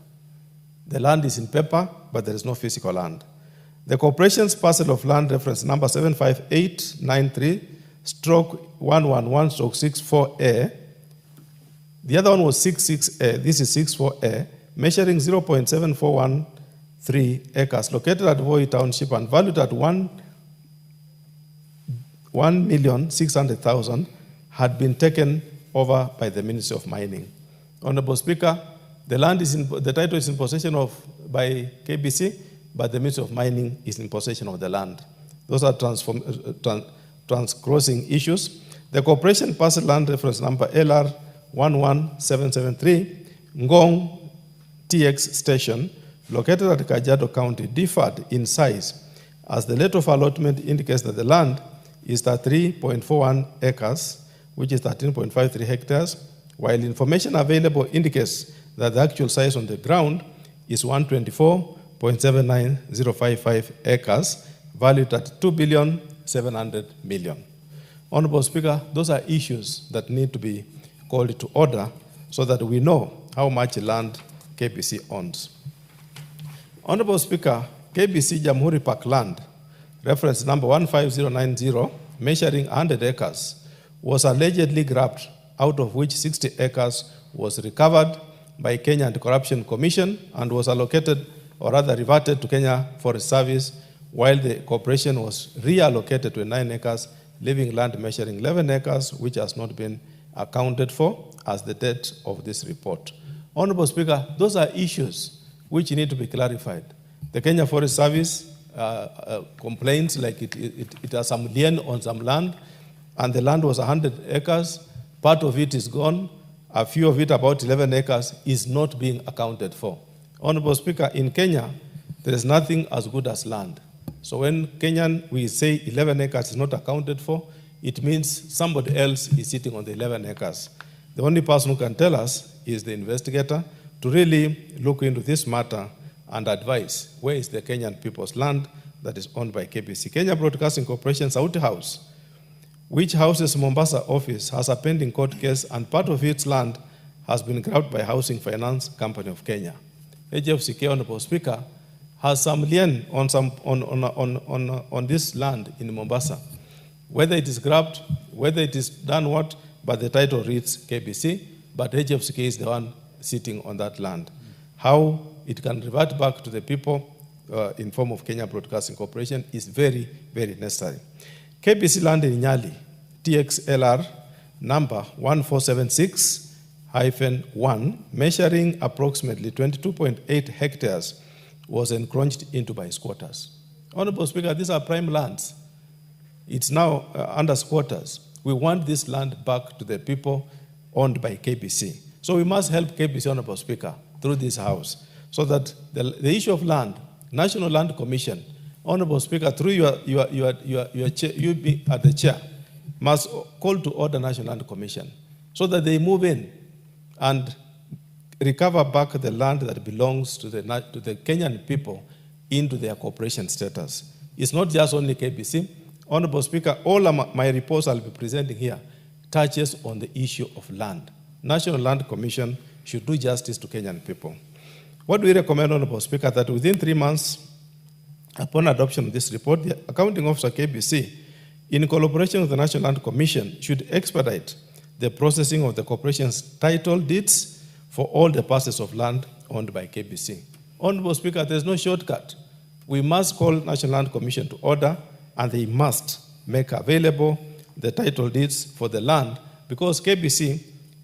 The land is in paper, but there is no physical land. The corporation's parcel of land reference number 75893/111/64A. The other one was 66A. This is 64A, measuring 0.7413 acres, located at Voi Township and valued at 1,600,000, had been taken over by the Ministry of Mining. Honorable Speaker, the title is in possession of by KBC, but the Ministry of Mining is in possession of the land. Those are transcrossing issues. The corporation parcel land reference number LR 11773, Ngong TX station, located at Kajiado County, differed in size, as the letter of allotment indicates that the land is 3.41 acres, which is 13.53 hectares, while information available indicates that the actual size on the ground is 124.79055 acres, valued at 2,700,000,000. Honorable Speaker, those are issues that need to be called to order so that we know how much land KBC owns. Honorable Speaker, KBC Jamhuri Park land, reference number 15090, measuring 100 acres, was allegedly grabbed, out of which 60 acres was recovered by Kenya Anti-Corruption Commission and was allocated, or rather reverted to Kenya Forest Service, while the corporation was reallocated to 9 acres, leaving land measuring 11 acres, which has not been accounted for as the date of this report. Honorable Speaker, those are issues which need to be clarified. The Kenya Forest Service complains like it has some lien on some land, and the land was 100 acres. Part of it is gone. A few of it, about 11 acres, is not being accounted for. Honorable Speaker, in Kenya, there is nothing as good as land. So when we say 11 acres is not accounted for, it means somebody else is sitting on the 11 acres. The only person who can tell us is the investigator to really look into this matter and advise where is the Kenyan people's land that is owned by KBC. Kenya Broadcasting Corporation, Sauti House, which houses Mombasa office, has a pending court case, and part of its land has been grabbed by Housing Finance Company of Kenya. HFCK, Honorable Speaker, has some lien on this land in Mombasa. Whether it is grabbed, whether it is done what, but the title reads KBC, but HFCK is the one sitting on that land. How it can revert back to the people in form of Kenya Broadcasting Corporation is very, very necessary. KBC land in Nyali, TXLR number 1476-1, measuring approximately 22.8 hectares, was encroached into by squatters. Honorable Speaker, these are prime lands. It's now under squatters. We want this land back to the people owned by KBC. So we must help KBC, Honorable Speaker, through this House, so that the issue of land, National Land Commission, Honorable Speaker, through your chair, you be at the chair, must call to order National Land Commission so that they move in and recover back the land that belongs to the Kenyan people into their corporation status. It's not just only KBC. Honorable Speaker, all of my reports I'll be presenting here touches on the issue of land. National Land Commission should do justice to Kenyan people. What do we recommend, Honorable Speaker? That within 3 months upon adoption of this report, the accounting officer KBC, in collaboration with the National Land Commission, should expedite the processing of the corporation's title deeds for all the parcels of land owned by KBC. Honorable Speaker, there's no shortcut. We must call National Land Commission to order, and they must make available the title deeds for the land, because KBC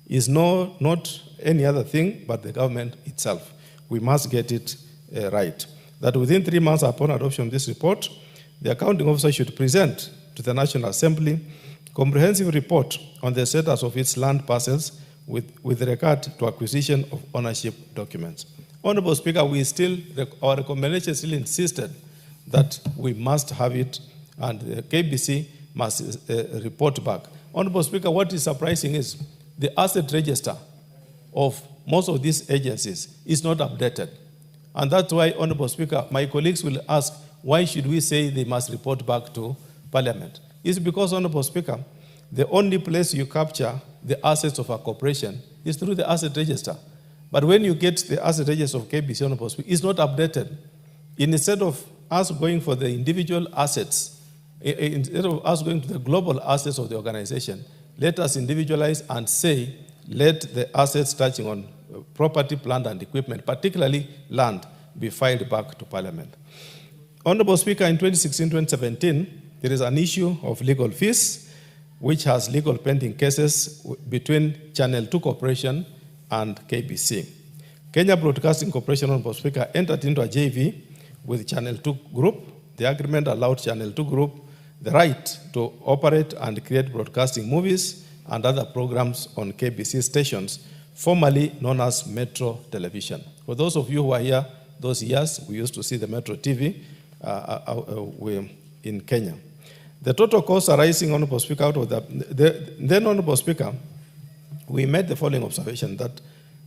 is not any other thing but the government itself. We must get it right. That within 3 months upon adoption of this report, the accounting officer should present to the National Assembly comprehensive report on the status of its land parcels with regard to acquisition of ownership documents. Honorable Speaker, our recommendation still insisted that we must have it, and the KBC must report back. Honorable Speaker, what is surprising is the asset register of most of these agencies is not updated. And that's why, Honorable Speaker, my colleagues will ask, why should we say they must report back to Parliament? It's because, Honorable Speaker, the only place you capture the assets of a corporation is through the asset register. But when you get the asset register of KBC, Honorable Speaker, it's not updated. Instead of us going for the individual assets, instead of us going to the global assets of the organization, let us individualize and say, let the assets touching on property, plant, and equipment, particularly land, be filed back to Parliament. Honorable Speaker, in 2016-2017, there is an issue of legal fees, which has legal pending cases between Channel 2 Corporation and KBC. Kenya Broadcasting Corporation, Honorable Speaker, entered into a JV with Channel 2 Group. The agreement allowed Channel 2 Group the right to operate and create broadcasting movies and other programs on KBC stations, formerly known as Metro Television. For those of you who are here, those years, we used to see the Metro TV in Kenya. The total costs arising, Honorable Speaker, out of then, Honorable Speaker, we made the following observation, that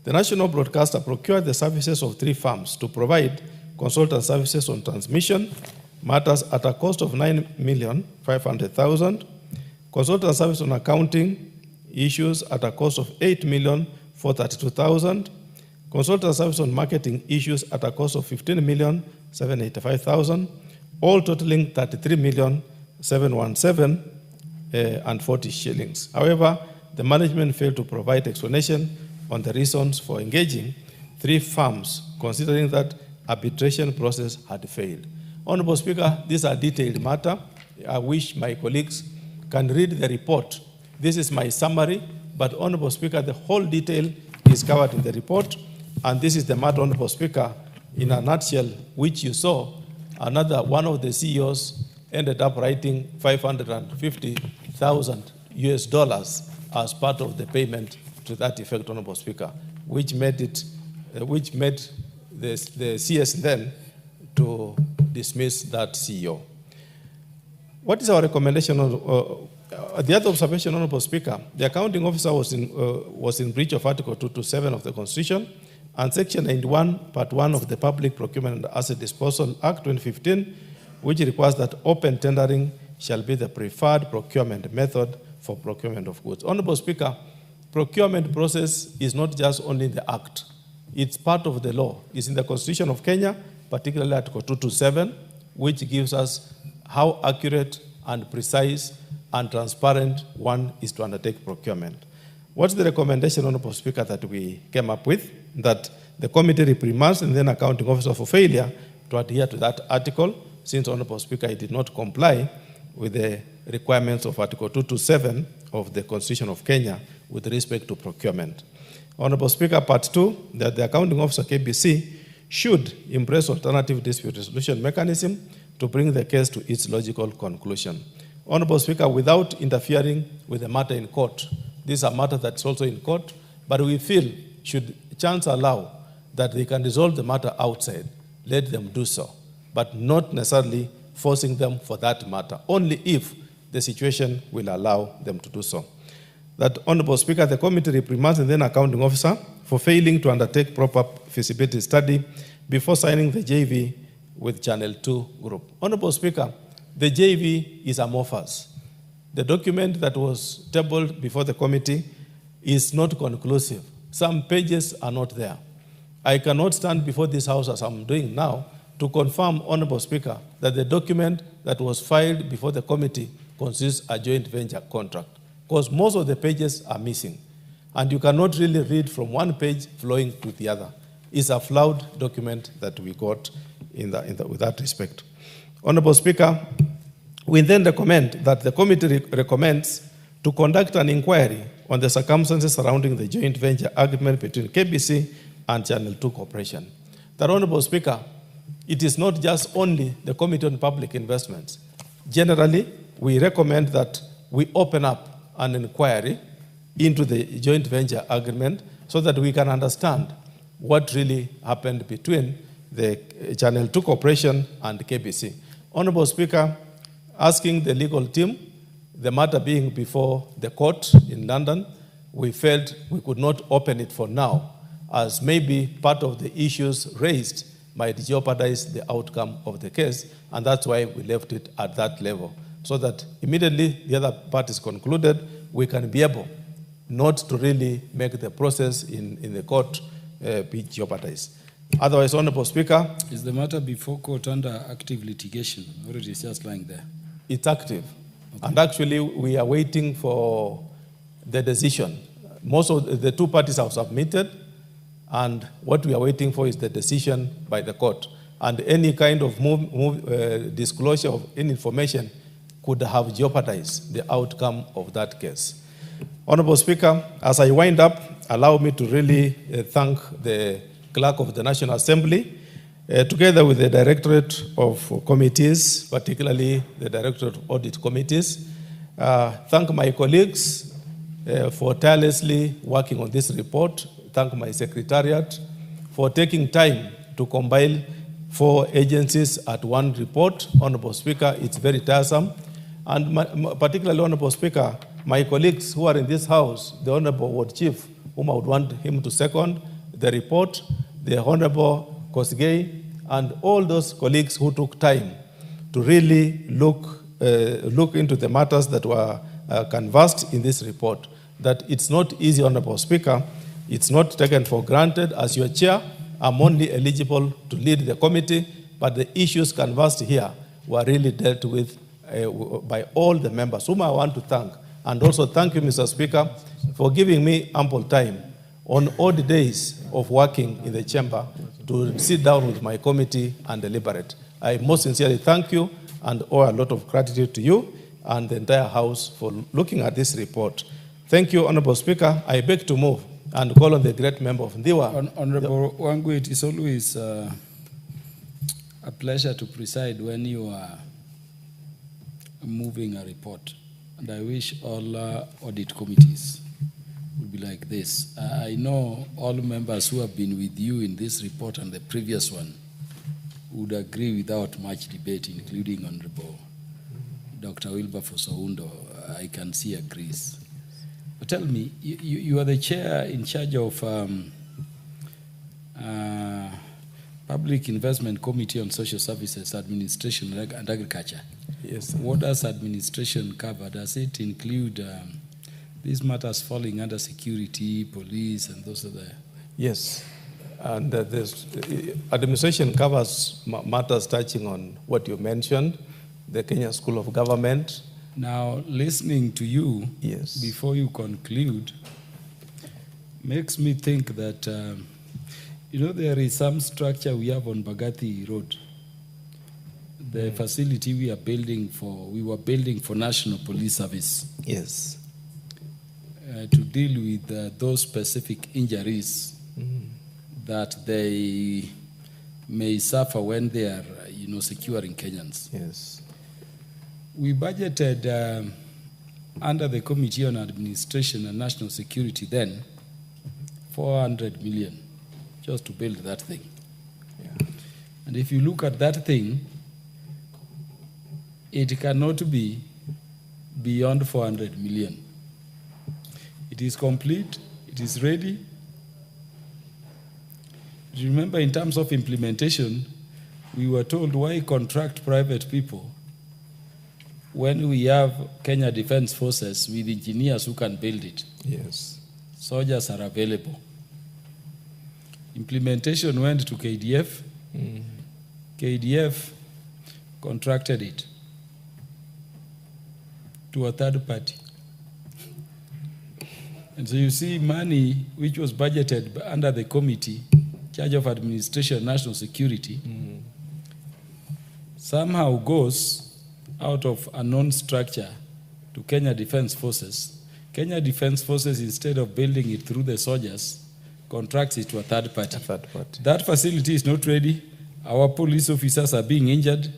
the national broadcaster procured the services of 3 firms to provide consultant services on transmission matters at a cost of 9,500,000, consultant service on accounting issues at a cost of 8,432,000, consultant service on marketing issues at a cost of 15,785,000, all totaling 33,717,040 shillings. However, the management failed to provide explanation on the reasons for engaging 3 firms, considering that arbitration process had failed. Honorable Speaker, this is a detailed matter. I wish my colleagues can read the report. This is my summary, but Honorable Speaker, the whole detail is covered in the report, and this is the matter, Honorable Speaker, in a nutshell, which you saw. Another one of the CEOs ended up writing $550,000 as part of the payment to that effect, Honorable Speaker, which made the CS then to dismiss that CEO. What is our recommendation? The other observation, Honorable Speaker, the accounting officer was in breach of Article 227 of the Constitution and Section 91, Part 1 of the Public Procurement and Asset Disposal Act 2015, which requires that open tendering shall be the preferred procurement method for procurement of goods. Honorable Speaker, procurement process is not just only in the Act. It's part of the law. It's in the Constitution of Kenya, particularly Article 227, which gives us how accurate and precise and transparent one is to undertake procurement. What's the recommendation, Honorable Speaker, that we came up with? That the committee reprimands and then accounting officer for failure to adhere to that article, since, Honorable Speaker, it did not comply with the requirements of Article 227 of the Constitution of Kenya with respect to procurement. Honorable Speaker, Part 2, that the accounting officer KBC should embrace alternative dispute resolution mechanism to bring the case to its logical conclusion. Honorable Speaker, without interfering with the matter in court, this is a matter that's also in court, but we feel should chance allow that they can resolve the matter outside, let them do so, but not necessarily forcing them for that matter, only if the situation will allow them to do so. That, Honorable Speaker, the committee reprimands and then accounting officer for failing to undertake proper feasibility study before signing the JV with Channel 2 Group. Honorable Speaker, the JV is amorphous. The document that was tabled before the committee is not conclusive. Some pages are not there. I cannot stand before this House, as I'm doing now, to confirm, Honorable Speaker, that the document that was filed before the committee consists a joint venture contract, because most of the pages are missing. And you cannot really read from one page flowing to the other. It's a flawed document that we got with that respect. Honorable Speaker, we then recommend that the committee recommends to conduct an inquiry on the circumstances surrounding the joint venture agreement between KBC and Channel 2 Corporation. That, Honorable Speaker, it is not just only the Committee on Public Investments. Generally, we recommend that we open up an inquiry into the joint venture agreement so that we can understand what really happened between the Channel 2 Corporation and KBC. Honorable Speaker, asking the legal team, the matter being before the court in London, we felt we could not open it for now, as maybe part of the issues raised might jeopardize the outcome of the case, and that's why we left it at that level, so that immediately the other part is concluded, we can be able not to really make the process in the court be jeopardized. Otherwise, Honorable Speaker. Is the matter before court under active litigation, or it is just lying there? It's active. Okay. And actually, we are waiting for the decision. Most of the two parties have submitted, and what we are waiting for is the decision by the court. And any kind of disclosure of any information could have jeopardized the outcome of that case. Honorable Speaker, as I wind up, allow me to really thank the Clerk of the National Assembly, together with the Directorate of Committees, particularly the Directorate of Audit Committees. Thank my colleagues for tirelessly working on this report. Thank my Secretariat for taking time to compile 4 agencies at one report. Honorable Speaker, it's very tiresome. And particularly, Honorable Speaker, my colleagues who are in this House, the Honorable Ward Chief, whom I would want him to second the report, the Honorable Kosgei, and all those colleagues who took time to really look into the matters that were canvassed in this report. That it's not easy, Honorable Speaker. It's not taken for granted. As your chair, I'm only eligible to lead the committee, but the issues canvassed here were really dealt with by all the members, whom I want to thank. And also thank you, Mr. Speaker, for giving me ample time on odd days of working in the chamber to sit down with my committee and deliberate. I most sincerely thank you and owe a lot of gratitude to you and the entire House for looking at this report. Thank you, Honorable Speaker. I beg to move and call on the great member of Ndiwa. Honorable Wangu, it is always a pleasure to preside when you are moving a report. And I wish all audit committees would be like this. I know all members who have been with you in this report and the previous one would agree without much debate, including Honorable Dr. Wilberforce Oundo. I can see agrees. But tell me, you are the chair in charge of Public Investment Committee on Social Services, Administration and Agriculture. Yes. What does administration cover? Does it include these matters falling under security, police, and those other? Yes. And administration covers matters touching on what you mentioned, the Kenya School of Government. Now, listening to you, yes, before you conclude, makes me think that, there is some structure we have on Bagati Road. The facility we were building for National Police Service. Yes. To deal with those specific injuries that they may suffer when they are, securing Kenyans. Yes. We budgeted under the Committee on Administration and National Security then 400 million just to build that thing. Yeah. And if you look at that thing, it cannot be beyond 400 million. It is complete, it is ready. Remember, in terms of implementation, we were told, why contract private people when we have Kenya Defense Forces with engineers who can build it? Yes. Soldiers are available. Implementation went to KDF. KDF contracted it to a third party. And so you see money which was budgeted under the committee, charge of administration and national security, somehow goes out of a known structure to Kenya Defense Forces. Kenya Defense Forces, instead of building it through the soldiers, contracts it to a third party. That facility is not ready, Our police officers are being injured.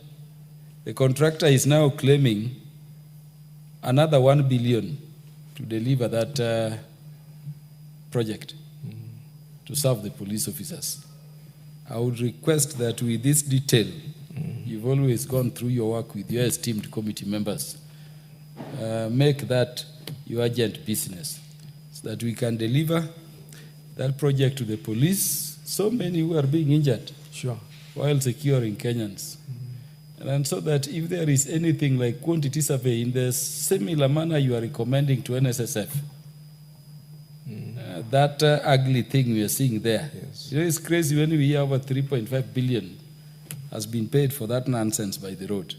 The contractor is now claiming another 1 billion to deliver that project to serve the police officers. I would request that with this detail, you've always gone through your work with your esteemed committee members, make that your urgent business so that we can deliver that project to the police. So many who are being injured while securing Kenyans. And so that if there is anything like quantity survey in the similar manner you are recommending to NSSF, that ugly thing we are seeing there. Yes. You know, it's crazy when we hear over 3.5 billion has been paid for that nonsense by the road.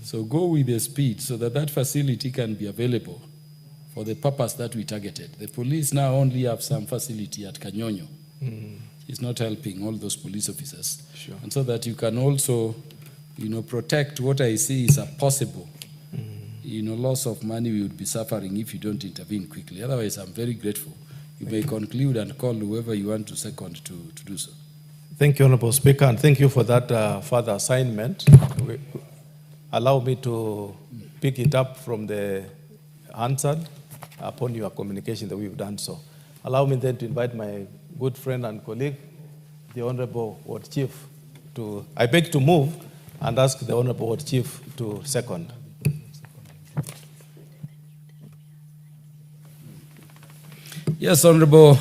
So go with the speed so that that facility can be available for the purpose that we targeted. The police now only have some facility at Kanyonyo. It's not helping all those police officers. Sure. And so that you can also, protect what I see is a possible, loss of money we would be suffering if you don't intervene quickly. Otherwise, I'm very grateful. You may conclude and call whoever you want to second to do so. Thank you, Honorable Speaker, and thank you for that further assignment. Allow me to pick it up from the answer upon your communication that we've done so. Allow me then to invite my good friend and colleague, the Honorable Ward Chief, I beg to move and ask the Honorable Ward Chief to second. Yes, Honorable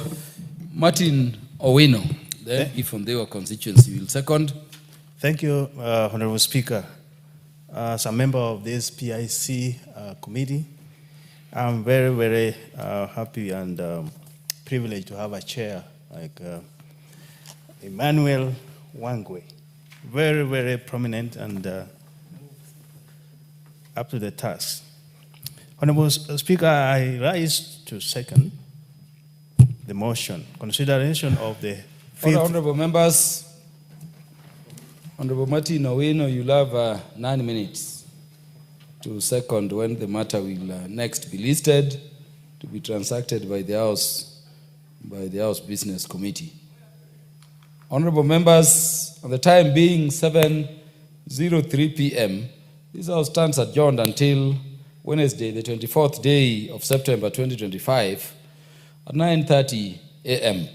Martin Owino, if on their constituency, will second. Thank you, Honorable Speaker. As a member of this PIC committee, I'm very, very happy and privileged to have a chair like Emmanuel Wangwe. Very, very prominent and up to the task. Honorable Speaker, I rise to second the motion. Consideration of the fifth... Honorable members, Honorable Martin Owino, you'll have 9 minutes to second when the matter will next be listed to be transacted by the House Business Committee. Honorable members, on the time being 7:03 p.m., this House stands adjourned until Wednesday, the 24th day of September 2025 at 9:30 a.m.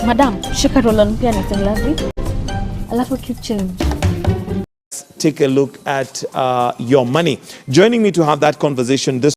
Madam, shika roll pia ni ngapi? Alafu keep change. Take a look at your money. Joining me to have that conversation this